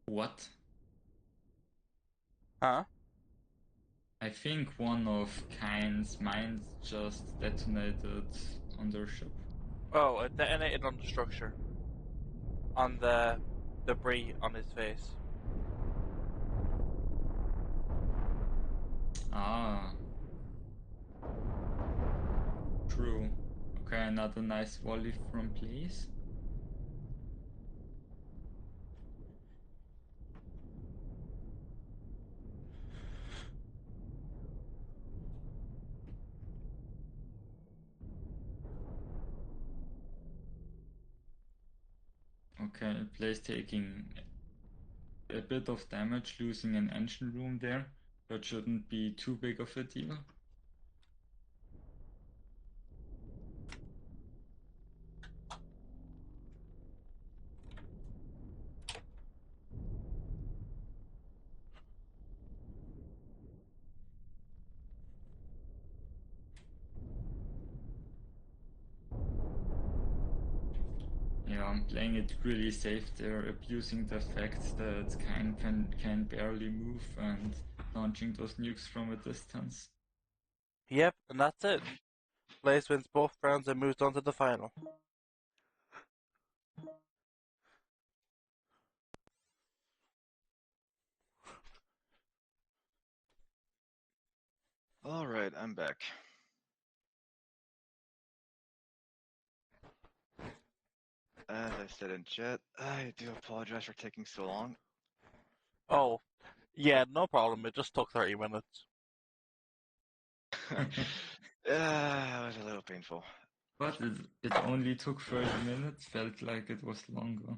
What? Huh? I think one of Kain's mines just detonated on their ship. Oh, it detonated on the structure. On the debris on his face. Ah. True. Okay, another nice volley from Blaze. Okay, Blaze taking a bit of damage, losing an engine room there, but shouldn't be too big of a deal. Yeah, I'm playing it really safe there, abusing the fact that Kain can barely move and launching those nukes from a distance. Yep, and that's it. Blaze wins both rounds and moves on to the final. Alright, I'm back. As I said in chat, I do apologize for taking so long. Oh, Yeah, no problem. It just took 30 minutes. It was a little painful. But it only took 30 minutes, felt like it was longer.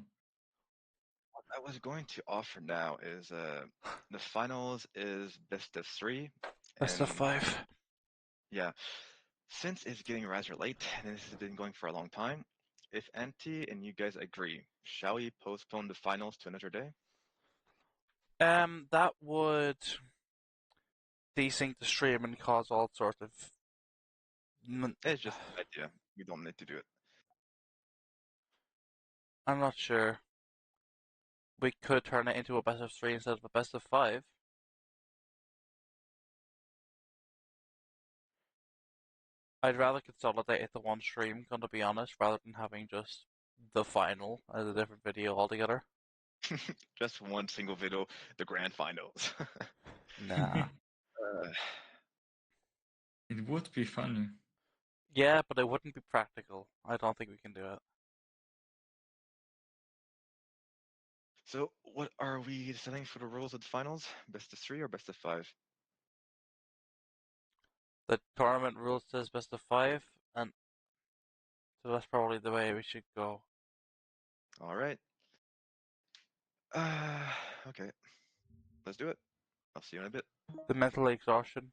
What I was going to offer now is the finals is best of three, Best of and 5. yeah, since it's getting rather late and this has been going for a long time, if Auntie and you guys agree, shall we postpone the finals to another day? That would desync the stream and cause all sorts of. It's just an idea. We don't need to do it. I'm not sure. We could turn it into a best of 3 instead of a best of 5. I'd rather consolidate it to one stream, gonna be honest, rather than having just the final as a different video altogether. Just one single video, the grand finals. Nah. It would be funny. Yeah, but it wouldn't be practical. I don't think we can do it. So, what are we setting for the rules of the finals? Best of three or best of five? The tournament rules says best of 5, and so that's probably the way we should go. All right. Okay. Let's do it. I'll see you in a bit. The mental exhaustion.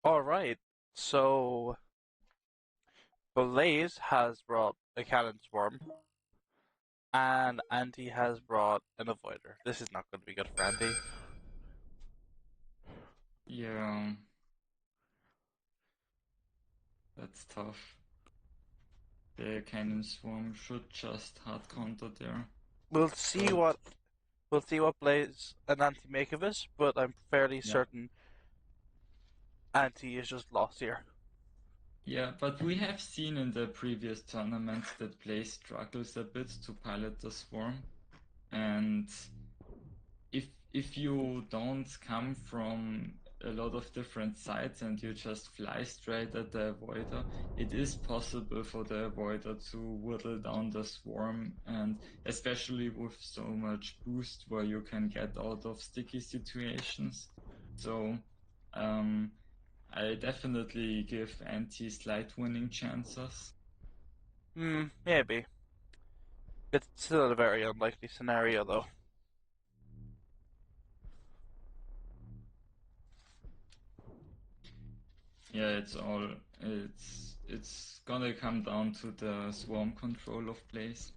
Alright, so Blaze has brought a cannon swarm, and Anti has brought an avoider. This is not going to be good for Anti. Yeah. That's tough. The cannon swarm should just hard counter there. We'll see But what Blaze and Anti make of this, but I'm fairly certain Anti is just lost here. yeah, but we have seen in the previous tournaments that Blaze struggles a bit to pilot the swarm, and if you don't come from a lot of different sides and you just fly straight at the avoider, it is possible for the avoider to whittle down the swarm, and especially with so much boost where you can get out of sticky situations. So I definitely give anti slight winning chances. Maybe. It's still a very unlikely scenario, though. Yeah, it's gonna come down to the swarm control of plays.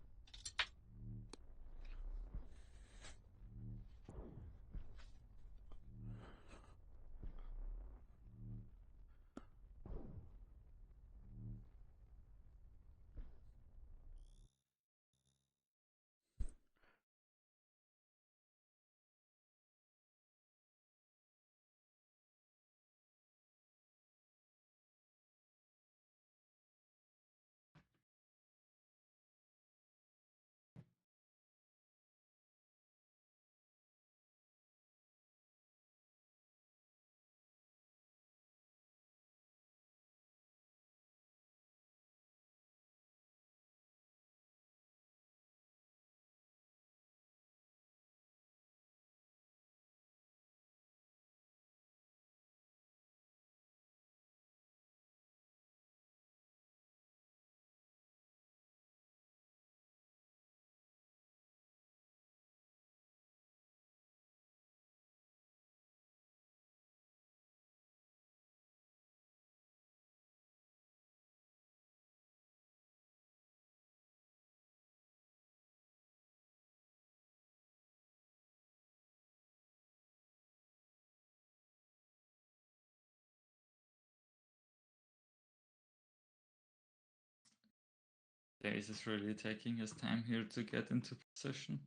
Daze is really taking his time here to get into position.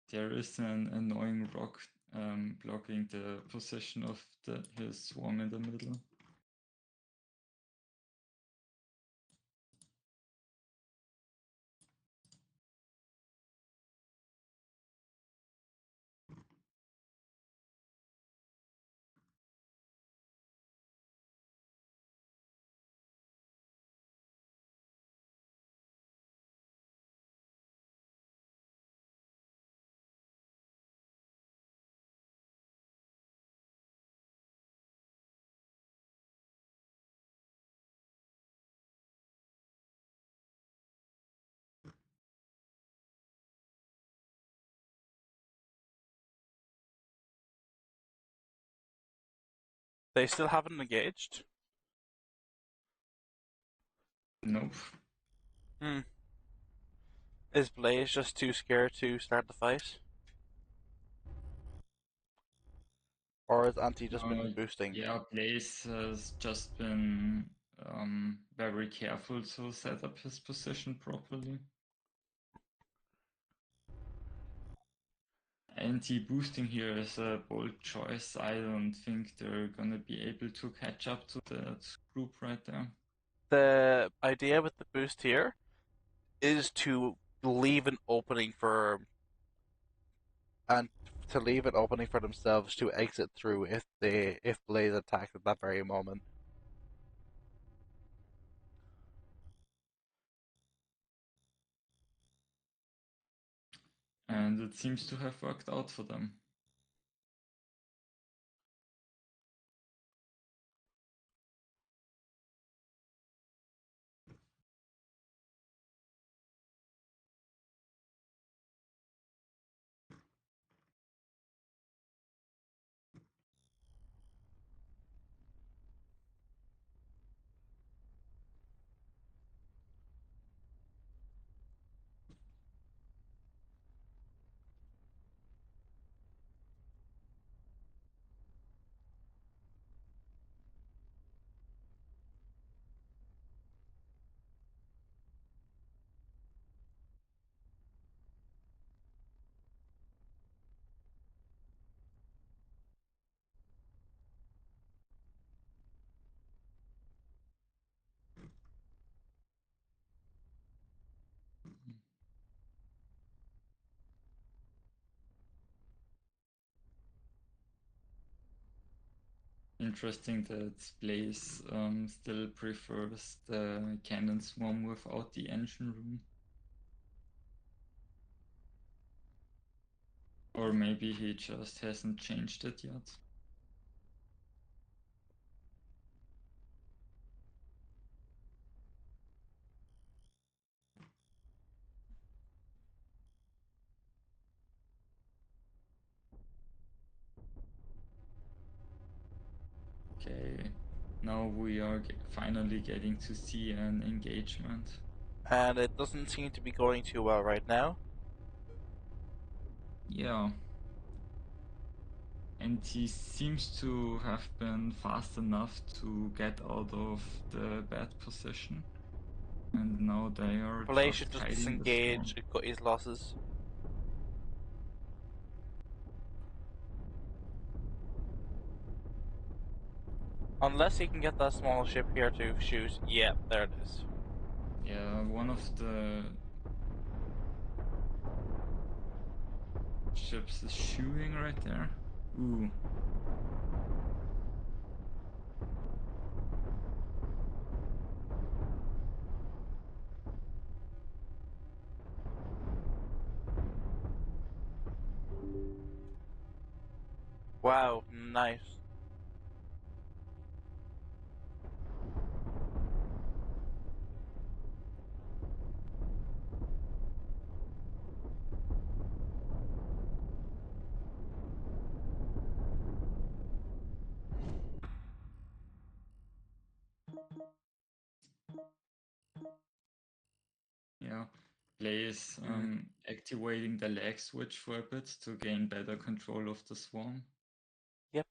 There is an annoying rock blocking the position of his swarm in the middle. They still haven't engaged. Nope. Is Blaze just too scared to start the fight? Or has Anti just been boosting? Yeah, Blaze has just been very careful to set up his position properly. Anti-boosting here is a bold choice. I don't think they're gonna be able to catch up to that group right there. The idea with the boost here is to leave an opening for themselves to exit through if Blaze attacks at that very moment. And it seems to have worked out for them. Interesting that Blaze still prefers the cannon swarm without the engine room. Or maybe he just hasn't changed it yet. Okay, now we are finally getting to see an engagement. And it doesn't seem to be going too well right now. Yeah. And he seems to have been fast enough to get out of the bad position. And now they are Blaze should just just hiding the disengage storm. and cut his losses. Unless he can get that small ship here to shoot. Yeah, there it is. Yeah, one of the ships is shooting right there. Ooh. Wow, nice. Yeah. Blaze activating the lag switch for a bit to gain better control of the swarm. Yep.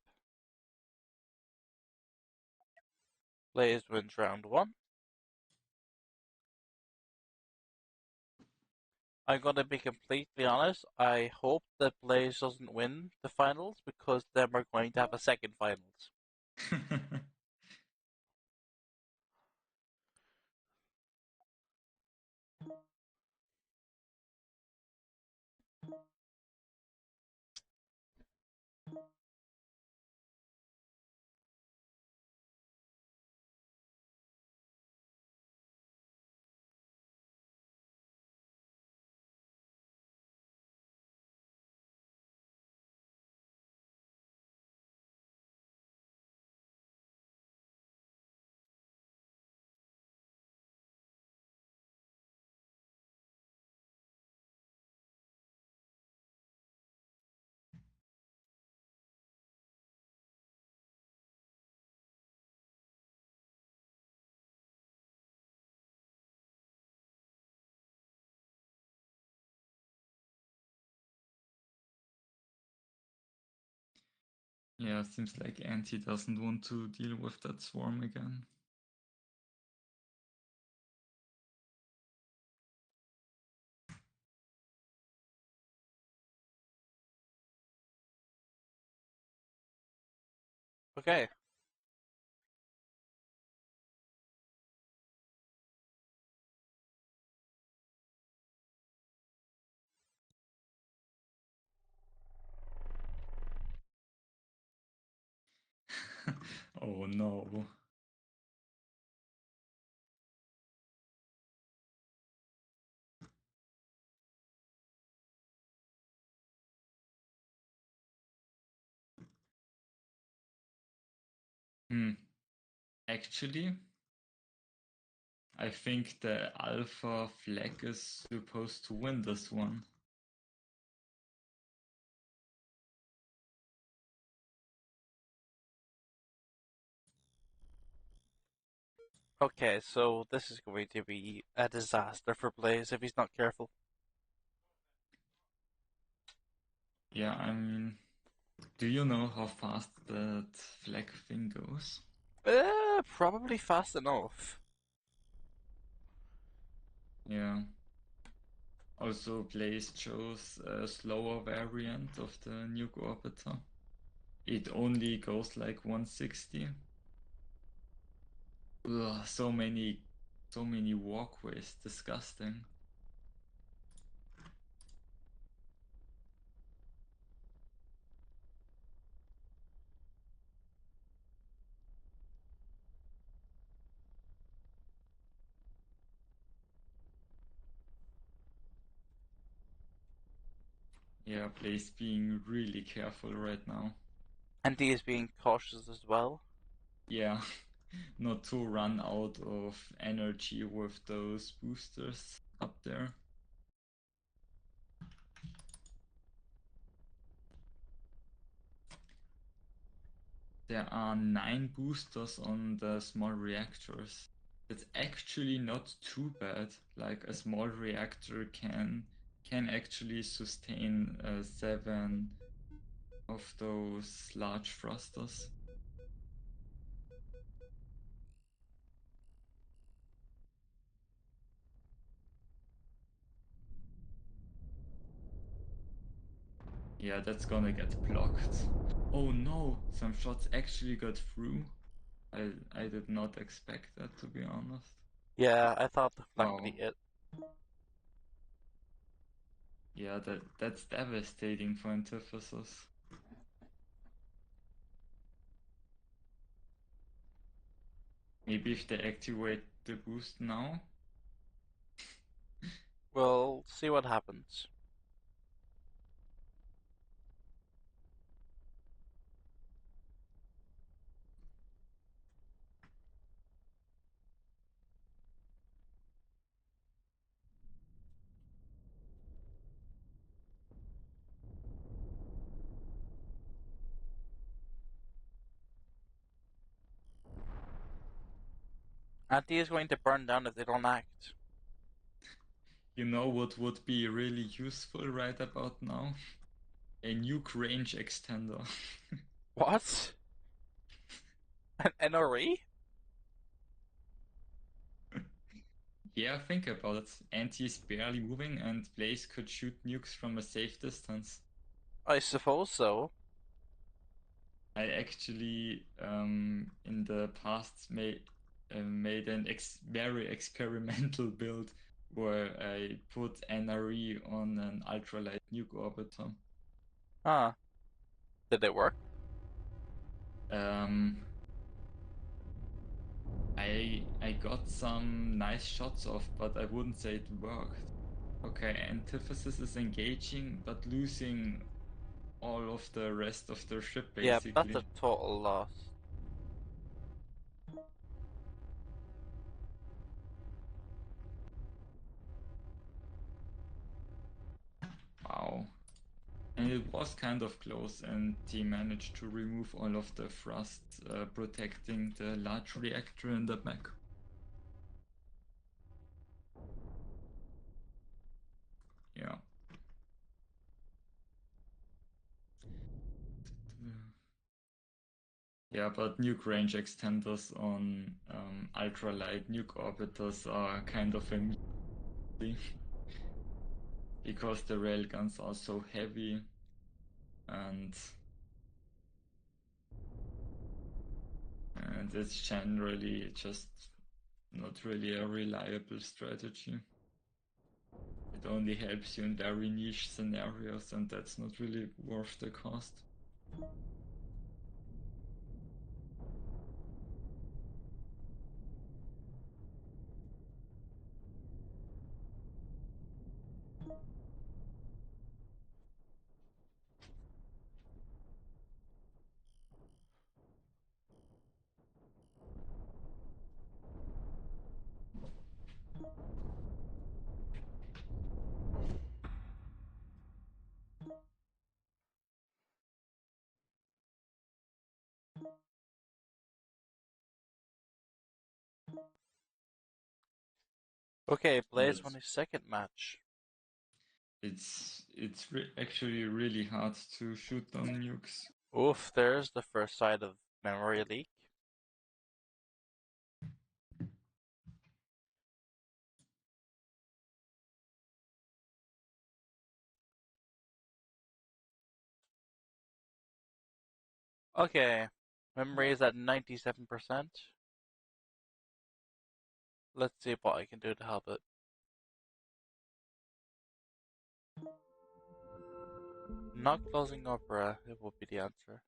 Blaze wins round 1. I'm gonna be completely honest, I hope that Blaze doesn't win the finals because then we're going to have a second finals. Yeah, seems like Anti doesn't want to deal with that swarm again. Okay. Oh no. Actually, I think the Alpha flag is supposed to win this one. Okay, so this is going to be a disaster for Blaze if he's not careful. Yeah, I mean, do you know how fast that flag thing goes? Probably fast enough. Yeah. Also, Blaze chose a slower variant of the nuke orbiter. It only goes like 160. Ugh, so many walkways, disgusting. Yeah, Blaze being really careful right now. And he is being cautious as well. Yeah, not to run out of energy with those boosters up there. There are 9 boosters on the small reactors. It's actually not too bad. Like a small reactor can actually sustain 7 of those large thrusters. Yeah, that's gonna get blocked. Oh no, some shots actually got through. I did not expect that, to be honest. Yeah, I thought that Wow. would be it. Yeah, that's devastating for Antithesis. Maybe if they activate the boost now. We'll see what happens. Anti is going to burn down if they don't act. You know what would be really useful right about now? A nuke range extender. What? An NRE? Yeah, think about it. Anti is barely moving and Blaze could shoot nukes from a safe distance. I suppose so. I actually, in the past, made an very experimental build where I put NRE on an ultralight nuke orbiter. Huh. Did it work? I got some nice shots off, but I wouldn't say it worked. Okay, Antithesis is engaging, but losing all of the rest of their ship, Yeah, basically. that's a total loss. Wow. And it was kind of close, and he managed to remove all of the thrust, protecting the large reactor in the back. Yeah. Yeah, but nuke range extenders on ultralight nuke orbiters are kind of a meaty because the railguns are so heavy and it's generally just not really a reliable strategy. It only helps you in very niche scenarios, and that's not really worth the cost. Okay, Blaze Yes. won his second match. It's actually really hard to shoot down nukes. Oof, there's the first side of memory leak. Okay, memory is at 97%. Let's see what I can do to help it. Not closing Opera, it will be the answer.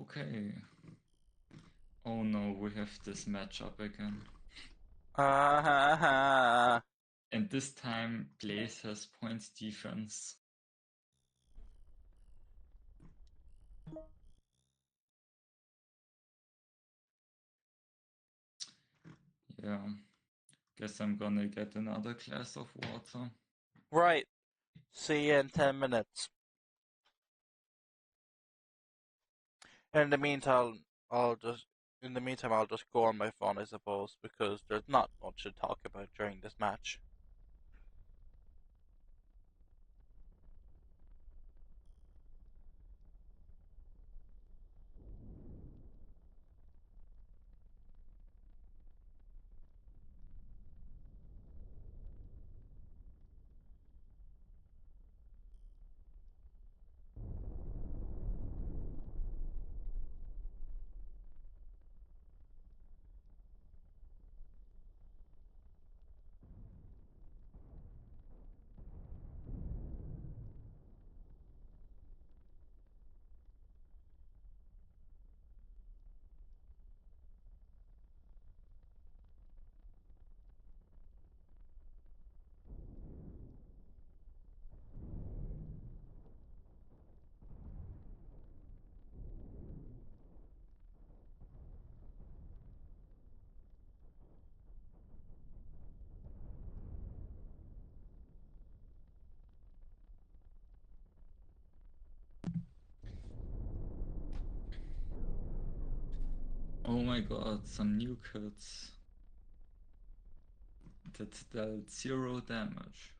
Okay. Oh no, we have this matchup again. Ah, And this time, Blaze has points defense. Yeah. Guess I'm gonna get another glass of water. right. See you in 10 minutes. In the meantime, I'll just go on my phone, I suppose, because there's not much to talk about during this match. Oh my god, some new kits that dealt 0 damage.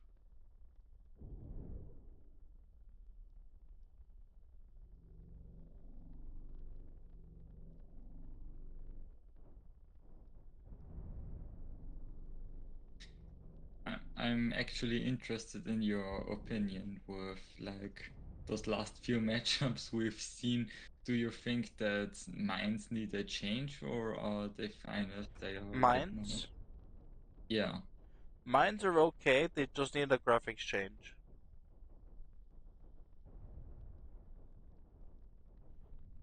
I'm actually interested in your opinion with like those last few matchups we've seen. Do you think that mines need a change or are they fine as they are right now? Mines? Yeah. Mines are okay, they just need a graphics change.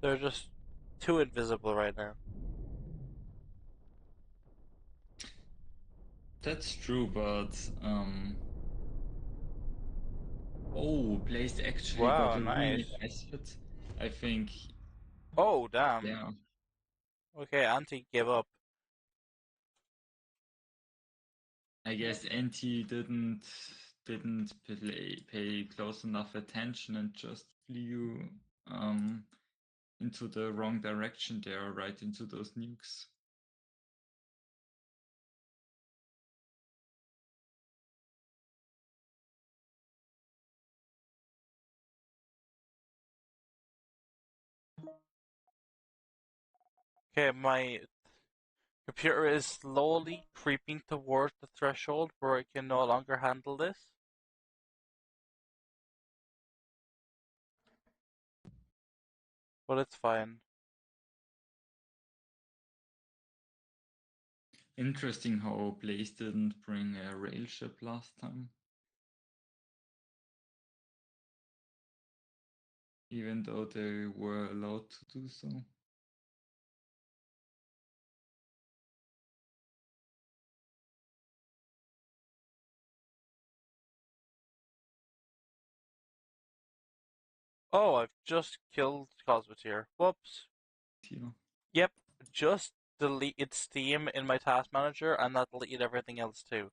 They're just too invisible right now. That's true, but oh, Blaze actually got Wow, a really nice. nice hit. I think, Oh, damn. yeah. Okay, Auntie gave up. I guess NT didn't pay close enough attention and just flew into the wrong direction there, right into those nukes. Okay, my computer is slowly creeping towards the threshold where it can no longer handle this. But it's fine. Interesting how Blaze didn't bring a rail ship last time. Even though they were allowed to do so. Oh, I've just killed Cosmoteer. Whoops. Yeah. Yep, just deleted Steam in my task manager and that deleted everything else too.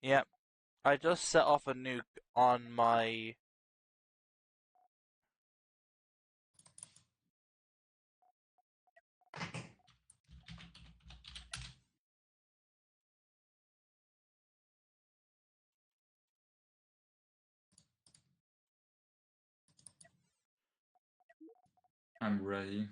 Yep. I just set off a nuke on my... I'm ready.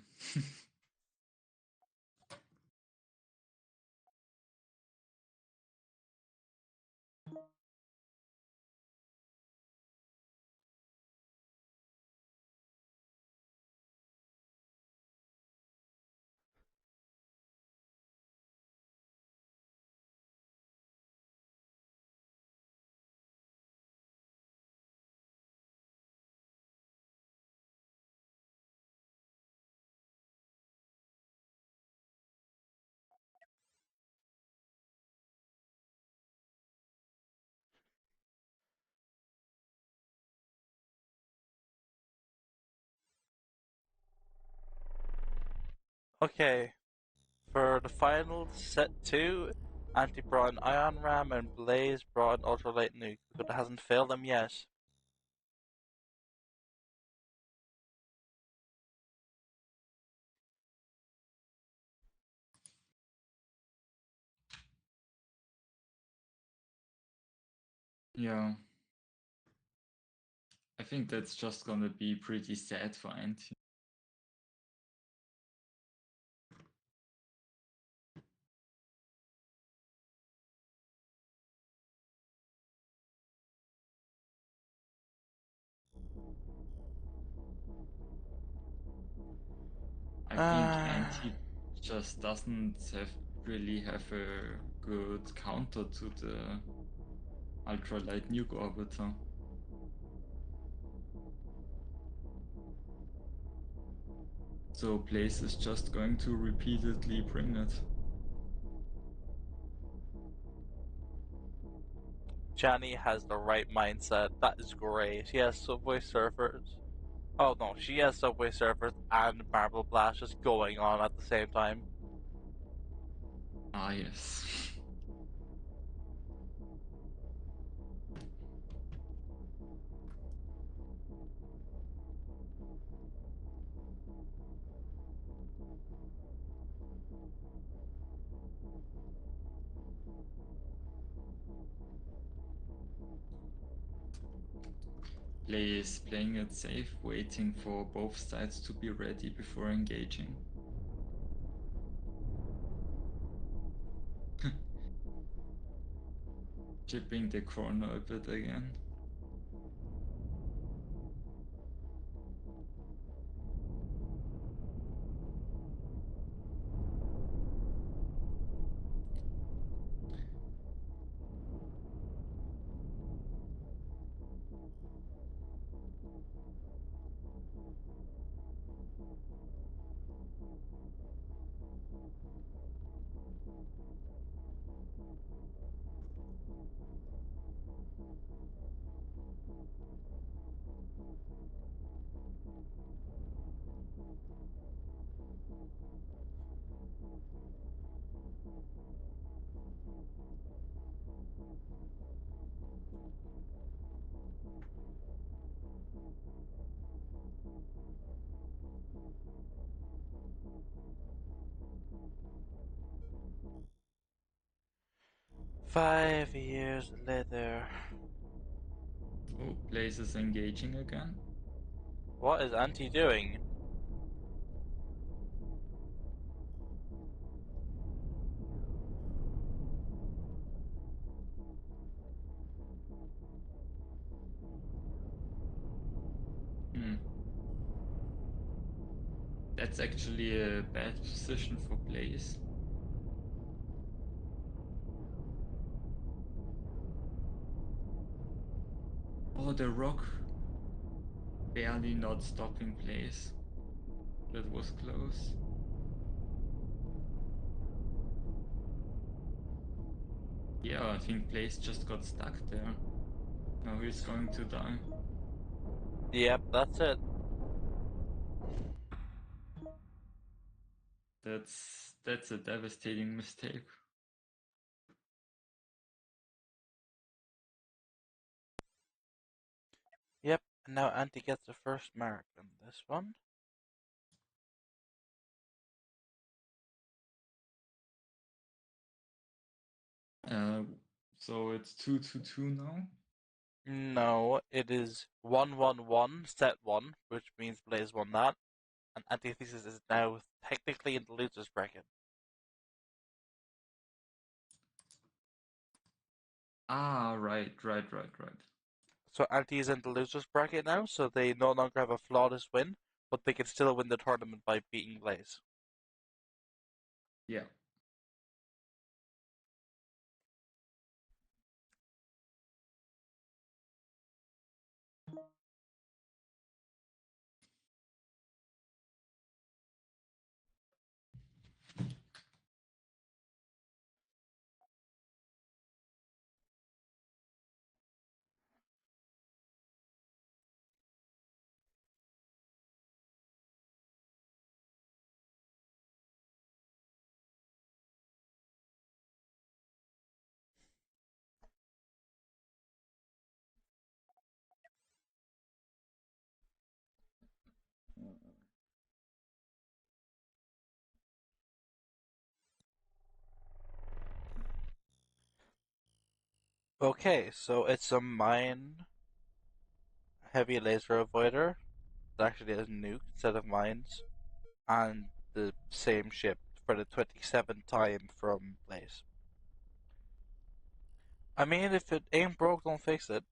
Okay, for the final set 2, Anti brought an Ion Ram and Blaze brought an Ultralight Nuke, but it hasn't failed them yet. Yeah. I think that's just gonna be pretty sad for Anti. I think Anti just doesn't really have a good counter to the ultralight nuke orbiter. So Blaze is just going to repeatedly bring it. Jenny has the right mindset. That is great. She has Subway Surfers. Oh no, she has Subway Surfers and Marble Blast just going on at the same time. Ah, yes. Play is playing it safe, waiting for both sides to be ready before engaging. Chipping the corner a bit again. Five years later. Oh, Blaze is engaging again. What is Auntie doing? Hmm. That's actually a bad position for Blaze. Oh, the rock barely not stopping Blaze. That was close. Yeah, I think Blaze just got stuck there. Now he's going to die. Yep, that's it. That's a devastating mistake. Yep, and now Auntie gets the first mark on this one. Uh, so it's 2-2 now. No, it is 1-1-1, set 1, which means Blaze won that. And Antithesis is now technically in the loser's bracket. Ah, right. So Anti is in the loser's bracket now, so they no longer have a flawless win, but they can still win the tournament by beating Blaze. Yeah. Okay, so it's a mine heavy laser avoider that actually has nuke instead of mines, and the same ship for the 27th time from Blaze. I mean, if it ain't broke, don't fix it.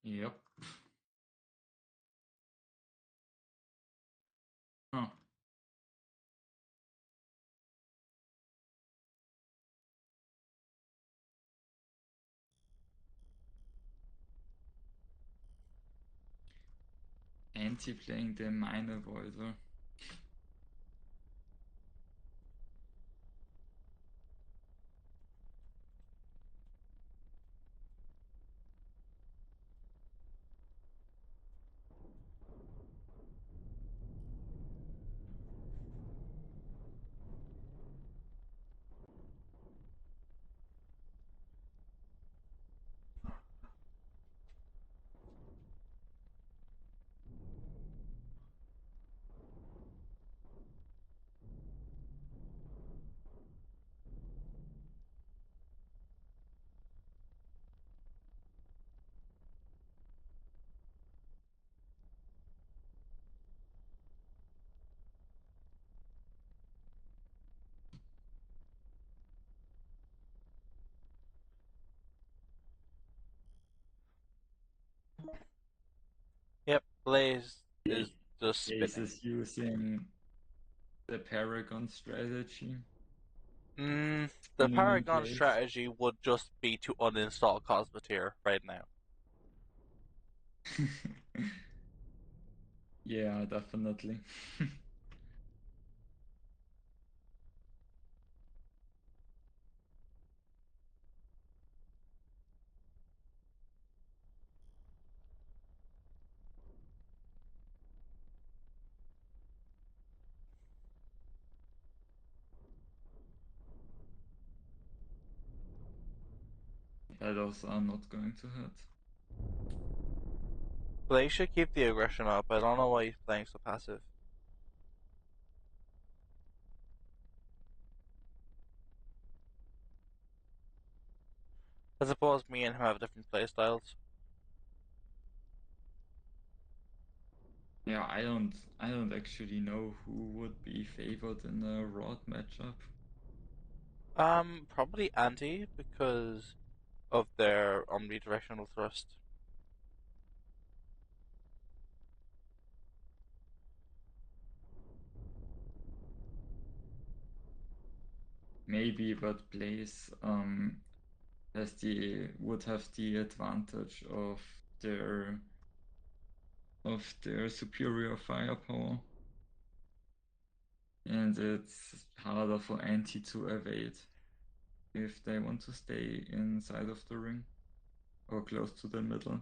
Yep. Huh. Anti-playing the mine avoider. Yep, Blaze is just Ace spinning. is using the Paragon strategy. The Spinning in Paragon place. strategy would just be to uninstall Cosmoteer right now. Yeah, definitely. Yeah, those are not going to hit. Blaze should keep the aggression up. I don't know why he's playing so passive. I suppose me and him have different playstyles. Yeah, I don't actually know who would be favored in a Rod matchup. Probably anti because of their omnidirectional thrust. Maybe, but Blaze would have the advantage of their superior firepower. And it's harder for Anti to evade if they want to stay inside of the ring or close to the middle.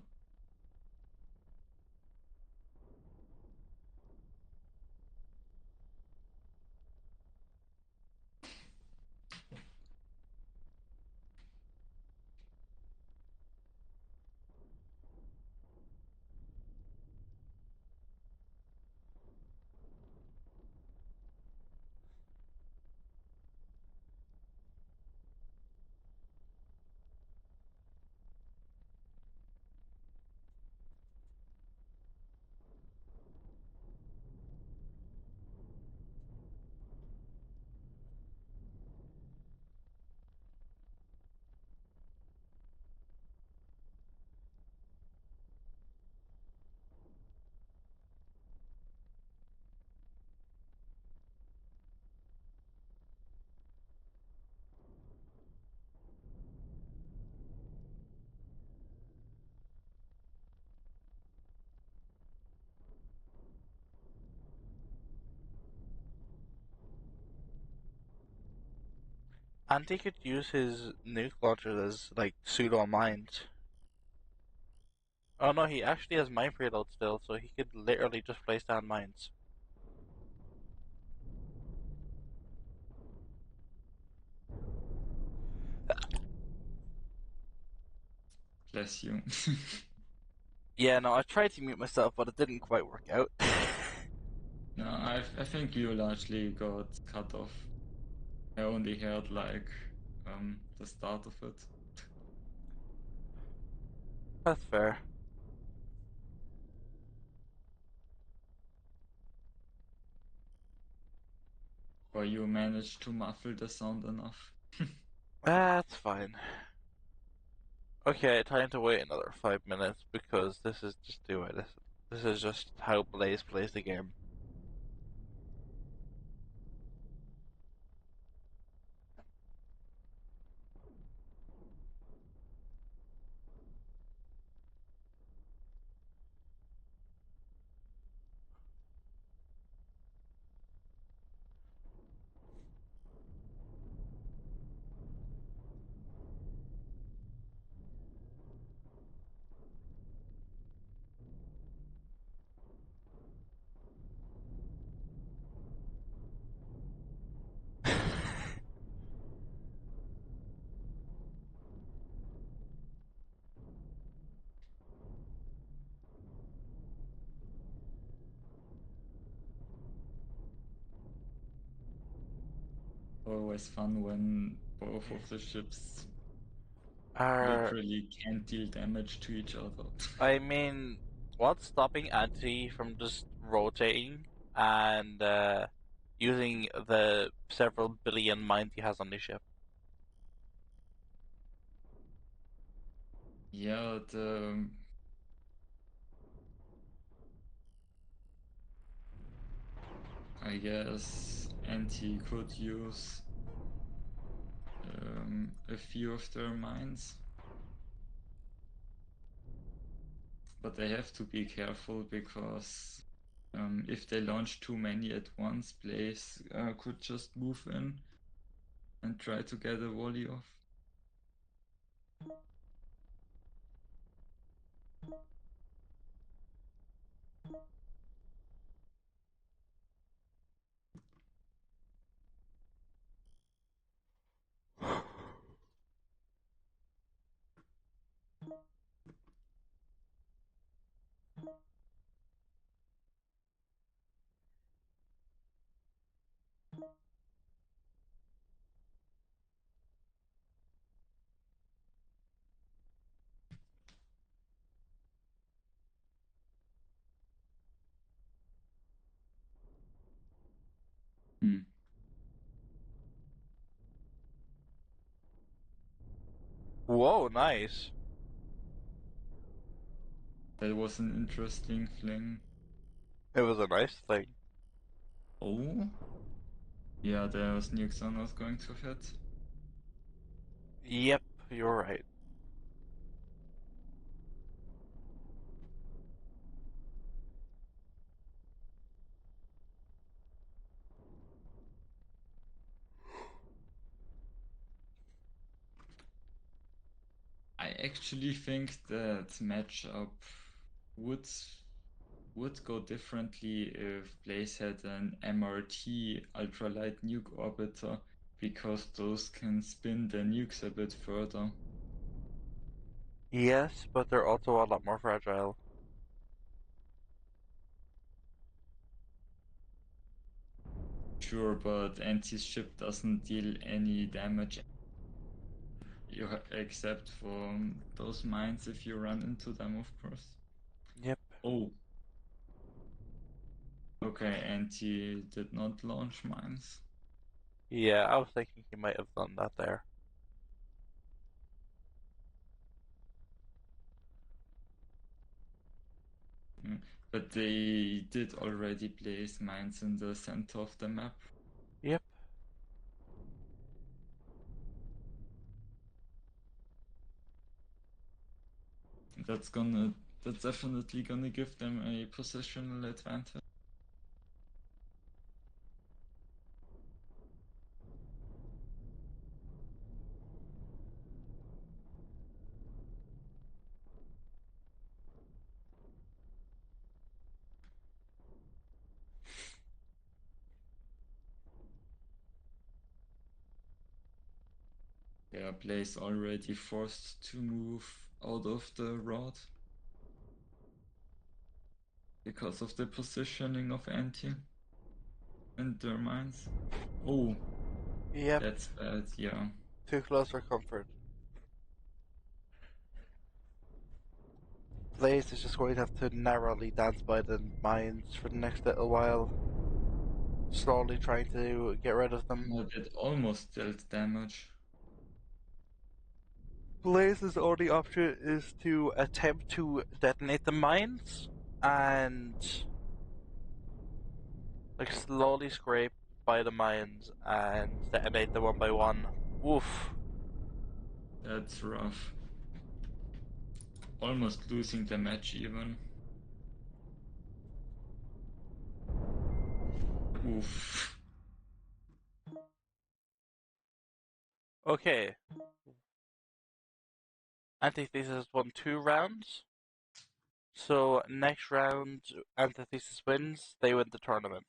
Anti could use his nuke launcher as like pseudo mines. Oh no, he actually has mine preload still, so he could literally just place down mines. Bless you. Yeah, no, I tried to mute myself, but it didn't quite work out. No, I think you largely got cut off. I only heard like the start of it. That's fair. Or you managed to muffle the sound enough. That's fine. Okay, time to wait another 5 minutes because this is just the way this is just how Blaze plays the game. Always fun when both of the ships Are literally can't deal damage to each other. I mean, what's stopping Anti from just rotating and using the several billion mines he has on his ship? Yeah, I guess Anti could use a few of their mines. But they have to be careful because if they launch too many at once, Blaze could just move in and try to get a volley off. Hmm. Whoa, nice. That was an interesting fling. It was a nice thing. Oh? Yeah, there's nukes are not going to hit. Yep, you're right. I actually think that matchup would would go differently if Blaze had an MRT ultralight nuke orbiter, because those can spin the nukes a bit further. Yes, but they're also a lot more fragile. Sure, but Anti's ship doesn't deal any damage except for those mines if you run into them, of course. Yep. Oh. Okay, Anti did not launch mines. Yeah, I was thinking he might have done that there. But they did already place mines in the center of the map. Yep. That's definitely gonna give them a positional advantage. Yeah, Blaze already forced to move out of the rod because of the positioning of Anti and their mines. Oh, Yep. that's bad, yeah. Too close for comfort. Blaze is just going to have to narrowly dance by the mines for the next little while. Slowly trying to get rid of them. But it almost dealt damage. Blaze's only option is to attempt to detonate the mines and like slowly scrape by the mines and detonate them one by one. Oof. That's rough. Almost losing the match even. Oof. Okay. Antithesis won 2 rounds. So next round, Antithesis wins, they win the tournament.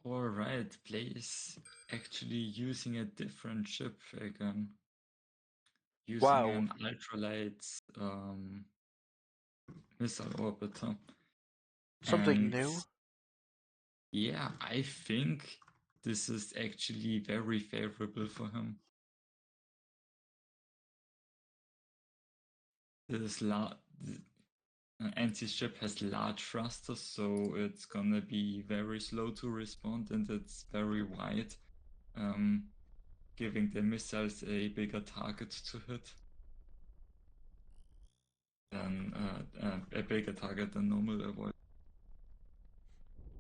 Alright, Blaze actually using a different ship again. Using Wow. an ultralight missile orbiter. Something And new? yeah, I think this is actually very favorable for him. This anti-ship has large thrusters, so it's gonna be very slow to respond and it's very wide, giving the missiles a bigger target to hit than a bigger target than normal avoid.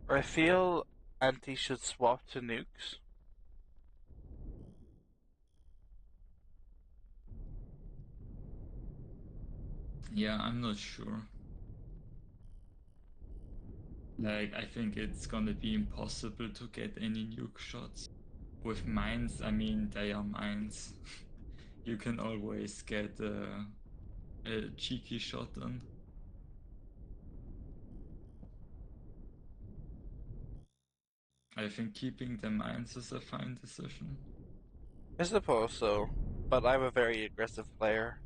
I feel Anti should swap to nukes. Yeah, I'm not sure. Like, I think it's gonna be impossible to get any nuke shots. With mines, I mean, they are mines. You can always get a cheeky shot in. I think keeping the mines is a fine decision. I suppose so, but I'm a very aggressive player,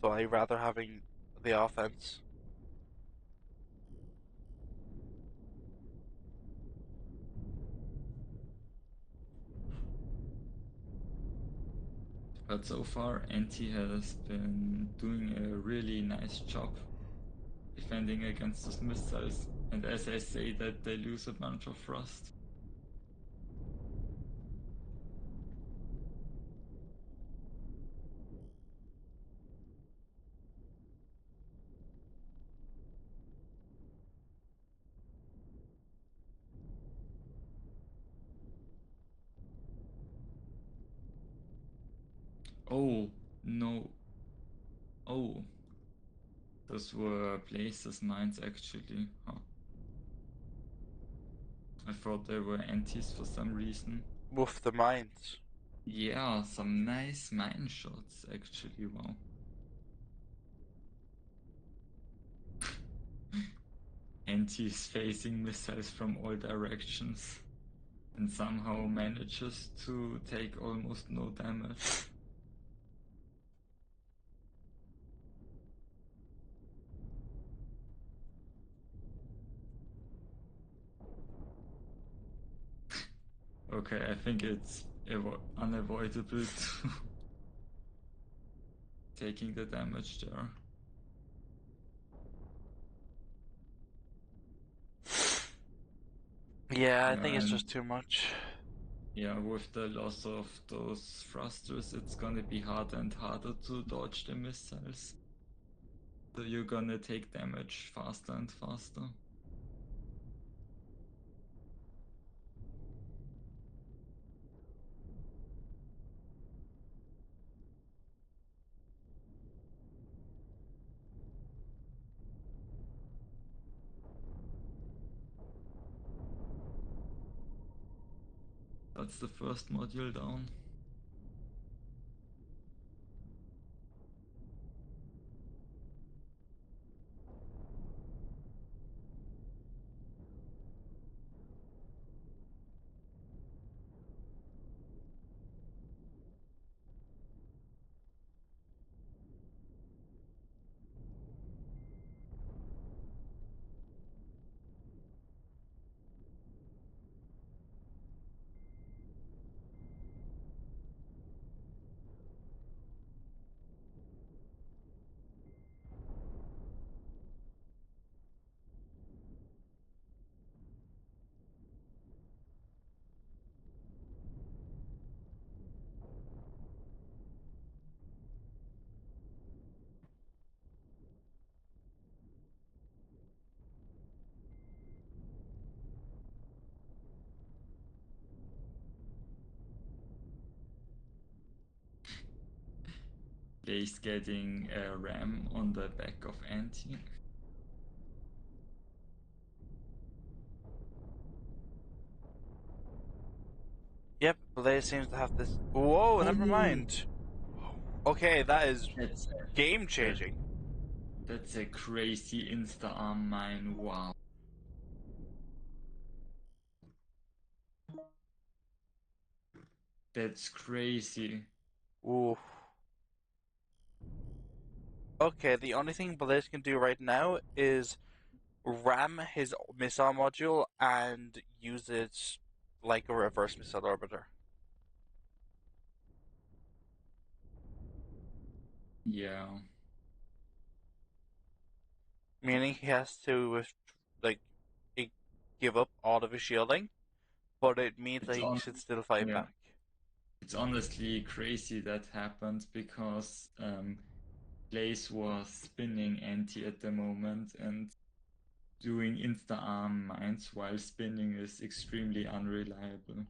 so I'd rather having the offense. But so far, NT has been doing a really nice job defending against those missiles. And as I say that, they lose a bunch of thrust. Oh, no. Oh. Those were places mines actually. Huh. I thought they were antis for some reason. Woof the mines. Yeah, some nice mine shots actually, wow. Antis facing missiles from all directions and somehow manages to take almost no damage. Okay, I think it's unavoidable to taking the damage there. Yeah, I think it's And just too much. yeah, with the loss of those thrusters, it's gonna be harder and harder to dodge the missiles. So you're gonna take damage faster and faster. That's the first module down. Blaze getting a ram on the back of Anti. Yep, Blaze seems to have this. Whoa, never mind. Okay, that is game changing. That's a crazy insta-arm mine, wow. That's crazy. Ooh. Okay, the only thing Blaze can do right now is ram his missile module and use it like a reverse missile orbiter. Yeah. Meaning he has to like give up all of his shielding, but it means that he should still fight yeah. back. It's honestly crazy that happened because Blaze was spinning Anti at the moment, and doing insta-arm mines while spinning is extremely unreliable.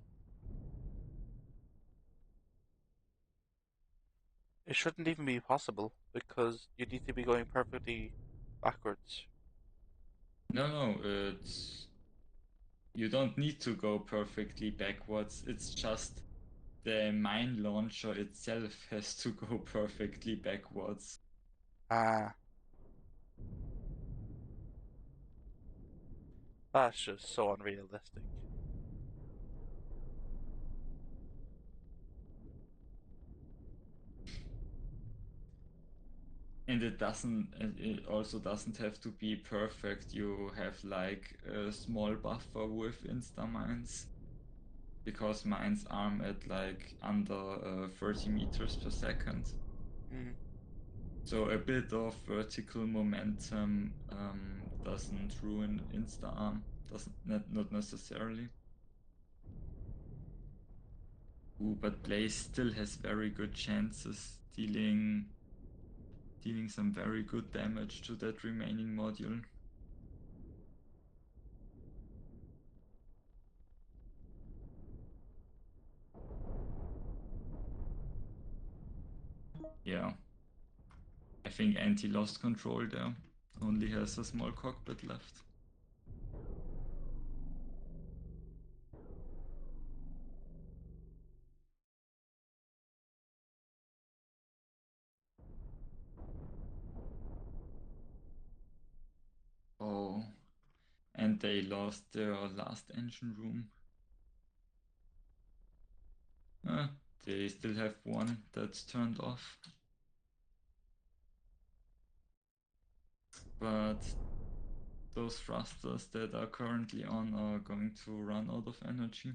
It shouldn't even be possible because you need to be going perfectly backwards. No, it's you don't need to go perfectly backwards. It's just the mine launcher itself has to go perfectly backwards. Ah, that's just so unrealistic. And it also doesn't have to be perfect. You have like a small buffer with insta mines, because mines arm at like under 30 meters per second. Mm. So a bit of vertical momentum doesn't ruin insta arm, doesn't not necessarily. Ooh, but Blaze still has very good chances dealing some very good damage to that remaining module. Yeah. I think Anti lost control there. Only has a small cockpit left. Oh, and they lost their last engine room. They still have one that's turned off. But those thrusters that are currently on are going to run out of energy.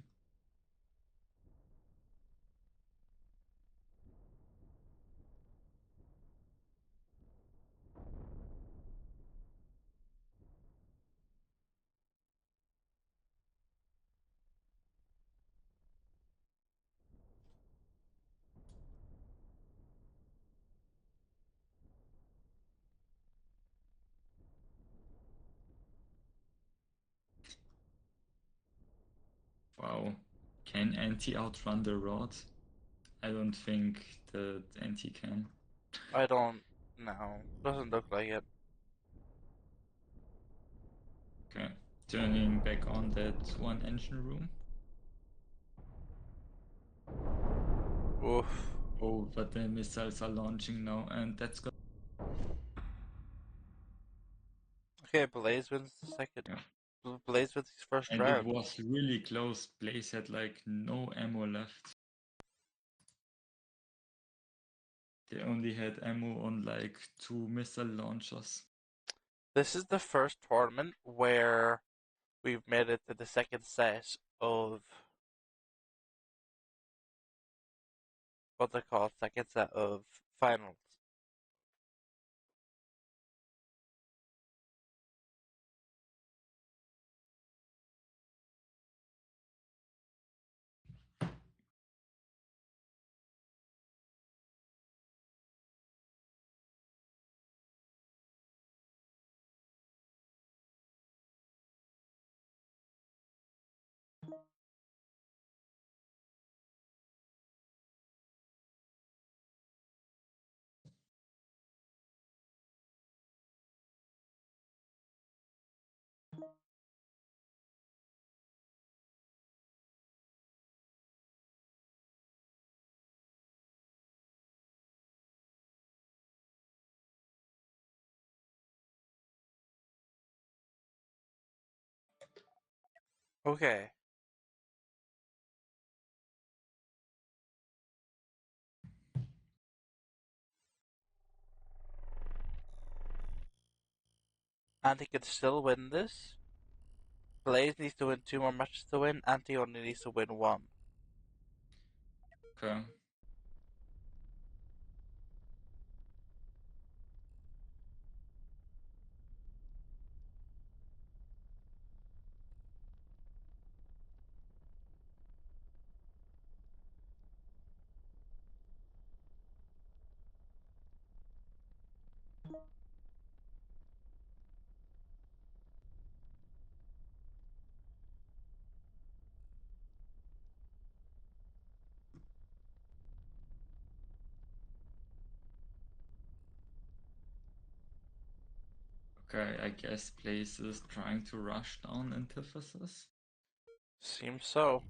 Wow. Can Anti outrun the rod? I don't think that Anti can. I don't know. Doesn't look like it. Okay. Turning back on that one engine room. Oof. Oh, but the missiles are launching now, and that's good. Okay, Blaze wins the second. Yeah. Blaze wins his first And round. it was really close. Blaze had like no ammo left. They only had ammo on like 2 missile launchers. This is the first tournament where we've made it to the second set of what they call second set of finals. Okay. Anti could still win this. Blaze needs to win 2 more matches to win. Anti only needs to win 1. Okay. Okay, I guess Blaze is trying to rush down Antithesis. Seems so.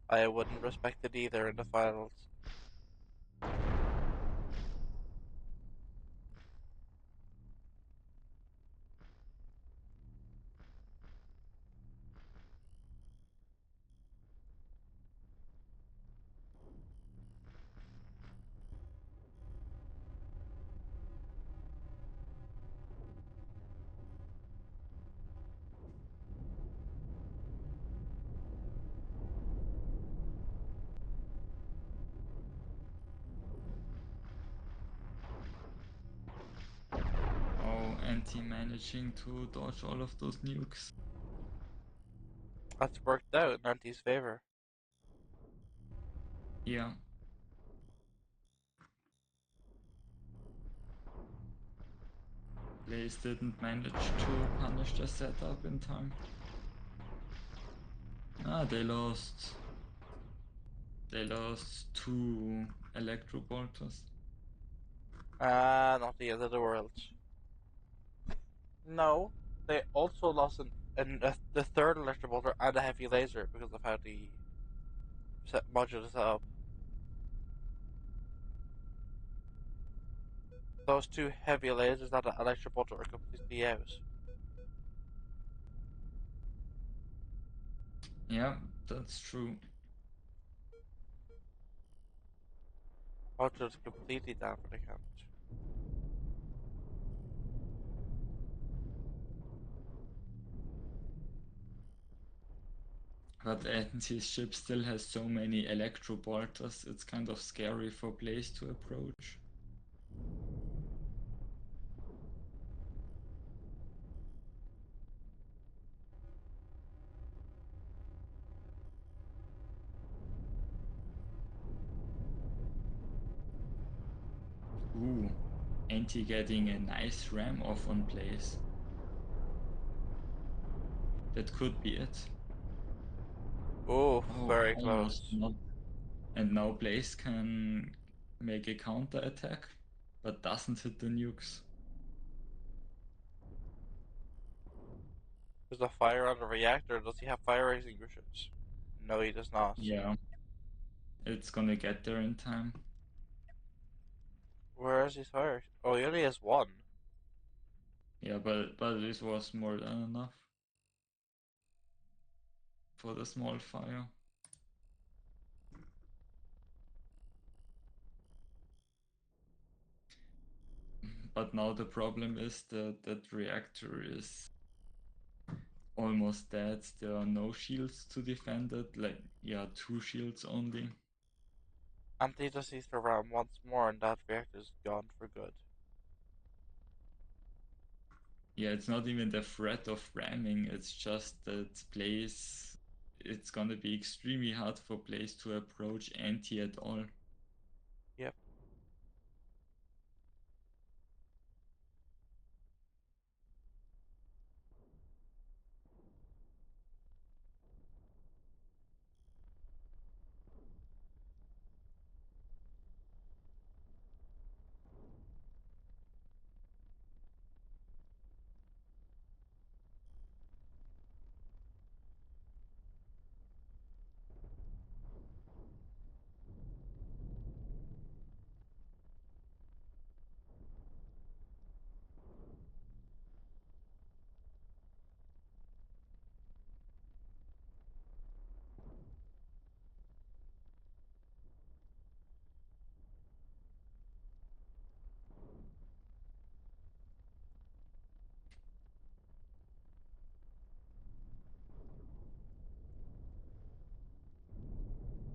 I wouldn't respect it either in the finals. Oh, Anti managing to dodge all of those nukes. That's worked out in Anti's favor. Yeah. Blaze didn't manage to punish the setup in time. Ah, they lost. They lost 2 electro bolters. Not the end of the world. No, they also lost the third electric bolter and a heavy laser because of how the module is set up. Those 2 heavy lasers and an electric bolter are completely out. Yeah, that's true. Module is completely down for the count. But Anti's ship still has so many electro bolters, it's kind of scary for Blaze to approach. Ooh, Anti getting a nice ram off on Blaze. That could be it. Oh, Oh, very almost close. not. And now Blaze can make a counter attack, but doesn't hit the nukes. There's a fire on the reactor. Does he have fire extinguishers? No, he does not. Yeah, it's gonna get there in time. Where is his fire? Oh, he only has one. Yeah, but this was more than enough for the small fire. But now the problem is that that reactor is almost dead. There are no shields to defend it. Like, yeah, 2 shields only. And he just needs to ram once more, and that reactor's gone for good. Yeah, it's not even the threat of ramming. It's just that Blaze. It's gonna be extremely hard for Blaze to approach anti at all. Yep.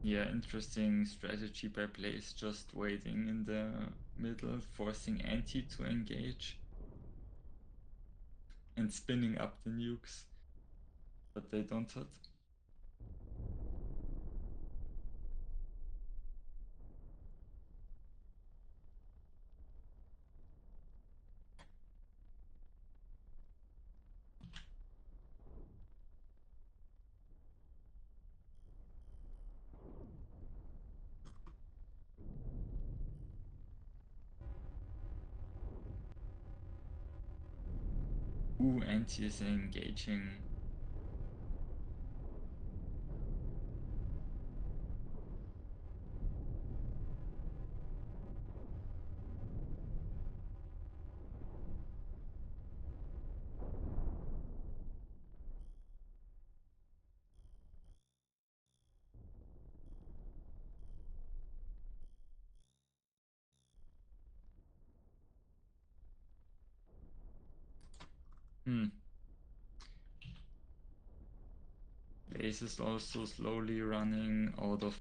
Yeah, interesting strategy by Blaze, just waiting in the middle, forcing anti to engage and spinning up the nukes, but they don't hit. Ooh, anti is engaging. Blaze is also slowly running out of.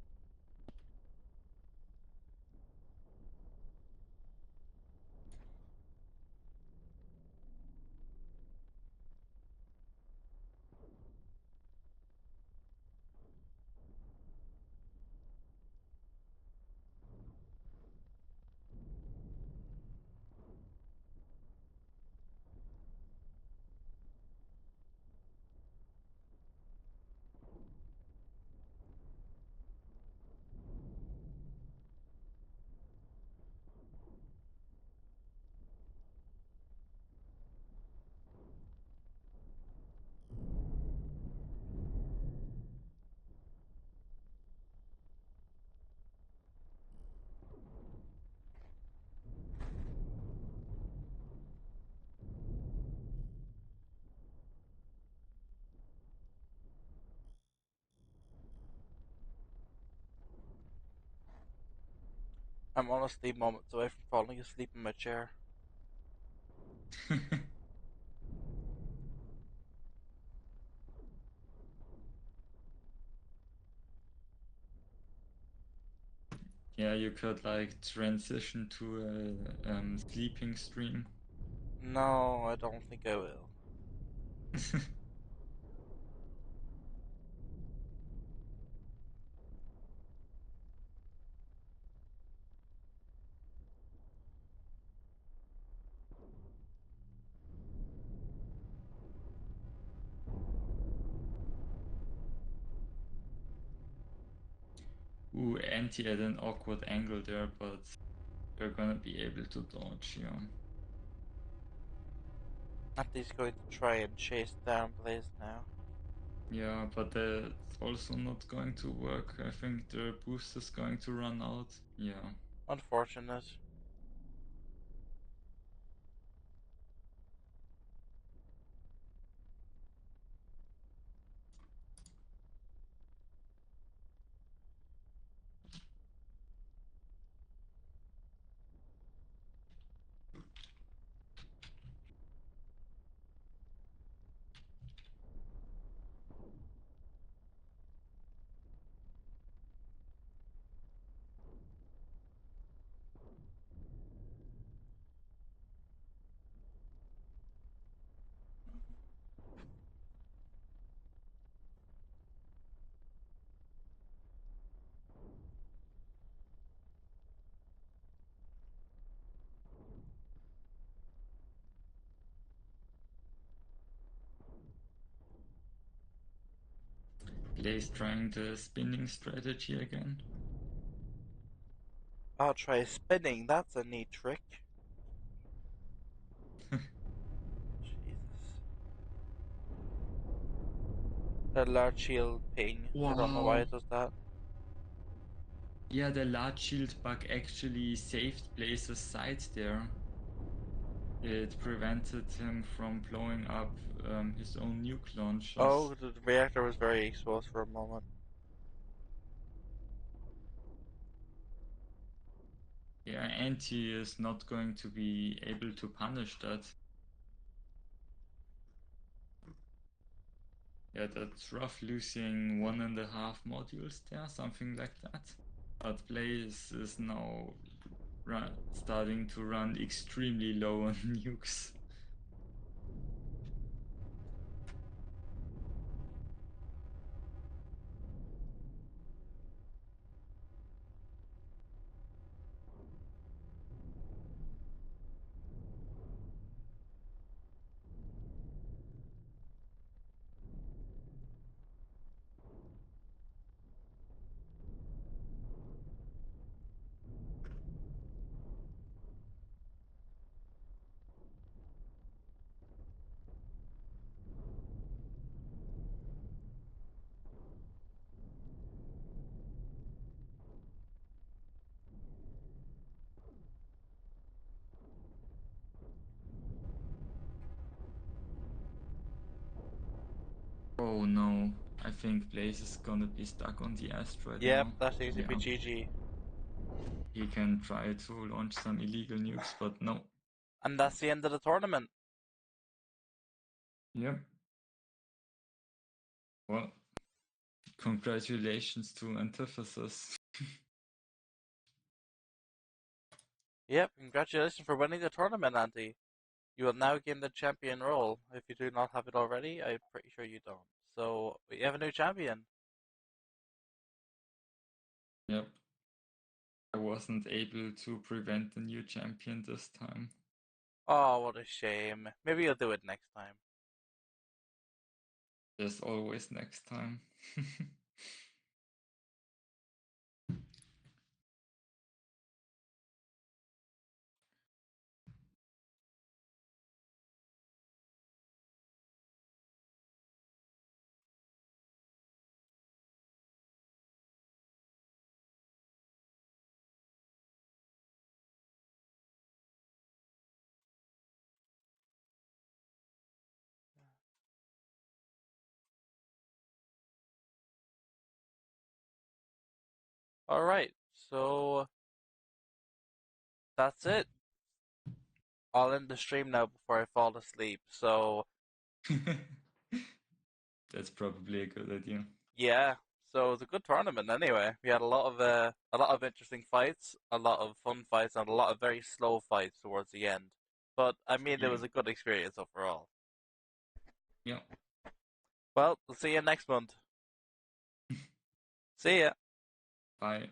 I'm honestly moments away from falling asleep in my chair. Yeah, you could like transition to a sleeping stream. No, I don't think I will. Ooh, Anti at an awkward angle there, but they're gonna be able to dodge, yeah. Anti's going to try and chase down Blaze now. Yeah, but that's also not going to work. I think the boost is going to run out. Yeah. Unfortunate. Blaze trying the spinning strategy again. I'll try spinning. That's a neat trick. Jesus. The large shield ping. I don't know why Wow. it does that. Yeah, the large shield bug actually saved Blaze's side there. It prevented him from blowing up his own nuke launchers. Oh, the reactor was very exposed for a moment. Yeah, Anti is not going to be able to punish that. Yeah, that's rough, losing 1.5 modules there, something like that. But Blaze is now starting to run extremely low on nukes. Oh no, I think Blaze is gonna be stuck on the asteroid Yep, now. that seems to be Yeah. GG. He can try to launch some illegal nukes, but no. And that's the end of the tournament. Yep. Well, congratulations to Antithesis. Yep, congratulations for winning the tournament, Andy. You will now gain the champion role. If you do not have it already, I'm pretty sure you don't. So, you have a new champion. Yep. I wasn't able to prevent the new champion this time. Oh, what a shame. Maybe you'll do it next time. There's always next time. Alright, so that's it. I'll end the stream now before I fall asleep. So, That's probably a good idea. yeah. So it was a good tournament anyway. We had a lot of interesting fights, a lot of fun fights, and a lot of very slow fights towards the end. But I mean, it was a good experience overall. Yeah. Well, we'll see you next month. See ya. Bye.